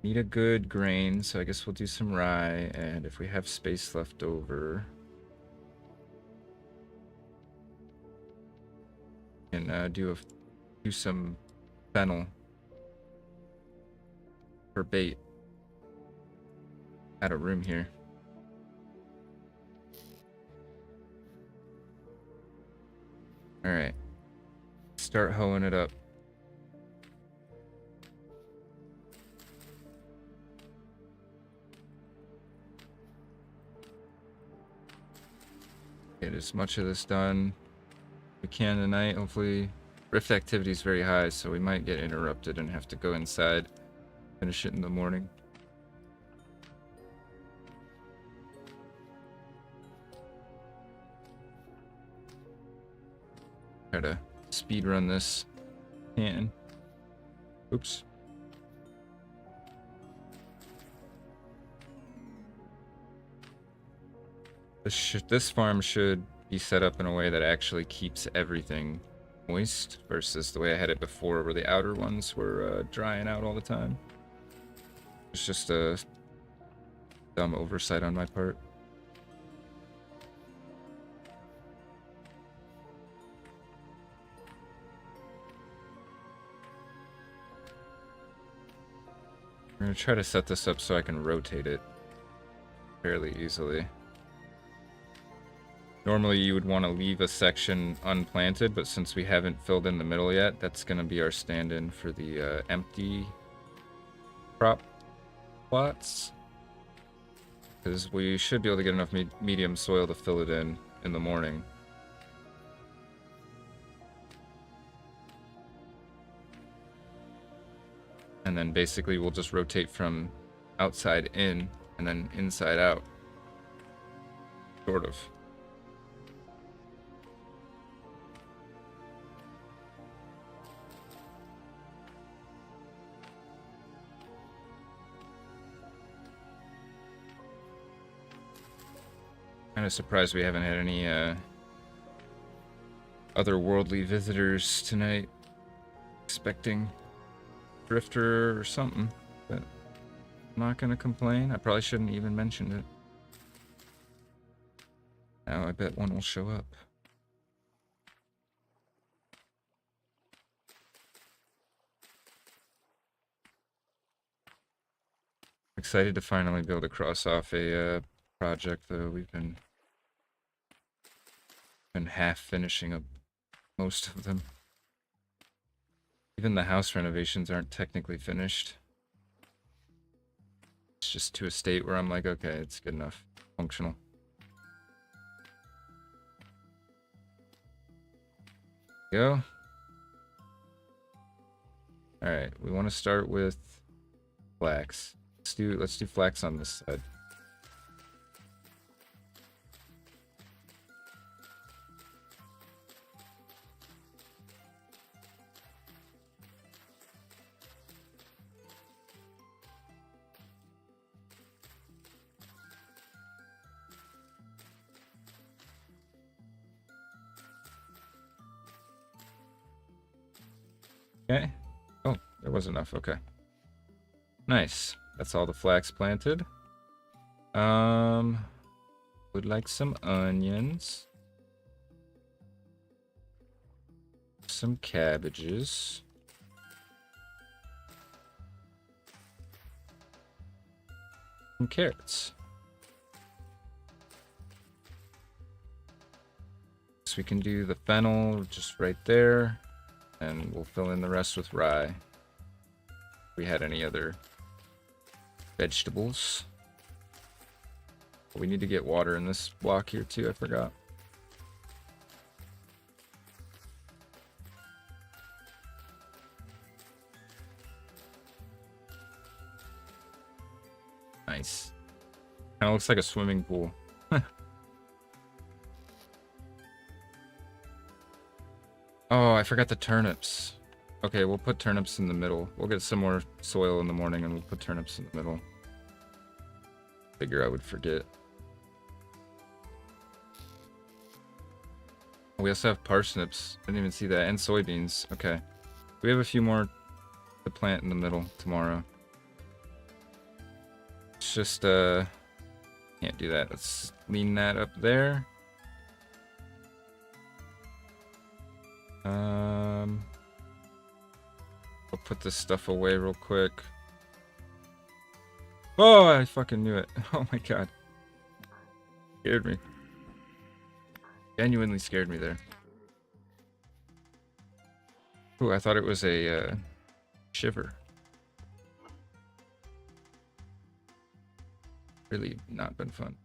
Need a good grain, so I guess we'll do some rye. And if we have space left over, and do some fennel for bait. Out of room here. All right, start hoeing it up. Get as much of this done as we can tonight. Hopefully, rift activity is very high, so we might get interrupted and have to go inside, finish it in the morning. Try to speed run this. Oops. This farm should be set up in a way that actually keeps everything moist versus the way I had it before where the outer ones were drying out all the time. It's just a dumb oversight on my part. I'm going to try to set this up so I can rotate it fairly easily. Normally you would want to leave a section unplanted, but since we haven't filled in the middle yet, that's going to be our stand-in for the empty crop plots. Because we should be able to get enough medium soil to fill it in the morning. And then basically we'll just rotate from outside in and then inside out. Sort of. Kind of surprised we haven't had any otherworldly visitors tonight. Expecting drifter or something, but I'm not gonna complain. I probably shouldn't even mention it. Now I bet one will show up. Excited to finally be able to cross off a project, though. We've been half finishing up most of them. Even the house renovations aren't technically finished. It's just to a state where I'm like, okay, it's good enough. Functional. Go. Alright, we want to start with flax. Let's do flax on this side. Okay. Oh, there was enough. Okay. Nice. That's all the flax planted. Would like some onions. Some cabbages. Some carrots. So we can do the fennel just right there. And we'll fill in the rest with rye. If we had any other vegetables. We need to get water in this block here too, I forgot. Nice. Kind of looks like a swimming pool. Oh, I forgot the turnips. Okay, we'll put turnips in the middle. We'll get some more soil in the morning and we'll put turnips in the middle. Figure I would forget. We also have parsnips. Didn't even see that. And soybeans. Okay. We have a few more to plant in the middle tomorrow. It's just, can't do that. Let's lean that up there. I'll put this stuff away real quick. Oh, I fucking knew it. Oh my god. Scared me. Genuinely scared me there. Ooh, I thought it was a shiver. Really not been fun.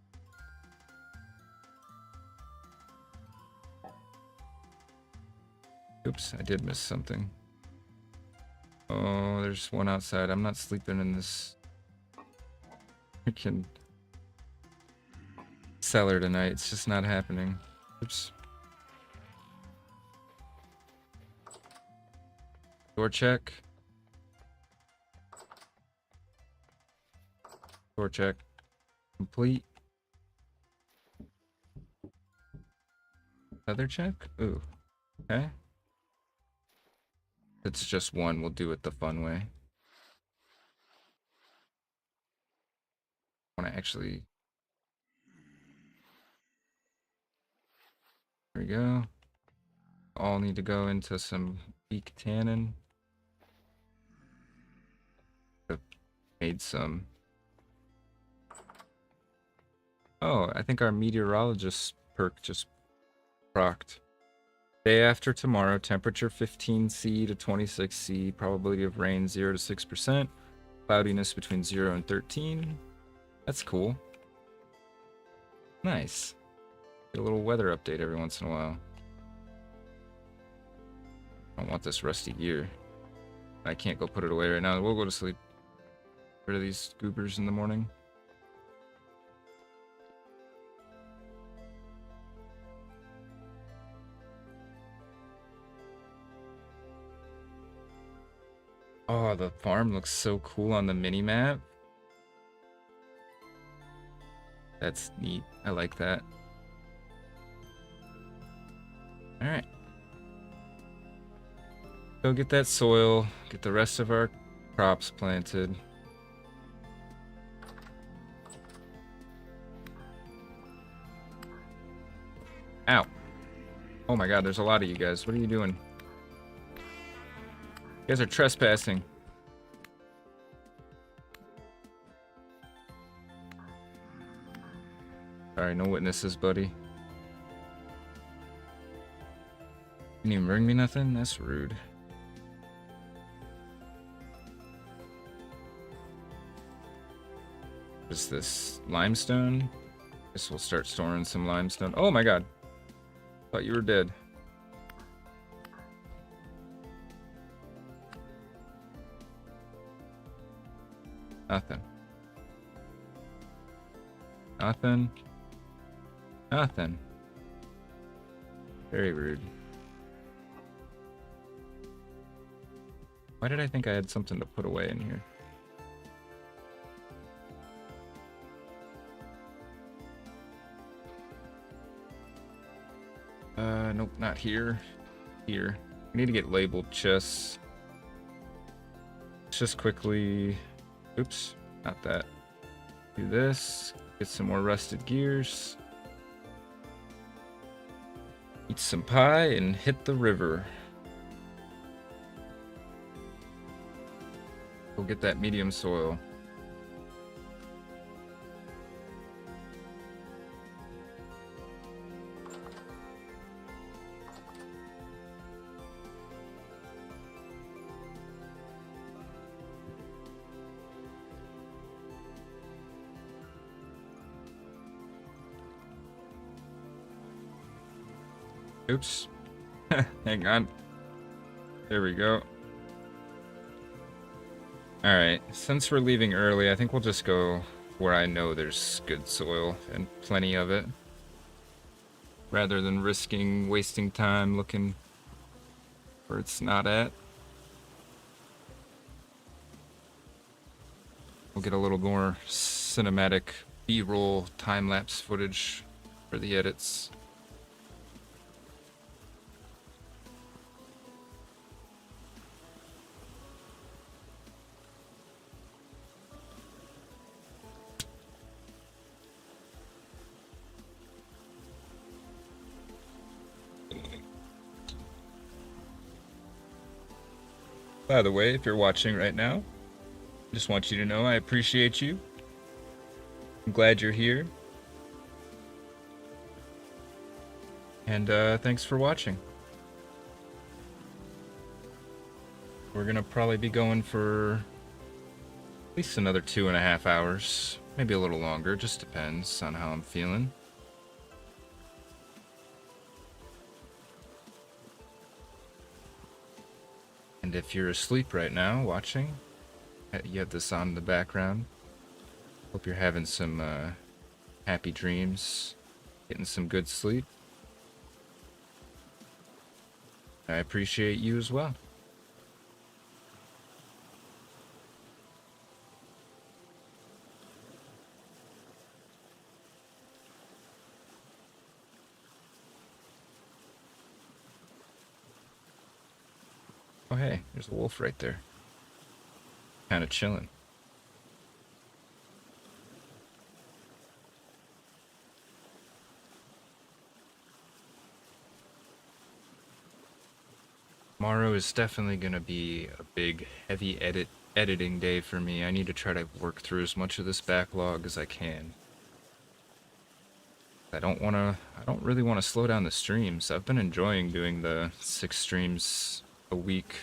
Oops, I did miss something. Oh, there's one outside. I'm not sleeping in this freaking cellar tonight. It's just not happening. Oops. Door check. Door check. Complete. Other check? Ooh. Okay. It's just one. We'll do it the fun way. I want to actually... There we go. All need to go into some peak tannin. I've made some. Oh, I think our meteorologist perk just procced. Day after tomorrow, temperature 15°C to 26°C, probability of rain 0 to 6%, cloudiness between 0 and 13. That's cool. Nice. Get a little weather update every once in a while. I don't want this rusty gear. I can't go put it away right now. We'll go to sleep. Get rid of these goobers in the morning. Oh, the farm looks so cool on the mini-map. That's neat. I like that. Alright. Go get that soil. Get the rest of our crops planted. Ow. Oh my god, there's a lot of you guys. What are you doing? You guys are trespassing. Sorry, no witnesses, buddy. Didn't even bring me nothing? That's rude. Is this limestone? Guess we'll start storing some limestone. Oh my god. Thought you were dead. Nothing. Nothing. Nothing. Very rude. Why did I think I had something to put away in here? Nope, not here. Here. We need to get labeled chests. Let's just quickly... Oops, not that. Do this. Get some more rusted gears. Eat some pie and hit the river. Go get that medium soil. Oops. Hang on. There we go. Alright, since we're leaving early, I think we'll just go where I know there's good soil and plenty of it. Rather than wasting time looking where it's not at. We'll get a little more cinematic B-roll time-lapse footage for the edits. By the way, if you're watching right now, I just want you to know I appreciate you. I'm glad you're here. And thanks for watching. We're gonna probably be going for at least another 2.5 hours. Maybe a little longer, just depends on how I'm feeling. And if you're asleep right now watching, you have this on in the background. Hope you're having some happy dreams, getting some good sleep. I appreciate you as well. Oh hey, there's a wolf right there. Kind of chilling. Tomorrow is definitely gonna be a big, heavy editing day for me. I need to try to work through as much of this backlog as I can. I don't really want to slow down the streams. I've been enjoying doing the 6 streams a week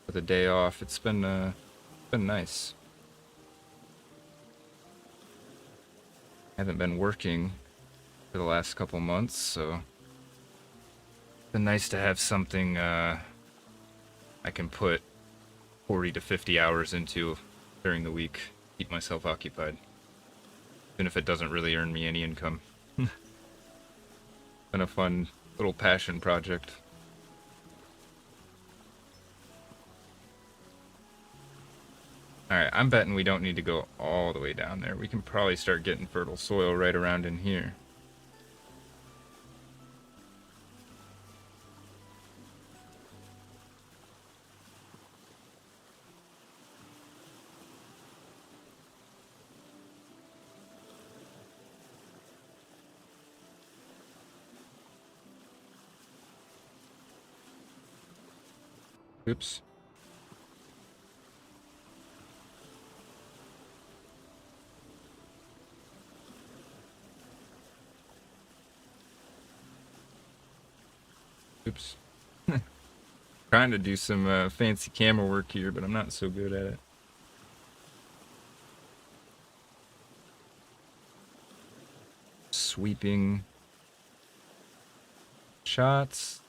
with a day off. It's been nice. I haven't been working for the last couple months, so it's been nice to have something I can put 40 to 50 hours into during the week, keep myself occupied, even if it doesn't really earn me any income. Been a fun little passion project. Alright, I'm betting we don't need to go all the way down there. We can probably start getting fertile soil right around in here. Oops. Oops. Trying to do some fancy camera work here, but I'm not so good at it. Sweeping shots.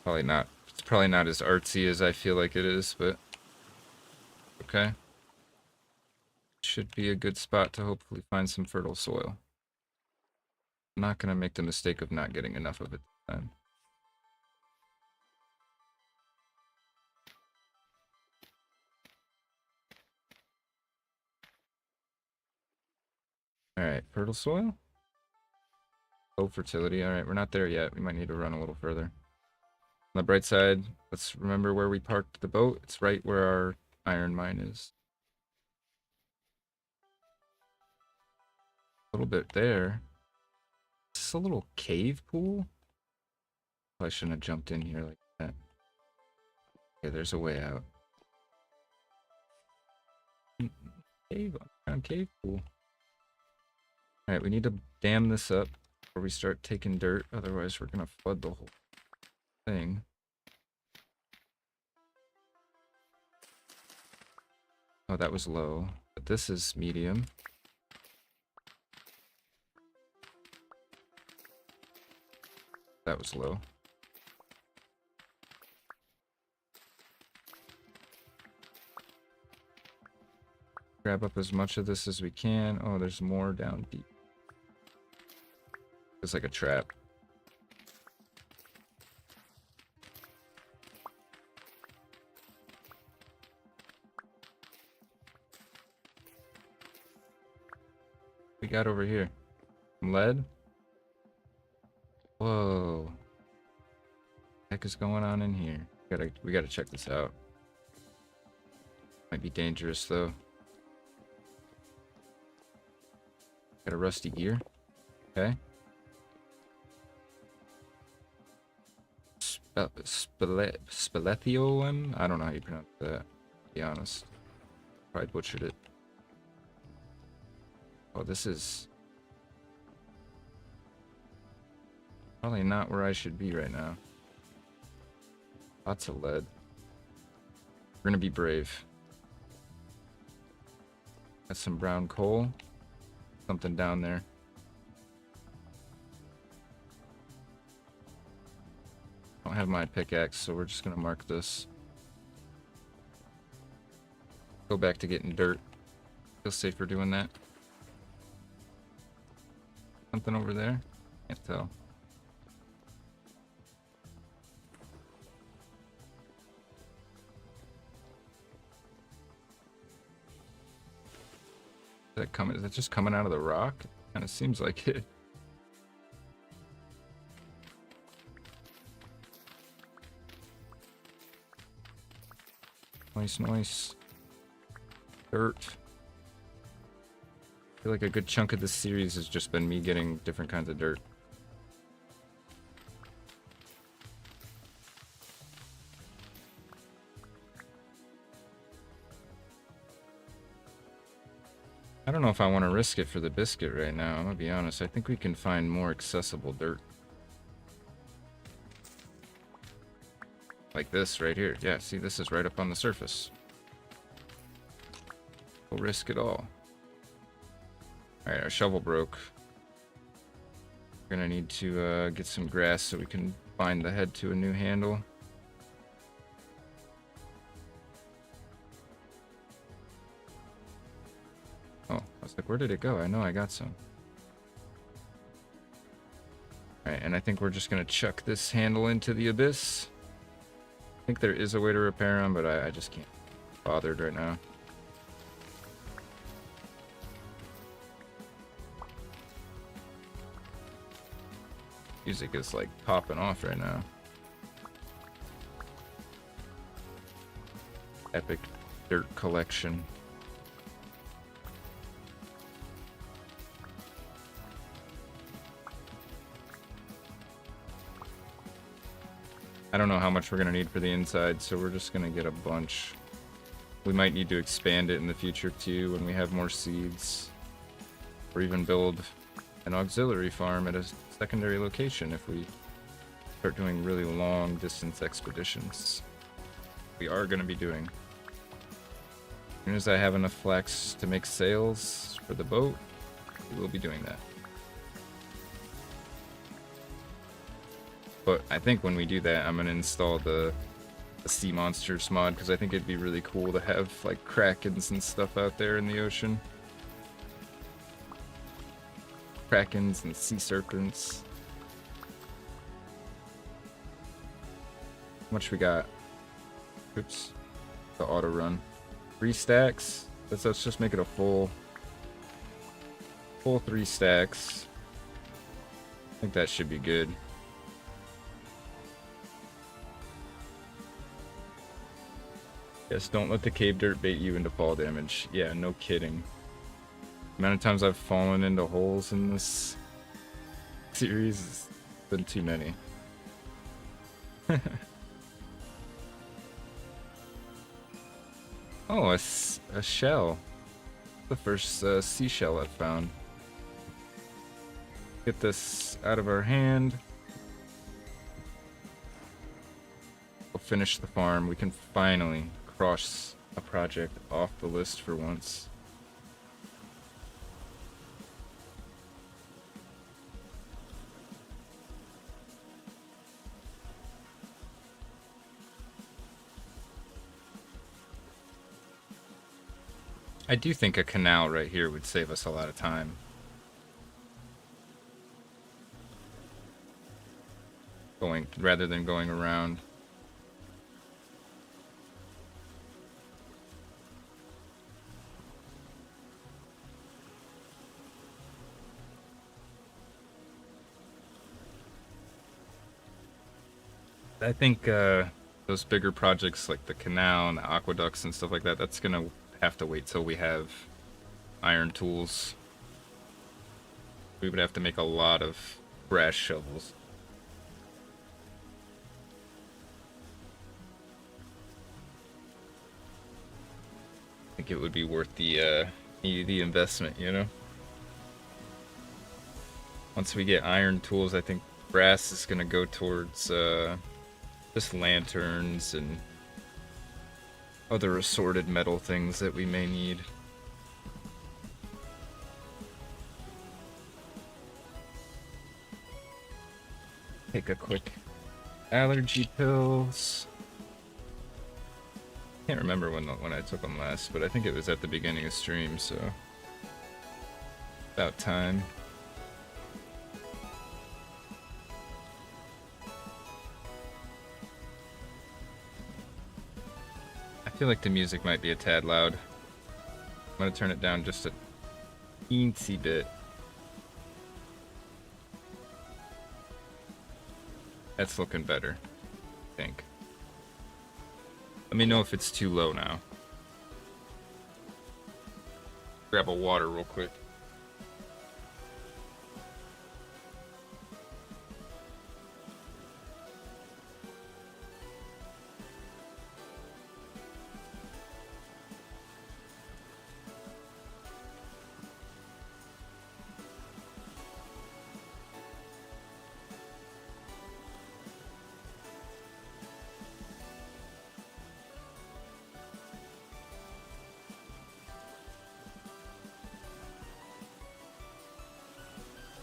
Probably not. It's probably not as artsy as I feel like it is, but okay. Should be a good spot to hopefully find some fertile soil. I'm not gonna make the mistake of not getting enough of it this time. Alright, fertile soil? Low fertility. Alright, we're not there yet. We might need to run a little further. On the bright side, let's remember where we parked the boat. It's right where our iron mine is. A little bit there. Is this a little cave pool? I shouldn't have jumped in here like that. Okay, there's a way out. Cave, underground cave pool. Alright, we need to dam this up before we start taking dirt, otherwise we're gonna flood the whole thing. Oh, that was low, but this is medium. That was low. Grab up as much of this as we can. Oh, there's more down deep. It's like a trap. We got over here. Lead? Whoa. What the heck is going on in here? We gotta check this out. Might be dangerous though. Got a rusty gear. Okay. Spelethioem? I don't know how you pronounce that, to be honest. Probably butchered it. Oh, this is probably not where I should be right now. Lots of lead. We're gonna be brave. Got some brown coal. Something down there. I don't have my pickaxe, so we're just gonna mark this. Go back to getting dirt. Feel safer doing that. Something over there? Can't tell. Is that just coming out of the rock? Kind of seems like it. Nice. Dirt. I feel like a good chunk of this series has just been me getting different kinds of dirt. I don't know if I want to risk it for the biscuit right now. I'm gonna be honest. I think we can find more accessible dirt. Like this right here. Yeah, see, this is right up on the surface. We'll risk it all. Alright, our shovel broke. We're gonna need to get some grass so we can bind the head to a new handle. Oh, I was like, where did it go? I know I got some. Alright, and I think we're just gonna chuck this handle into the abyss. I think there is a way to repair them, but I just can't be bothered right now. Music is like popping off right now. Epic dirt collection. I don't know how much we're going to need for the inside, so we're just going to get a bunch. We might need to expand it in the future too when we have more seeds. Or even build an auxiliary farm at a secondary location if we start doing really long distance expeditions. We are going to be doing. As soon as I have enough flax to make sails for the boat, we will be doing that. But I think when we do that, I'm going to install the sea monsters mod, because I think it'd be really cool to have like krakens and stuff out there in the ocean. Krakens and sea serpents. How much we got? Oops. The auto run. 3 stacks. Let's just make it a full 3 stacks. I think that should be good. Yes, don't let the cave dirt bait you into fall damage. Yeah, no kidding. The amount of times I've fallen into holes in this series has been too many. Oh, a shell. The first seashell I've found. Get this out of our hand. We'll finish the farm. We can finally cross a project off the list for once. I do think a canal right here would save us a lot of time. Rather than going around. I think those bigger projects like the canal and the aqueducts and stuff like that, that's gonna have to wait till we have iron tools. We would have to make a lot of brass shovels. I think it would be worth the investment, you know? Once we get iron tools, I think brass is gonna go towards just lanterns and other assorted metal things that we may need. Take a quick allergy pills. Can't remember when I took them last, but I think it was at the beginning of stream, so about time. I feel like the music might be a tad loud. I'm gonna turn it down just a teensy bit. That's looking better, I think. Let me know if it's too low now. Grab a water real quick.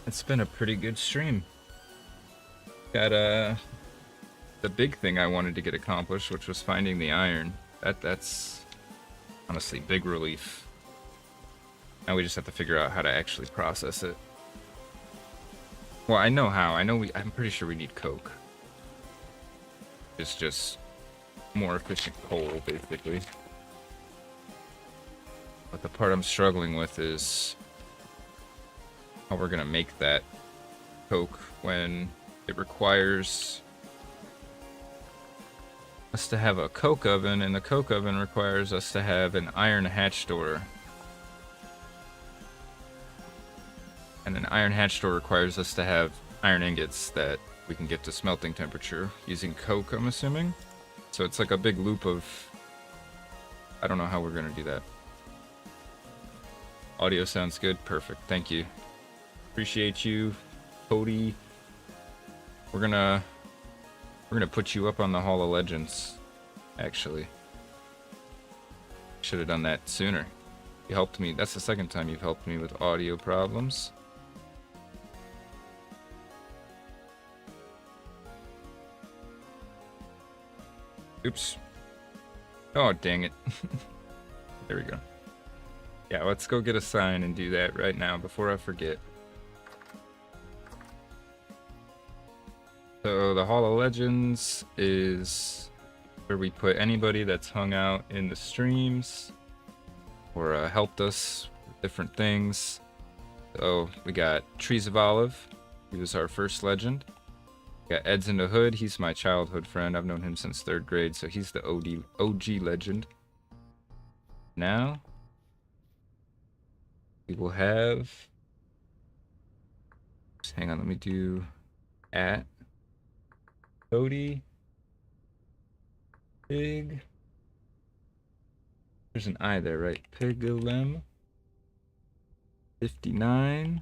It's been a pretty good stream. Got the big thing I wanted to get accomplished, which was finding the iron. That's honestly big relief. Now we just have to figure out how to actually process it. Well, I know how. I'm pretty sure we need coke. It's just more efficient coal, basically. But the part I'm struggling with is how we're gonna make that coke when it requires us to have a coke oven, and the coke oven requires us to have an iron hatch door. And an iron hatch door requires us to have iron ingots that we can get to smelting temperature using coke, I'm assuming. So it's like a big loop of... I don't know how we're gonna do that. Audio sounds good? Perfect, thank you. Appreciate you, Cody. We're gonna put you up on the Hall of Legends, actually. Should have done that sooner. You helped me. That's the second time you've helped me with audio problems. Oops. Oh, dang it. There we go. Yeah, let's go get a sign and do that right now before I forget. So the Hall of Legends is where we put anybody that's hung out in the streams or helped us with different things. So we got Trees of Olive. He was our first legend. We got Ed's in the Hood. He's my childhood friend. I've known him since 3rd grade, so he's the OG legend. Now we will have... Just hang on, let me do at Cody, Pig. There's an I there, right? Pigolem 59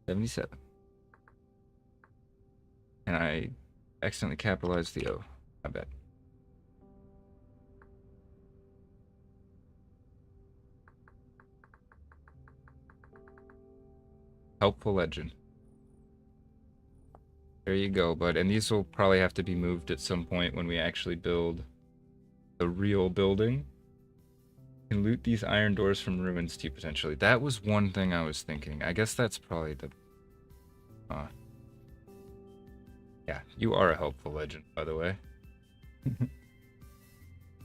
77. And I accidentally capitalized the O. I bet. Helpful legend. There you go, bud. And these will probably have to be moved at some point when we actually build the real building. Can loot these iron doors from ruins too, potentially. That was one thing I was thinking. I guess that's probably the... yeah, you are a helpful legend, by the way.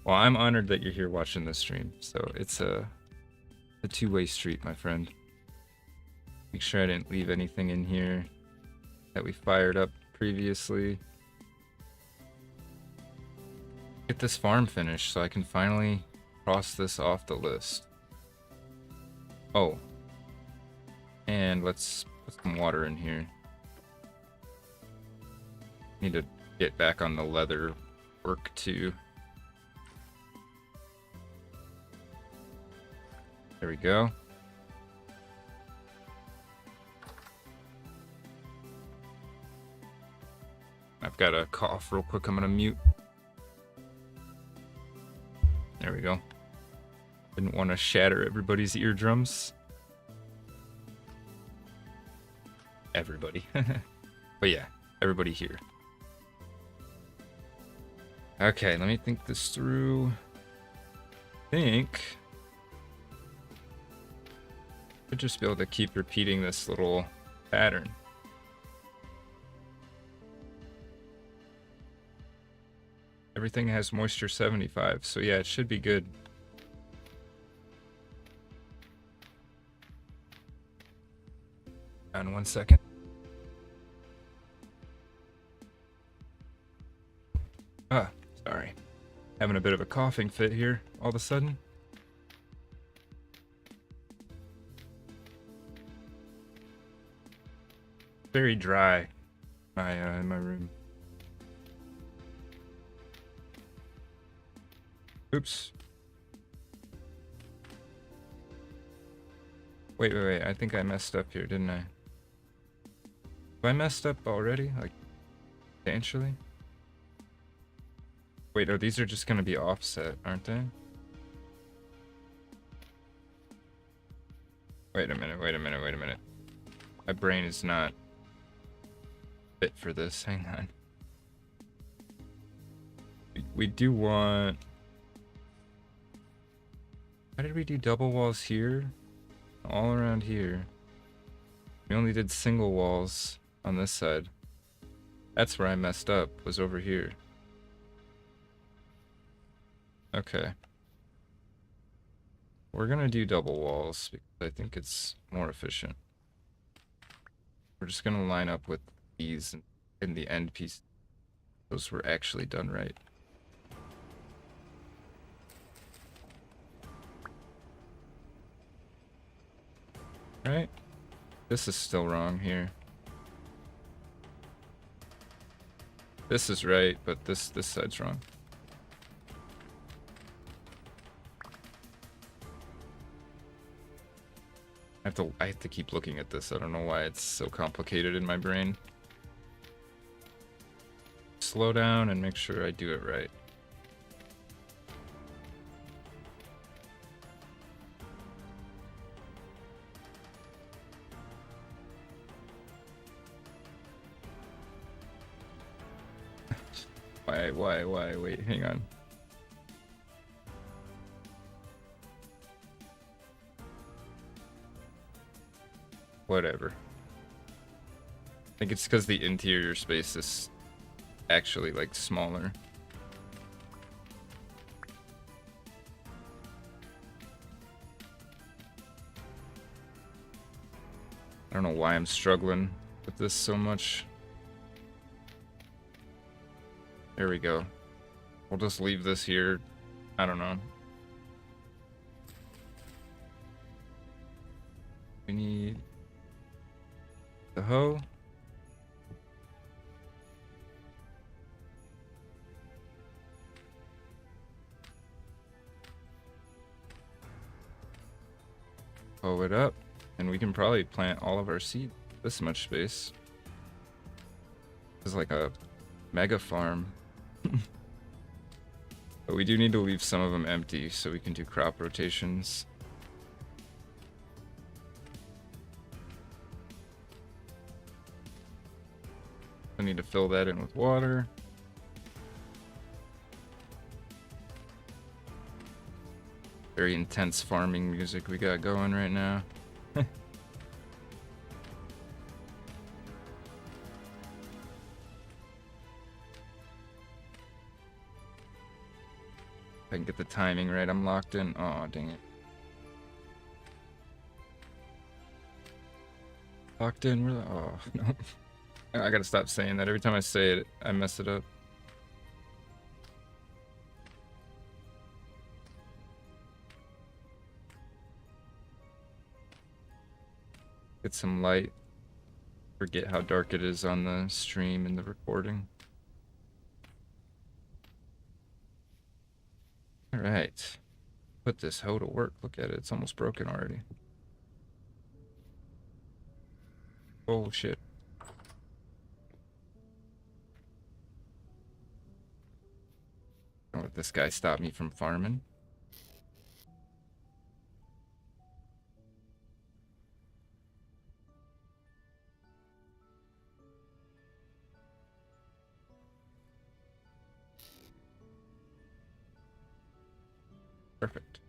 Well, I'm honored that you're here watching this stream, so it's a two-way street, my friend. Make sure I didn't leave anything in here that we fired up previously. Get this farm finished so I can finally cross this off the list. Oh. And let's put some water in here. Need to get back on the leather work too. There we go. I've got a cough real quick. I'm gonna mute. There we go. Didn't want to shatter everybody's eardrums. Everybody. But yeah, everybody here. Okay, let me think this through. I think I'd just be able to keep repeating this little pattern. Everything has moisture 75, so yeah, it should be good. On 1 second. Ah, sorry. Having a bit of a coughing fit here all of a sudden. Very dry in my room. Oops. Wait, I think I messed up here, didn't I? Have I messed up already? Like, substantially? Wait, oh, these are just gonna be offset, aren't they? Wait a minute. My brain is not fit for this. Hang on. We do want... Why did we do double walls here? All around here. We only did single walls on this side. That's where I messed up, was over here. Okay. We're gonna do double walls because I think it's more efficient. We're just gonna line up with these in the end piece. Those were actually done right. Right? This is still wrong here. This is right, but this side's wrong. I have to keep looking at this. I don't know why it's so complicated in my brain. Slow down and make sure I do it right. Why? Wait, hang on. Whatever. I think it's because the interior space is actually, like, smaller. I don't know why I'm struggling with this so much. There we go. We'll just leave this here. I don't know. We need the hoe. Hoe it up, and we can probably plant all of our seed. This much space. This is like a mega farm. But we do need to leave some of them empty so we can do crop rotations. I need to fill that in with water. Very intense farming music we got going right now. If I can get the timing right, I'm locked in. Oh, dang it. Locked in? Oh, no. I gotta stop saying that. Every time I say it, I mess it up. Get some light. Forget how dark it is on the stream and the recording. Alright. Put this hoe to work. Look at it. It's almost broken already. Oh, shit. Don't let this guy stop me from farming. Perfect.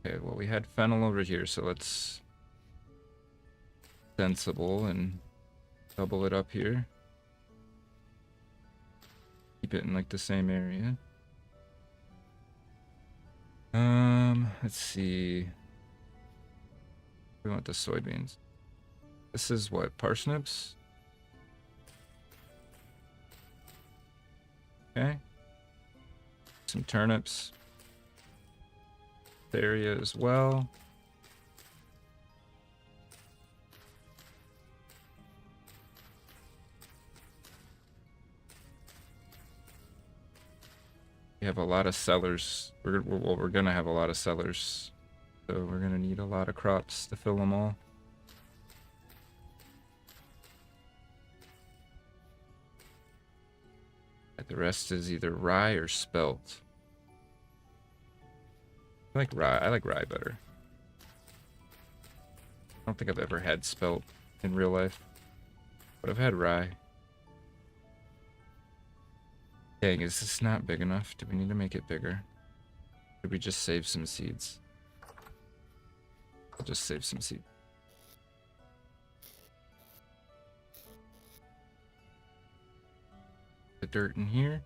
Okay, well, we had fennel over here, so let's sensible and double it up here. Keep it in like the same area. Let's see. We want the soybeans. This is what, parsnips? Okay. Some turnips. This area as well. We have a lot of sellers. We're gonna have a lot of sellers, so we're gonna need a lot of crops to fill them all. The rest is either rye or spelt. I like rye. I like rye better. I don't think I've ever had spelt in real life, but I've had rye. Dang, is this not big enough? Do we need to make it bigger? Should we just save some seeds? I'll just save some seeds. The dirt in here.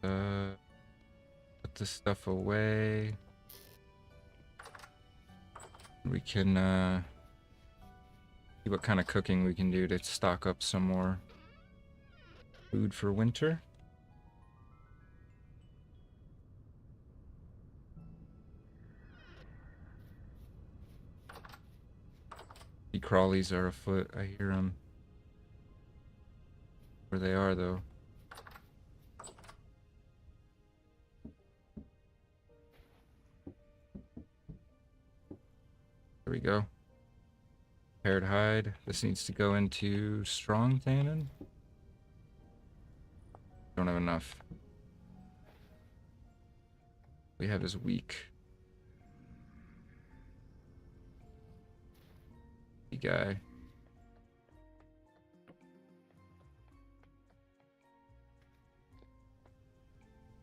Put this stuff away. We can see what kind of cooking we can do to stock up some more food for winter. The crawlies are afoot. I hear them. Where they are, though. There we go. Paired hide. This needs to go into strong tannin. Don't have enough. We have is weak. The guy.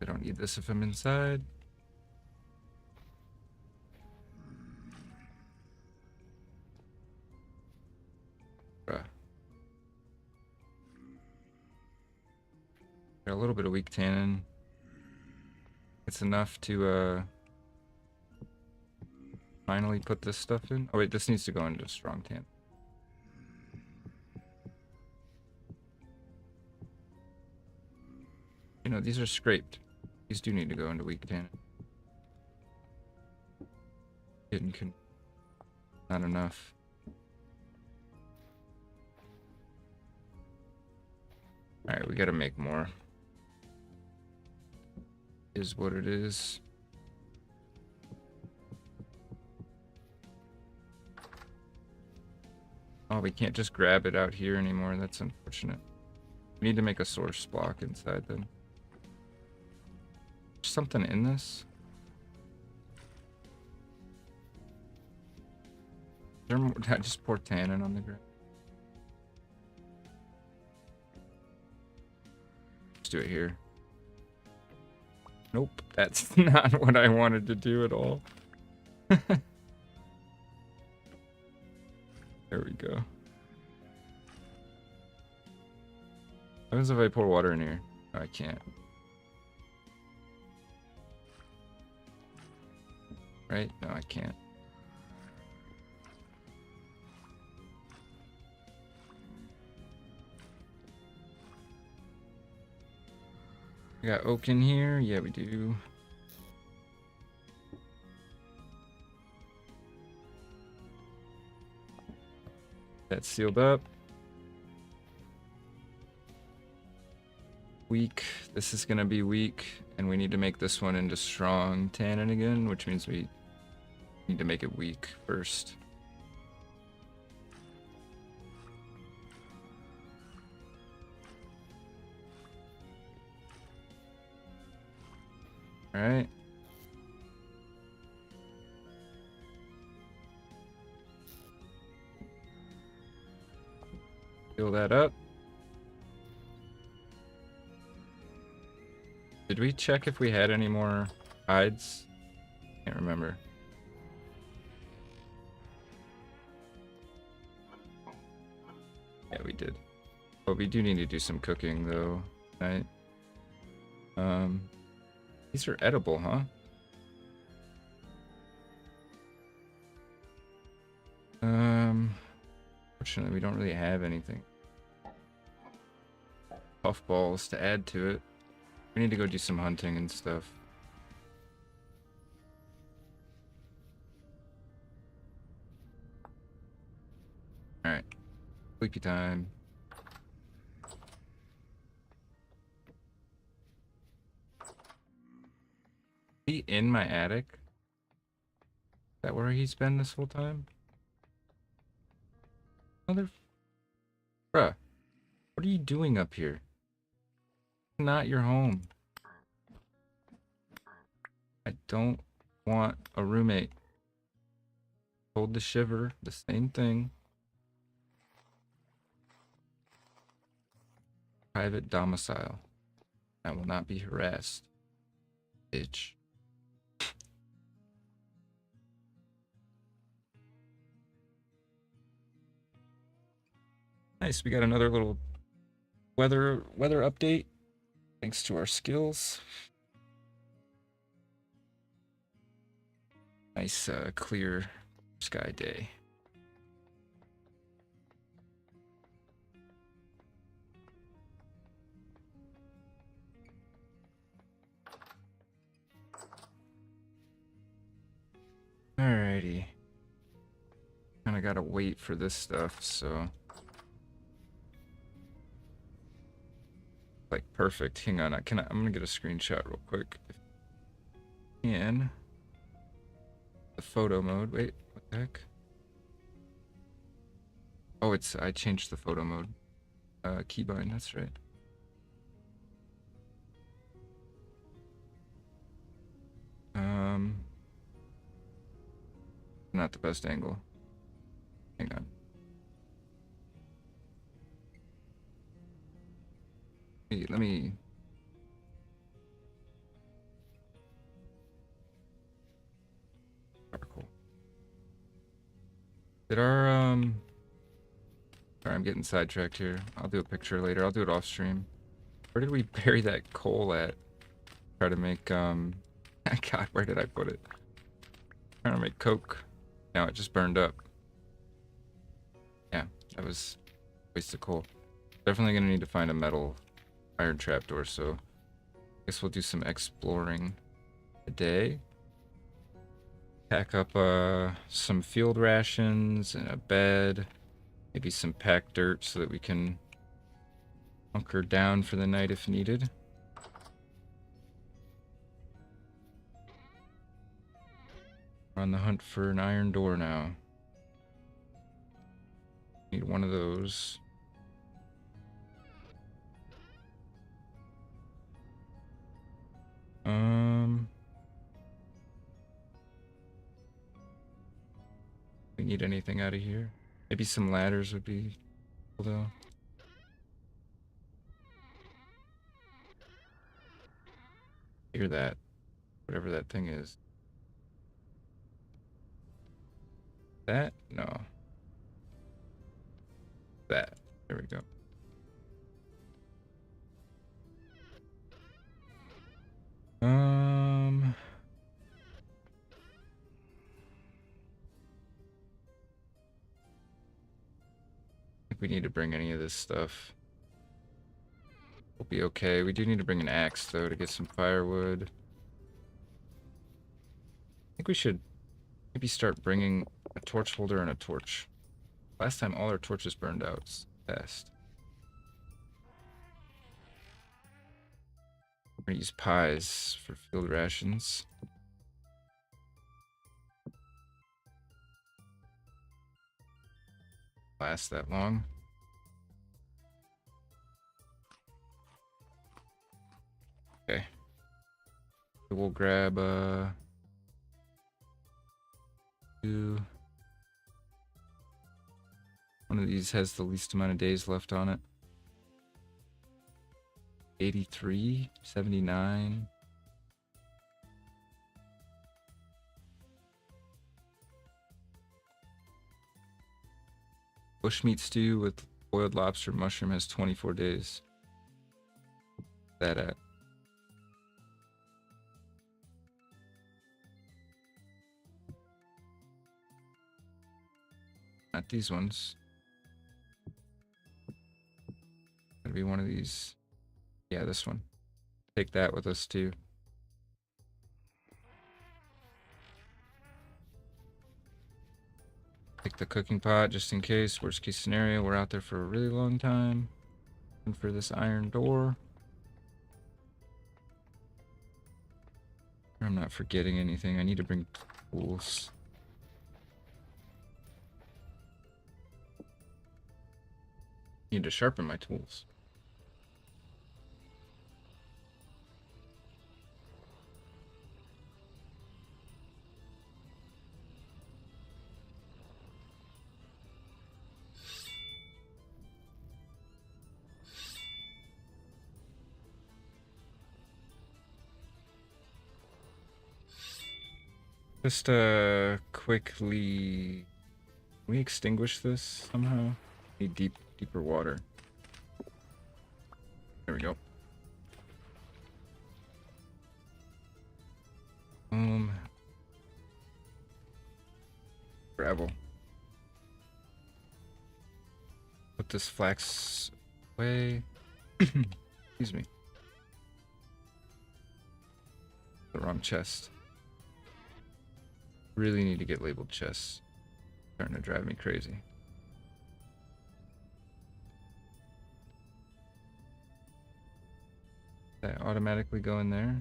I don't need this if I'm inside. Bruh. Got a little bit of weak tannin. It's enough to finally put this stuff in. Oh wait, this needs to go into strong tannin. You know, these are scraped. These do need to go into weak tannin. Not enough. Alright, we gotta make more. Is what it is. Oh, we can't just grab it out here anymore. That's unfortunate. We need to make a source block inside then. There's something in this? Is there more? Did I just pour tannin on the ground? Let's do it here. Nope, that's not what I wanted to do at all. There we go. What happens if I pour water in here? Oh, I can't. Right? No, I can't. We got oak in here? Yeah, we do. That's sealed up. Weak. This is gonna be weak, and we need to make this one into strong tannin again, which means we need to make it weak first. All right. Fill that up. Did we check if we had any more hides? Can't remember. Yeah, we did. But we do need to do some cooking though, right? These are edible, huh? Fortunately, we don't really have anything. Puffballs to add to it. We need to go do some hunting and stuff. Alright. Sleepy time. Is he in my attic? Is that where he's been this whole time? Bruh, what are you doing up here? It's not your home. I don't want a roommate. Told the shiver, the same thing. Private domicile. I will not be harassed. Bitch. Nice, we got another little weather update. Thanks to our skills. Nice clear sky day. Alrighty. Kinda gotta wait for this stuff, so. Like, perfect. Hang on, I'm gonna get a screenshot real quick. And the photo mode. Wait, what the heck? Oh, I changed the photo mode. Keybind, that's right. Not the best angle. Hang on. Let me. Cool. Did our Sorry, I'm getting sidetracked here. I'll do a picture later. I'll do it off stream. Where did we bury that coal at? Try to make God, where did I put it? Trying to make coke. Now it just burned up. Yeah, that was a waste of coal. Definitely gonna need to find a metal iron trapdoor, so I guess we'll do some exploring today. Pack up some field rations and a bed, maybe some packed dirt so that we can hunker down for the night if needed. We're on the hunt for an iron door now. Need one of those. We need anything out of here? Maybe some ladders would be cool though. Hear that? Whatever that thing is. That? No. That. There we go. I think we need to bring any of this stuff. We'll be okay. We do need to bring an axe though to get some firewood. I think we should maybe start bringing a torch holder and a torch. Last time all our torches burned out. It's fast. We're gonna use pies for field rations. Last that long. Okay. We'll grab two. One of these has the least amount of days left on it. 83, 79. Bushmeat stew with boiled lobster and mushroom has 24 days. That at? Not these ones. Gotta be one of these. Yeah, this one. Take that with us too. Take the cooking pot just in case. Worst case scenario, we're out there for a really long time. And for this iron door. I'm not forgetting anything. I need to bring tools. I need to sharpen my tools. Just quickly, can we extinguish this somehow? Need deeper water. There we go. Gravel. Put this flax away. Excuse me. The wrong chest. Really need to get labeled chests. Starting to drive me crazy. Did that automatically go in there?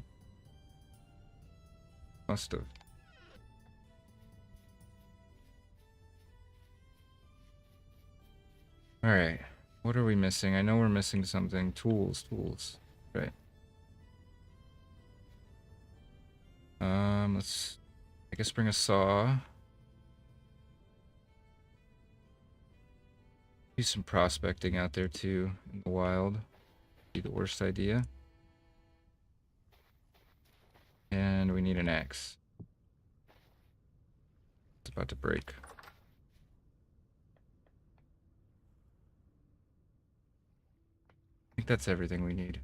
Must have. Alright. What are we missing? I know we're missing something. Tools. Right. Let's, I guess, bring a saw. Do some prospecting out there too in the wild. Be the worst idea. And we need an axe. It's about to break. I think that's everything we need.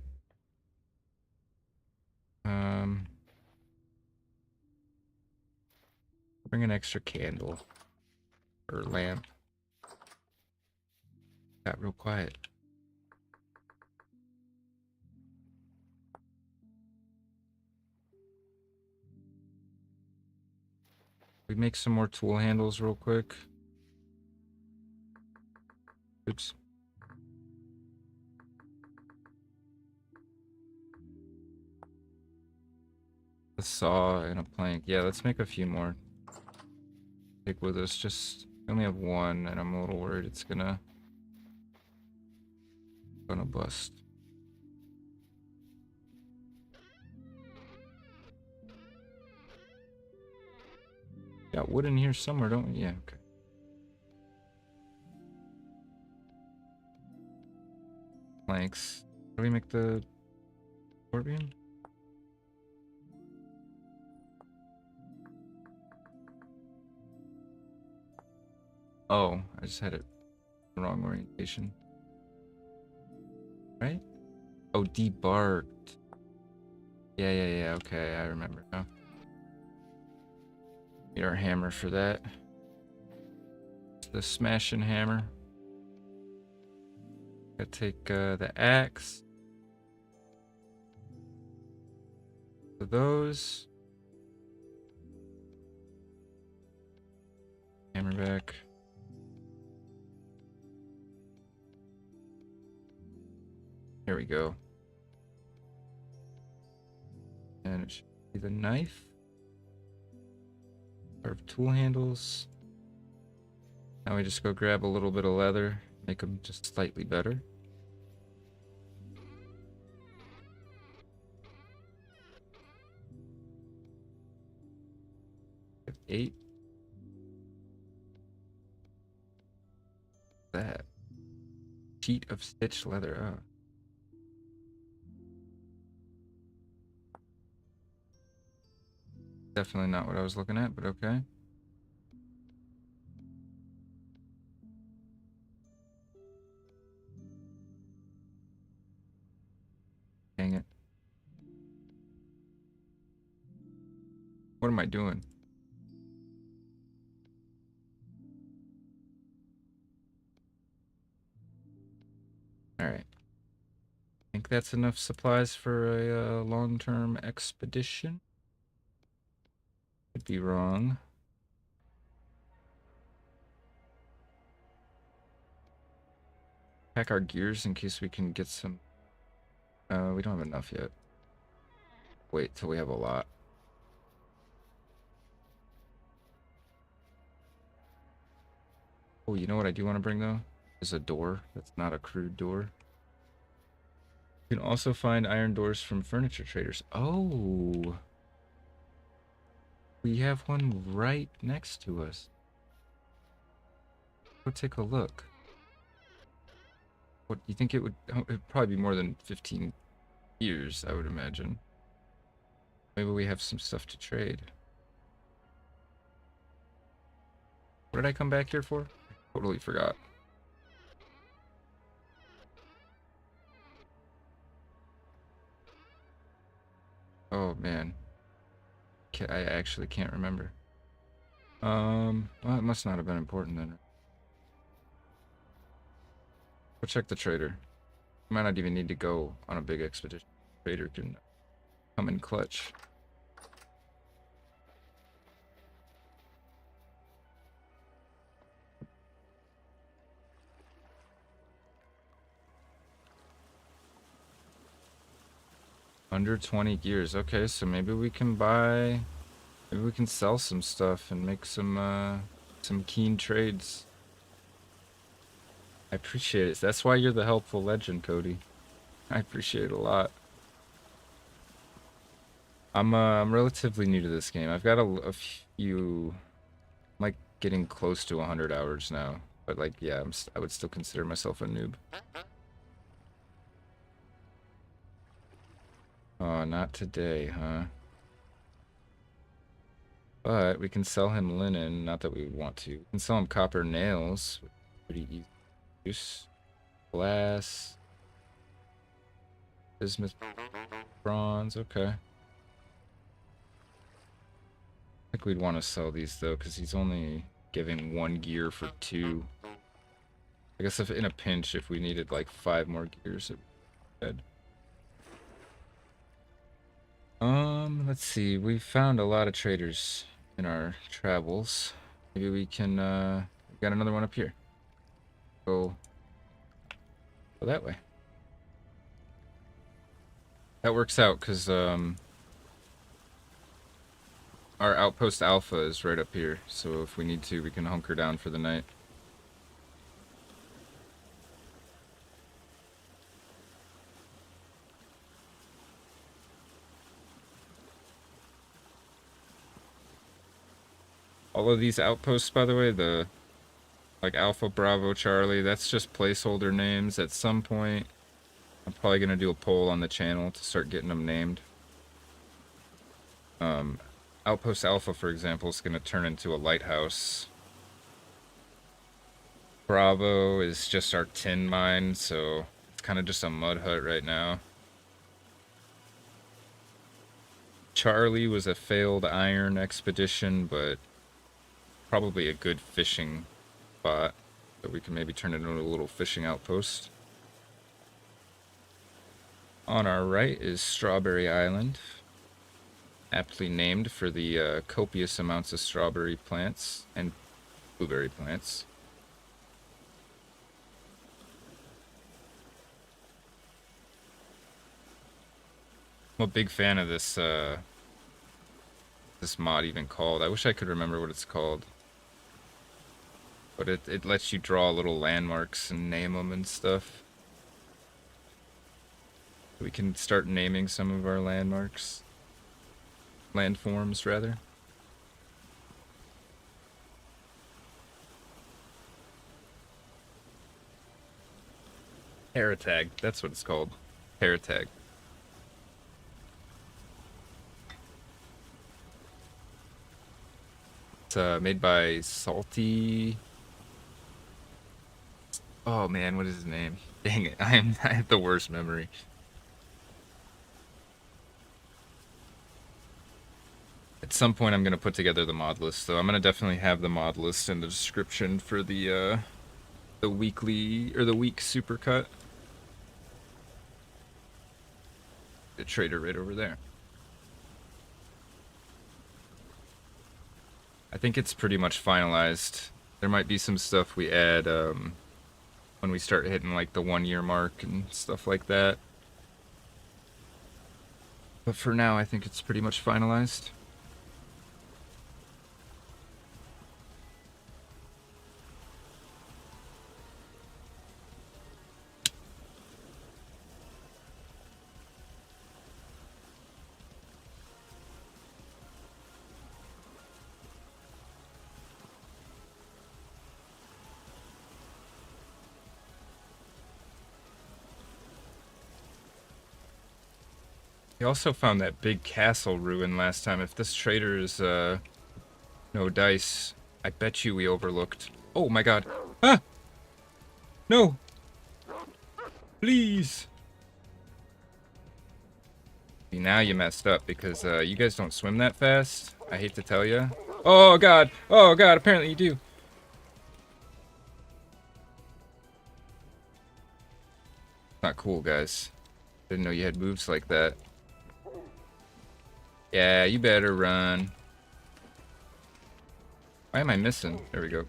Bring an extra candle or lamp. Got real quiet. We make some more tool handles real quick. Oops. A saw and a plank. Yeah, let's make a few more. Take with us. Just we only have one, and I'm a little worried it's gonna bust. Got wood in here somewhere, don't we? Yeah, okay. planks. How do we make the scorpion? Oh, I just had it the wrong orientation. Right? Oh, debarked. Yeah, okay, I remember now. Need our hammer for that. The smashing hammer. Gotta take the axe. For those. Hammer back. Here we go. And it should be the knife. Carved tool handles. Now we just go grab a little bit of leather, make them just slightly better. We have 8. That sheet of stitched leather. Oh. Definitely not what I was looking at, but okay. Dang it. What am I doing? Alright. I think that's enough supplies for a long-term expedition. Could be wrong. Pack our gears in case we can get some. We don't have enough yet. Wait till we have a lot. Oh, you know what I do want to bring though? Is a door. That's not a crude door. You can also find iron doors from furniture traders. Oh. We have one right next to us. Go take a look. What do you think it would? It'd probably be more than 15 years, I would imagine. Maybe we have some stuff to trade. What did I come back here for? Totally forgot. Oh man. I actually can't remember. Well, it must not have been important then. Go check the trader. We might not even need to go on a big expedition. Trader can come in clutch. Under 20 gears. Okay, so maybe we can buy, maybe we can sell some stuff and make some keen trades. I appreciate it. That's why you're the helpful legend, Cody. I appreciate it a lot. I'm relatively new to this game. I've got a few, I'm like getting close to 100 hours now. But like, yeah, I would still consider myself a noob. Oh, not today, huh? But we can sell him linen, not that we want to. We can sell him copper nails. Pretty easy use. Glass. Bismuth. Bronze, okay. I think we'd want to sell these though, because he's only giving 1 gear for 2. I guess if in a pinch, if we needed like 5 more gears, it would be good. Let's see. We found a lot of traders in our travels. Maybe we can, we got another one up here. Go that way. That works out, because, our outpost alpha is right up here. So if we need to, we can hunker down for the night. All of these outposts, by the way, the like Alpha, Bravo, Charlie, that's just placeholder names. At some point, I'm probably going to do a poll on the channel to start getting them named. Outpost Alpha, for example, is going to turn into a lighthouse. Bravo is just our tin mine, so it's kind of just a mud hut right now. Charlie was a failed iron expedition, but probably a good fishing spot. So we can maybe turn it into a little fishing outpost. On our right is Strawberry Island, aptly named for the copious amounts of strawberry plants and blueberry plants. I'm a big fan of this this mod even called. I wish I could remember what it's called. But it lets you draw little landmarks and name them and stuff. We can start naming some of our landmarks. Landforms, rather. Paratag, that's what it's called. Paratag. It's made by Salty. Oh man, what is his name? Dang it, I have the worst memory. At some point I'm gonna put together the mod list, so I'm gonna definitely have the mod list in the description for the weekly or the week supercut. The trader right over there. I think it's pretty much finalized. There might be some stuff we add when we start hitting like the 1 year mark and stuff like that. But for now, I think it's pretty much finalized. We also found that big castle ruin last time. If this trader is no dice, I bet you we overlooked. Oh my god. Ah! No! Please! See, now you messed up because you guys don't swim that fast. I hate to tell you. Oh god! Oh god, apparently you do. Not cool, guys. Didn't know you had moves like that. Yeah, you better run. Why am I missing? There we go.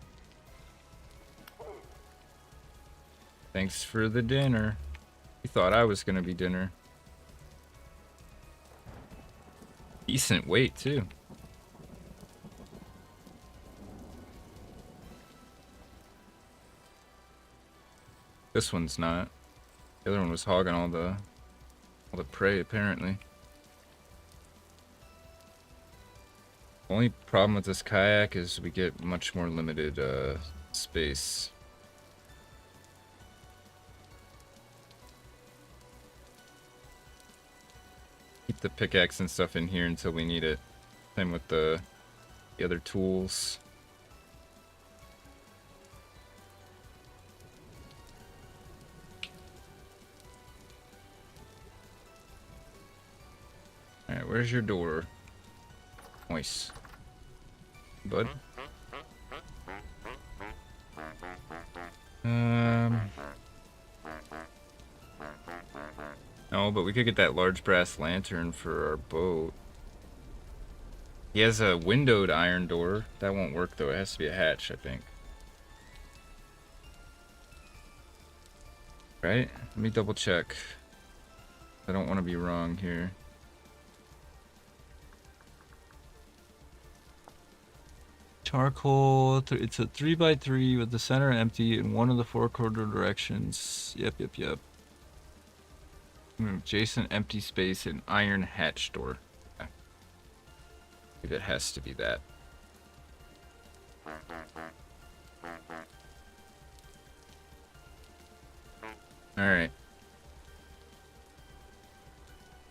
Thanks for the dinner. You thought I was gonna be dinner. Decent weight, too. This one's not. The other one was hogging all the prey, apparently. The only problem with this kayak is we get much more limited space. Keep the pickaxe and stuff in here until we need it. Same with the other tools. Alright, where's your door? Nice. Bud? No, but we could get that large brass lantern for our boat. He has a windowed iron door. That won't work though. It has to be a hatch, I think. Right? Let me double check. I don't want to be wrong here. Charcoal, it's a 3x3 with the center empty in one of the 4 quarter directions. Yep. Adjacent empty space and iron hatch door. Okay. Maybe it has to be that. Alright.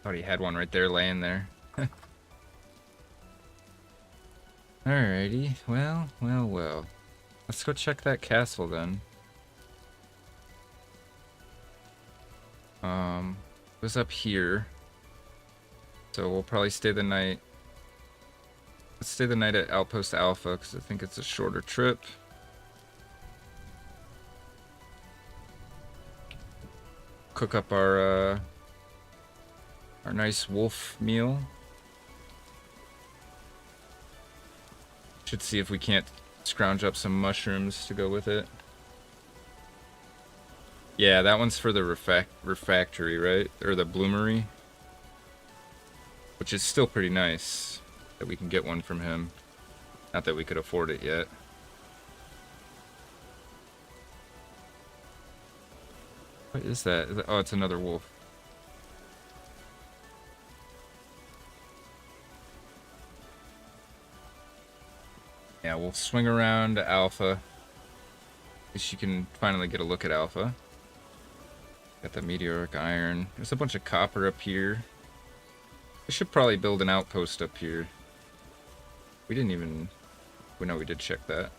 Thought he had one right there laying there. Alrighty, well. Let's go check that castle then. It was up here. So we'll probably stay the night. Let's stay the night at Outpost Alpha because I think it's a shorter trip. Cook up our nice wolf meal. Should see if we can't scrounge up some mushrooms to go with it. Yeah, that one's for the refractory, right? Or the bloomery. Which is still pretty nice that we can get one from him. Not that we could afford it yet. What is that? Oh, it's another wolf. Yeah, we'll swing around to Alpha. At least you can finally get a look at Alpha. Got the meteoric iron. There's a bunch of copper up here. I should probably build an outpost up here. We didn't even... We know we did check that.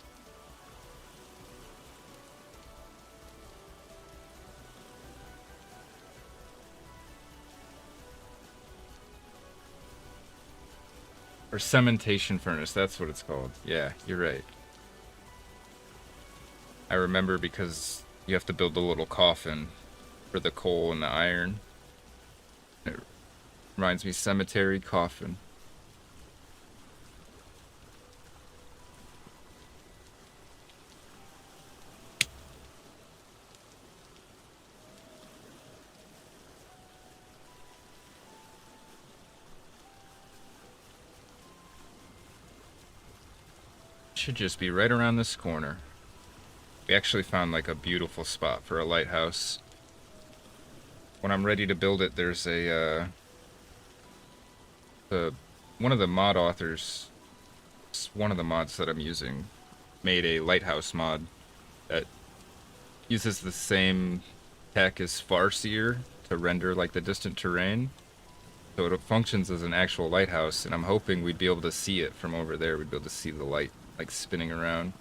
Or cementation furnace, that's what it's called. Yeah, you're right. I remember because you have to build a little coffin for the coal and the iron. It reminds me, cemetery coffin. Should just be right around this corner. We actually found like a beautiful spot for a lighthouse. When I'm ready to build it, there's a one of the mod authors, one of the mods that I'm using, made a lighthouse mod that uses the same tech as Farseer to render like the distant terrain. So it functions as an actual lighthouse, and I'm hoping we'd be able to see it from over there. We'd be able to see the light like spinning around.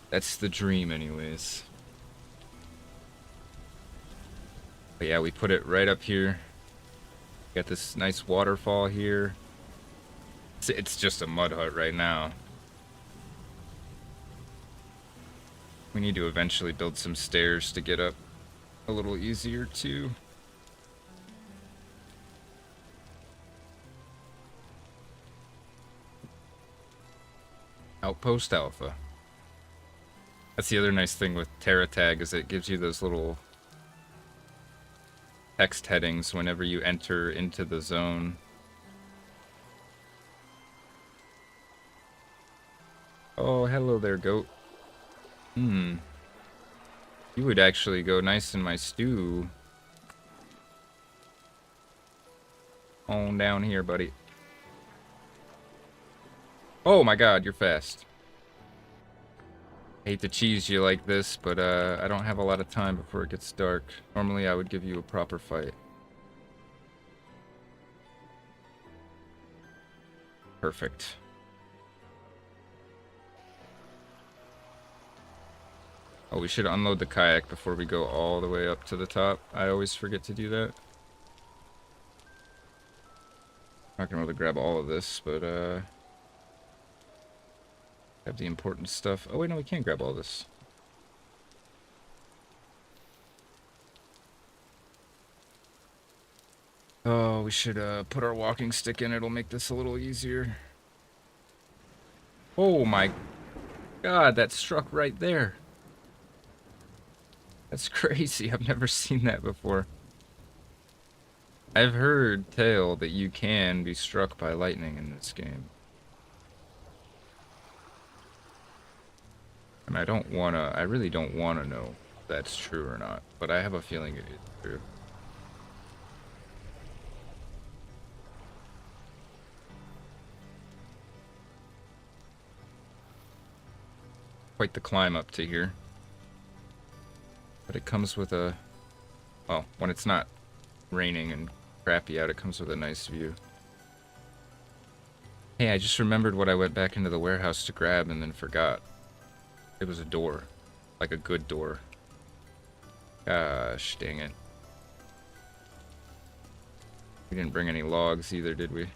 That's the dream anyways. But yeah, we put it right up here. Got this nice waterfall here. It's just a mud hut right now. We need to eventually build some stairs to get up a little easier too. Outpost Alpha. That's the other nice thing with Terra Tag, is it gives you those little text headings whenever you enter into the zone. Oh, hello there, goat. You would actually go nice in my stew. On down here, buddy. Oh my god, you're fast. I hate to cheese you like this, but I don't have a lot of time before it gets dark. Normally I would give you a proper fight. Perfect. Oh, we should unload the kayak before we go all the way up to the top. I always forget to do that. Not gonna be able to grab all of this, but grab the important stuff. Oh wait, no, we can't grab all this. Oh, we should put our walking stick in. It'll make this a little easier. Oh my god, that struck right there. That's crazy. I've never seen that before. I've heard tale that you can be struck by lightning in this game. And I really don't wanna know if that's true or not, but I have a feeling it is true. Quite the climb up to here. But it comes with a... Well, when it's not raining and crappy out, it comes with a nice view. Hey, I just remembered what I went back into the warehouse to grab and then forgot. It was a door. Like a good door. Gosh, dang it. We didn't bring any logs either, did we?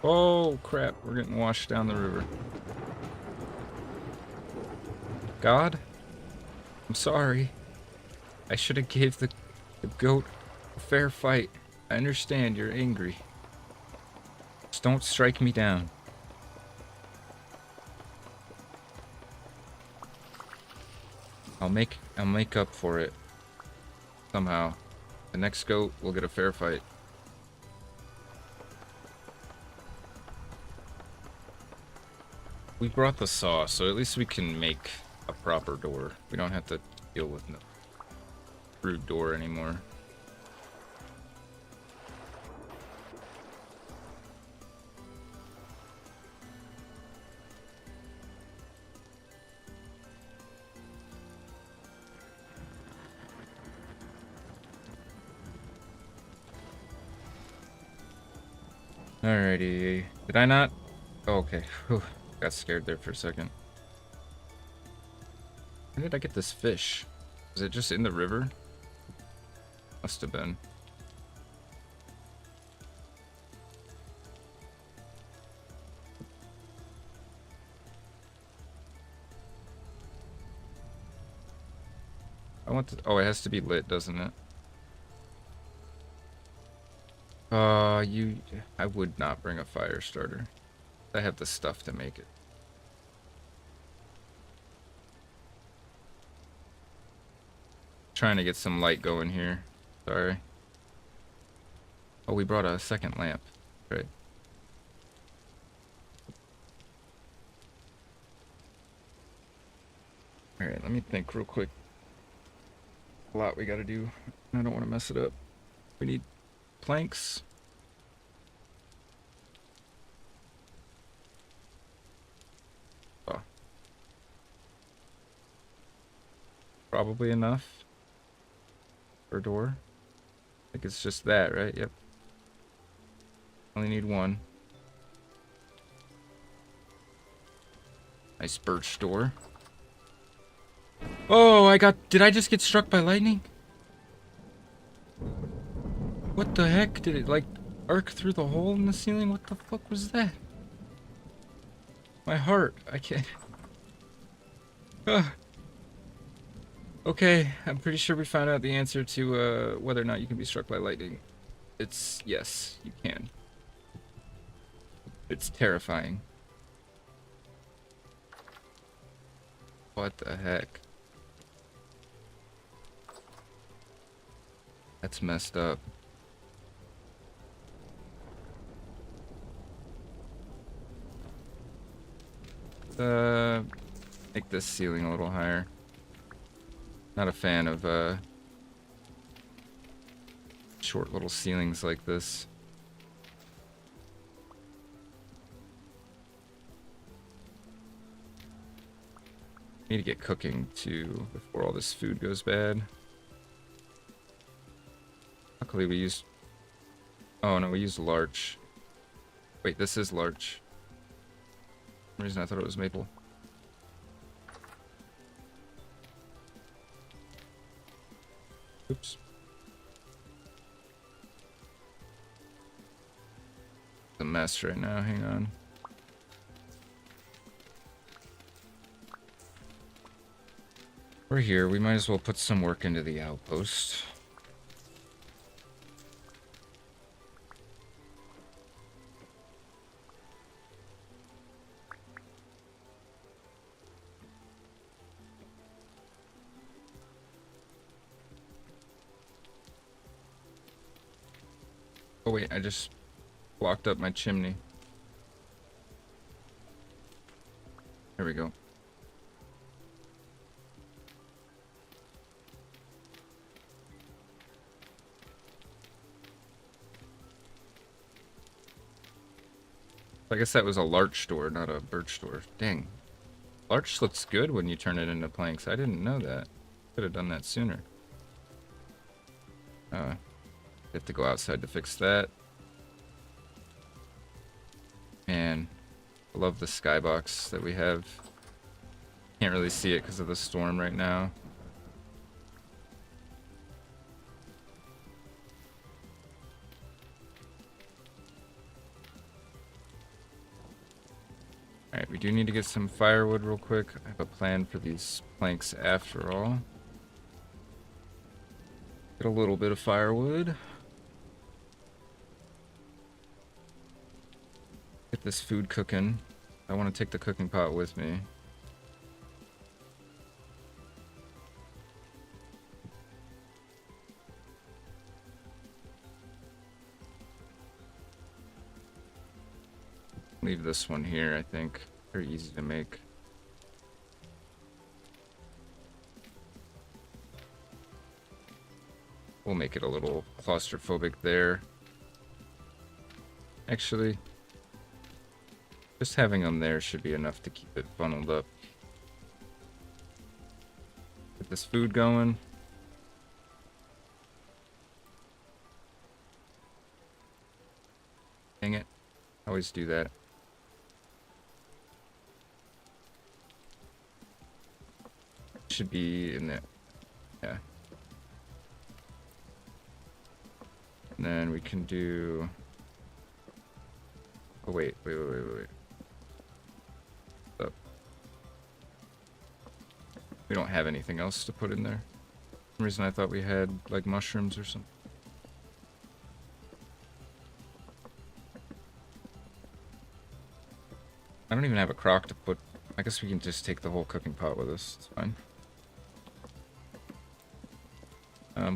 Oh, crap. We're getting washed down the river. God? I'm sorry. I should have gave the goat a fair fight. I understand you're angry. Just don't strike me down. I'll make up for it. Somehow. The next goat will get a fair fight. We brought the saw, so at least we can make a proper door. We don't have to deal with no crude door anymore. Alrighty. Did I not? Oh, okay. Whew. Got scared there for a second. Where did I get this fish? Was it just in the river? Must have been. I want to. Oh, it has to be lit, doesn't it? I would not bring a fire starter. I have the stuff to make it. Trying to get some light going here. Sorry. Oh, we brought a second lamp. Right. Alright, let me think real quick. A lot we gotta do. I don't want to mess it up. We need planks. Oh. Probably enough for a door. I think it's just that, right? Yep. Only need one. Nice birch door. Oh, did I just get struck by lightning? What the heck? Did it, like, arc through the hole in the ceiling? What the fuck was that? My heart. I can't. Okay, I'm pretty sure we found out the answer to whether or not you can be struck by lightning. It's yes, you can. It's terrifying. What the heck? That's messed up. Make this ceiling a little higher. Not a fan of short little ceilings like this. Need to get cooking too before all this food goes bad. Luckily we used... Oh no, we used larch. Wait, this is larch. For some reason I thought it was maple. Oops. It's a mess right now, hang on. We're here, we might as well put some work into the outpost. Oh wait, I just blocked up my chimney. There we go. I guess that was a larch door, not a birch door. Dang. Larch looks good when you turn it into planks. I didn't know that. Could have done that sooner. Have to go outside to fix that. Man, I love the skybox that we have. Can't really see it because of the storm right now. Alright, we do need to get some firewood real quick. I have a plan for these planks after all. Get a little bit of firewood. Get this food cooking. I want to take the cooking pot with me. Leave this one here, I think. Very easy to make. We'll make it a little claustrophobic there. Actually, just having them there should be enough to keep it funneled up. Get this food going. Dang it. I always do that. Should be in there. Yeah. And then we can do... Oh, wait. Up. We don't have anything else to put in there. For some reason I thought we had, like, mushrooms or something. I don't even have a crock to put... I guess we can just take the whole cooking pot with us. It's fine.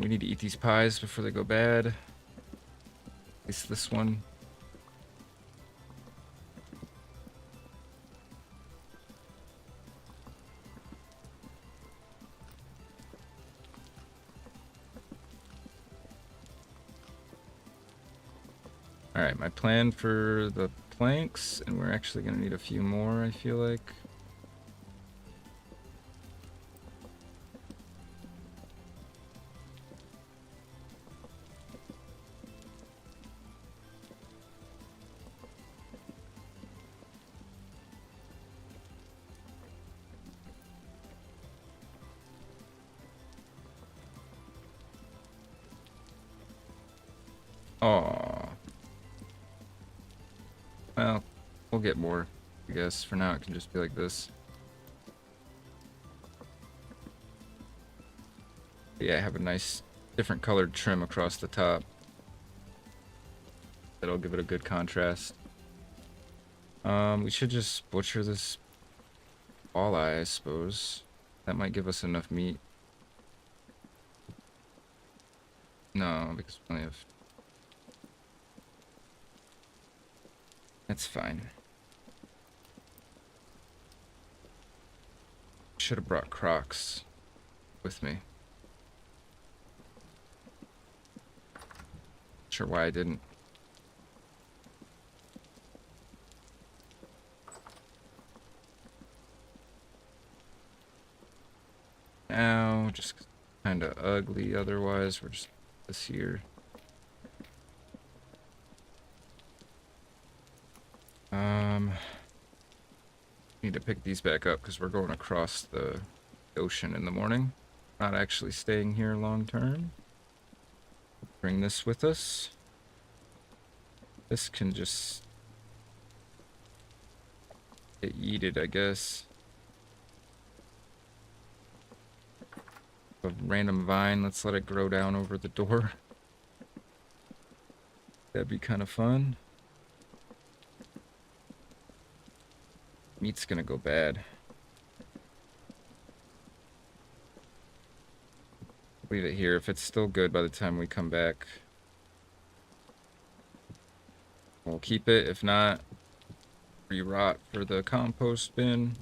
We need to eat these pies before they go bad. At least this one. Alright, my plan for the planks, and we're actually going to need a few more, I feel like. Aww. Well, we'll get more, I guess. For now, it can just be like this. But yeah, I have a nice, different colored trim across the top. That'll give it a good contrast. We should just butcher this walleye, I suppose. That might give us enough meat. No, because we only have... That's fine. Should have brought Crocs with me. Not sure why I didn't. Now, just kind of ugly otherwise. We're just this here. Need to pick these back up because we're going across the ocean in the morning. Not actually staying here long term. Bring this with us. This can just get yeeted, I guess. A random vine, let's let it grow down over the door. That'd be kind of fun. Meat's gonna go bad. Leave it here. If it's still good by the time we come back, we'll keep it. If not, re-rot for the compost bin.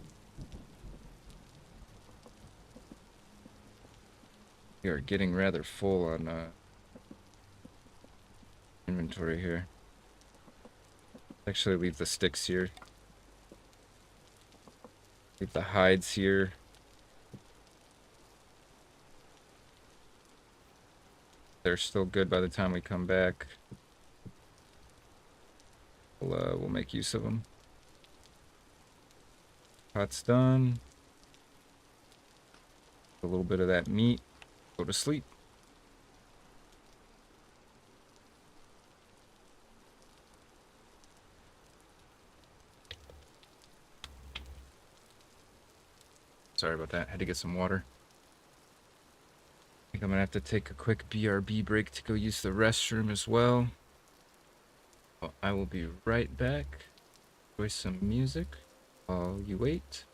We are getting rather full on inventory here. Actually, leave the sticks here. Leave the hides here. They're still good by the time we come back. We'll make use of them. Pot's done. A little bit of that meat. Go to sleep. Sorry about that. Had to get some water. I think I'm gonna have to take a quick BRB break to go use the restroom as well. Well, I will be right back. Enjoy some music while you wait.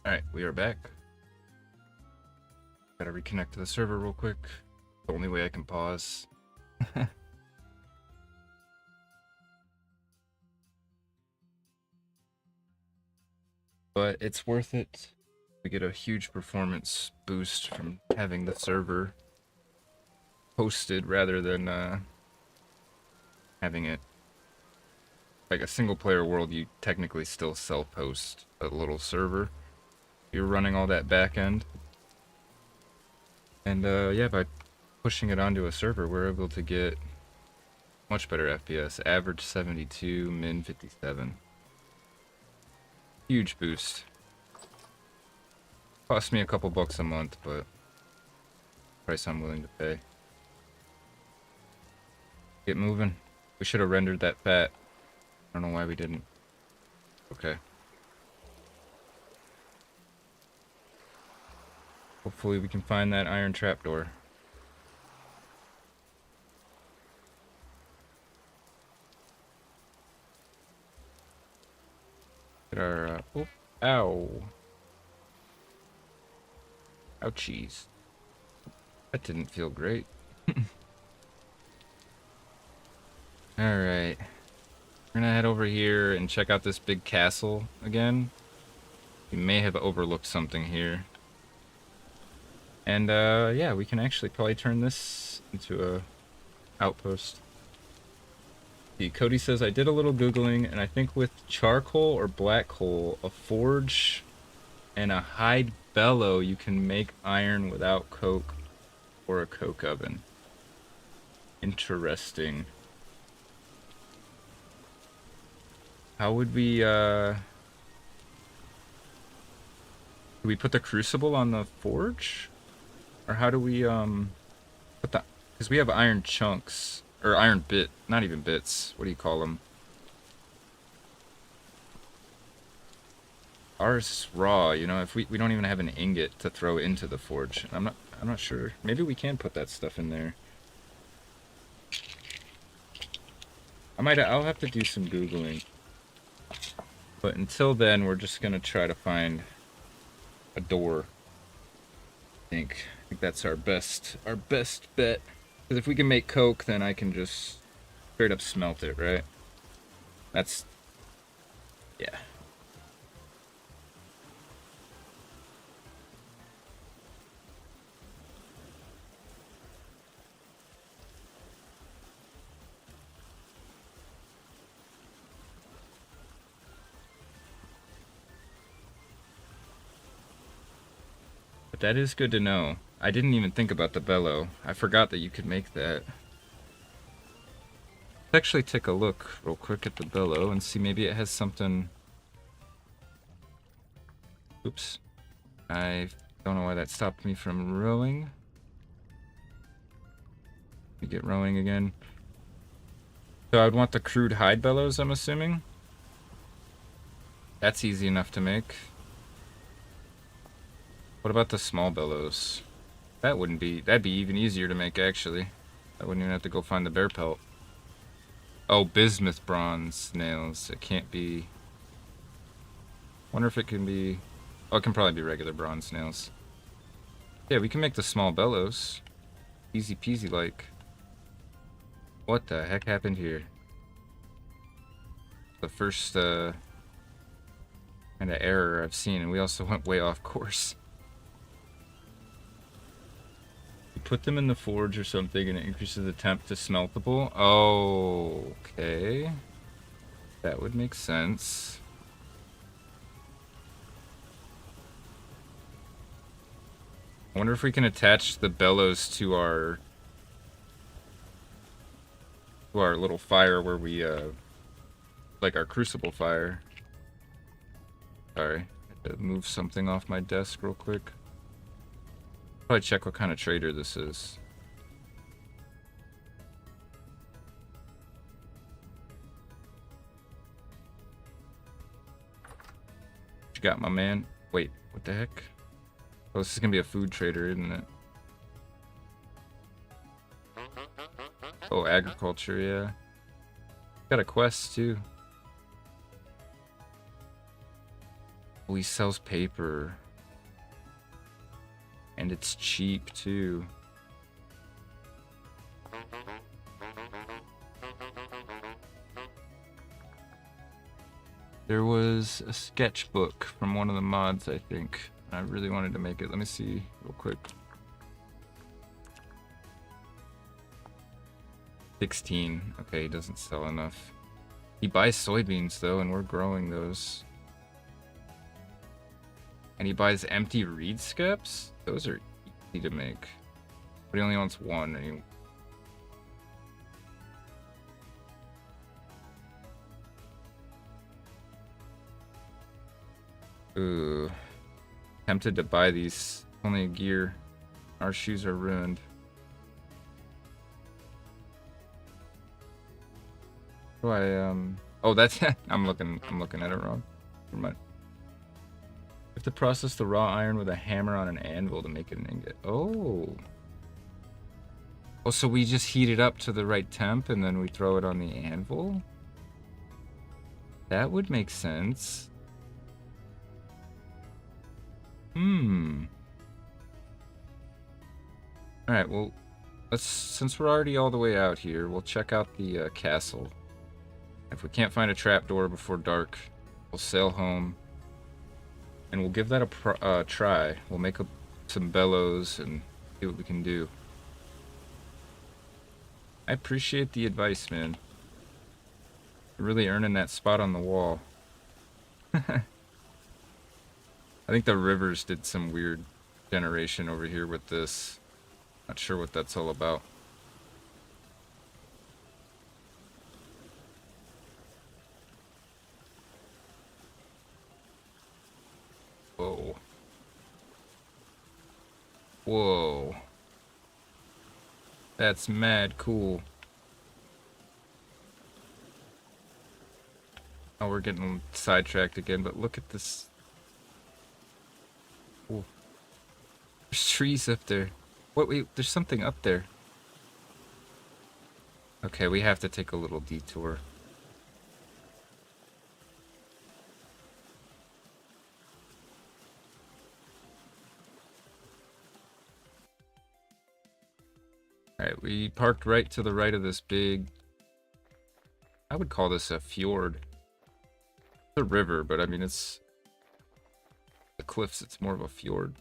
Alright, we are back. Gotta reconnect to the server real quick. The only way I can pause. But it's worth it. We get a huge performance boost from having the server hosted rather than having it like a single player world. You technically still self-host a little server. You're running all that back end. And yeah, by pushing it onto a server, we're able to get much better FPS. Average 72, min 57. Huge boost. Cost me a couple bucks a month, but price I'm willing to pay. Get moving. We should have rendered that fat. I don't know why we didn't. Okay. Hopefully we can find that iron trapdoor. Get our, oh, ow. Ouchies. That didn't feel great. Alright. We're gonna head over here and check out this big castle again. We may have overlooked something here. And yeah, we can actually probably turn this into a outpost. See, Cody says, I did a little Googling, and I think with charcoal or black coal, a forge and a hide bellow, you can make iron without coke or a coke oven. Interesting. How would we, do we put the crucible on the forge? Or how do we, put the, because we have iron chunks, or iron bit, not even bits, what do you call them? Ours is raw, you know, if we don't even have an ingot to throw into the forge. I'm not sure. Maybe we can put that stuff in there. I'll have to do some Googling. But until then, we're just gonna try to find a door. I think that's our best bet. Because if we can make coke, then I can just straight up smelt it, right? That's, yeah. But that is good to know. I didn't even think about the bellow. I forgot that you could make that. Let's actually take a look real quick at the bellow and see maybe it has something. Oops. I don't know why that stopped me from rowing. Let me get rowing again. So I'd want the crude hide bellows, I'm assuming. That's easy enough to make. What about the small bellows? That'd be even easier to make, actually. I wouldn't even have to go find the bear pelt. Oh, bismuth bronze nails. It can't be... Wonder if it can be... Oh, it can probably be regular bronze nails. Yeah, we can make the small bellows. Easy peasy like. What the heck happened here? The first, kind of error I've seen, and we also went way off course. Put them in the forge or something and it increases the temp to smeltable. Oh, okay. That would make sense. I wonder if we can attach the bellows to our little fire where we like our crucible fire. Sorry, I had to move something off my desk real quick. Probably check what kind of trader this is. What you got, my man? Wait, what the heck? Oh, this is gonna be a food trader, isn't it? Oh, agriculture, yeah. Got a quest too. Oh, he sells paper. And it's cheap too. There was a sketchbook from one of the mods, I think. I really wanted to make it. Let me see real quick. 16. Okay, he doesn't sell enough. He buys soybeans though, and we're growing those. And he buys empty reed skeps? Those are easy to make. But he only wants one. And Ooh. Tempted to buy these. Only a gear. Our shoes are ruined. Do I, Oh, that's... I'm looking at it wrong. Never mind. You have to process the raw iron with a hammer on an anvil to make it an ingot. Oh. Oh, so we just heat it up to the right temp and then we throw it on the anvil? That would make sense. Alright, well, since we're already all the way out here, we'll check out the castle. If we can't find a trapdoor before dark, we'll sail home. And we'll give that a try. We'll make some bellows and see what we can do. I appreciate the advice, man. You're really earning that spot on the wall. I think the rivers did some weird generation over here with this. Not sure what that's all about. Whoa. Whoa. That's mad cool. Oh, we're getting sidetracked again, but look at this. Ooh. There's trees up there. What? Wait, there's something up there. Okay, we have to take a little detour. Alright, we parked right to the right of this big... I would call this a fjord. It's a river, but I mean it's... The cliffs, it's more of a fjord.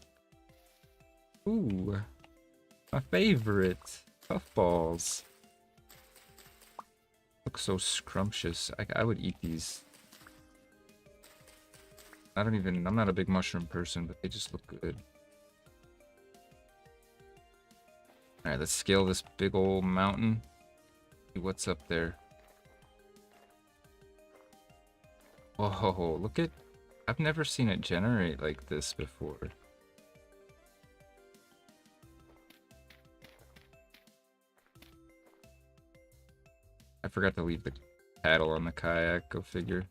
Ooh, my favorite. Puffballs. Look so scrumptious. I would eat these. I'm not a big mushroom person, but they just look good. Alright, let's scale this big old mountain. See what's up there. Whoa, look at... I've never seen it generate like this before. I forgot to leave the paddle on the kayak, go figure.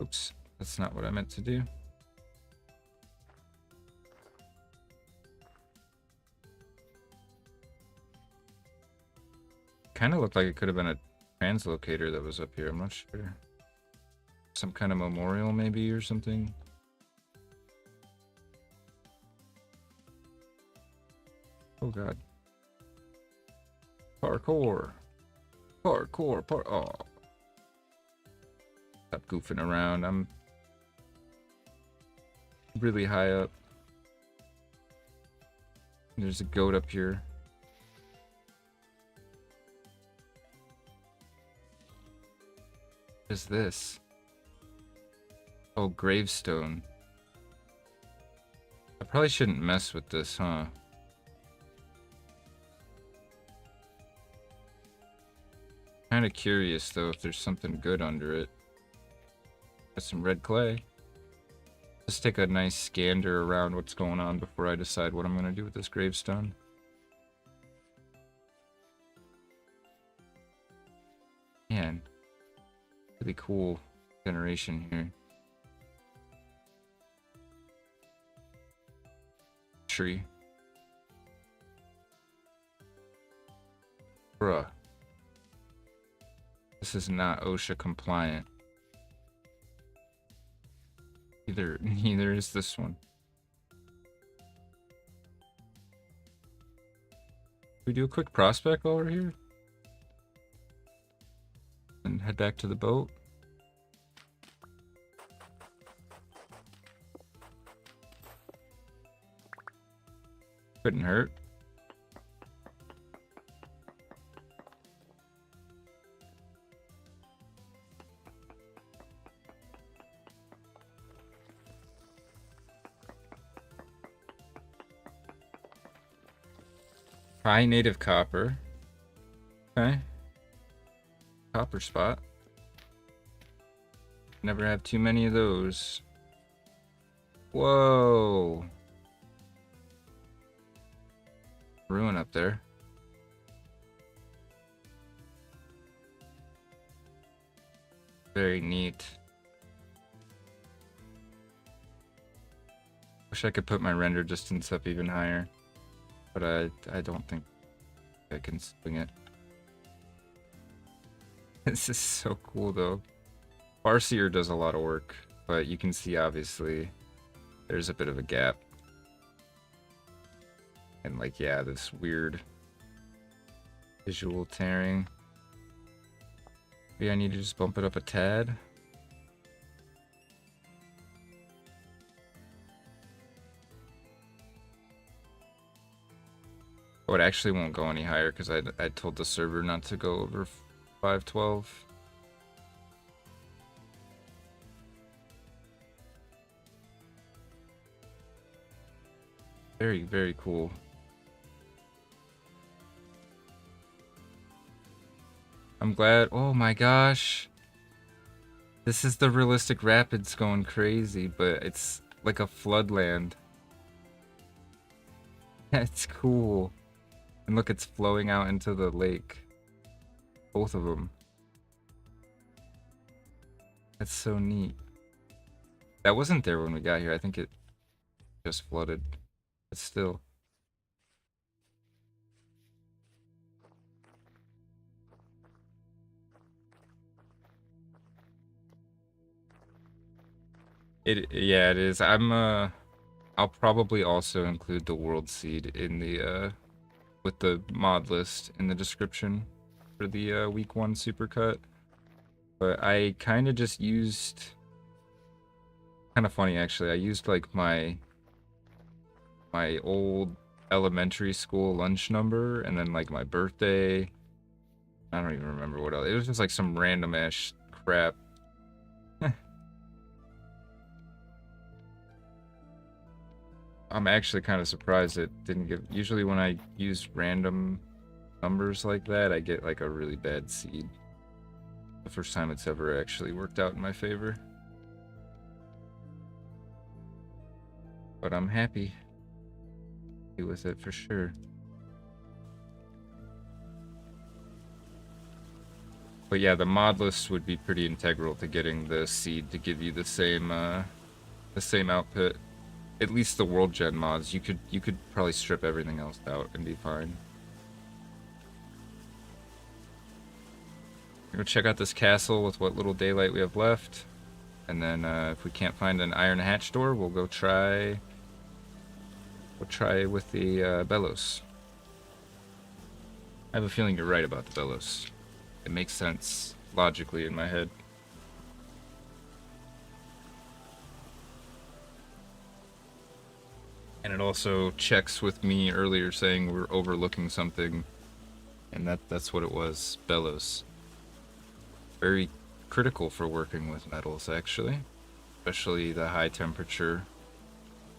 Oops, that's not what I meant to do. Kind of looked like it could have been a translocator that was up here, I'm not sure. Some kind of memorial maybe or something. Oh god. Parkour. Parkour, oh. Stop goofing around, I'm really high up. There's a goat up here. What is this? Oh, gravestone. I probably shouldn't mess with this, huh? Kind of curious though if there's something good under it. Got some red clay. Let's take a nice scander around what's going on before I decide what I'm gonna do with this gravestone. Man, really cool generation here. Tree. Bruh. This is not OSHA compliant. Neither is this one. We do a quick prospect while we're here? And head back to the boat? Couldn't hurt. High native copper. Okay. Copper spot. Never have too many of those. Whoa. Ruin up there. Very neat. Wish I could put my render distance up even higher. But I don't think I can swing it. This is so cool though. Farseer does a lot of work, but you can see obviously there's a bit of a gap. And like, yeah, this weird visual tearing. Maybe I need to just bump it up a tad. Oh, it actually won't go any higher because I told the server not to go over 512. Very, very cool. I'm glad. Oh my gosh. This is the realistic rapids going crazy, but it's like a floodland. That's cool. And look, it's flowing out into the lake. Both of them. That's so neat. That wasn't there when we got here. I think it just flooded. But still. Yeah, it is. I'll probably also include the world seed in the with the mod list in the description for the week 1 supercut. But I kind of just used, kind of funny actually. I used like my old elementary school lunch number and then like my birthday. I don't even remember what else. It was just like some random ass crap. I'm actually kind of surprised it didn't give. Usually when I use random numbers like that, I get like a really bad seed. The first time it's ever actually worked out in my favor. But I'm happy with it for sure. But yeah, the mod list would be pretty integral to getting the seed to give you the same output. At least the world gen mods, you could probably strip everything else out and be fine. Go check out this castle with what little daylight we have left, and then if we can't find an iron hatch door, we'll go try. We'll try with the bellows. I have a feeling you're right about the bellows. It makes sense logically in my head. And it also checks with me earlier saying we're overlooking something, and that's what it was, bellows. Very critical for working with metals, actually, especially the high temperature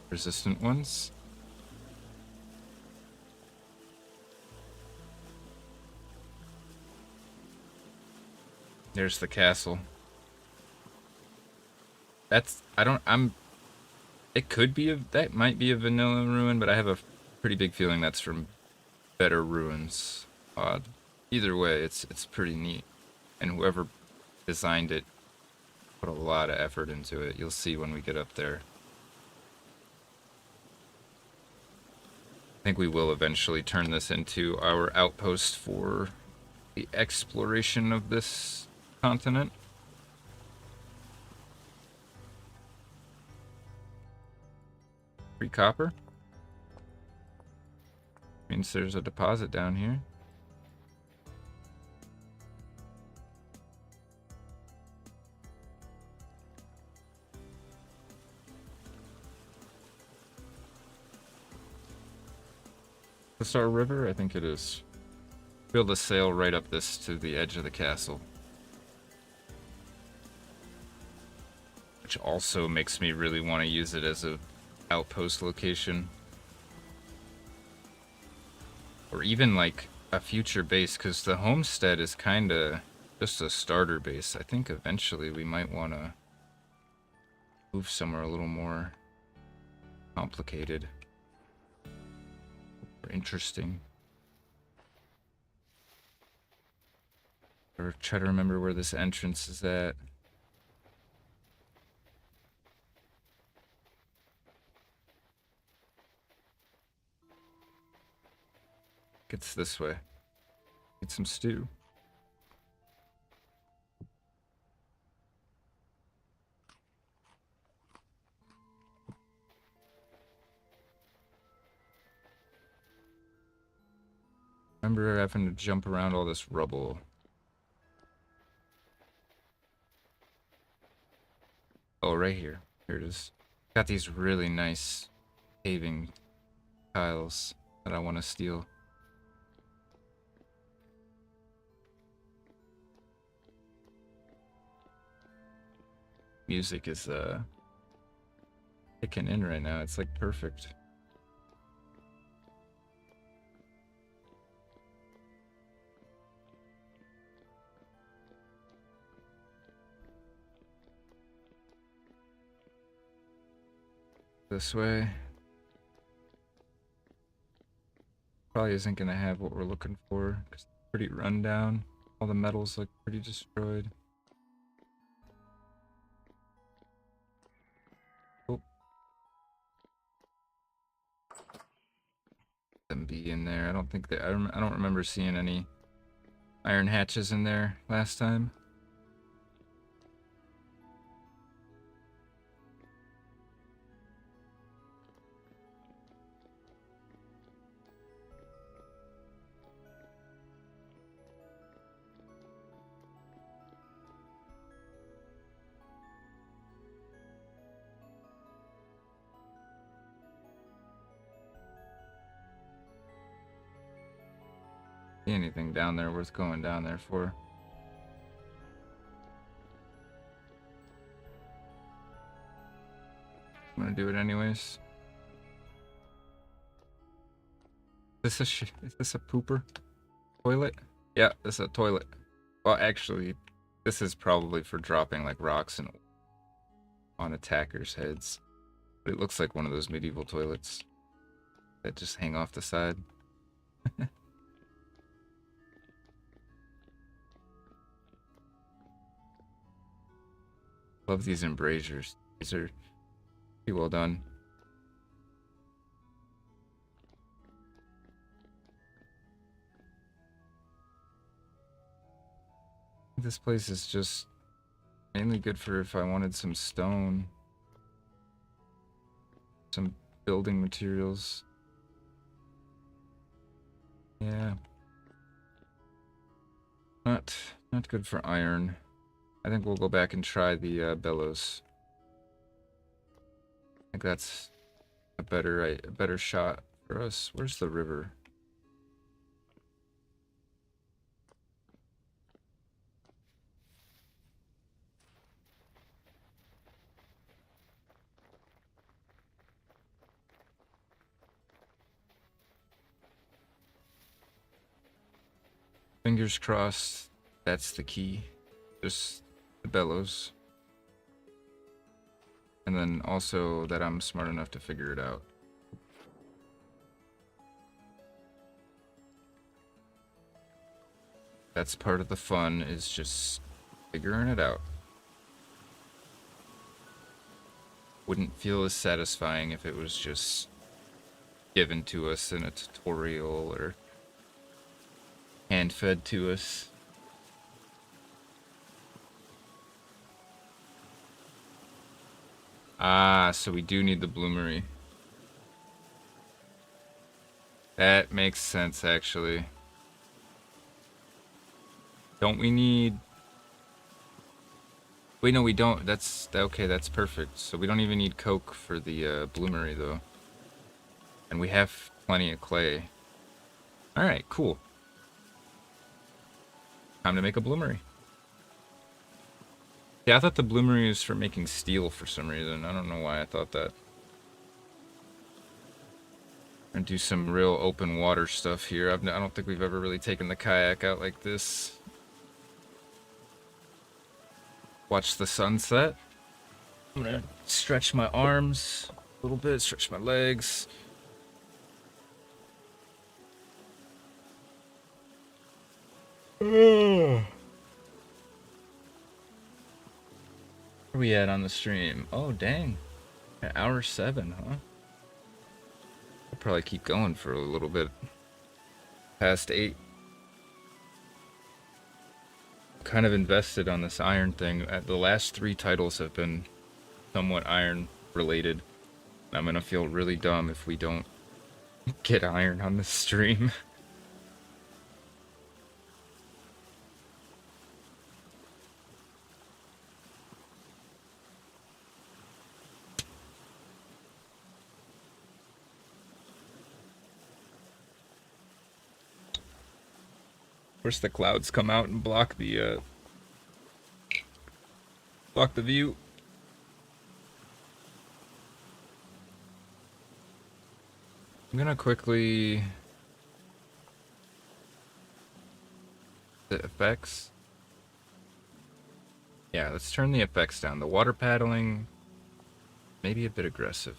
resistant ones. There's the castle. It could be that might be a vanilla ruin, but I have a pretty big feeling that's from better ruins. Either way, it's pretty neat, and whoever designed it put a lot of effort into it. You'll see when we get up there. I think we will eventually turn this into our outpost for the exploration of this continent. Free copper? Means there's a deposit down here. The Star River? I think it is. Be able to sail right up this to the edge of the castle. Which also makes me really want to use it as a outpost location. Or even like a future base, because the homestead is kind of just a starter base. I think eventually we might want to move somewhere a little more complicated or interesting. Or try to remember where this entrance is at. It's this way. Get some stew. Remember having to jump around all this rubble. Oh, right here. Here it is. Got these really nice paving tiles that I want to steal. music is kicking in right now. It's like perfect. This way. Probably isn't gonna have what we're looking for because it's pretty run down. All the metals look pretty destroyed. Oh. Them be in there. I don't think that I don't remember seeing any iron hatches in there last time. See anything down there worth going down there for? I'm gonna do it anyways. Is this a pooper? Toilet? Yeah, this is a toilet. Well, actually, this is probably for dropping like rocks and on attackers' heads. But it looks like one of those medieval toilets that just hang off the side. Love these embrasures. These are pretty well done. This place is just mainly good for if I wanted some stone, some building materials. Yeah. Not good for iron. I think we'll go back and try the bellows. I think that's a better shot for us. Where's the river? Fingers crossed, that's the key. Just the bellows. And then also that I'm smart enough to figure it out. That's part of the fun, is just figuring it out. Wouldn't feel as satisfying if it was just given to us in a tutorial or hand-fed to us. Ah, so we do need the bloomery. That makes sense, actually. Don't we need... Wait, no, we don't. That's... Okay, that's perfect. So we don't even need coke for the bloomery, though. And we have plenty of clay. Alright, cool. Time to make a bloomery. Yeah, I thought the bloomery was for making steel for some reason. I don't know why I thought that. And do some real open water stuff here. I don't think we've ever really taken the kayak out like this. Watch the sunset. I'm gonna stretch my arms a little bit, stretch my legs. Where are we at on the stream? Oh, dang. At hour 7, huh? I'll probably keep going for a little bit. Past 8. Kind of invested on this iron thing. The last 3 titles have been somewhat iron related. I'm gonna feel really dumb if we don't get iron on this stream. Of course, the clouds come out and block the view. I'm gonna quickly the effects. Yeah, let's turn the effects down. The water paddling, maybe a bit aggressive.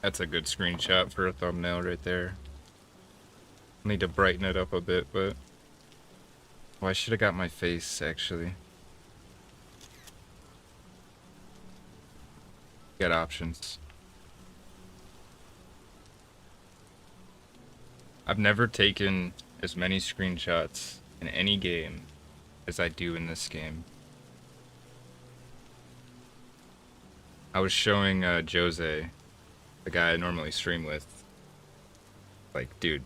That's a good screenshot for a thumbnail right there. Need to brighten it up a bit, but... Oh, I should have got my face, actually. Got options. I've never taken as many screenshots in any game as I do in this game. I was showing Jose, the guy I normally stream with, like, dude,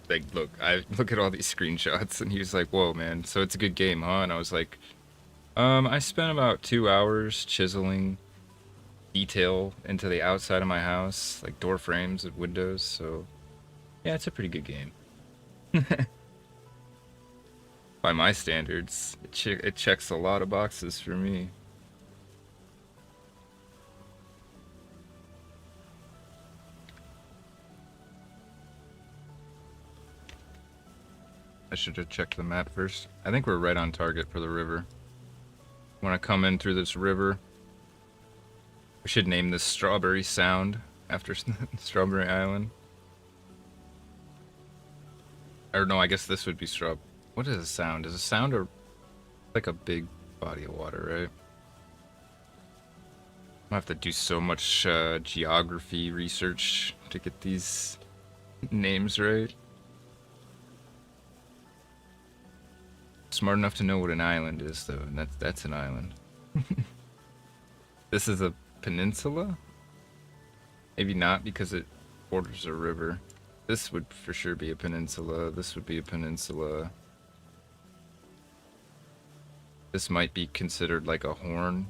like, look at all these screenshots, and he was like, whoa, man, so it's a good game, huh? And I was like, I spent about 2 hours chiseling detail into the outside of my house, like door frames and windows, so yeah, it's a pretty good game. By my standards, it checks a lot of boxes for me. I should have checked the map first. I think we're right on target for the river. Want to come in through this river. We should name this Strawberry Sound after Strawberry Island. Or no, I guess this would be What is a sound? Is a sound or like a big body of water, right? I have to do so much geography research to get these names right. Smart enough to know what an island is, though, and that's an island. This is a peninsula? Maybe not, because it borders a river. This would for sure be a peninsula. This would be a peninsula. This might be considered like a horn,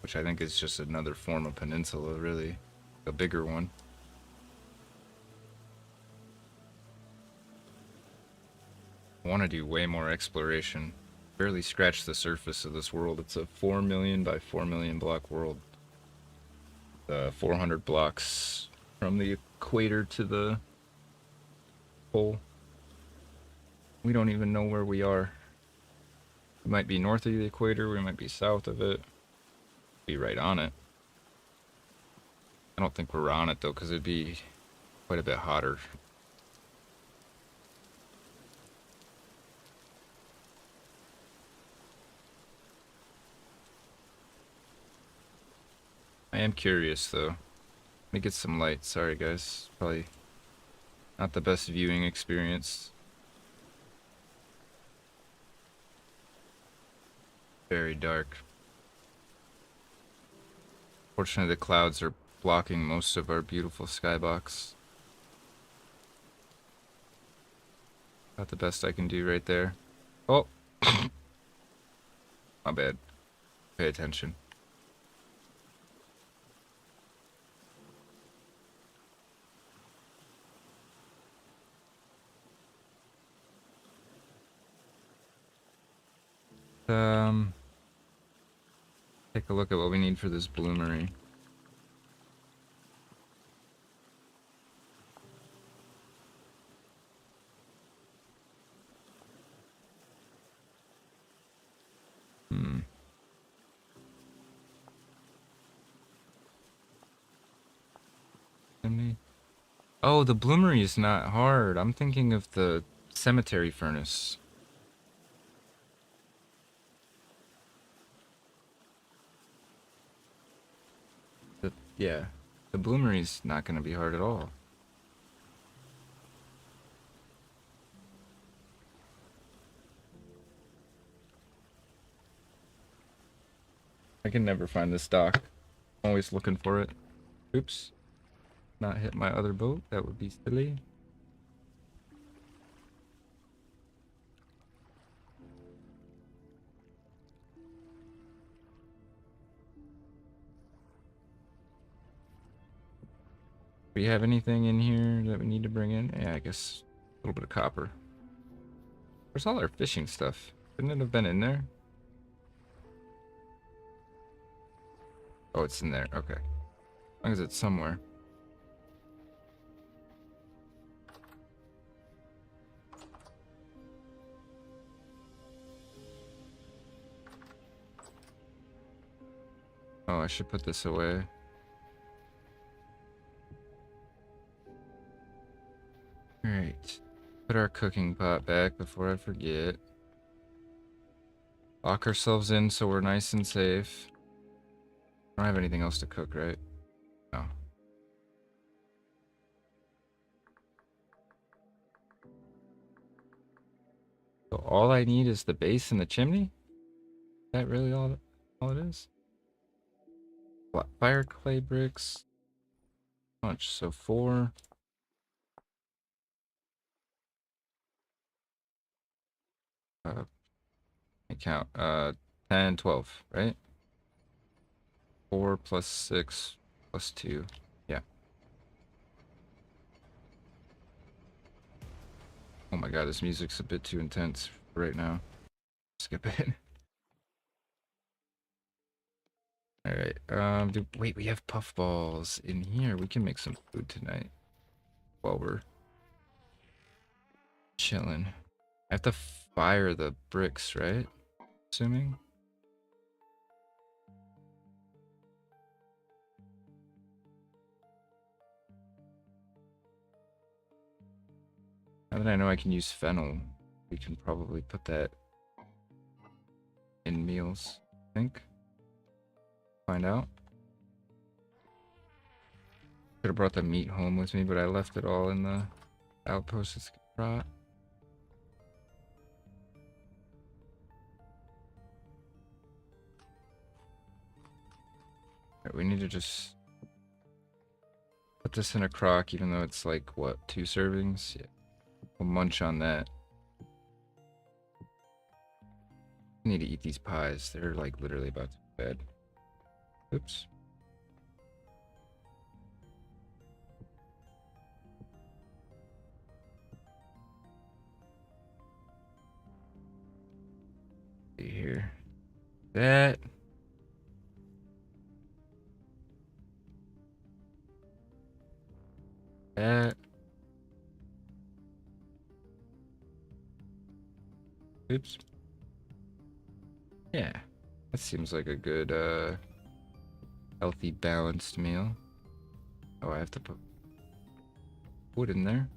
which I think is just another form of peninsula, really. A bigger one. I want to do way more exploration. Barely scratched the surface of this world. It's a 4 million by 4 million block world. 400 blocks from the equator to the pole. We don't even know where we are. We might be north of the equator, we might be south of it. Be right on it. I don't think we're on it though, because it'd be quite a bit hotter. I am curious though. Let me get some light. Sorry guys. Probably not the best viewing experience. Very dark. Fortunately, the clouds are blocking most of our beautiful skybox. About the best I can do right there. Oh! My bad. Pay attention. Take a look at what we need for this bloomery. Oh, the bloomery is not hard. I'm thinking of the cemetery furnace. Yeah, the bloomery's not going to be hard at all. I can never find this dock. I'm always looking for it. Oops. Not hit my other boat. That would be silly. we have anything in here that we need to bring in? Yeah, I guess a little bit of copper. Where's all our fishing stuff? Couldn't it have been in there? Oh, it's in there. Okay. As long as it's somewhere. Oh, I should put this away. Alright. Put our cooking pot back before I forget. Lock ourselves in so we're nice and safe. I don't have anything else to cook, right? No. So all I need is the base and the chimney? Is that really all it is? Fire clay bricks. How much? So 4. I count. 10, 12, right? 4 plus 6 plus 2. Yeah. Oh my god, this music's a bit too intense right now. Skip it. Alright, wait, we have puffballs in here. We can make some food tonight while we're chilling. I have to fire the bricks, right? Assuming. Now that I know I can use fennel, we can probably put that in meals, I think. Find out. Could have brought the meat home with me, but I left it all in the outpost. It's rot. Right, we need to just put this in a crock, even though it's like, what, 2 servings? Yeah. We'll munch on that. I need to eat these pies. They're like literally about to be bad. Oops. See here. That. That. Oops. Yeah. That seems like a good, healthy, balanced meal. Oh, I have to put wood in there.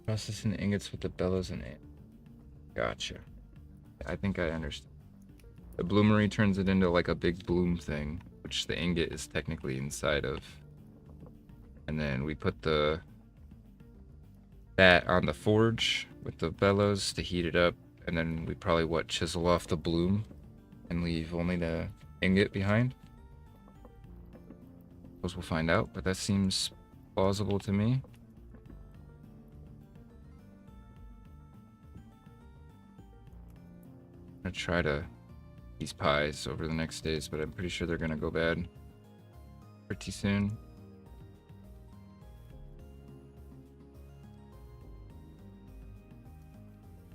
Processing the ingots with the bellows and it. Gotcha. I think I understand. The bloomery turns it into like a big bloom thing, which the ingot is technically inside of. And then we put that on the forge with the bellows to heat it up, and then we probably chisel off the bloom and leave only the ingot behind. Suppose we'll find out, but that seems plausible to me. I'm gonna try to these pies over the next days, but I'm pretty sure they're gonna go bad pretty soon.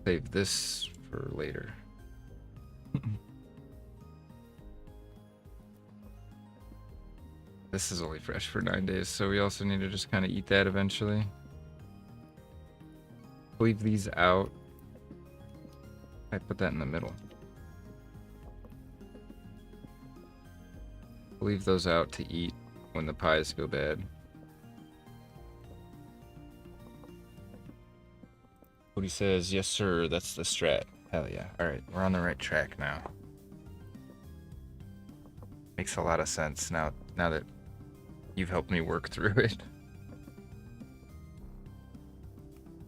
Save this for later. This is only fresh for 9 days, so we also need to just kind of eat that eventually. Leave these out. I put that in the middle. Leave those out to eat when the pies go bad. Cody says, yes sir, that's the strat. Hell yeah. Alright, we're on the right track now. Makes a lot of sense now that you've helped me work through it.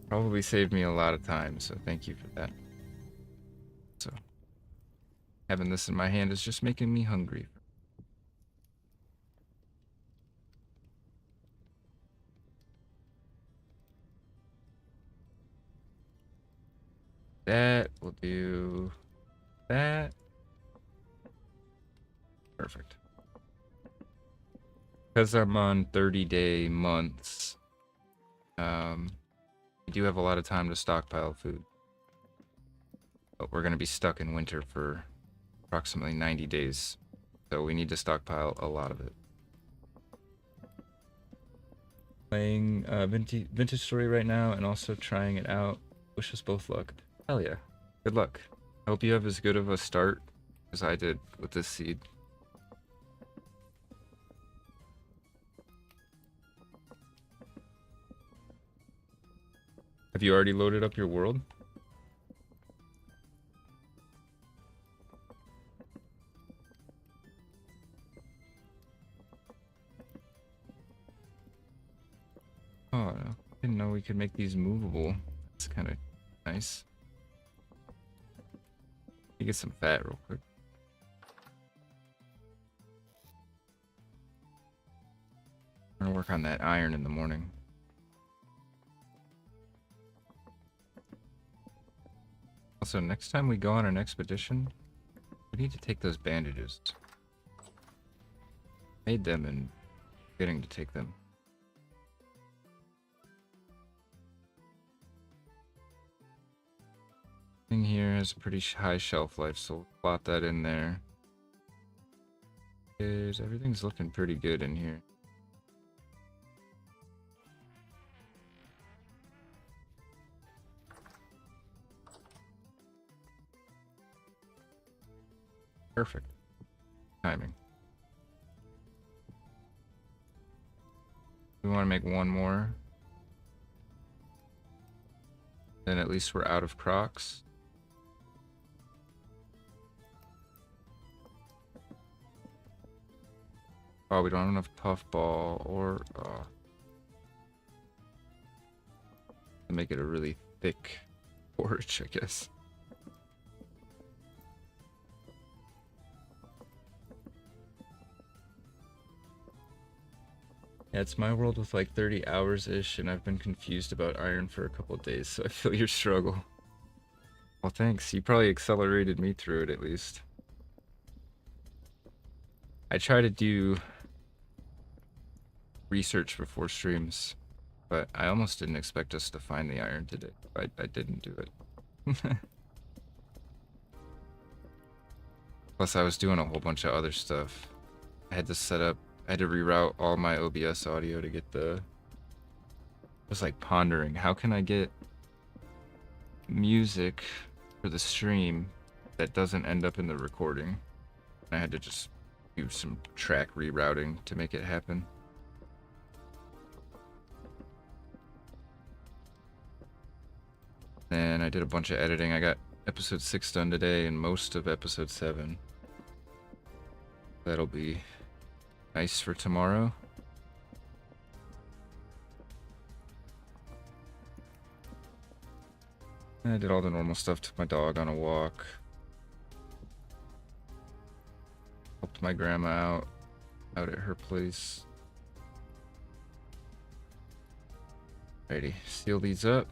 Probably saved me a lot of time, so thank you for that. So, having this in my hand is just making me hungry. that. We'll do that. Perfect. Because I'm on 30-day months, we do have a lot of time to stockpile food. But we're going to be stuck in winter for approximately 90 days. So we need to stockpile a lot of it. Playing Vintage Story right now and also trying it out. Wish us both luck. Hell yeah. Good luck. I hope you have as good of a start as I did with this seed. Have you already loaded up your world? Oh, no. Didn't know we could make these movable. That's kind of nice. You get some fat real quick. I'm gonna work on that iron in the morning. Also, next time we go on an expedition, we need to take those bandages. Made them and getting to take them. Thing here has a pretty high shelf life, so we'll plot that in there. Everything's looking pretty good in here. Perfect. Timing. We want to make one more. Then at least we're out of Crocs. Oh, we don't have enough puffball or to make it a really thick porridge, I guess. Yeah, it's my world with like 30 hours-ish, and I've been confused about iron for a couple of days, so I feel your struggle. Well, thanks. You probably accelerated me through it, at least. I try to do research before streams, but I almost didn't expect us to find the iron today. I didn't do it. Plus, I was doing a whole bunch of other stuff. I had to set up, I had to reroute all my OBS audio to get the... I was like pondering, how can I get music for the stream that doesn't end up in the recording? And I had to just do some track rerouting to make it happen. Then I did a bunch of editing. I got episode 6 done today and most of episode 7. That'll be nice for tomorrow. And I did all the normal stuff. Took my dog on a walk. Helped my grandma out at her place. Alrighty, seal these up.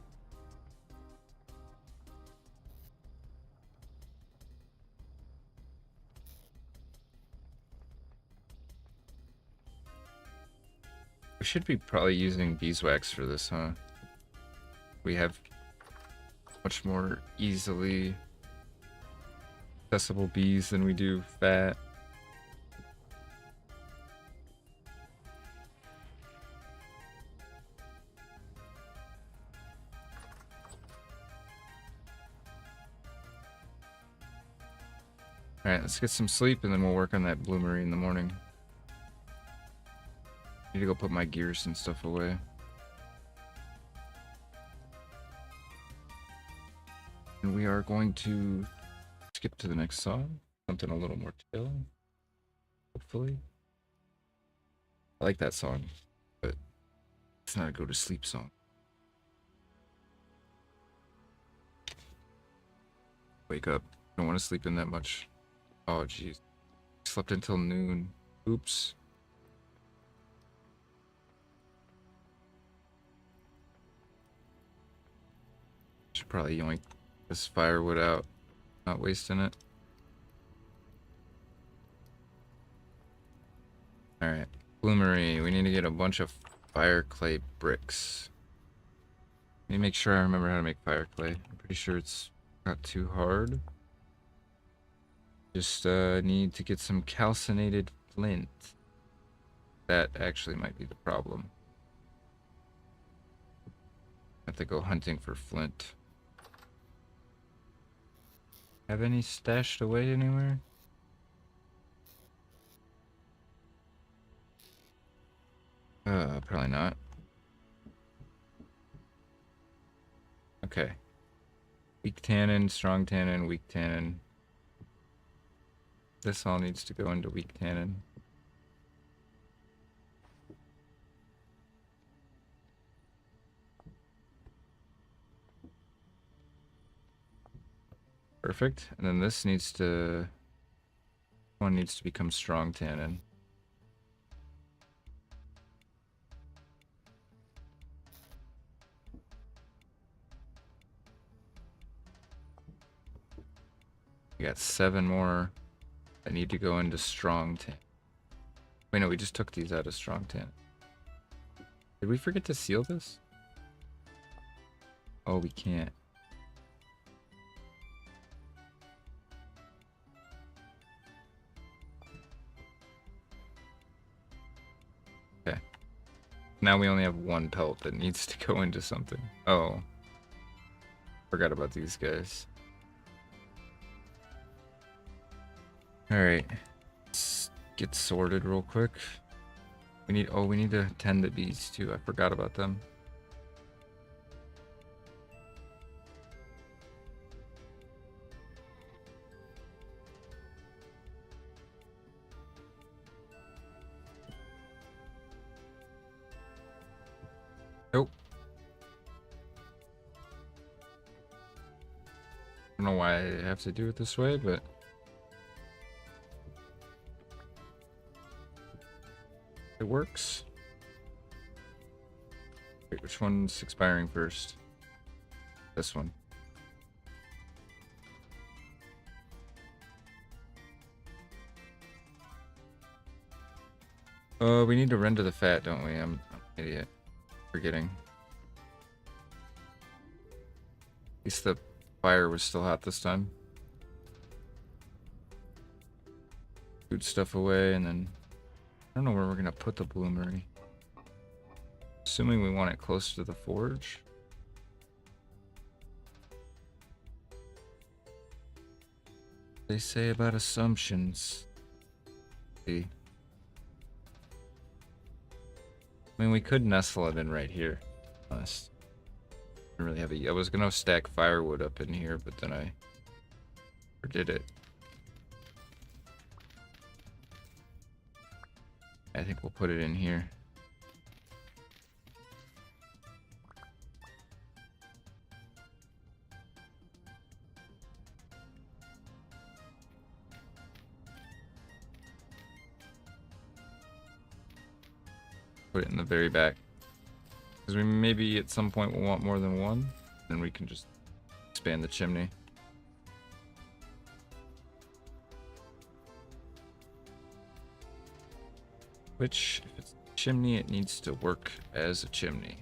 We should be probably using beeswax for this, huh? We have much more easily accessible bees than we do fat. Alright, let's get some sleep and then we'll work on that bloomery in the morning. Need to go put my gears and stuff away. And we are going to skip to the next song. Something a little more chill. Hopefully. I like that song, but it's not a go to sleep song. Wake up. Don't want to sleep in that much. Oh, jeez. Slept until noon. Oops. Should probably yoink this firewood out. Not wasting it. Alright. Bloomery. We need to get a bunch of fire clay bricks. Let me make sure I remember how to make fire clay. I'm pretty sure it's not too hard. Just need to get some calcinated flint. That actually might be the problem. I have to go hunting for flint. Have any stashed away anywhere? Probably not. Okay. Weak tannin, strong tannin, weak tannin. This all needs to go into weak tannin. Perfect. And then this needs to... one needs to become strong tannin. We got 7 more that need to go into strong tannin. Wait, no, we just took these out of strong tannin. Did we forget to seal this? Oh, we can't. Okay. Now we only have 1 pelt that needs to go into something. Oh. Forgot about these guys. Alright. Let's get sorted real quick. We need to tend the bees too. I forgot about them. Nope. I don't know why I have to do it this way, but it works. Wait, which one's expiring first? This one. We need to render the fat, don't we? I'm an idiot. Forgetting. At least the fire was still hot this time. Food stuff away, and then I don't know where we're gonna put the bloomery. Assuming we want it close to the forge. They say about assumptions. See. I mean, we could nestle it in right here. Honest. I don't really have I was gonna stack firewood up in here, but then I did it. I think we'll put it in here. Put it in the very back. Because we maybe at some point will want more than one. Then we can just expand the chimney. Which, if it's a chimney, it needs to work as a chimney.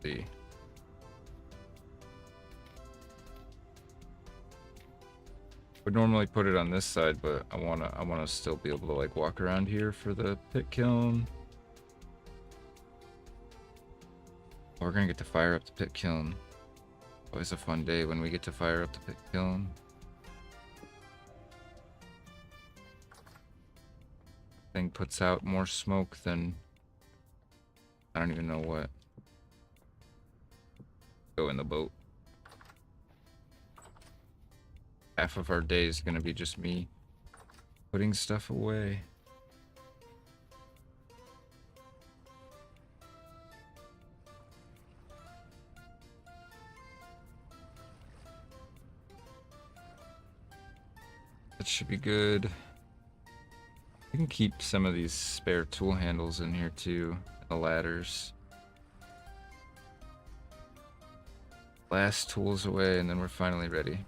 See? Would normally put it on this side, but I wanna still be able to like walk around here for the pit kiln. We're gonna get to fire up the pit kiln. Always a fun day when we get to fire up the pit kiln. Thing puts out more smoke than I don't even know what. Go in the boat. Half of our day is gonna be just me putting stuff away. That should be good. We can keep some of these spare tool handles in here too, the ladders. Last tools away, and then we're finally ready.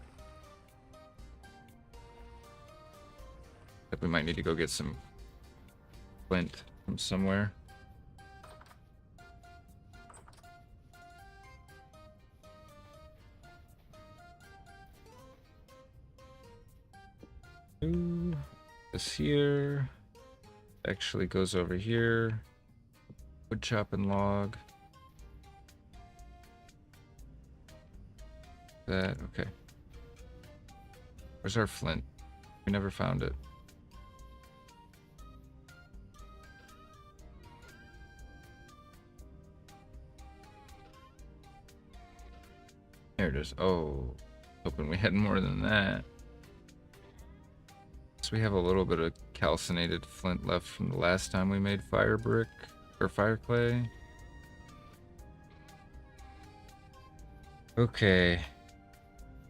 Like we might need to go get some flint from somewhere. Ooh, this here actually goes over here. Wood chopping log. That, okay. Where's our flint? We never found it. There it is. Oh, hoping we had more than that. So we have a little bit of calcinated flint left from the last time we made fire brick or fire clay. Okay.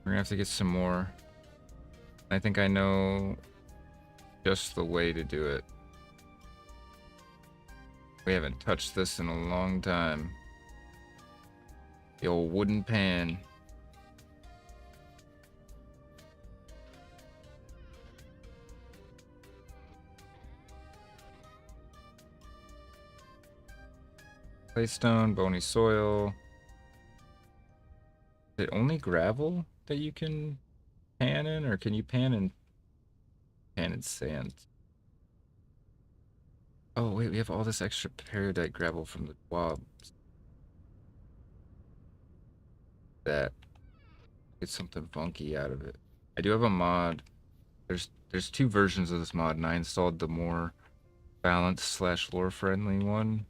We're gonna have to get some more. I think I know just the way to do it. We haven't touched this in a long time. The old wooden pan. Claystone, bony soil. Is it only gravel that you can pan in, or can you pan in sand? Oh wait, we have all this extra peridot gravel from the wobs. That get something funky out of it. I do have a mod. There's two versions of this mod, and I installed the more balanced slash lore friendly one.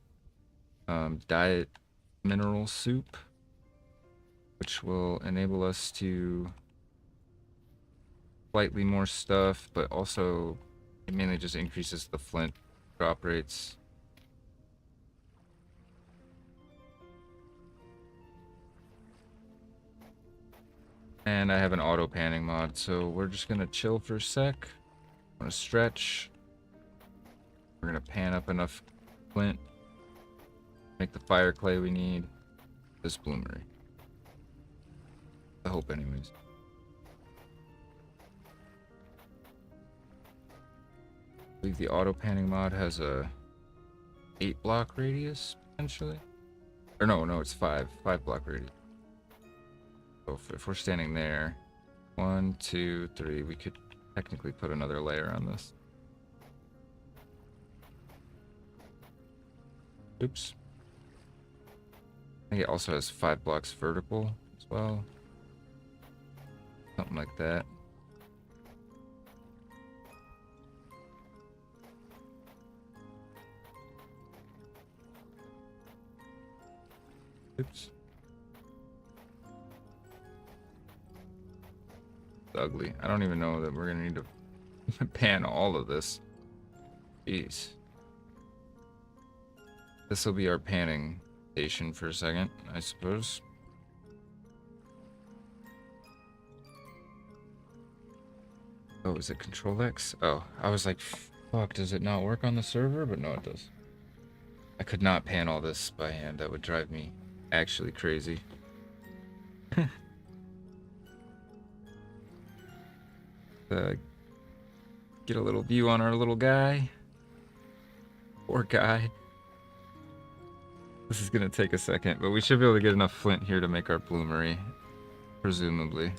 Diet mineral soup, which will enable us to slightly more stuff, but also it mainly just increases the flint drop rates. And I have an auto panning mod, so we're just gonna chill for a sec. I'm gonna stretch. We're gonna pan up enough flint, make the fire clay we need. This bloomery. I hope, anyways. I believe the auto panning mod has a 8 block radius potentially, or no, it's 5 block radius. So if we're standing there, 1, 2, 3, we could technically put another layer on this. Oops. I think it also has 5 blocks vertical as well. Something like that. Oops. It's ugly. I don't even know that we're gonna need to pan all of this. Jeez. This will be our panning station for a second, I suppose. Oh, is it Control X? Oh, I was like, fuck, does it not work on the server? But no, it does. I could not pan all this by hand. That would drive me actually crazy. Get a little view on our little guy. Poor guy. This is gonna take a second, but we should be able to get enough flint here to make our bloomery, presumably.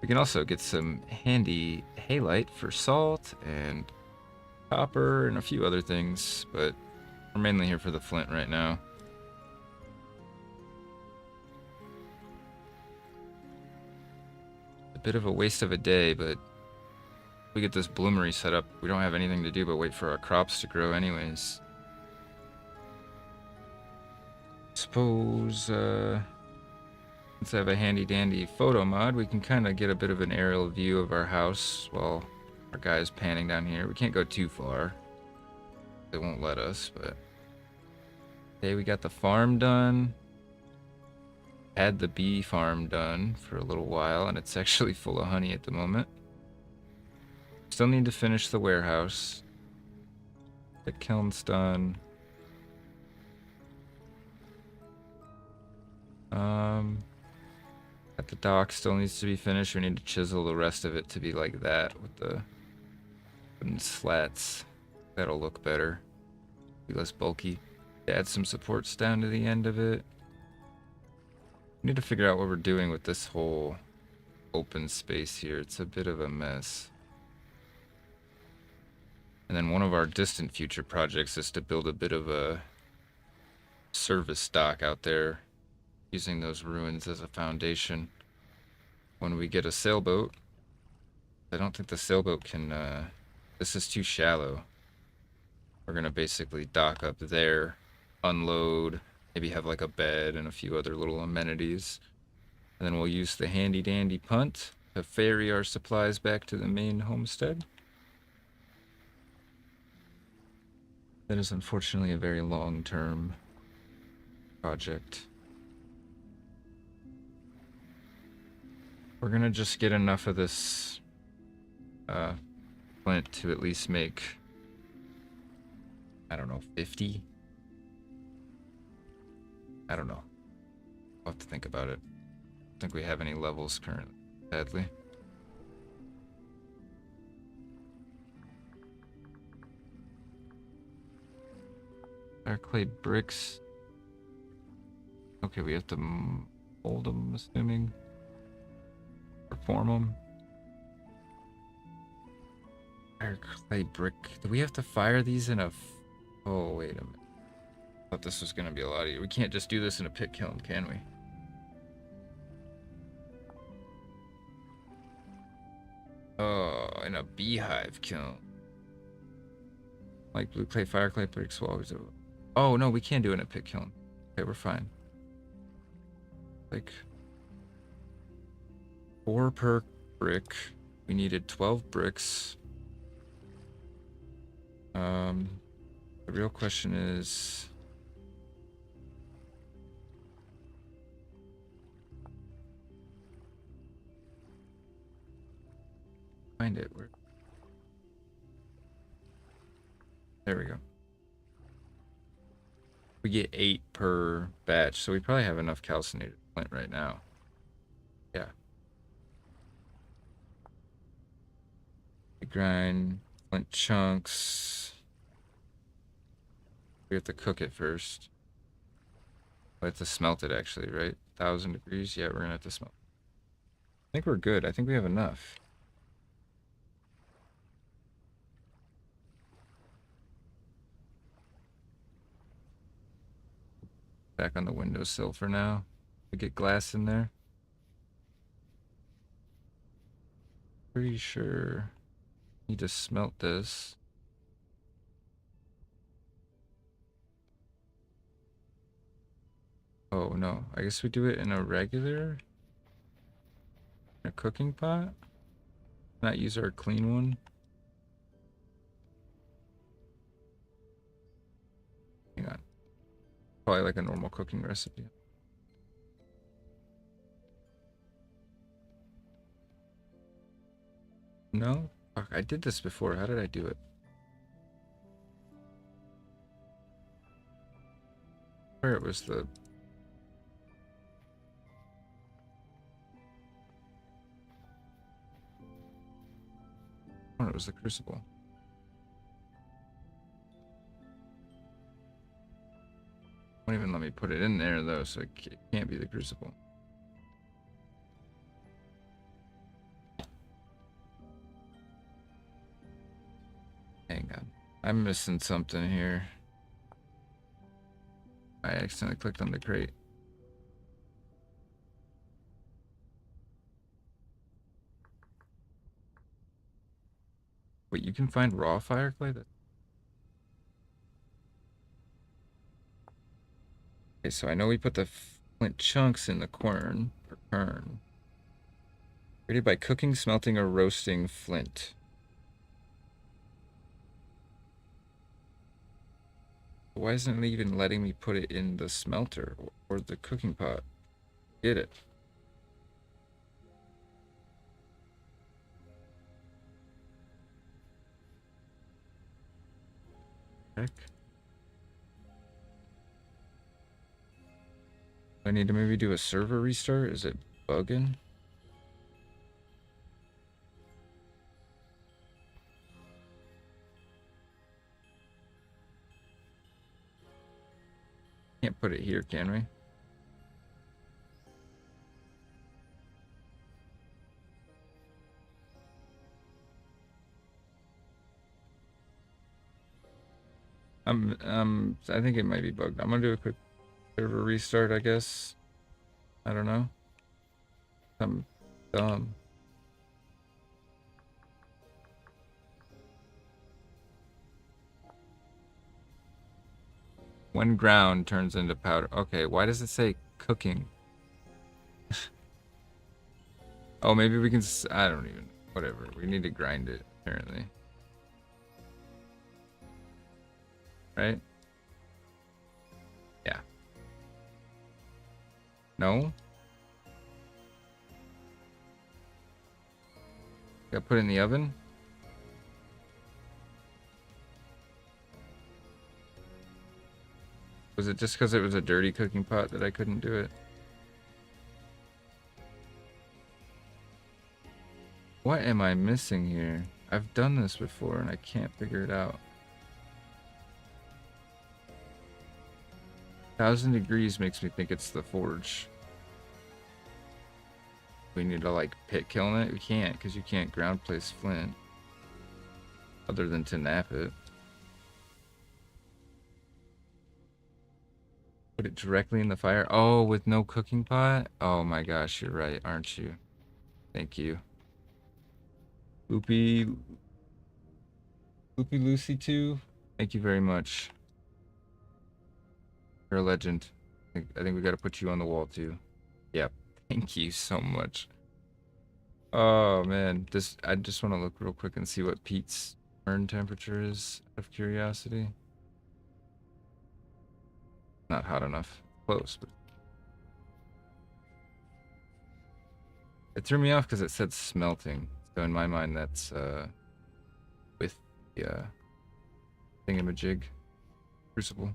We can also get some handy halite for salt and copper and a few other things, but we're mainly here for the flint right now. A bit of a waste of a day, but if we get this bloomery set up, we don't have anything to do but wait for our crops to grow anyways. Suppose, since I have a handy dandy photo mod, we can kind of get a bit of an aerial view of our house while our guy's panning down here. We can't go too far. They won't let us, but... Okay, we got the farm done. Had the bee farm done for a little while, and it's actually full of honey at the moment. Still need to finish the warehouse. The kiln's done. At the dock still needs to be finished. We need to chisel the rest of it to be like that with the And slats. That'll look better. Be less bulky. Add some supports down to the end of it. We need to figure out what we're doing with this whole open space here. It's a bit of a mess. And then one of our distant future projects is to build a bit of a service dock out there, using those ruins as a foundation. When we get a sailboat, I don't think the sailboat can, this is too shallow. We're gonna basically dock up there, unload, maybe have like a bed and a few other little amenities. And then we'll use the handy dandy punt to ferry our supplies back to the main homestead. That is unfortunately a very long-term project. We're gonna just get enough of this flint to at least make, I don't know, 50? I don't know. I'll have to think about it. I don't think we have any levels currently, sadly. Our clay bricks. Okay, we have to mold them, assuming. Or form them. Our clay brick. Do we have to fire these in a... Oh, wait a minute. I thought this was going to be a lot easier. We can't just do this in a pit kiln, can we? Oh, in a beehive kiln. Like blue clay, fire clay bricks will always... Oh, no, we can do it in a pit kiln. Okay, we're fine. Like 4 per brick. We needed 12 bricks. The real question is, find it. Where? There we go. We get 8 per batch, so we probably have enough calcinated flint right now. Yeah. We grind flint chunks. We have to cook it first. We have to smelt it actually, right? 1,000 degrees? Yeah, we're gonna have to smelt. I think we're good. I think we have enough. Back on the windowsill for now. We get glass in there. Pretty sure. Need to smelt this. Oh no, I guess we do it in a regular, in a cooking pot. Not use our clean one. Hang on. Probably like a normal cooking recipe. No? Fuck, I did this before. How did I do it? Where it was the... Oh, it was the crucible. Won't even let me put it in there though, so it can't be the crucible. Hang on. I'm missing something here. I accidentally clicked on the crate. Wait, you can find raw fire clay? Okay, so I know we put the flint chunks in the quern, or kern. Created by cooking, smelting, or roasting flint. Why isn't it even letting me put it in the smelter or the cooking pot? Get it. Heck. I need to maybe do a server restart? Is it bugging? Can't put it here, can we? I think it might be bugged. I'm gonna do a quick server restart, I guess. I don't know. I'm dumb. When ground turns into powder. Okay, why does it say cooking? Oh, maybe we can. I don't even. Whatever. We need to grind it, apparently. Right? Yeah. No? Got put in the oven? Was it just because it was a dirty cooking pot that I couldn't do it? What am I missing here? I've done this before and I can't figure it out. 1,000 degrees makes me think it's the forge. We need to like pit kiln it? We can't because you can't ground place flint. Other than to nap it. Put it directly in the fire? Oh, with no cooking pot? Oh my gosh, you're right, aren't you? Thank you. Loopy Lucy 2, thank you very much. You're a legend. I think we gotta put you on the wall too. Yep. Thank you so much. Oh man, I just want to look real quick and see what Pete's burn temperature is out of curiosity. Not hot enough. Close, but it threw me off because it said smelting. So in my mind, that's with the thingamajig crucible.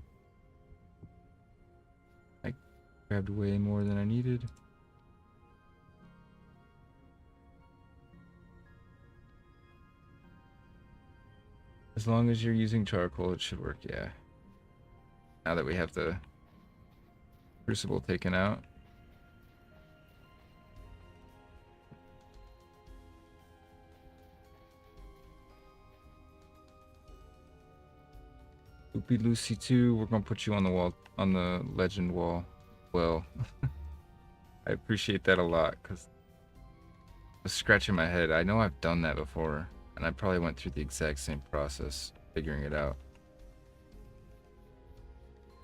I grabbed way more than I needed. As long as you're using charcoal, it should work, yeah. Now that we have the crucible taken out. Loopy Lucy 2, we're gonna put you on the wall, on the legend wall. Well, I appreciate that a lot, because I was scratching my head. I know I've done that before, and I probably went through the exact same process, figuring it out.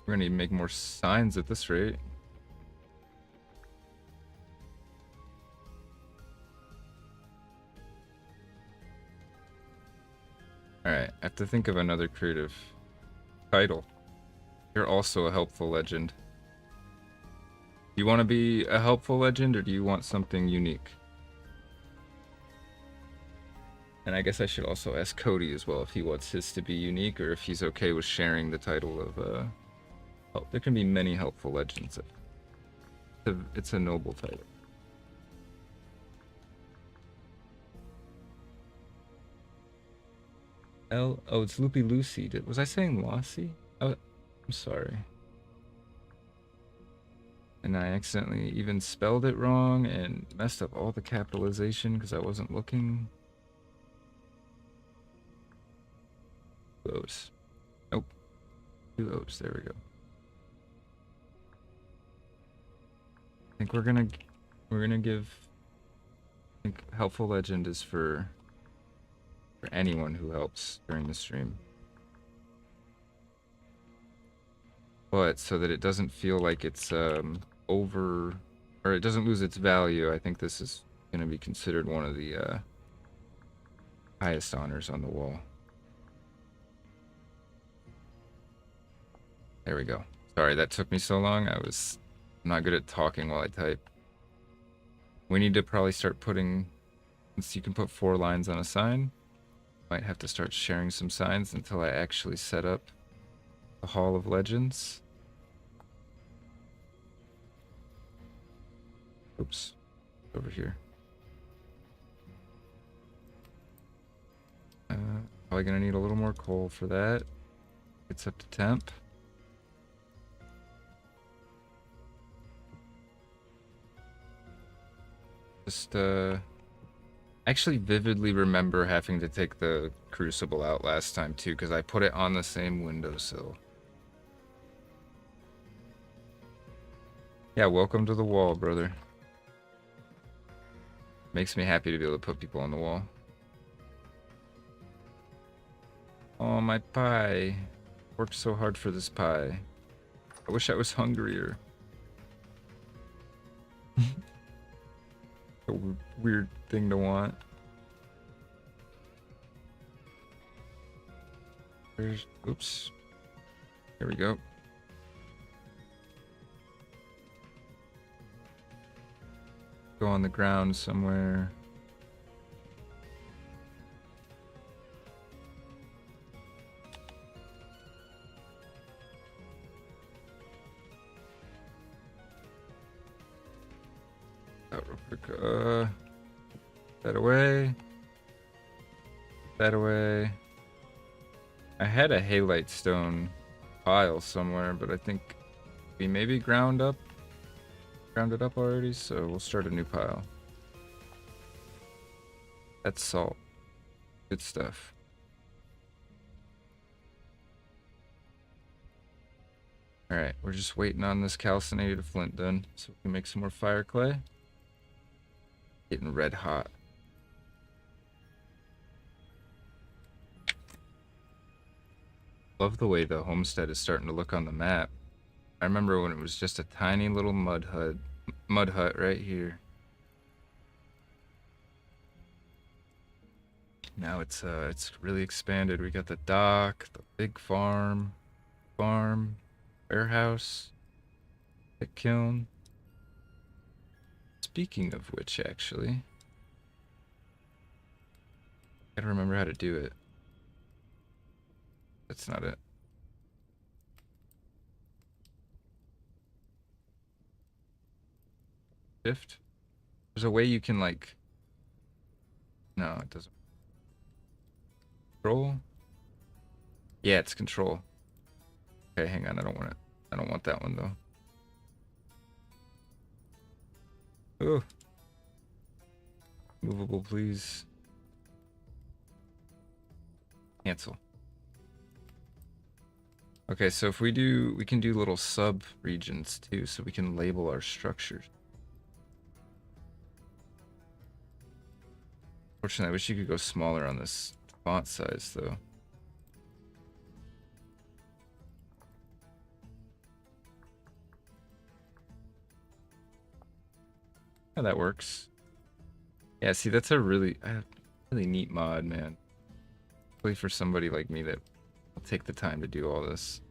We're gonna need to make more signs at this rate. Alright, I have to think of another creative title. You're also a helpful legend. Do you want to be a helpful legend, or do you want something unique? And I guess I should also ask Cody as well if he wants his to be unique, or if he's okay with sharing the title of oh, there can be many helpful legends. It's a noble title. Oh, it's Loopy Lucy. Was I saying Lossy? Oh, I'm sorry. And I accidentally even spelled it wrong and messed up all the capitalization because I wasn't looking. O's. Nope. 2 O's. There we go. I think we're gonna give. I think helpful legend is for anyone who helps during the stream. But so that it doesn't feel like it's over, or it doesn't lose its value, I think this is gonna be considered one of the highest honors on the wall. There we go. Sorry, that took me so long. I'm not good at talking while I type. We need to probably start putting, since you can put 4 lines on a sign, might have to start sharing some signs until I actually set up the Hall of Legends. Oops, over here. Probably gonna need a little more coal for that. It's up to temp. Just, I actually vividly remember having to take the crucible out last time too, because I put it on the same windowsill. Yeah, welcome to the wall, brother. Makes me happy to be able to put people on the wall. Oh, my pie. Worked so hard for this pie. I wish I was hungrier. A weird thing to want. There's, oops. Here we go. Go on the ground somewhere. Out real quick. That away. That away. I had a halite stone pile somewhere, but I think we maybe ground it up already, so we'll start a new pile. That's salt. Good stuff. Alright, we're just waiting on this calcinated flint done, so we can make some more fire clay. Getting red hot. Love the way the homestead is starting to look on the map. I remember when it was just a tiny little mud hut right here. Now it's really expanded. We got the dock, the big farm, warehouse, the kiln. Speaking of which, actually, gotta remember how to do it. That's not it. Shift. There's a way you can like. No, it doesn't. Control. Yeah, it's control. Okay, hang on. I don't want it. I don't want that one though. Oh. Movable, please. Cancel. Okay, so if we can do little sub-regions too, so we can label our structures. Fortunately, I wish you could go smaller on this font size, though. Yeah, that works. Yeah, see, that's a really neat mod, man. Especially for somebody like me that will take the time to do all this.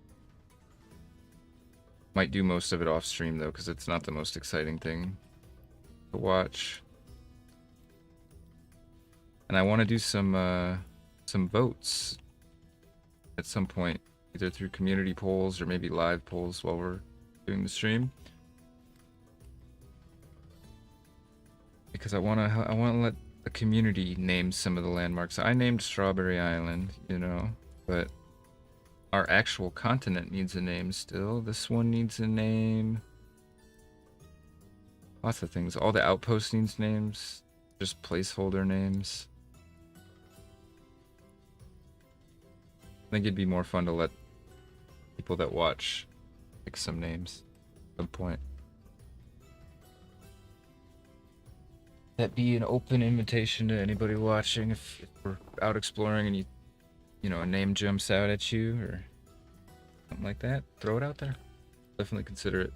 Might do most of it off stream though, because it's not the most exciting thing to watch. And I want to do some votes at some point, either through community polls or maybe live polls while we're doing the stream. Because I want to let the community name some of the landmarks. I named Strawberry Island, you know, but our actual continent needs a name still. This one needs a name. Lots of things. All the outposts needs names. Just placeholder names. I think it'd be more fun to let people that watch pick some names at some point. That be an open invitation to anybody watching. If we're out exploring and you know, a name jumps out at you or something like that, throw it out there. Definitely consider it.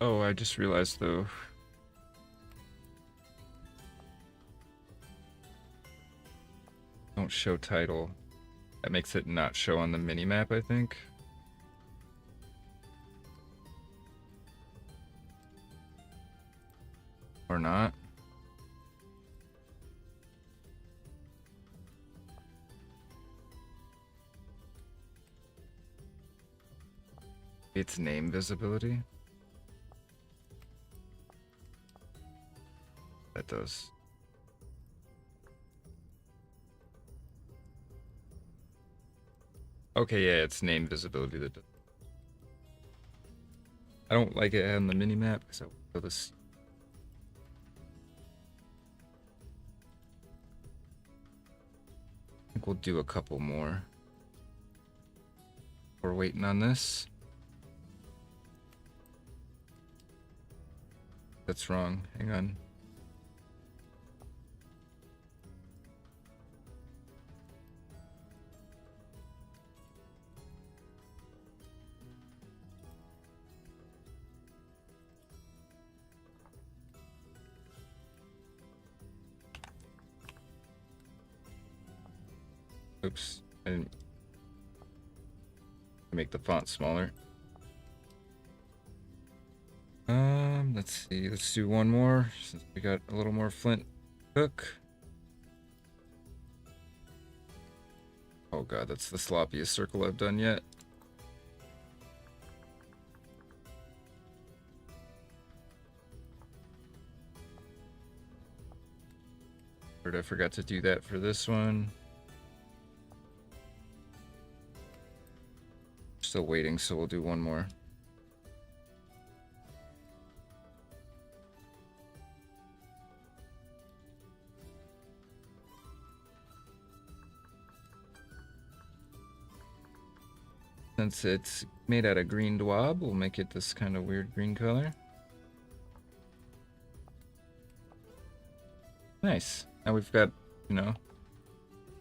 Oh, I just realized though. Don't show title. That makes it not show on the mini-map, I think. Or not. It's name visibility. at those. Okay, yeah, it's name visibility that does. I don't like it on the mini map because I will this. I think we'll do a couple more. We're waiting on this. That's wrong. Hang on. Oops. I didn't make the font smaller. Let's see. Let's do one more since we got a little more flint cook. Oh god, that's the sloppiest circle I've done yet. I forgot to do that for this one. Still waiting, so we'll do one more. Since it's made out of green dwab, we'll make it this kind of weird green color. Nice. Now we've got, you know,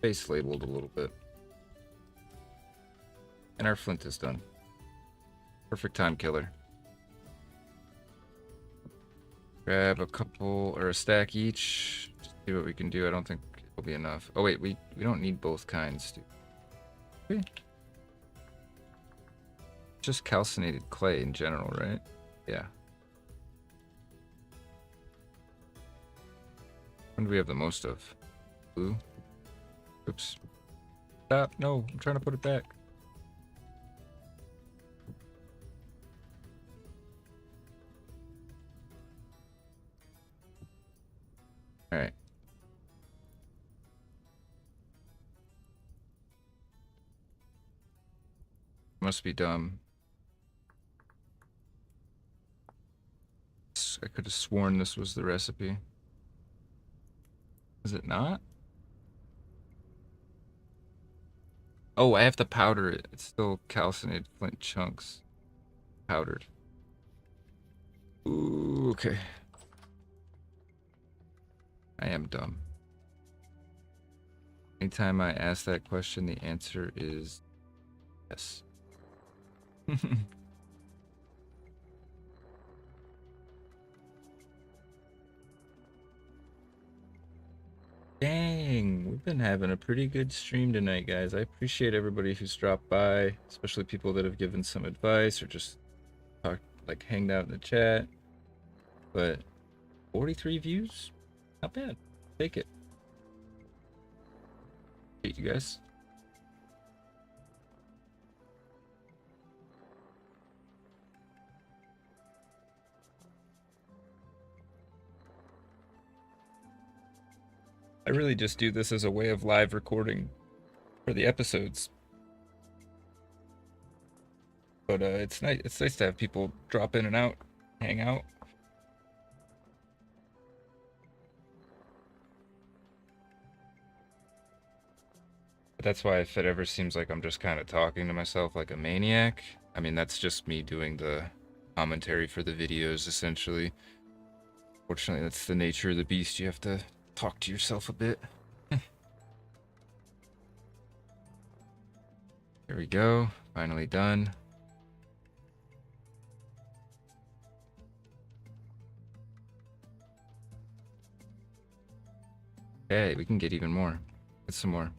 face labeled a little bit. And our flint is done. Perfect time killer. Grab a couple or a stack each. Just see what we can do. I don't think it'll be enough. Oh wait, we don't need both kinds, do we? Just calcinated clay in general, right? Yeah. When do we have the most of? Blue? Oops. Stop. No, I'm trying to put it back. Alright. Must be dumb. I could have sworn this was the recipe. Is it not? Oh, I have to powder it. It's still calcinated flint chunks. Powdered. Ooh, okay. I am dumb. Anytime I ask that question, the answer is yes. Dang, we've been having a pretty good stream tonight, guys. I appreciate everybody who's dropped by, especially people that have given some advice or just talked, like hanged out in the chat. But 43 views, not bad. Take it. Hate you guys. I really just do this as a way of live recording for the episodes. But it's nice to have people drop in and out, hang out. But that's why if it ever seems like I'm just kind of talking to myself like a maniac, I mean, that's just me doing the commentary for the videos, essentially. Fortunately, that's the nature of the beast. You have to talk to yourself a bit. There we go. Finally done. Okay, we can get even more. Get some more.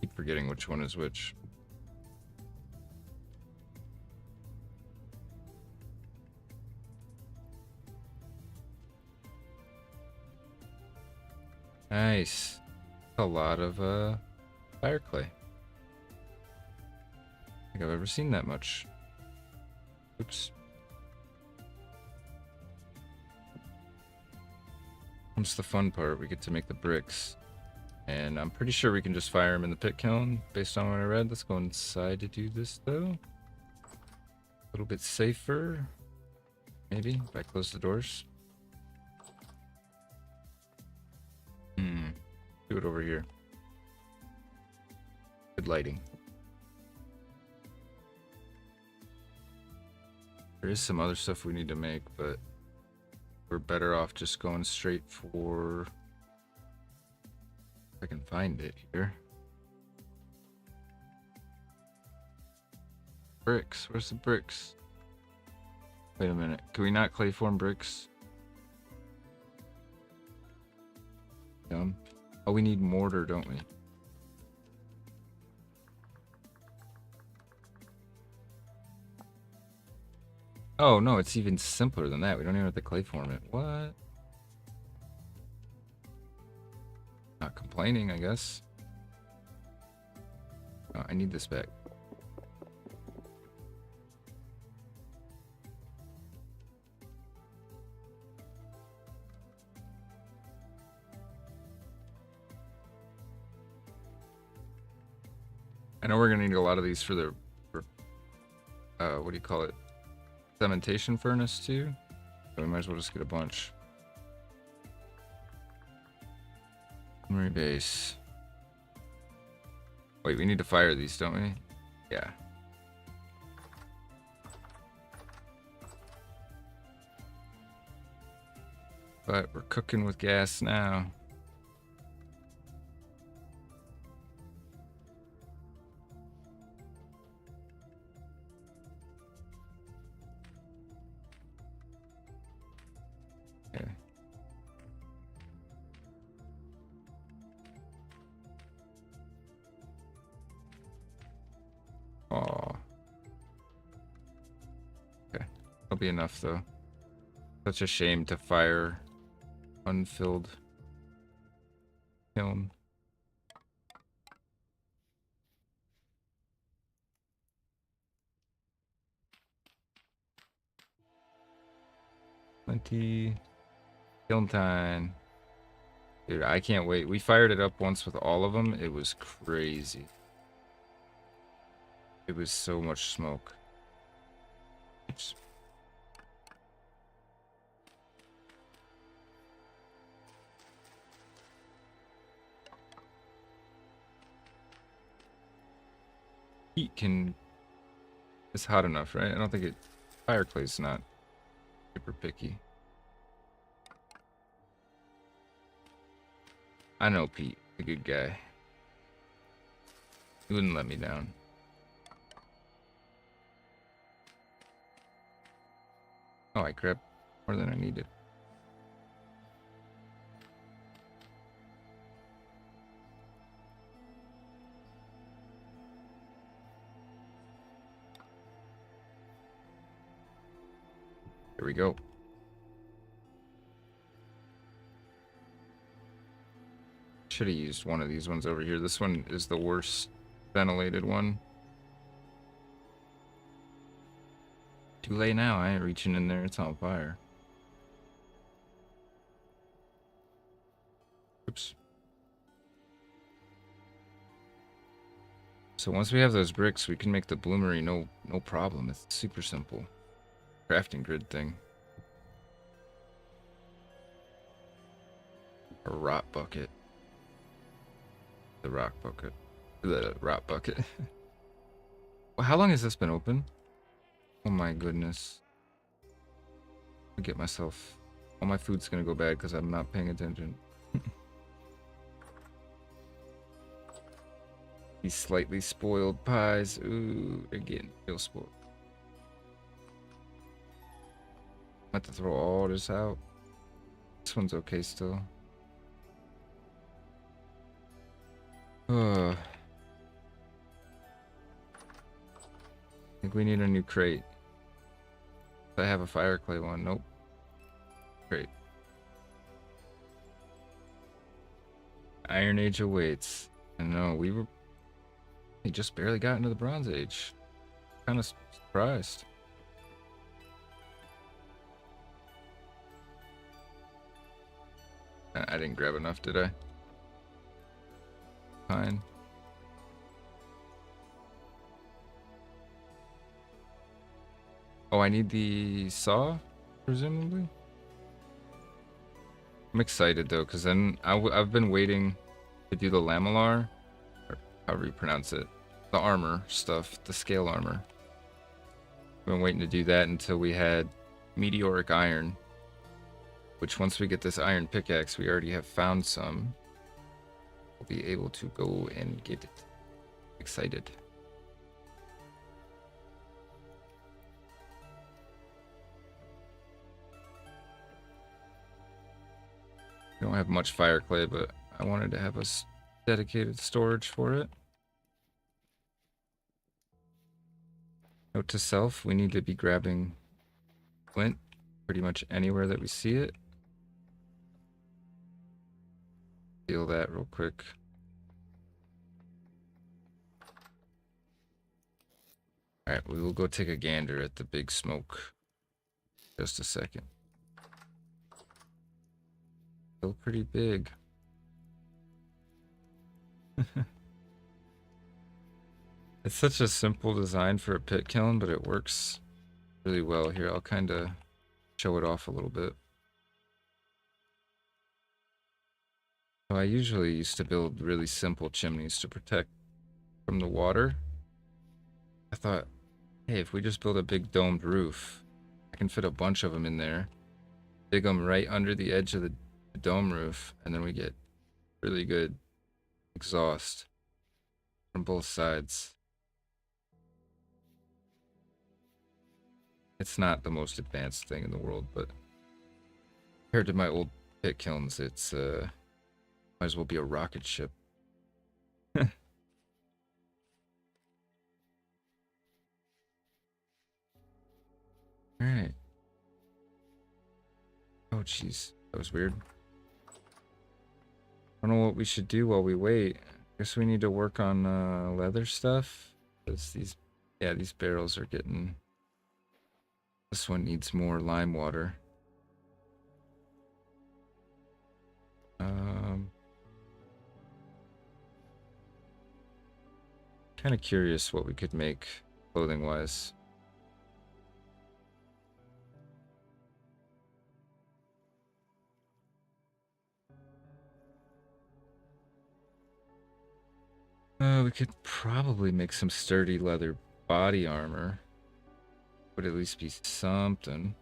Keep forgetting which one is which. Nice. A lot of fire clay. I don't think I've ever seen that much. Oops. Comes the fun part. We get to make the bricks. And I'm pretty sure we can just fire them in the pit kiln based on what I read. Let's go inside to do this though. A little bit safer. Maybe if I close the doors. Do it over here. Good lighting. There is some other stuff we need to make, but we're better off just going straight for... If I can find it here. Bricks. Where's the bricks? Wait a minute. Can we not clay form bricks? Dumb. Oh, we need mortar, don't we? Oh, no, it's even simpler than that. We don't even have to clay form it. What? Not complaining, I guess. Oh, I need this back. I know we're gonna need a lot of these for the, what do you call it? Cementation furnace too. So we might as well just get a bunch. Memory base. Wait, we need to fire these, don't we? Yeah. But we're cooking with gas now. Okay. Aw. Okay. That'll be enough though. Such a shame to fire unfilled kiln. Plenty. Kiln time. Dude, I can't wait. We fired it up once with all of them. It was crazy. It was so much smoke. Oops. Heat can... It's hot enough, right? I don't think it... Fire clay's not super picky. I know Pete, a good guy. He wouldn't let me down. Oh, I grabbed more than I needed. Here we go. Should have used one of these ones over here. This one is the worst ventilated one. Too late now. I ain't reaching in there. It's on fire. Oops. So once we have those bricks, we can make the bloomery no problem. It's super simple. Crafting grid thing. A rot bucket. The rock bucket. The rot bucket. Well, how long has this been open? Oh my goodness. I get myself... All my food's gonna go bad because I'm not paying attention. These slightly spoiled pies. Ooh, they're getting real spoiled. I have to throw all this out. This one's okay still. I think we need a new crate. I have a fire clay one. Nope. Great. Iron Age awaits. I know, we just barely got into the Bronze Age. Kind of surprised. I didn't grab enough, did I? Fine. Oh, I need the saw, presumably? I'm excited, though, because then I've been waiting to do the lamellar, or however you pronounce it. The armor stuff, the scale armor. I've been waiting to do that until we had meteoric iron. Which, once we get this iron pickaxe, we already have found some. We'll be able to go and get it. Excited. We don't have much fire clay, but I wanted to have a dedicated storage for it. Note to self, we need to be grabbing flint pretty much anywhere that we see it. Feel that real quick. Alright, we will go take a gander at the big smoke. Just a second. Still pretty big. It's such a simple design for a pit kiln, but it works really well. Here, I'll kind of show it off a little bit. So I usually used to build really simple chimneys to protect from the water. I thought, hey, if we just build a big domed roof, I can fit a bunch of them in there, dig them right under the edge of the dome roof, and then we get really good exhaust from both sides. It's not the most advanced thing in the world, but compared to my old pit kilns, it's might as well be a rocket ship. Alright. Oh jeez, that was weird. I don't know what we should do while we wait. Guess we need to work on leather stuff. Because these barrels are getting... This one needs more lime water. Kind of curious what we could make clothing-wise. We could probably make some sturdy leather body armor. Would at least be something.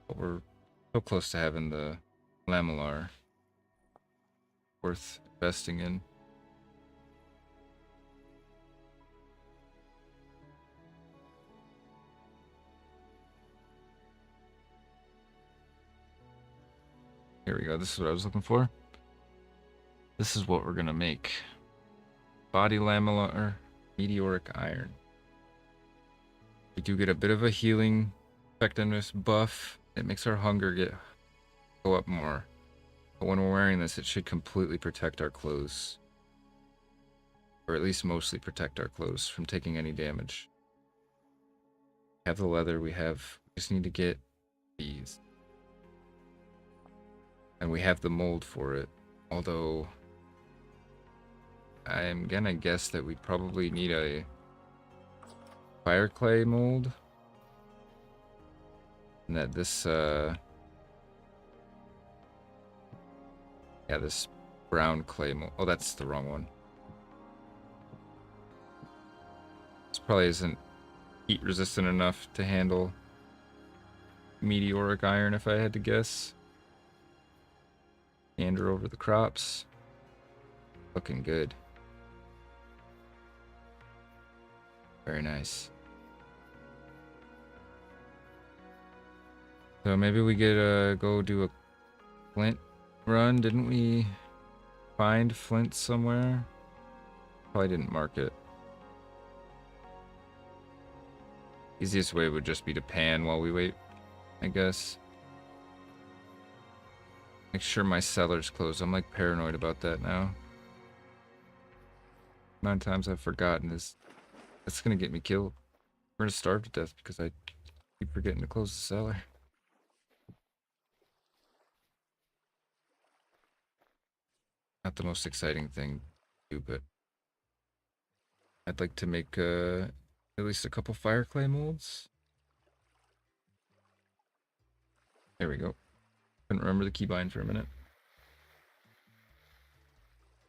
But we're so close to having the lamellar. Worth investing in. Here we go. This is what I was looking for. This is what we're gonna make. Body lamellar, meteoric iron. We do get a bit of a healing effectiveness buff. It makes our hunger go up more. But when we're wearing this, it should completely protect our clothes. Or at least mostly protect our clothes from taking any damage. We have the leather, we just need to get these. And we have the mold for it. Although I'm gonna guess that we probably need a fire clay mold. And that this this brown clay mold. Oh, that's the wrong one. This probably isn't heat resistant enough to handle meteoric iron if I had to guess. Gander over the crops. Looking good. Very nice. So maybe we could go do a flint run. Didn't we find flint somewhere? Probably didn't mark it. Easiest way would just be to pan while we wait, I guess. Make sure my cellar's closed. I'm like paranoid about that now. 9 times I've forgotten is that's gonna get me killed. We're gonna starve to death because I keep forgetting to close the cellar. Not the most exciting thing to do, but I'd like to make at least a couple fire clay molds. There we go. Couldn't remember the keybind for a minute.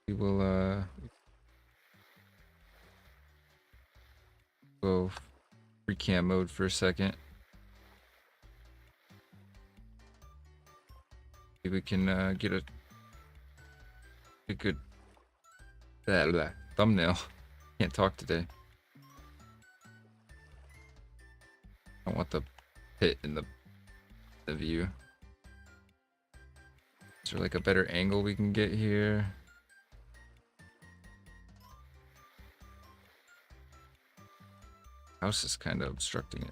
We will go free cam mode for a second. Maybe we can get a good thumbnail. Can't talk today. I want the pit in the view. Is there like a better angle we can get here? House is kind of obstructing it.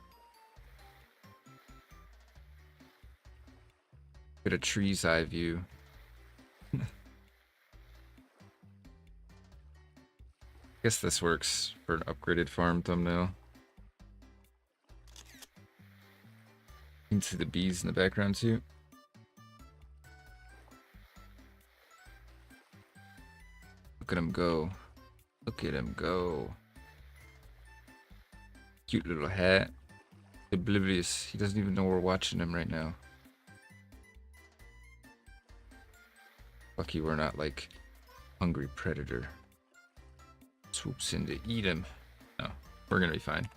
Get a tree's eye view. Guess this works for an upgraded farm thumbnail. You can see the bees in the background too. Look at him go. Look at him go. Cute little hat. Oblivious. He doesn't even know we're watching him right now. Lucky we're not like hungry predator. Swoops in to eat him. No, we're gonna be fine.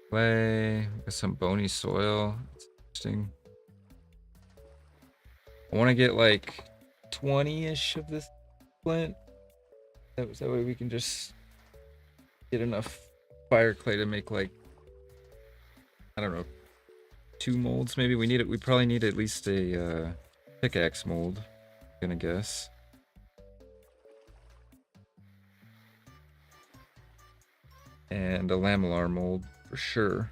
Clay. Got some bony soil. That's interesting. I want to get like 20-ish of this flint. That way we can just get enough fire clay to make like, I don't know, 2 molds maybe. We probably need at least a pickaxe mold, I'm gonna guess. And a lamellar mold for sure.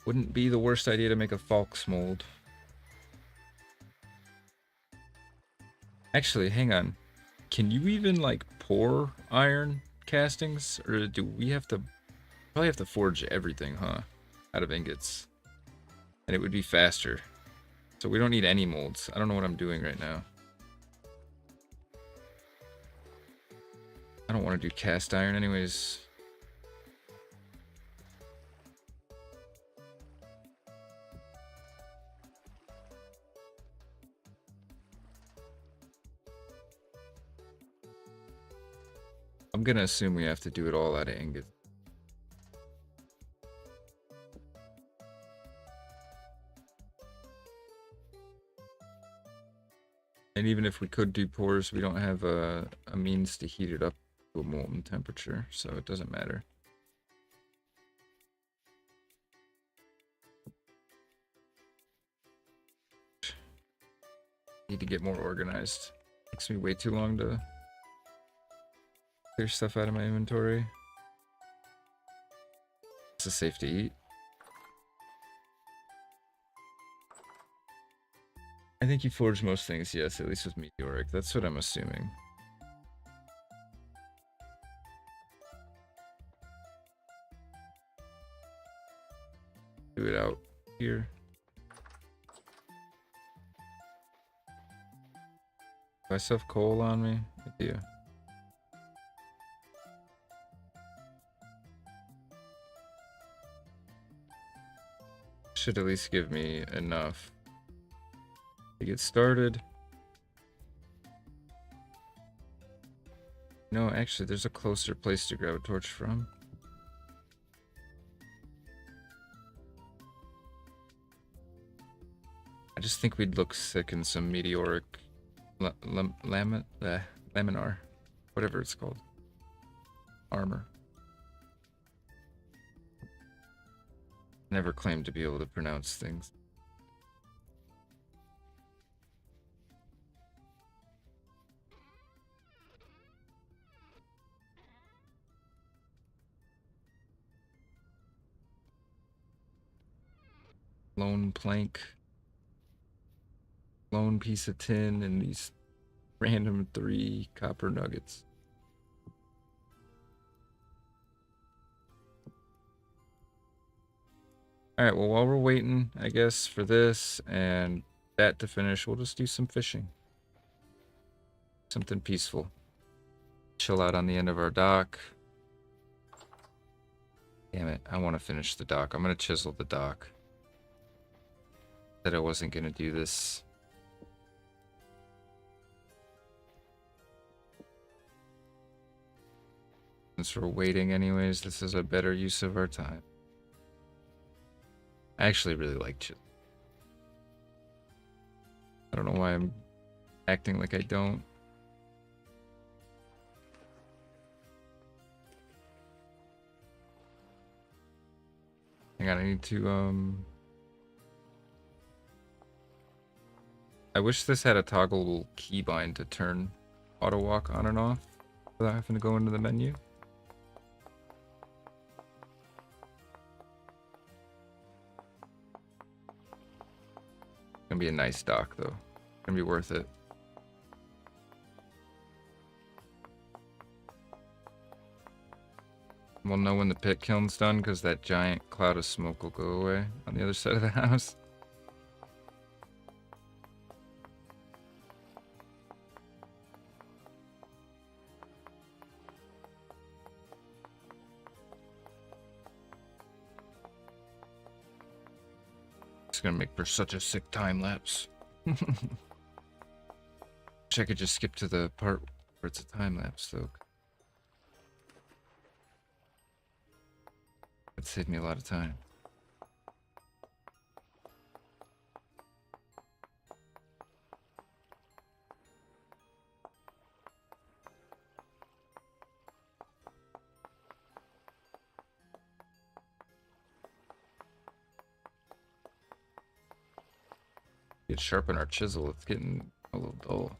Wouldn't be the worst idea to make a Falx mold. Actually, hang on. Can you even like pour iron castings, or do we have to probably have to forge everything, huh? Out of ingots. And it would be faster. So we don't need any molds. I don't know what I'm doing right now. I don't want to do cast iron anyways. I'm gonna assume we have to do it all out of ingots. And even if we could do pours, we don't have a means to heat it up to a molten temperature, so it doesn't matter. Need to get more organized. Takes me way too long to clear stuff out of my inventory. This is safe to eat. I think you forge most things, yes, at least with meteoric. That's what I'm assuming. Do it out here. Do I still have coal on me? I do. Should at least give me enough to get started. No, actually, there's a closer place to grab a torch from. I just think we'd look sick in some meteoric laminar, whatever it's called, armor. Never claimed to be able to pronounce things. Lone plank, lone piece of tin, and these random 3 copper nuggets. Alright, well, while we're waiting, I guess, for this and that to finish, we'll just do some fishing. Something peaceful. Chill out on the end of our dock. Damn it, I want to finish the dock. I'm going to chisel the dock. Said I wasn't going to do this. Since we're waiting anyways, this is a better use of our time. I actually really like chisel. I don't know why I'm acting like I don't. Hang on, I need to, I wish this had a toggle keybind to turn auto walk on and off without having to go into the menu. Gonna be a nice dock though. Gonna be worth it. We'll know when the pit kiln's done because that giant cloud of smoke will go away on the other side of the house. It's gonna make for such a sick time lapse. Wish I could just skip to the part where it's a time lapse though. It'd save me a lot of time. Get sharpen our chisel. It's getting a little dull.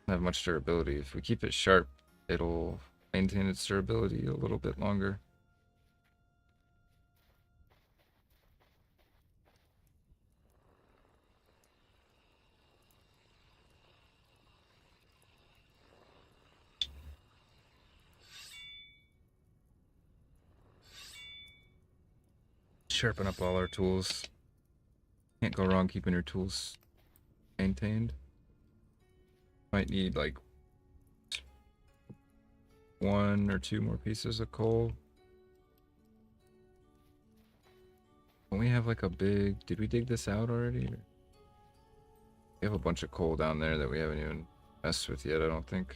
Doesn't have much durability. If we keep it sharp, it'll maintain its durability a little bit longer. Sharpen up all our tools. Can't go wrong keeping your tools maintained. Might need like 1 or 2 more pieces of coal. Don't we have like a big... Did we dig this out already? We have a bunch of coal down there that we haven't even messed with yet, I don't think.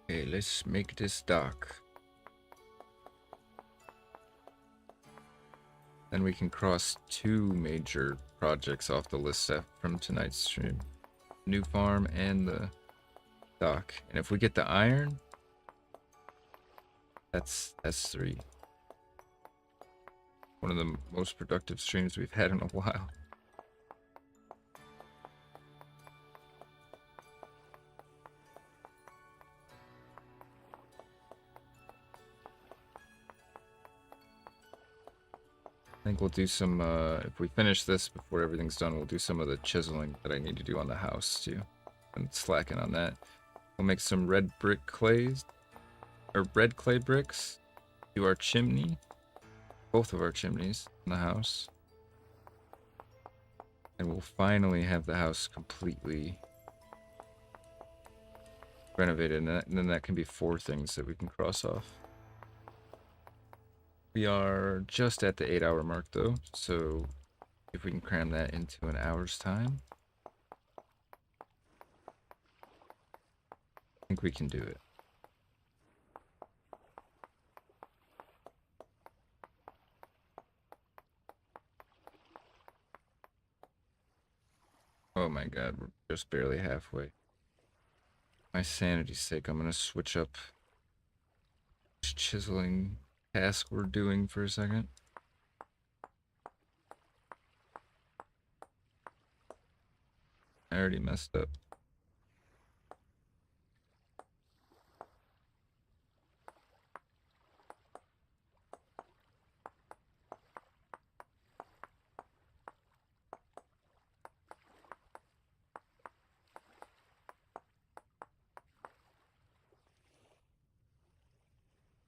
Okay, let's make this dock. Then we can cross 2 major projects off the list from tonight's stream. New farm and the dock. And if we get the iron, that's 3. One of the most productive streams we've had in a while. I think we'll do some, if we finish this before everything's done, we'll do some of the chiseling that I need to do on the house too. And slacking on that. We'll make some red brick clays, or red clay bricks. Do our chimney, both of our chimneys in the house. And we'll finally have the house completely renovated, and then that can be 4 things that we can cross off. We are just at the 8-hour mark though, so if we can cram that into an hour's time, I think we can do it. Oh my god, we're just barely halfway. My sanity's sake, I'm gonna switch up this chiseling task we're doing for a second. I already messed up.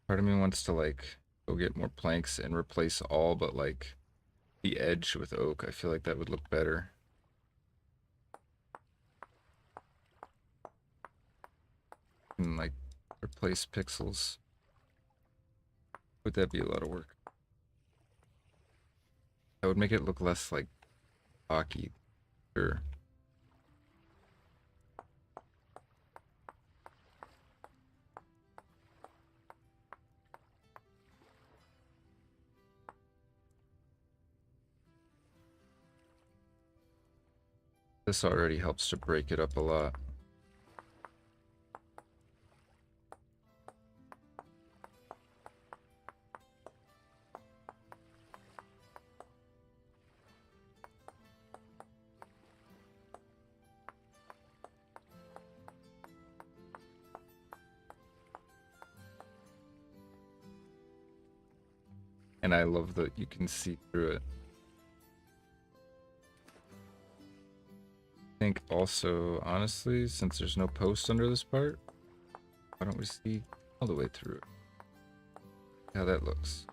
Part of me wants to like go get more planks and replace all but like the edge with oak. I feel like that would look better. And like replace pixels. Would that be a lot of work? That would make it look less like hockey. Sure. This already helps to break it up a lot. And I love that you can see through it. I think also, honestly, since there's no post under this part, why don't we see all the way through it? How that looks.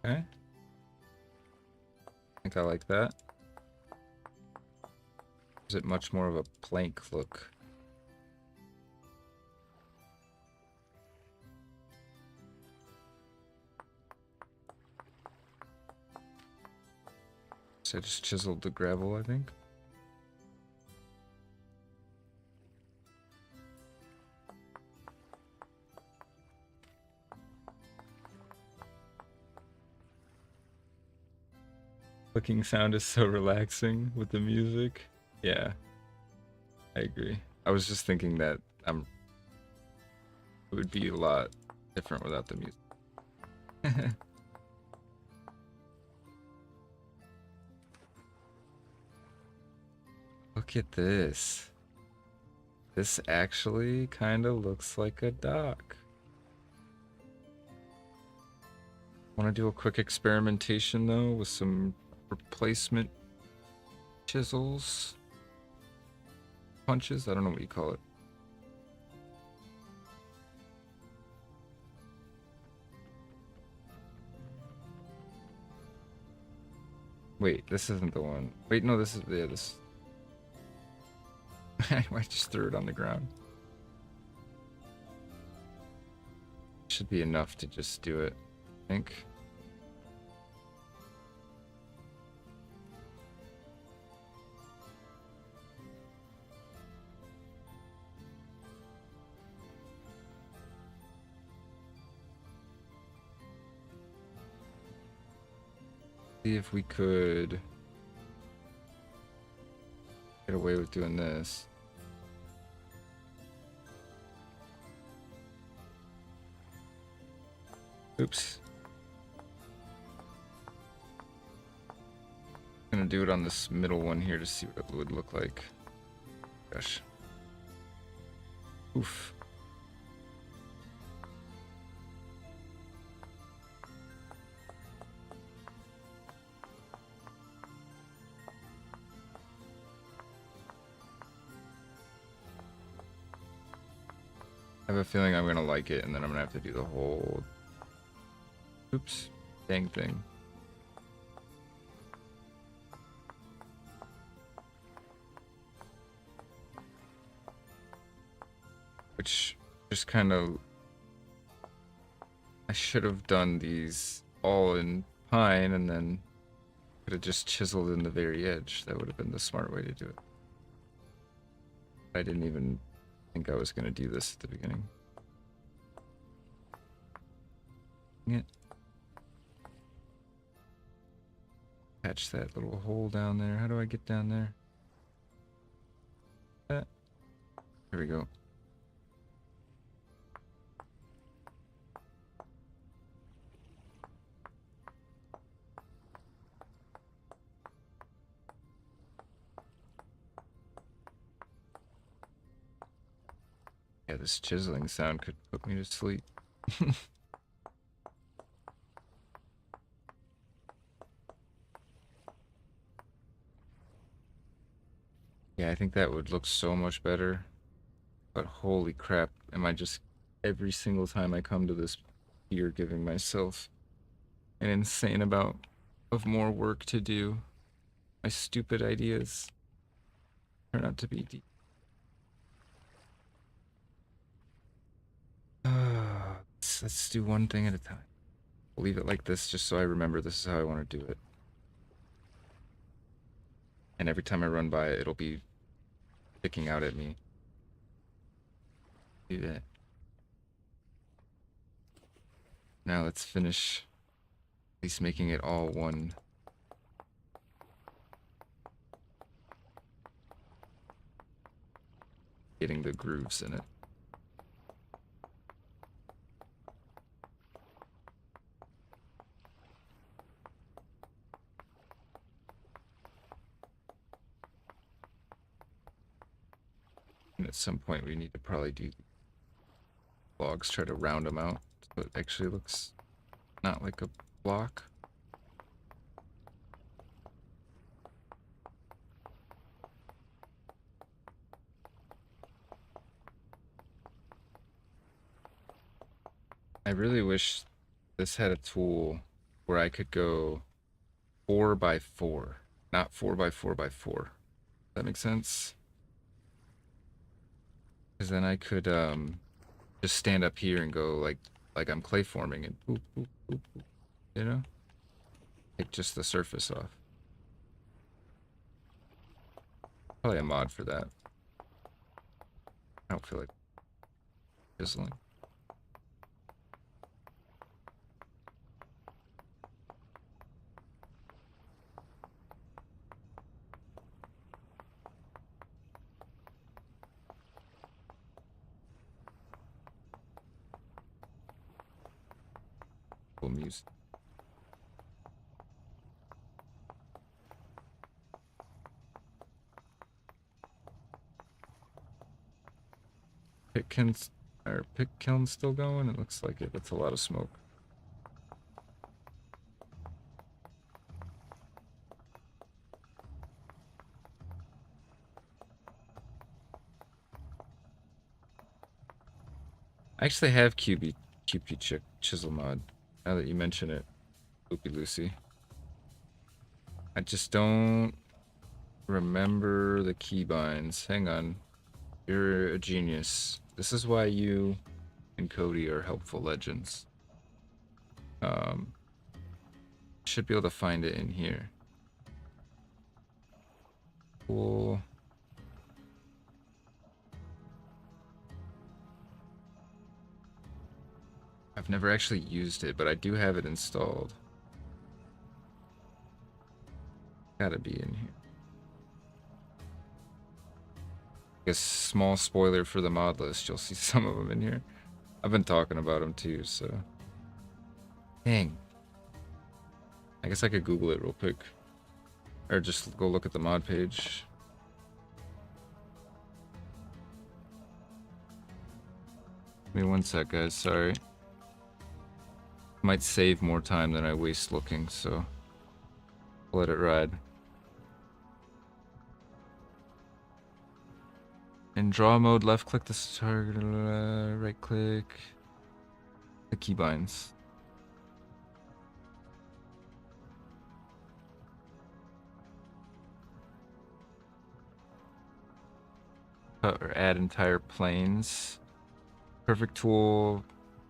Okay. I think I like that. Is it much more of a plank look? So I just chiseled the gravel, I think. Clicking sound is so relaxing with the music. Yeah, I agree. I was just thinking that it would be a lot different without the music. Look at this. This actually kind of looks like a dock. Want to do a quick experimentation though with some replacement chisels, punches. I don't know what you call it. Wait, this isn't the one. Wait, no, this is, yeah, this. I might just threw it on the ground. Should be enough to just do it, I think. See if we could get away with doing this. Oops. I'm gonna do it on this middle one here to see what it would look like. Gosh. Oof. I have a feeling I'm gonna like it, and then I'm gonna have to do the whole oops dang thing. Which just kind of, I should have done these all in pine and then could have just chiseled in the very edge. That would have been the smart way to do it. I didn't even think I was going to do this at the beginning. Yeah. Patch that little hole down there. How do I get down there? There we go. Yeah, this chiseling sound could put me to sleep. Yeah, I think that would look so much better. But holy crap, am I just every single time I come to this here giving myself an insane amount of more work to do. My stupid ideas turn out to be deep. Let's do one thing at a time. I'll leave it like this just so I remember this is how I want to do it. And every time I run by it, it'll be sticking out at me. Do that. Now let's finish at least making it all one. Getting the grooves in it. And at some point we need to probably do logs, try to round them out so it actually looks not like a block. I really wish this had a tool where I could go 4 by 4, not 4 by 4 by 4. Does that make sense? Because then I could just stand up here and go like I'm clay forming and boop, boop, boop, boop, you know? Take just the surface off. Probably a mod for that. I don't feel like chiseling. Cool music. Pit kiln's still going? It looks like it. That's a lot of smoke. I actually have QP chisel mod. Now that you mention it, Loopy Lucy. I just don't remember the keybinds. Hang on. You're a genius. This is why you and Cody are helpful legends. Should be able to find it in here. Cool. I've never actually used it, but I do have it installed. Gotta be in here. A small spoiler for the mod list, you'll see some of them in here. I've been talking about them too, so. Dang. I guess I could Google it real quick. Or just go look at the mod page. Give me one sec, guys, sorry. Might save more time than I waste looking, so I'll let it ride. In draw mode, left click this target, right click the keybinds. Cut or add entire planes. Perfect tool.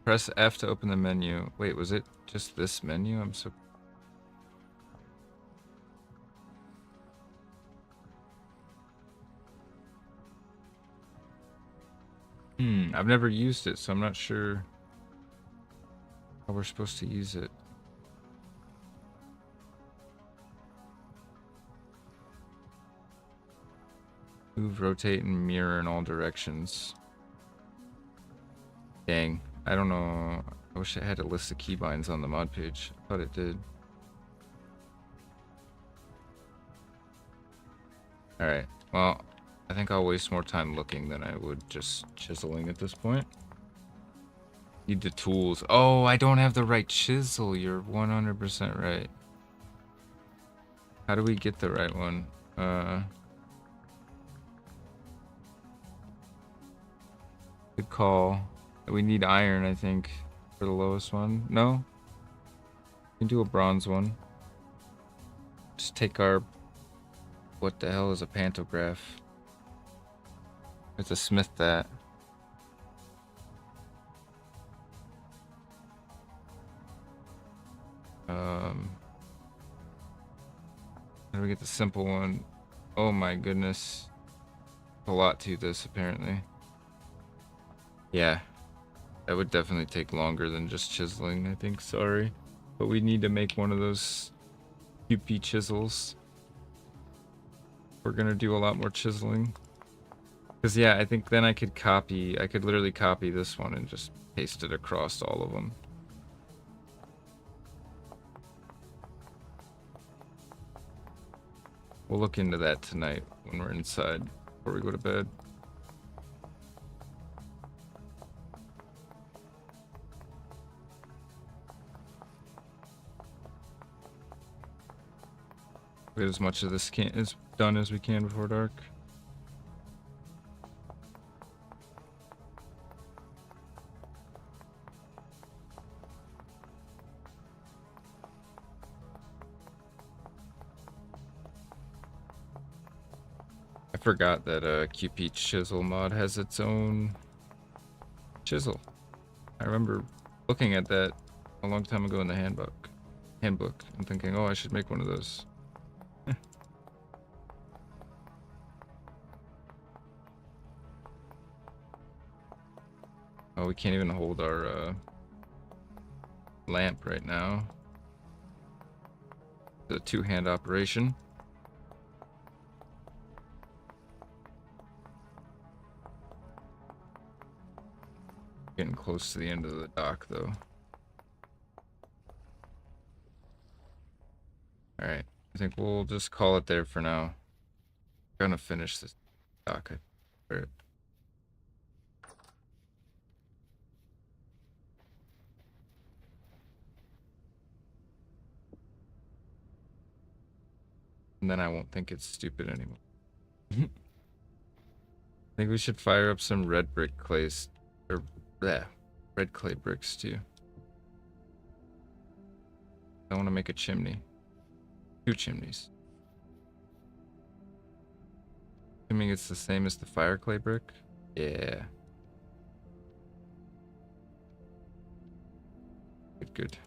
Press F to open the menu. Wait, was it just this menu? I'm so... I've never used it, so I'm not sure how we're supposed to use it. Move, rotate, and mirror in all directions. Dang, I don't know. I wish I had a list of keybinds on the mod page. I thought it did. Alright, well, I think I'll waste more time looking than I would just chiseling at this point. Need the tools. Oh, I don't have the right chisel. You're 100% right. How do we get the right one? Good call. We need iron, I think, for the lowest one. No? We can do a bronze one. Just take our... What the hell is a pantograph? It's a smith that. How do we get the simple one? Oh my goodness. A lot to this, apparently. Yeah. That would definitely take longer than just chiseling, I think. Sorry. But we need to make one of those QP chisels. We're gonna do a lot more chiseling. Because, yeah, I think then I could literally copy this one and just paste it across all of them. We'll look into that tonight when we're inside before we go to bed. Get as much of this is done as we can before dark. I forgot that QP chisel mod has its own chisel. I remember looking at that a long time ago in the handbook and thinking, oh, I should make one of those. Oh, we can't even hold our lamp right now. It's a two-hand operation. Getting close to the end of the dock, though. Alright, I think we'll just call it there for now. I'm gonna finish this dock. And then I won't think it's stupid anymore. I think we should fire up some red brick clays, or red clay bricks too. I want to make a chimney. 2 chimneys. Assuming it's the same as the fire clay brick? Yeah. Good.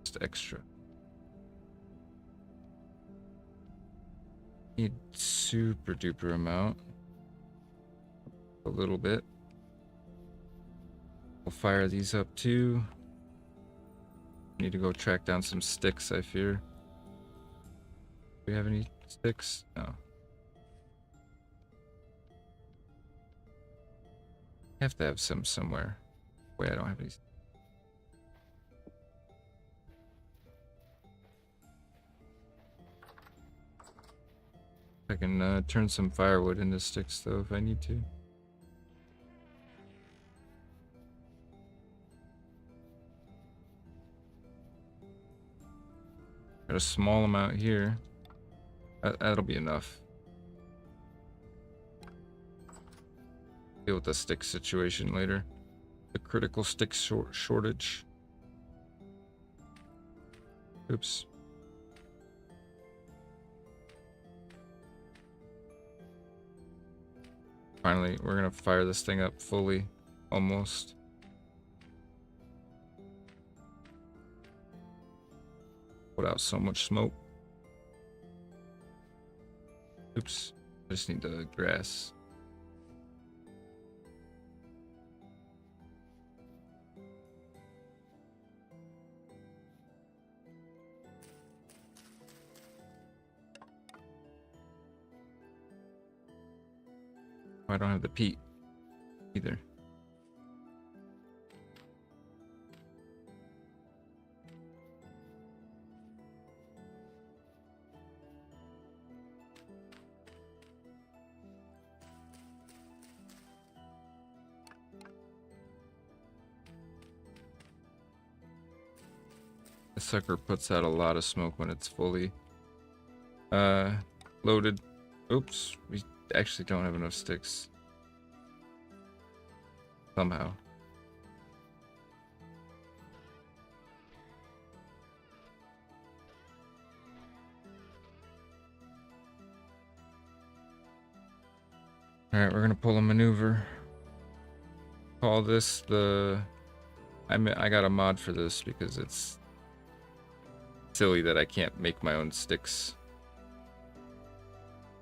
Just extra. Need super duper amount. A little bit. We'll fire these up too. Need to go track down some sticks, I fear. Do we have any sticks? No. Have to have some somewhere. Wait, I don't have any. I can turn some firewood into sticks though if I need to. Got a small amount here. That'll be enough. Deal with the stick situation later. The critical stick shortage. Oops. Finally, we're gonna fire this thing up fully, almost. Put out so much smoke. Oops, I just need the grass. I don't have the peat either. The sucker puts out a lot of smoke when it's fully loaded. Oops, we actually don't have enough sticks. somehow. Alright, we're gonna pull a maneuver. Call this the... I got a mod for this because it's silly that I can't make my own sticks.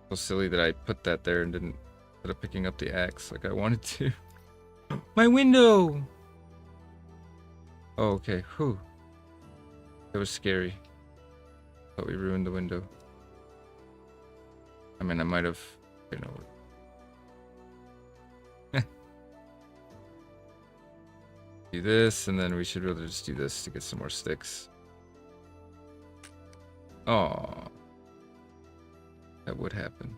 So silly that I put that there and didn't, instead of picking up the axe like I wanted to. My window! Oh, okay. Whew. That was scary. Thought we ruined the window. I mean, I might have, you know. Do this, and then we should be able to just do this to get some more sticks. Oh, that would happen.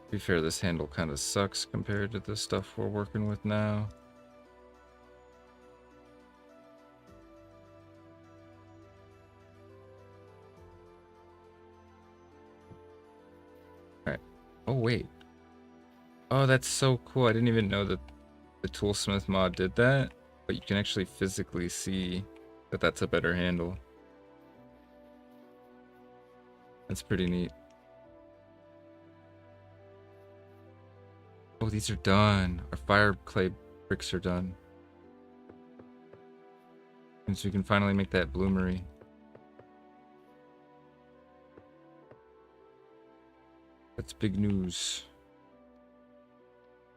To be fair, this handle kind of sucks compared to the stuff we're working with now. Alright. Oh, wait. Oh, that's so cool. I didn't even know that the Toolsmith mod did that, but you can actually physically see that that's a better handle. That's pretty neat. Oh, these are done. Our fire clay bricks are done. And so we can finally make that bloomery. That's big news.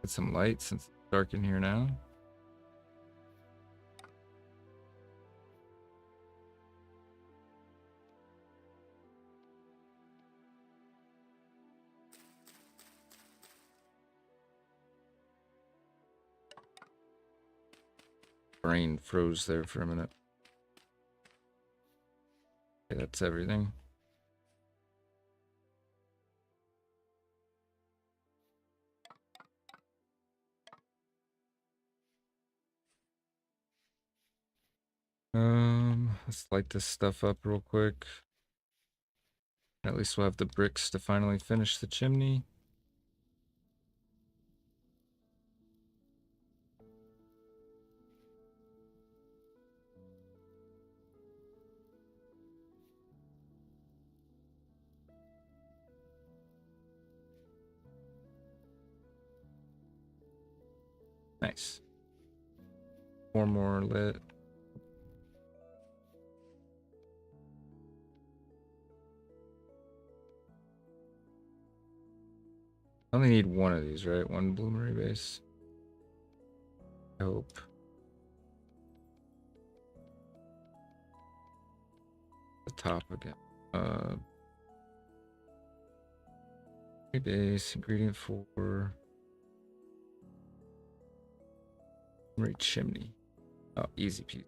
Get some light since it's dark in here now. Brain froze there for a minute. Okay, that's everything. Let's light this stuff up real quick. At least we'll have the bricks to finally finish the chimney. Nice. 4 more lit. I only need one of these, right? One bloomery base. I hope. The top again. Base, ingredient 4. Bloomery chimney. Oh, easy peasy.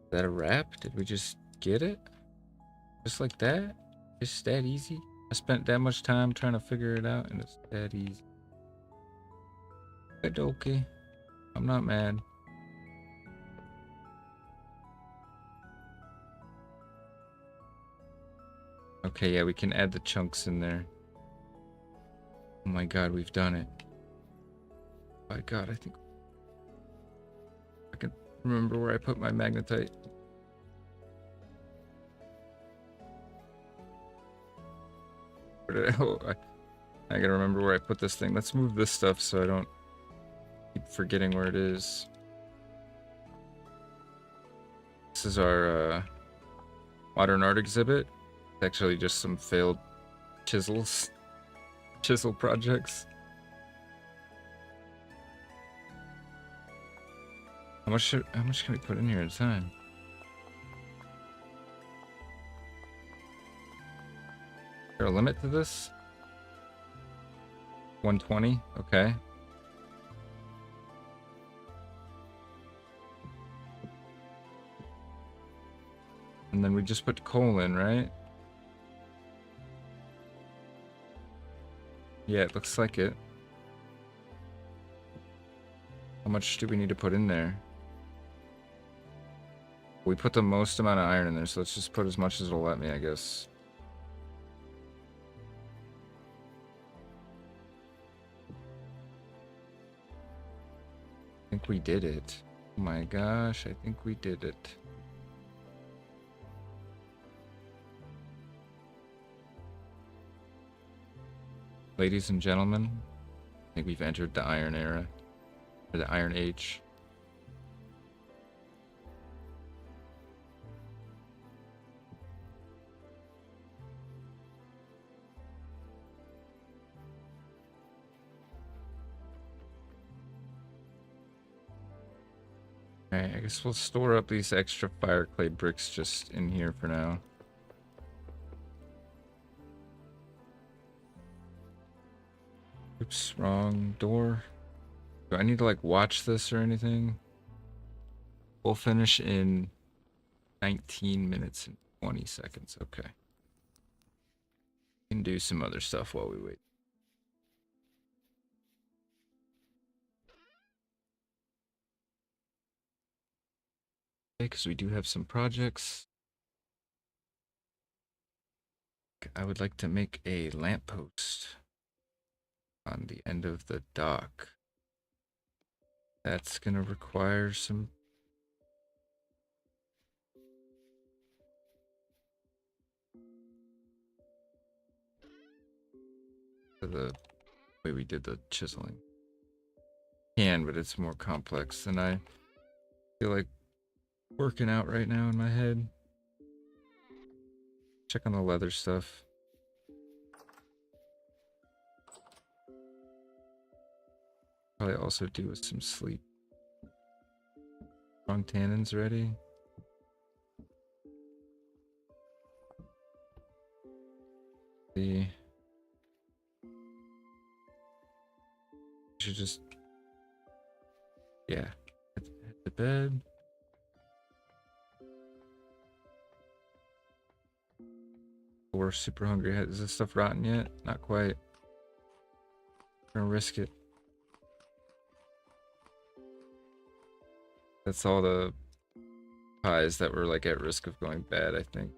Is that a wrap? Did we just get it? Just like that? Just that easy? I spent that much time trying to figure it out and it's that easy. Okay. I'm not mad. Okay, yeah, we can add the chunks in there. Oh my god, we've done it. Oh my god, I think I can remember where I put my magnetite. Where did I gotta remember where I put this thing. Let's move this stuff so I don't keep forgetting where it is. This is our modern art exhibit. It's actually just some failed chisels. Chisel projects. How much can we put in here at a time? Is there a limit to this? 120? Okay. And then we just put coal in, right? Yeah, it looks like it. How much do we need to put in there? We put the most amount of iron in there, so let's just put as much as it'll let me, I guess. I think we did it. Oh my gosh, I think we did it. Ladies and gentlemen, I think we've entered the Iron Era, or the Iron Age. Alright, I guess we'll store up these extra fire clay bricks just in here for now. Oops, wrong door. Do I need to like watch this or anything? We'll finish in 19 minutes and 20 seconds. Okay. We can do some other stuff while we wait. Okay, because we do have some projects. I would like to make a lamppost on the end of the dock. That's gonna require some the way we did the chiseling. But it's more complex than I feel like working out right now in my head. Check on the leather stuff. Probably also do with some sleep. Strong tannins ready. The should just head to bed. We're super hungry. Is this stuff rotten yet? Not quite. We're gonna risk it. That's all the pies that were like at risk of going bad, I think.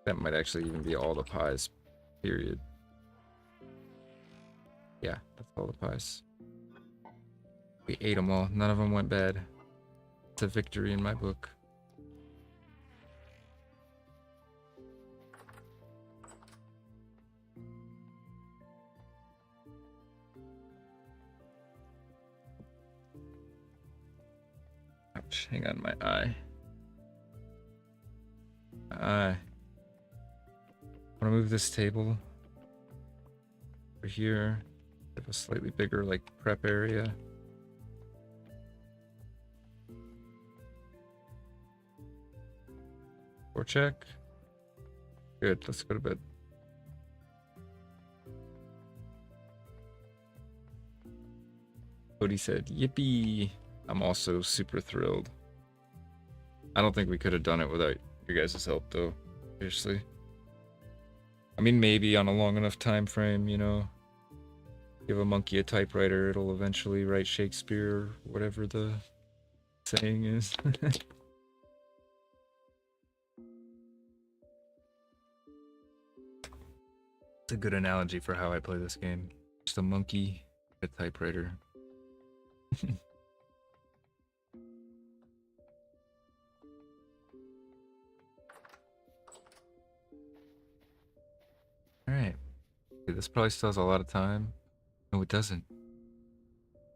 That might actually even be all the pies, period. Yeah, that's all the pies. We ate them all. None of them went bad. It's a victory in my book. Ouch, hang on, my eye. My eye. I want to move this table over here. Have a slightly bigger, like, prep area. Or check. Good, let's go to bed. Cody said, yippee. I'm also super thrilled. I don't think we could have done it without your guys' help, though. Seriously. I mean, maybe on a long enough time frame, you know. Give a monkey a typewriter, it'll eventually write Shakespeare, whatever the saying is. It's a good analogy for how I play this game. Just a monkey, a typewriter. Alright. Okay, this probably still has a lot of time. No, it doesn't.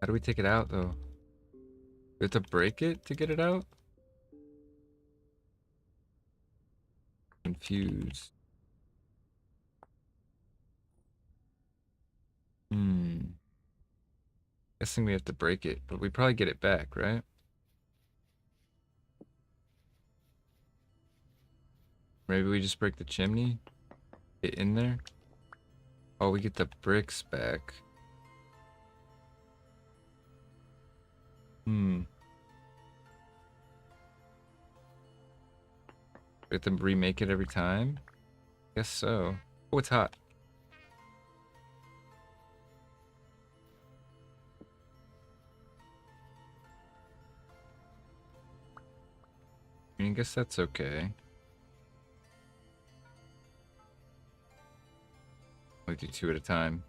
How do we take it out, though? We have to break it to get it out? Confused. Guessing we have to break it, but we probably get it back, right? Maybe we just break the chimney? Get in there? Oh, we get the bricks back. We have to remake it every time? Guess so. Oh, it's hot. I mean, I guess that's okay. Only do 2 at a time.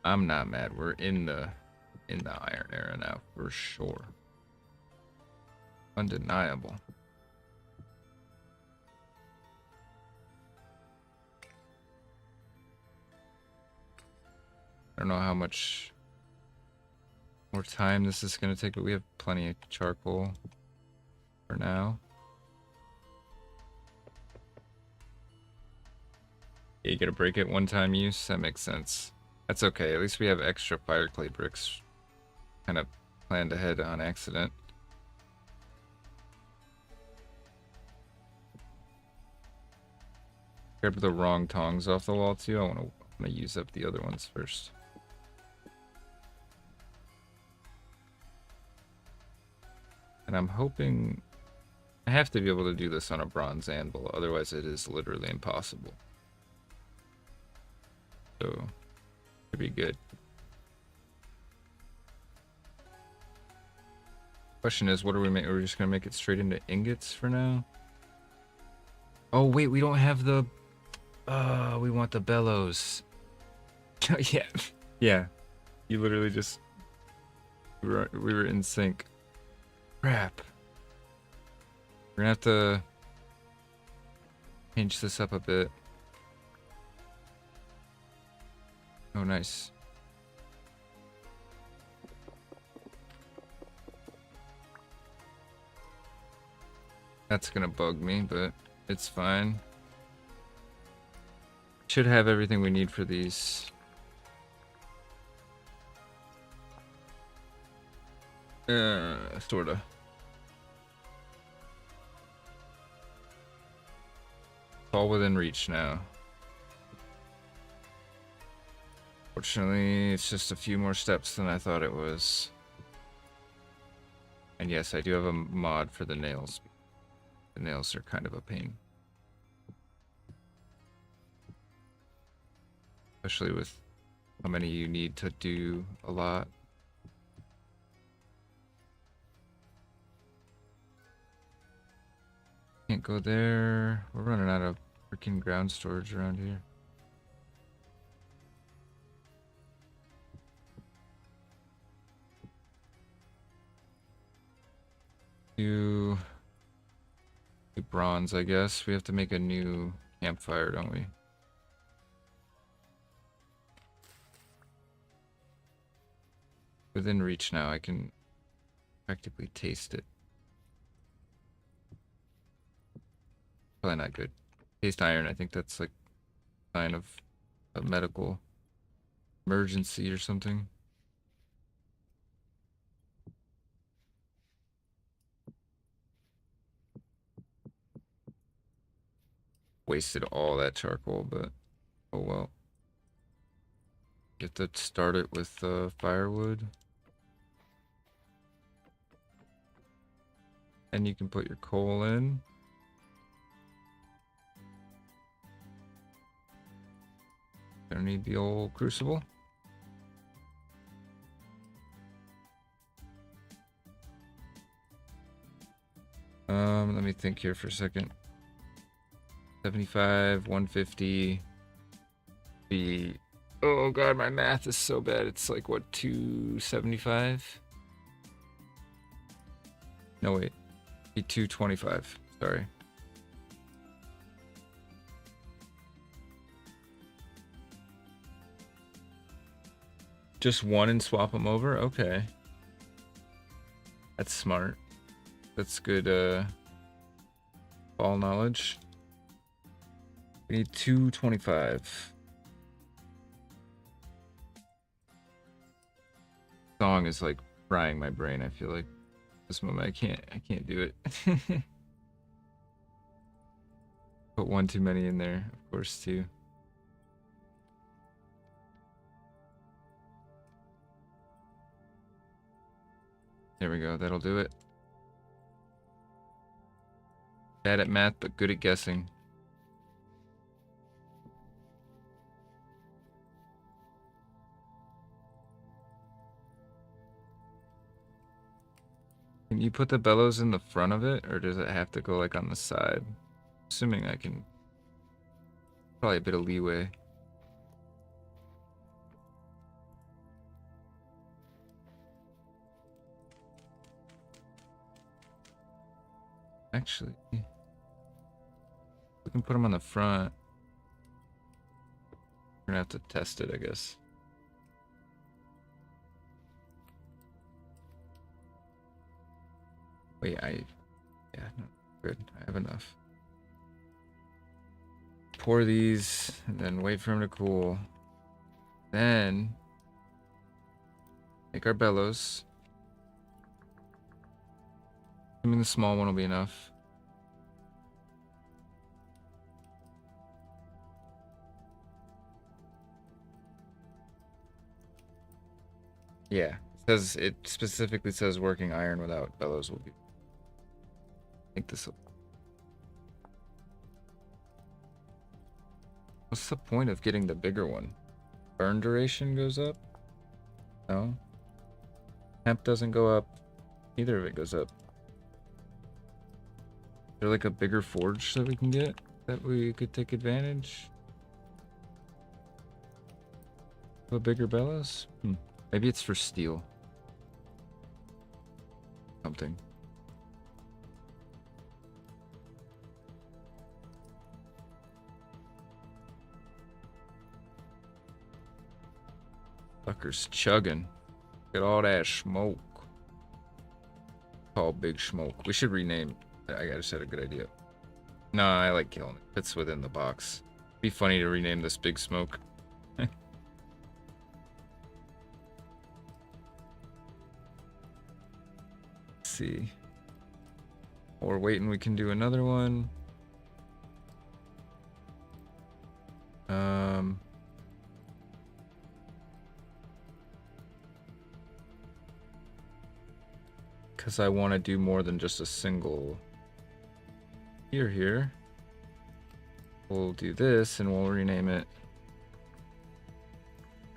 I'm not mad. We're in the iron era now for sure. Undeniable. I don't know how much more time this is going to take, but we have plenty of charcoal for now. Yeah, you gotta break it one-time use? That makes sense. That's okay. At least we have extra fire clay bricks kind of planned ahead on accident. Grab the wrong tongs off the wall too. I want to use up the other ones first. And I'm hoping I have to be able to do this on a bronze anvil, otherwise it is literally impossible. So, it'd be good. Question is, what are we making? We're just gonna make it straight into ingots for now? Oh wait, we don't have the... we want the bellows. Yeah. Yeah. You literally just... We were in sync. Crap. We're gonna have to change this up a bit. Oh, nice. That's gonna bug me, but it's fine. Should have everything we need for these. Sorta. All within reach now. Fortunately, it's just a few more steps than I thought it was. And yes, I do have a mod for the nails. The nails are kind of a pain. Especially with how many you need to do a lot. Can't go there. We're running out of freaking ground storage around here. Do bronze, I guess. We have to make a new campfire, don't we? Within reach now, I can practically taste it. Probably not good. Taste iron, I think that's like a sign of a medical emergency or something. Wasted all that charcoal, but oh well. Get to start it with firewood. And you can put your coal in. Gonna need the old crucible. Let me think here for a second. 75, 150. Oh god, my math is so bad. It's like what, 275? No wait. Be 225. Sorry. Just one and swap them over? Okay. That's smart. That's good ball knowledge. We need 225. Song is like frying my brain, I feel like. This moment I can't do it. Put one too many in there, of course, too. There we go, that'll do it. Bad at math, but good at guessing. you put the bellows in the front of it, or does it have to go like on the side? Assuming I can. Probably a bit of leeway. Actually, we can put them on the front. We're gonna have to test it, I guess. Wait, yeah, no, good. I have enough. Pour these, and then wait for them to cool. Then make our bellows. I mean, the small one will be enough. Yeah, it specifically says working iron without bellows will be. I think this will. What's the point of getting the bigger one? Burn duration goes up? No. Temp doesn't go up. Neither of it goes up. Is there like a bigger forge that we can get that we could take advantage of a bigger bellows? Maybe it's for steel. Something. Fucker's chugging. Look at all that smoke. Called big smoke. We should rename. I just had a good idea. No, I like killing it. It's within the box. Be funny to rename this big smoke. Let's see. While we're waiting, we can do another one. Because I want to do more than just a single here. We'll do this and we'll rename it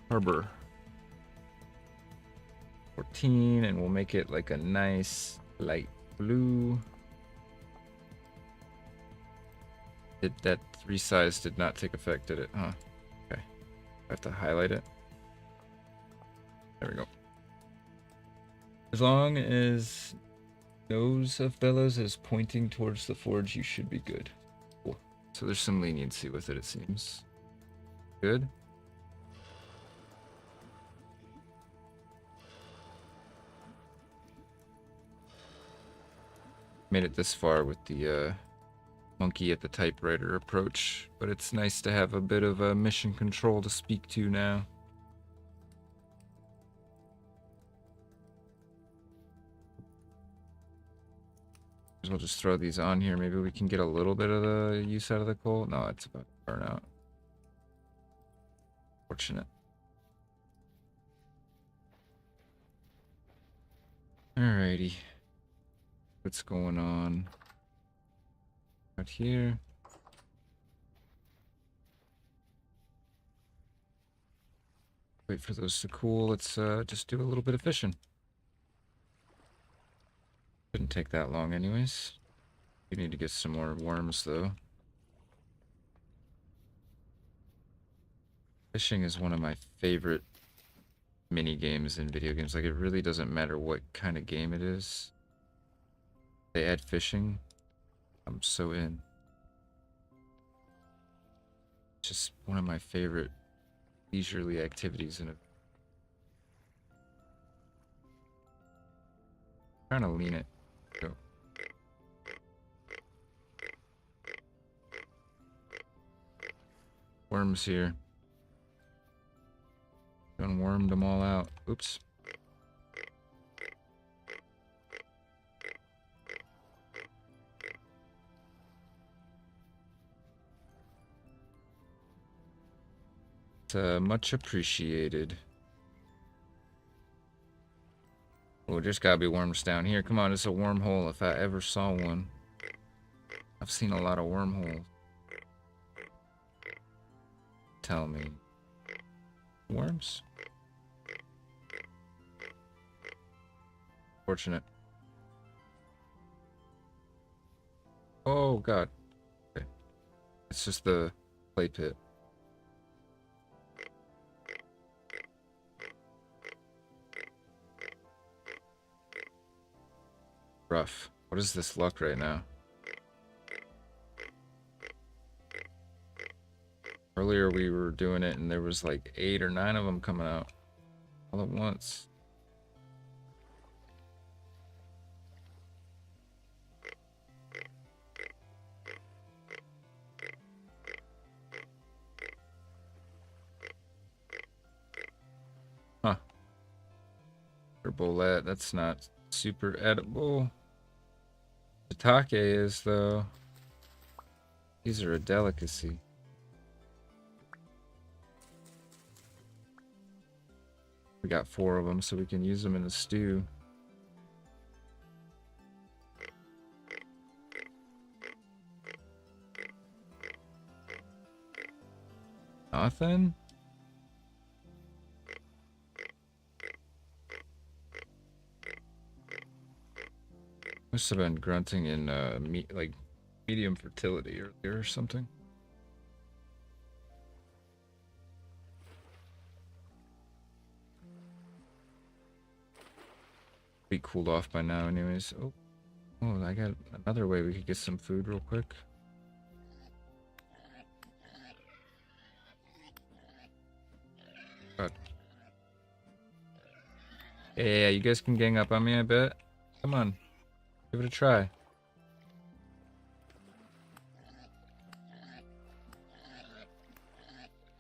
Harbor 14, and we'll make it like a nice light blue. That resize did not take effect, did it? Huh. Okay. I have to highlight it. There we go. As long as nose of bellows is pointing towards the forge, you should be good. Cool. So there's some leniency with it, it seems. Good. Made it this far with the monkey at the typewriter approach, but it's nice to have a bit of a mission control to speak to now. We'll just throw these on here. Maybe we can get a little bit of the use out of the coal. No, it's about to burn out. Fortunate. Alrighty. What's going on out here? Wait for those to cool. Let's just do a little bit of fishing. Shouldn't take that long anyways. We need to get some more worms though. Fishing is one of my favorite mini games in video games. Like, it really doesn't matter what kind of game it is. They add fishing, I'm so in. Just one of my favorite leisurely activities in a. Trying to lean it. Go. Worms here. Done wormed them all out. Oops. It's much appreciated. Oh, there's gotta be worms down here. Come on, it's a wormhole if I ever saw one. I've seen a lot of wormholes. Tell me. Worms? Fortunate. Oh god. Okay. It's just the clay pit. Rough. What is this luck right now? Earlier we were doing it and there was like 8 or 9 of them coming out all at once. Huh. Bolette, that's not super edible. Shiitake is though. These are a delicacy. We got 4 of them, so we can use them in a stew. Nothing? Must have been grunting in like medium fertility earlier or something. Be cooled off by now anyways. Oh, I got another way we could get some food real quick. God. Yeah, you guys can gang up on me, I bet. Come on. Give it a try.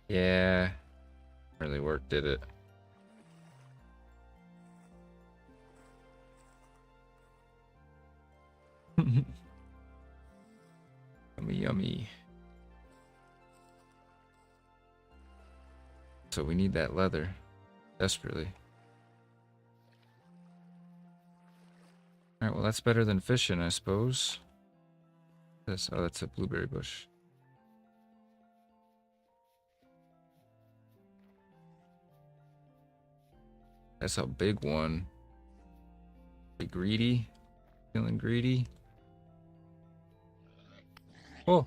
Yeah. Really worked, did it? Yummy, yummy. So we need that leather. Desperately. Alright, well that's better than fishing, I suppose. Oh, that's a blueberry bush. That's a big one. Be greedy. Feeling greedy. Oh.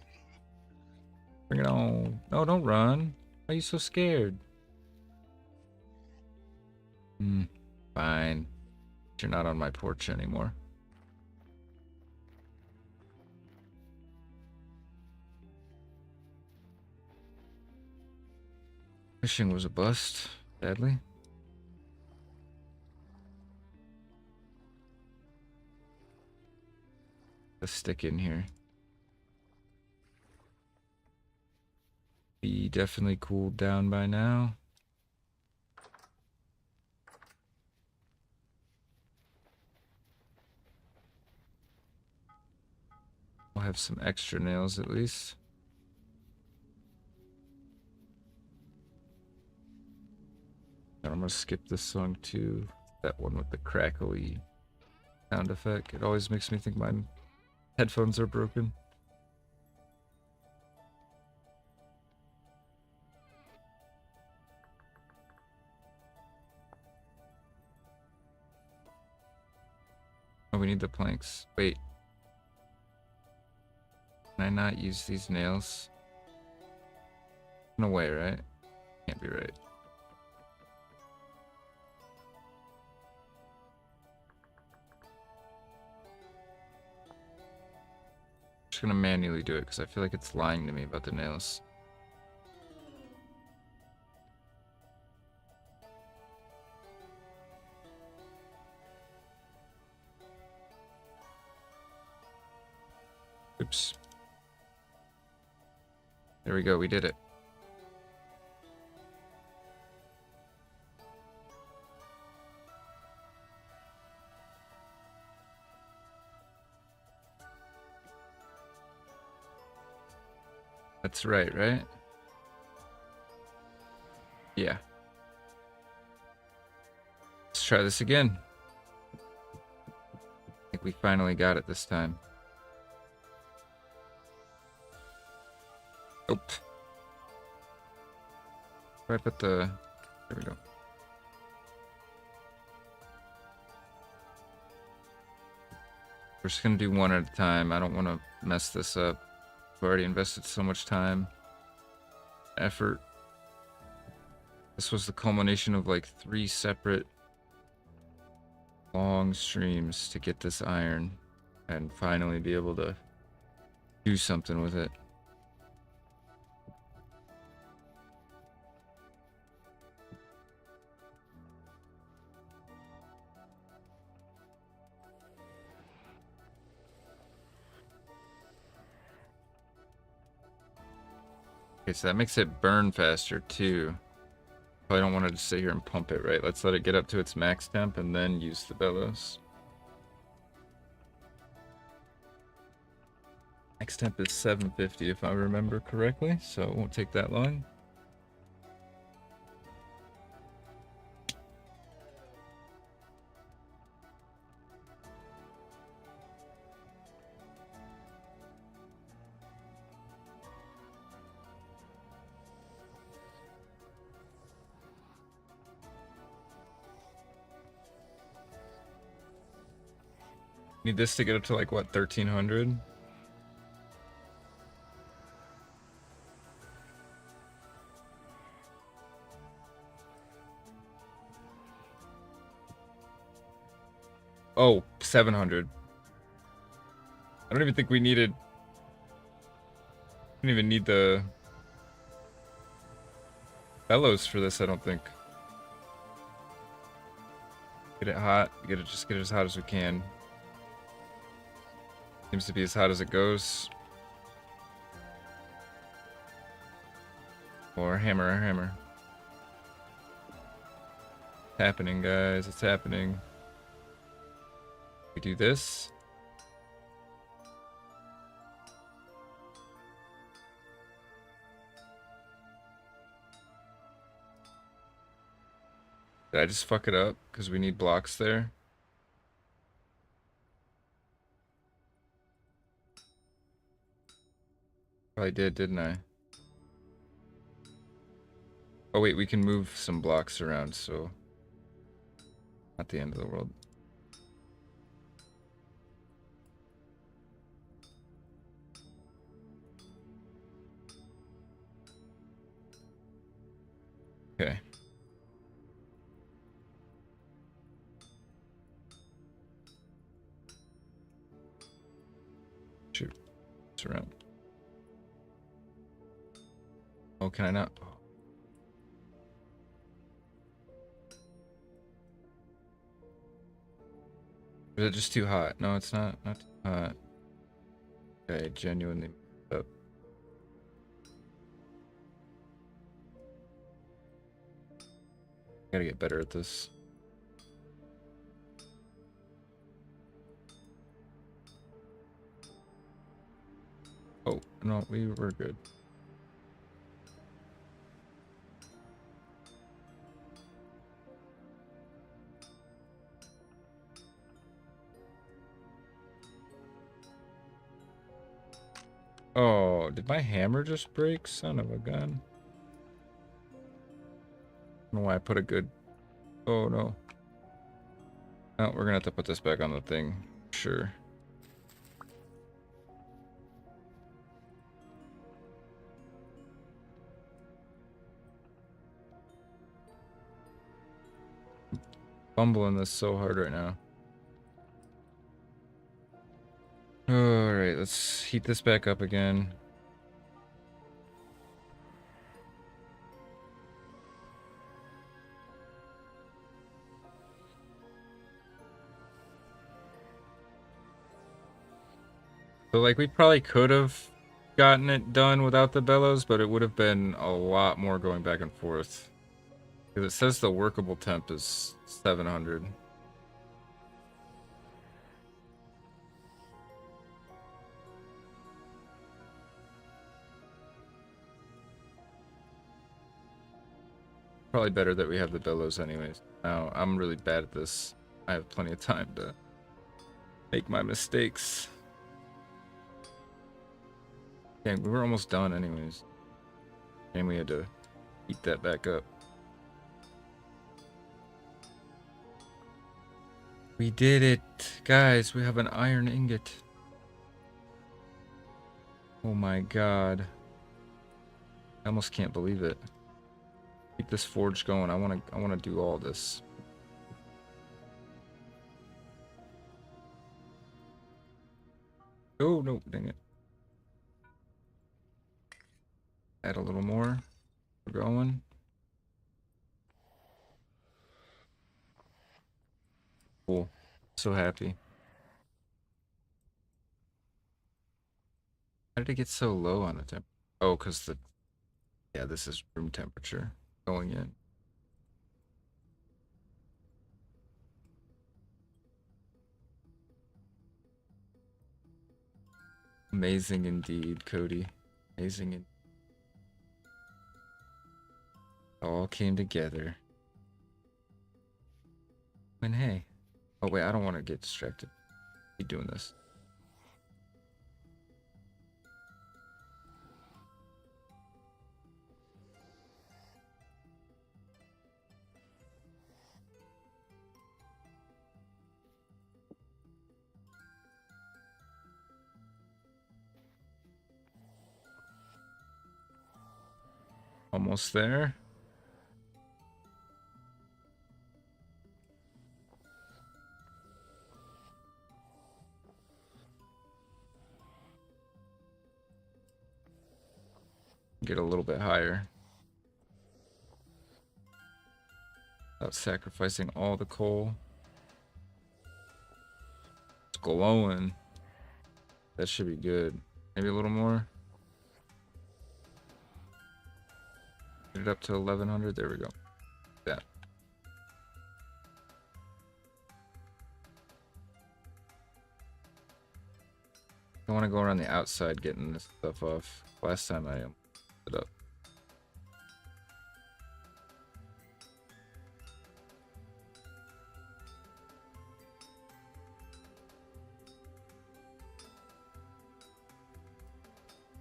Bring it on. No, don't run. Why are you so scared? Fine. You're not on my porch anymore. Fishing was a bust, sadly. Let's stick in here. Be definitely cooled down by now. We'll have some extra nails at least. And I'm gonna skip this song too. That one with the crackly sound effect. It always makes me think my headphones are broken. Oh, we need the planks. Wait. Can I not use these nails? No way, right? Can't be right. Just gonna manually do it because I feel like it's lying to me about the nails. Oops. There we go, we did it. That's right, right? Yeah. Let's try this again. I think we finally got it this time. Oop. Where I put the... There we go. We're just gonna do one at a time. I don't want to mess this up. I've already invested so much time, effort. This was the culmination of like 3 separate long streams to get this iron and finally be able to do something with it. Okay, so that makes it burn faster too. Probably don't want to just sit here and pump it, right? Let's let it get up to its max temp and then use the bellows. Max temp is 750 if I remember correctly, so it won't take that long. Need this to get up to like what, 1300? Oh, 700. I don't even think we needed... I didn't even need the bellows for this, I don't think. Get it hot. Just get it as hot as we can. Seems to be as hot as it goes. Or hammer, hammer. It's happening, guys. It's happening. We do this. Did I just fuck it up? Because we need blocks there. Probably did, didn't I? Oh wait, we can move some blocks around, so... Not the end of the world. Okay. Shoot. It's around. Oh, can I not? Oh. Is it just too hot? No, it's not. Not too hot. Okay, genuinely up. Gotta get better at this. Oh, no, we were good. Oh, did my hammer just break? Son of a gun. I don't know why I put a good... Oh, no. Oh, we're gonna have to put this back on the thing. Sure. Fumbling this so hard right now. Alright, let's heat this back up again. So, like, we probably could have gotten it done without the bellows, but it would have been a lot more going back and forth. Because it says the workable temp is 700. Probably better that we have the bellows anyways. Now, I'm really bad at this. I have plenty of time to make my mistakes. Dang, we were almost done anyways. And we had to heat that back up. We did it! Guys, we have an iron ingot. Oh my god. I almost can't believe it. Keep this forge going. I wanna do all this. Oh no, dang it. Add a little more. We're going. Cool. So happy. How did it get so low on the temp? Oh, because the... Yeah, this is room temperature going in. Amazing indeed, Cody. Amazing. It all came together. And hey. Oh, wait, I don't want to get distracted. Keep doing this. Almost there. Get a little bit higher. Without sacrificing all the coal. It's glowing. That should be good. Maybe a little more. Get it up to 1100. There we go. That. I want to go around the outside getting this stuff off. Last time I it up.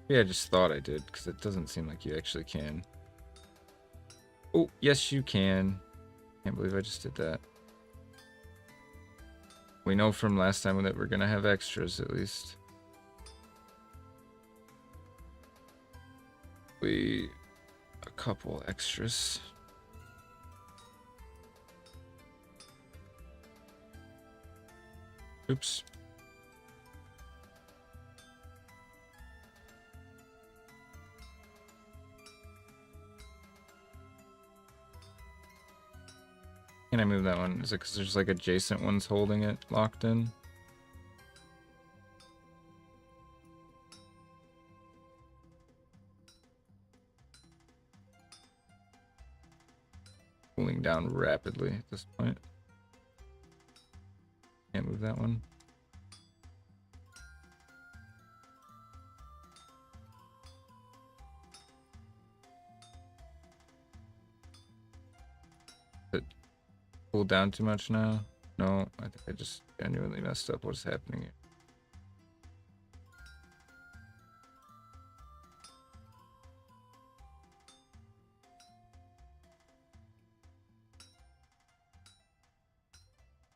Yeah, I just thought I did, because it doesn't seem like you actually can. Oh, yes you can. Can't believe I just did that. We know from last time that we're going to have extras, at least. A couple extras. Oops. Can I move that one? Is it because there's like adjacent ones holding it locked in? Cooling down rapidly at this point. Can't move that one. Cool down too much now? No, I think I just genuinely messed up what's happening here.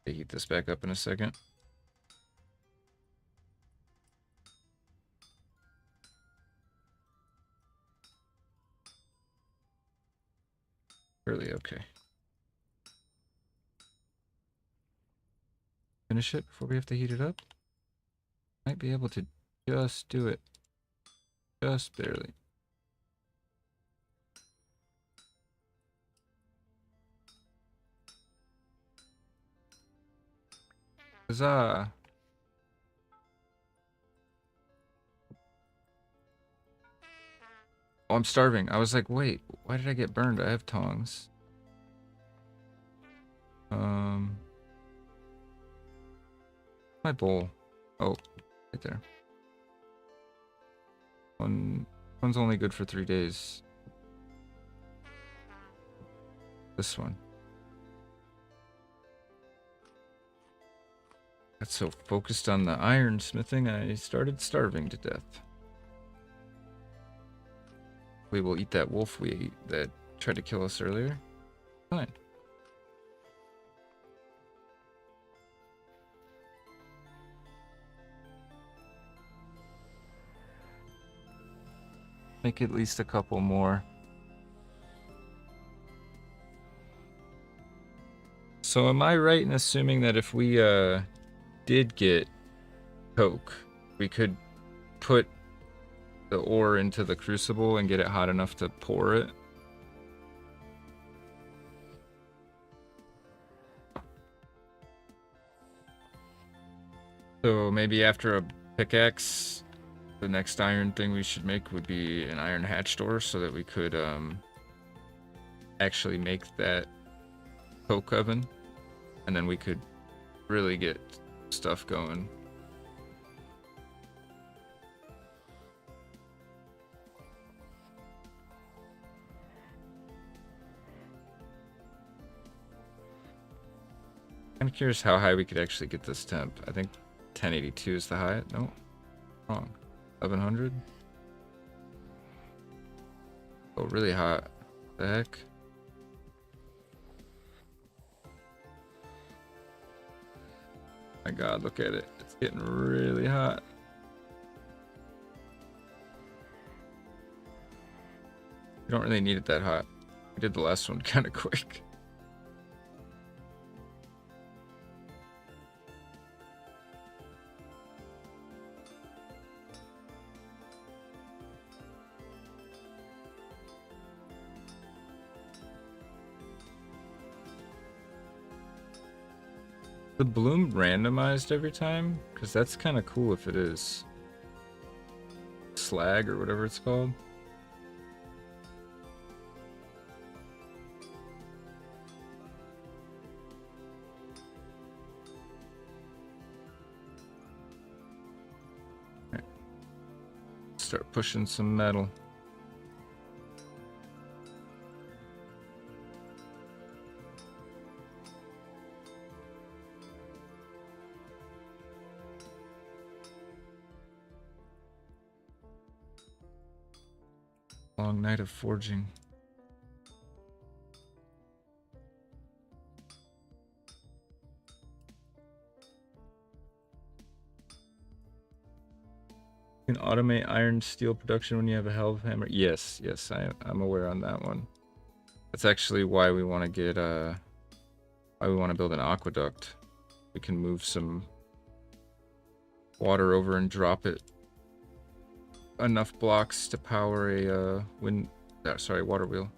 I'll heat this back up in a second. Really okay. Finish it before we have to heat it up. Might be able to just do it. Just barely. Huzzah! Oh, I'm starving. I was like, wait, why did I get burned? I have tongs. My bowl. Oh, right there. One's only good for 3 days. This one. Got so focused on the iron smithing, I started starving to death. We will eat that wolf we ate that tried to kill us earlier. Fine. Make at least a couple more. So am I right in assuming that if we did get coke, we could put the ore into the crucible and get it hot enough to pour it? So maybe after a pickaxe, the next iron thing we should make would be an iron hatch door so that we could actually make that coke oven, and then we could really get stuff going. I'm curious how high we could actually get this temp. I think 1082 is the high. No, wrong. 1100. Oh, really hot. The heck? My God, look at it. It's getting really hot. We don't really need it that hot. We did the last one kind of quick. The bloom randomized every time? Because that's kind of cool if it is. Slag or whatever it's called. Right. Start pushing some metal. Long night of forging. You can automate iron steel production when you have a halve hammer. Yes, I'm aware on that one. That's actually why we want to get why we want to build an aqueduct. We can move some water over and drop it enough blocks to power a water wheel.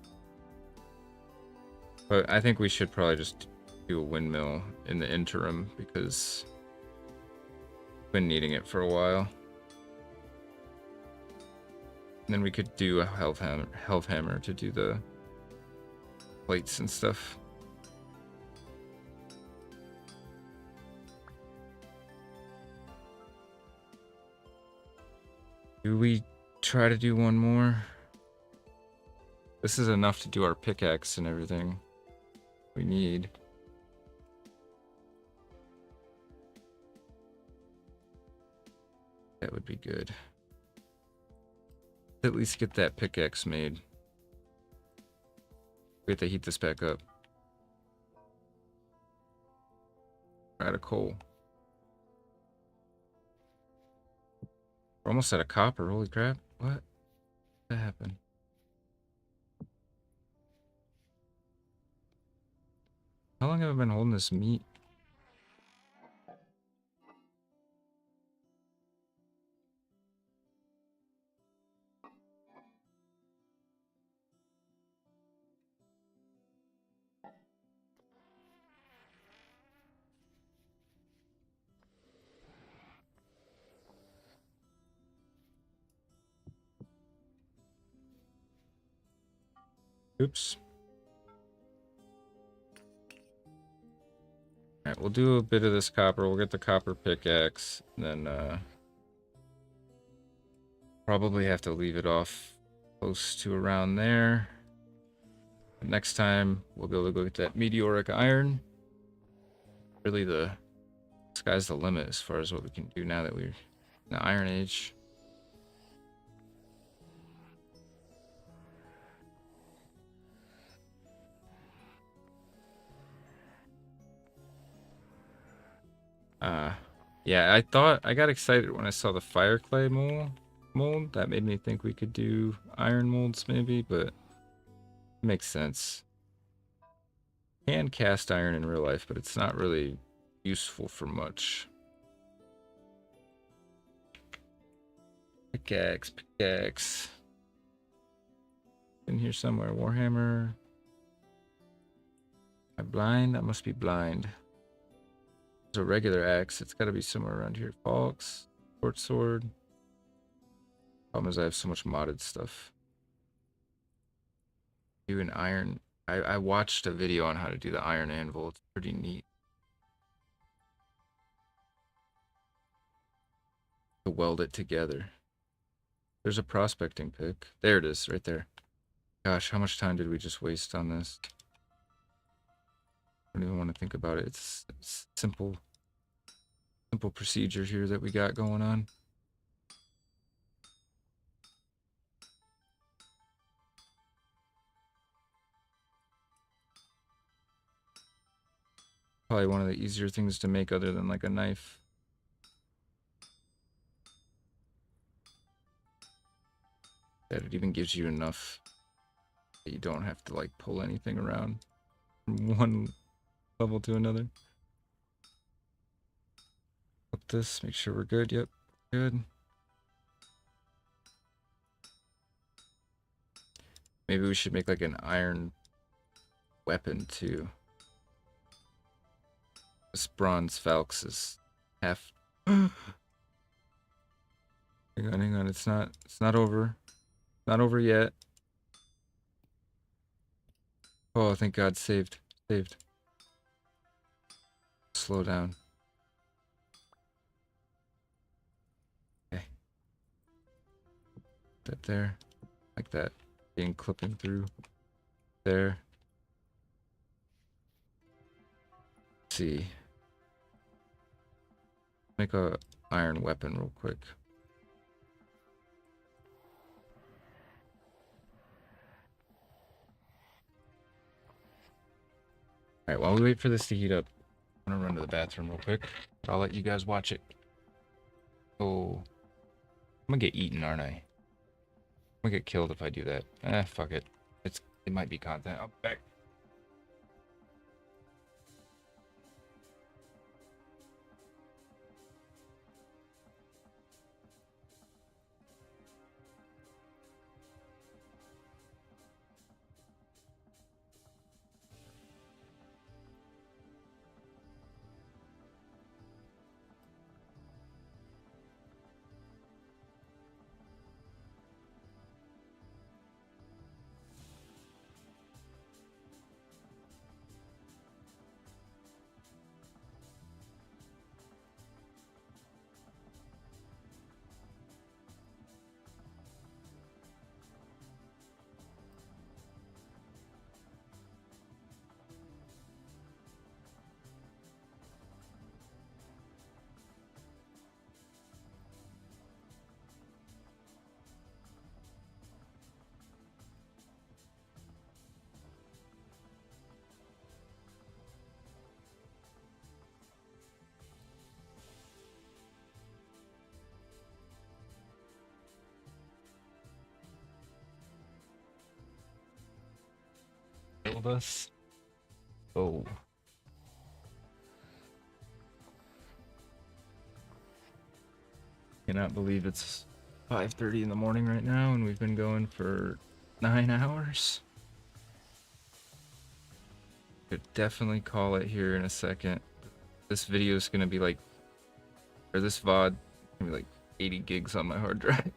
But I think we should probably just do a windmill in the interim because we've been needing it for a while. And then we could do a health hammer to do the plates and stuff. Do we try to do one more? This is enough to do our pickaxe and everything we need. That would be good. At least get that pickaxe made. We have to heat this back up. Out of coal. We're almost out of copper. Holy crap. What? That happened? How long have I been holding this meat? Oops. Alright, we'll do a bit of this copper. We'll get the copper pickaxe. And then, probably have to leave it off close to around there. But next time, we'll be able to go get that meteoric iron. Really, the sky's the limit as far as what we can do now that we're in the Iron Age. Yeah, I got excited when I saw the fire clay mole. mold. That made me think we could do iron molds maybe, but it makes sense. Can cast iron in real life, but it's not really useful for much. Pickaxe, pickaxe. In here somewhere, Warhammer. Am I blind? I must be blind. There's a regular axe. It's got to be somewhere around here. Fox, short sword. Problem is I have so much modded stuff. Do an iron. I watched a video on how to do the iron anvil. It's pretty neat. To weld it together. There's a prospecting pick. There it is, right there. Gosh, how much time did we just waste on this? I don't even want to think about it. It's simple procedure here that we got going on. Probably one of the easier things to make other than like a knife. That it even gives you enough that you don't have to like pull anything around from one level to another. Flip this, make sure we're good. Yep, good. Maybe we should make like an iron weapon too. This bronze falx is half. Hang on, it's not over. Not over yet. Oh, thank God, saved. Slow down. Okay. That there. Like that. Being clipping through. There. Let's see. Make a iron weapon real quick. Alright, while we wait for this to heat up, I'm gonna run to the bathroom real quick. I'll let you guys watch it. Oh. I'm gonna get eaten, aren't I? I'm gonna get killed if I do that. Fuck it. It might be content. I'll be back. Killed us. Oh. Cannot believe it's 5:30 in the morning right now and we've been going for 9 hours. Could definitely call it here in a second. This video is gonna be like, or this VOD is gonna be like 80 gigs on my hard drive.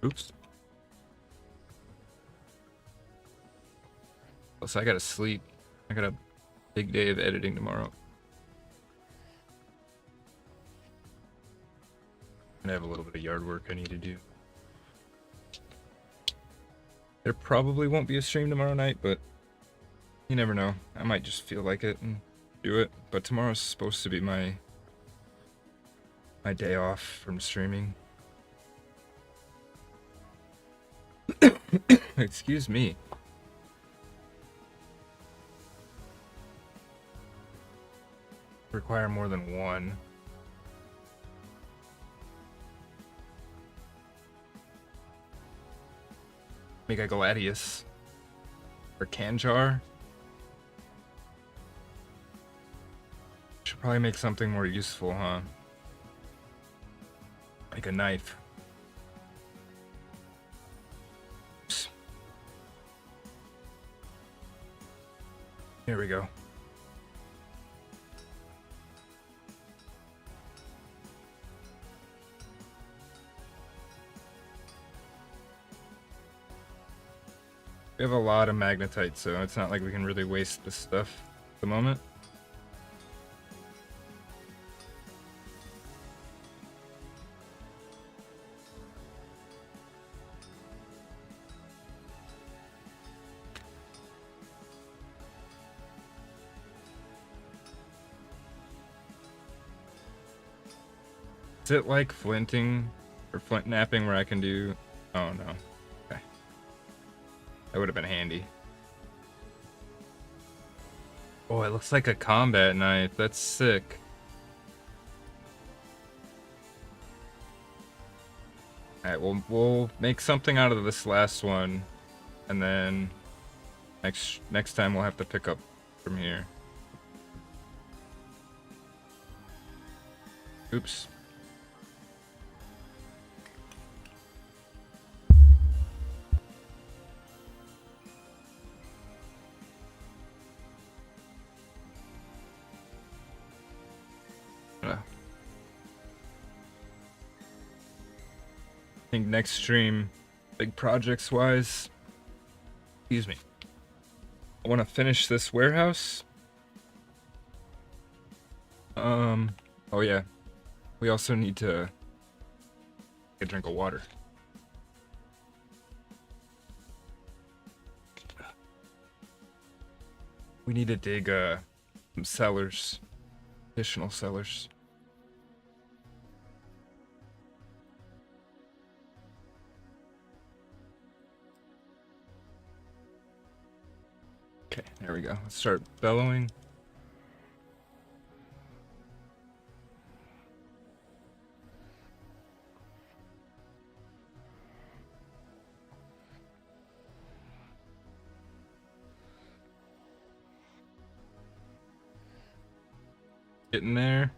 Oops. So I gotta sleep. I got a big day of editing tomorrow. And I have a little bit of yard work I need to do. There probably won't be a stream tomorrow night, but you never know. I might just feel like it and do it. But tomorrow's supposed to be my day off from streaming. Excuse me. Require more than one. Make a gladius. Or canjar. Should probably make something more useful, huh? Like a knife. Oops. There we go. We have a lot of magnetite, so it's not like we can really waste this stuff at the moment. Is it like flinting or flint knapping where I can do... Oh no. Okay. That would have been handy. Oh, it looks like a combat knife. That's sick. Alright, we'll make something out of this last one. And then next time we'll have to pick up from here. Oops. I think next stream, big projects wise, excuse me, I want to finish this warehouse. Oh yeah, we also need to get a drink of water. We need to dig some cellars, additional cellars. Okay, there we go. Let's start bellowing. Getting there.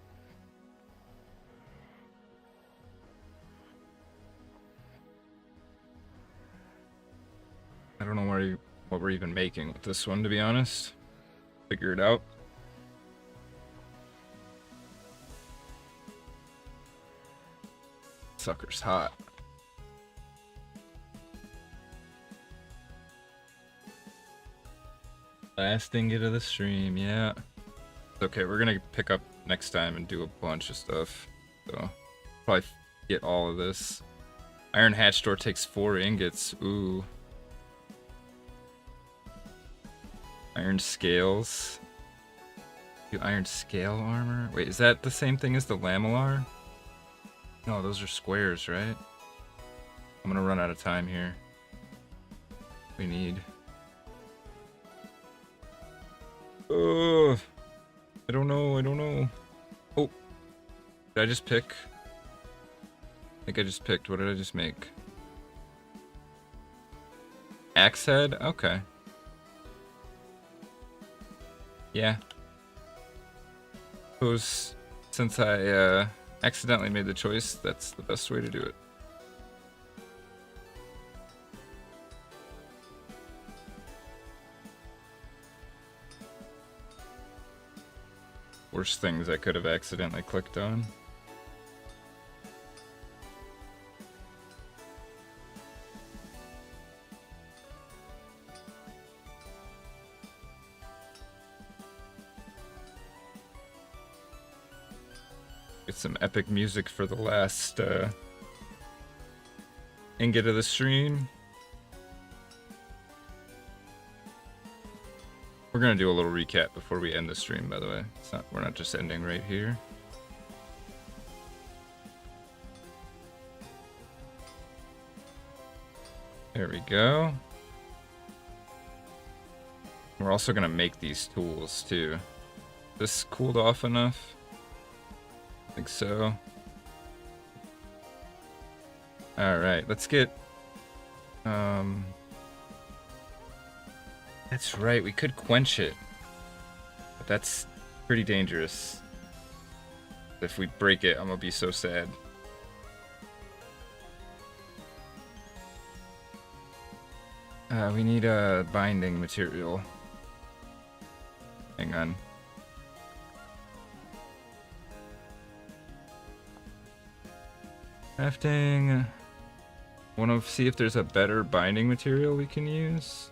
I don't know what we're even making with this one, to be honest. Figure it out. Sucker's hot. Last ingot of the stream, yeah. Okay, we're gonna pick up next time and do a bunch of stuff. So, probably get all of this. Iron hatch door takes 4 ingots. Ooh. Iron scales. Do iron scale armor? Wait, is that the same thing as the lamellar? No, those are squares, right? I'm gonna run out of time here. We need... I don't know. Oh. Did I just pick? I think I just picked. What did I just make? Axe head? Okay. Yeah. Suppose since I accidentally made the choice, that's the best way to do it. Worst things I could have accidentally clicked on. Get some epic music for the last ingot of the stream. We're gonna do a little recap before we end the stream, by the way. We're not just ending right here. There we go. We're also gonna make these tools too. This cooled off enough? I think so. Alright, let's get That's right, we could quench it. But that's pretty dangerous. If we break it, I'm gonna be so sad. We need a binding material. Hang on. Crafting. Want to see if there's a better binding material we can use.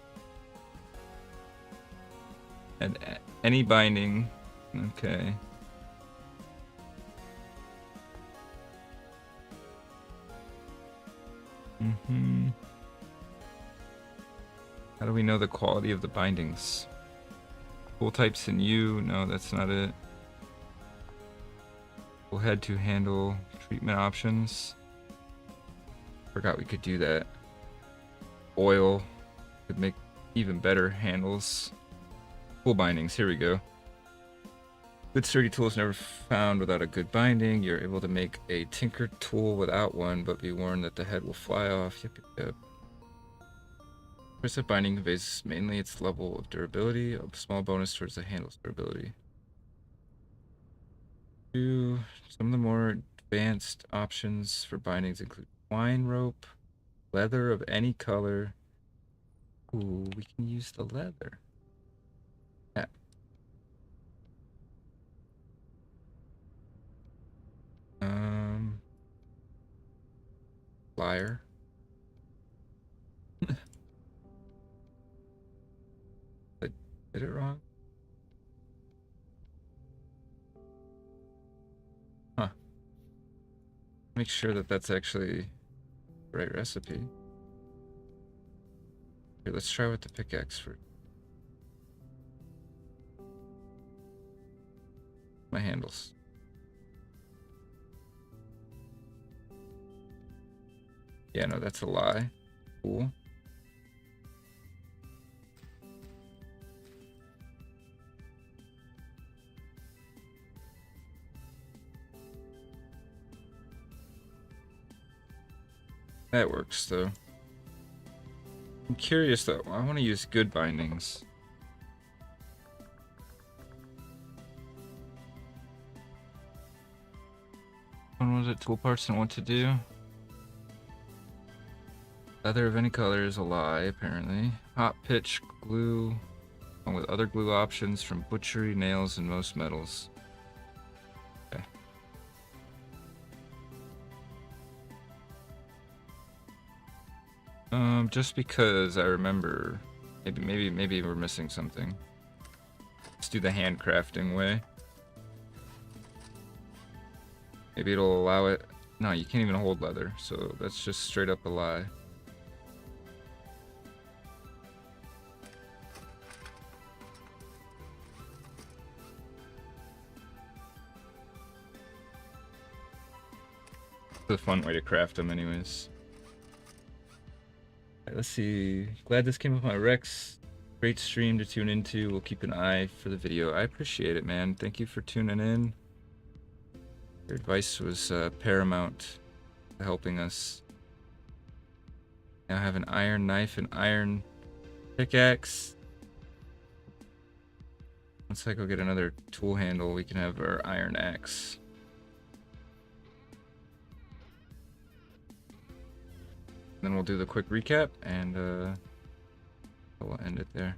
And any binding. Okay. How do we know the quality of the bindings? Tool types in U. No, that's not it. We'll head to handle treatment options. Forgot we could do that. Oil could make even better handles. Tool bindings, here we go. Good sturdy tool is never found without a good binding. You're able to make a tinker tool without one, but be warned that the head will fly off. Yep. First, that binding conveys mainly its level of durability, a small bonus towards the handle's durability. Some of the more advanced options for bindings include twine rope, leather of any color. Ooh, we can use the leather. Yeah. Liar. I did it wrong. Huh. Make sure that that's actually the right recipe. Here, let's try with the pickaxe first. My handles. Yeah, no, that's a lie. Cool. That works, though. I'm curious, though. I want to use good bindings. When was it? Tool parts don't want to do. Leather of any color is a lie, apparently. Hot pitch glue, along with other glue options from butchery, nails, and most metals. Okay. Just because I remember, maybe we're missing something. Let's do the handcrafting way. Maybe it'll allow it. No, you can't even hold leather, so that's just straight up a lie. It's a fun way to craft them anyways. Right, let's see. Glad this came with my Rex. Great stream to tune into. We'll keep an eye for the video. I appreciate it, man. Thank you for tuning in. Your advice was paramount to helping us. Now I have an iron knife and iron pickaxe. Once I go get another tool handle, we can have our iron axe. Then we'll do the quick recap, and we'll end it there.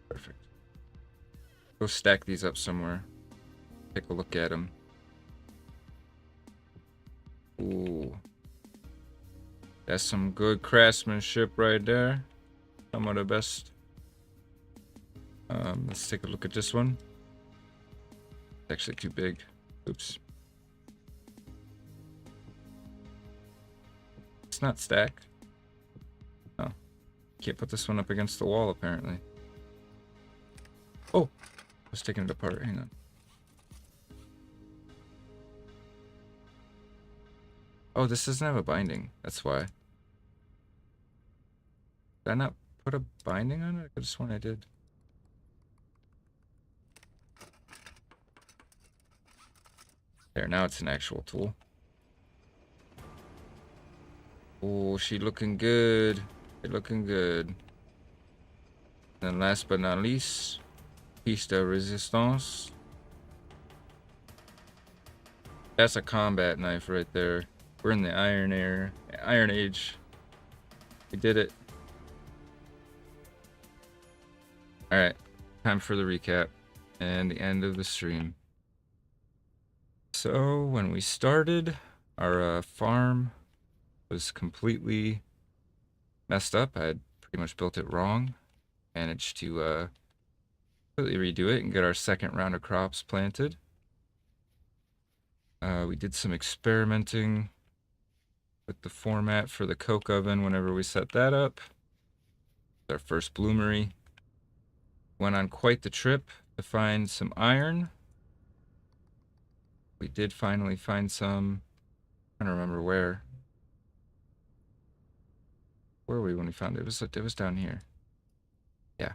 Perfect. Go stack these up somewhere. Take a look at them. Ooh. That's some good craftsmanship right there. Some of the best. Let's take a look at this one. It's actually too big. Oops. It's not stacked. Oh. Can't put this one up against the wall, apparently. Oh! I was taking it apart. Hang on. Oh, this doesn't have a binding. That's why. Did I not put a binding on it? I could have sworn I did. There, now it's an actual tool. Oh, she looking good. She looking good. And last but not least, piece de resistance. That's a combat knife right there. We're in the Iron Age. We did it. Alright, time for the recap and the end of the stream. So, when we started, our farm was completely messed up. I had pretty much built it wrong. Managed to completely redo it and get our second round of crops planted. We did some experimenting with the format for the coke oven whenever we set that up. Our first bloomery. Went on quite the trip to find some iron. We did finally find some. I don't remember where. Where were we when we found it? It was down here. Yeah.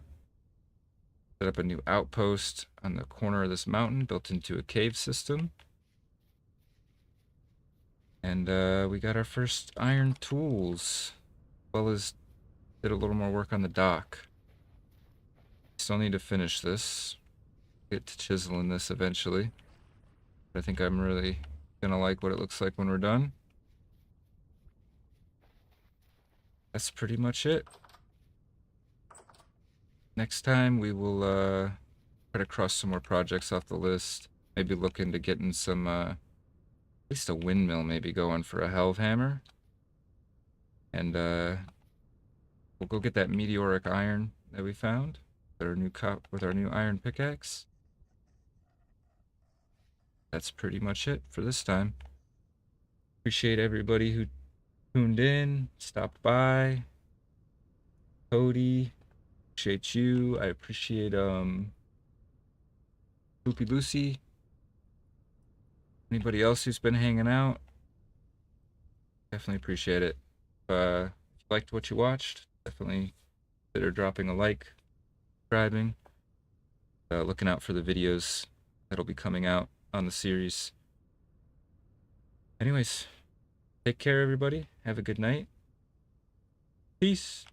Set up a new outpost on the corner of this mountain, built into a cave system. And we got our first iron tools, as well as did a little more work on the dock. Still need to finish this. Get to chiseling this eventually. But I think I'm really gonna like what it looks like when we're done. That's pretty much it. Next time we will try to cross some more projects off the list. Maybe look into getting some at least a windmill maybe going for a Helvhammer. And we'll go get that meteoric iron that we found with our new iron pickaxe. That's pretty much it for this time. Appreciate everybody who tuned in, stopped by. Cody, appreciate you. I appreciate Loopy Lucy. Anybody else who's been hanging out? Definitely appreciate it. If you liked what you watched, definitely consider dropping a like, subscribing, looking out for the videos that'll be coming out on the series. Anyways, take care, everybody. Have a good night. Peace.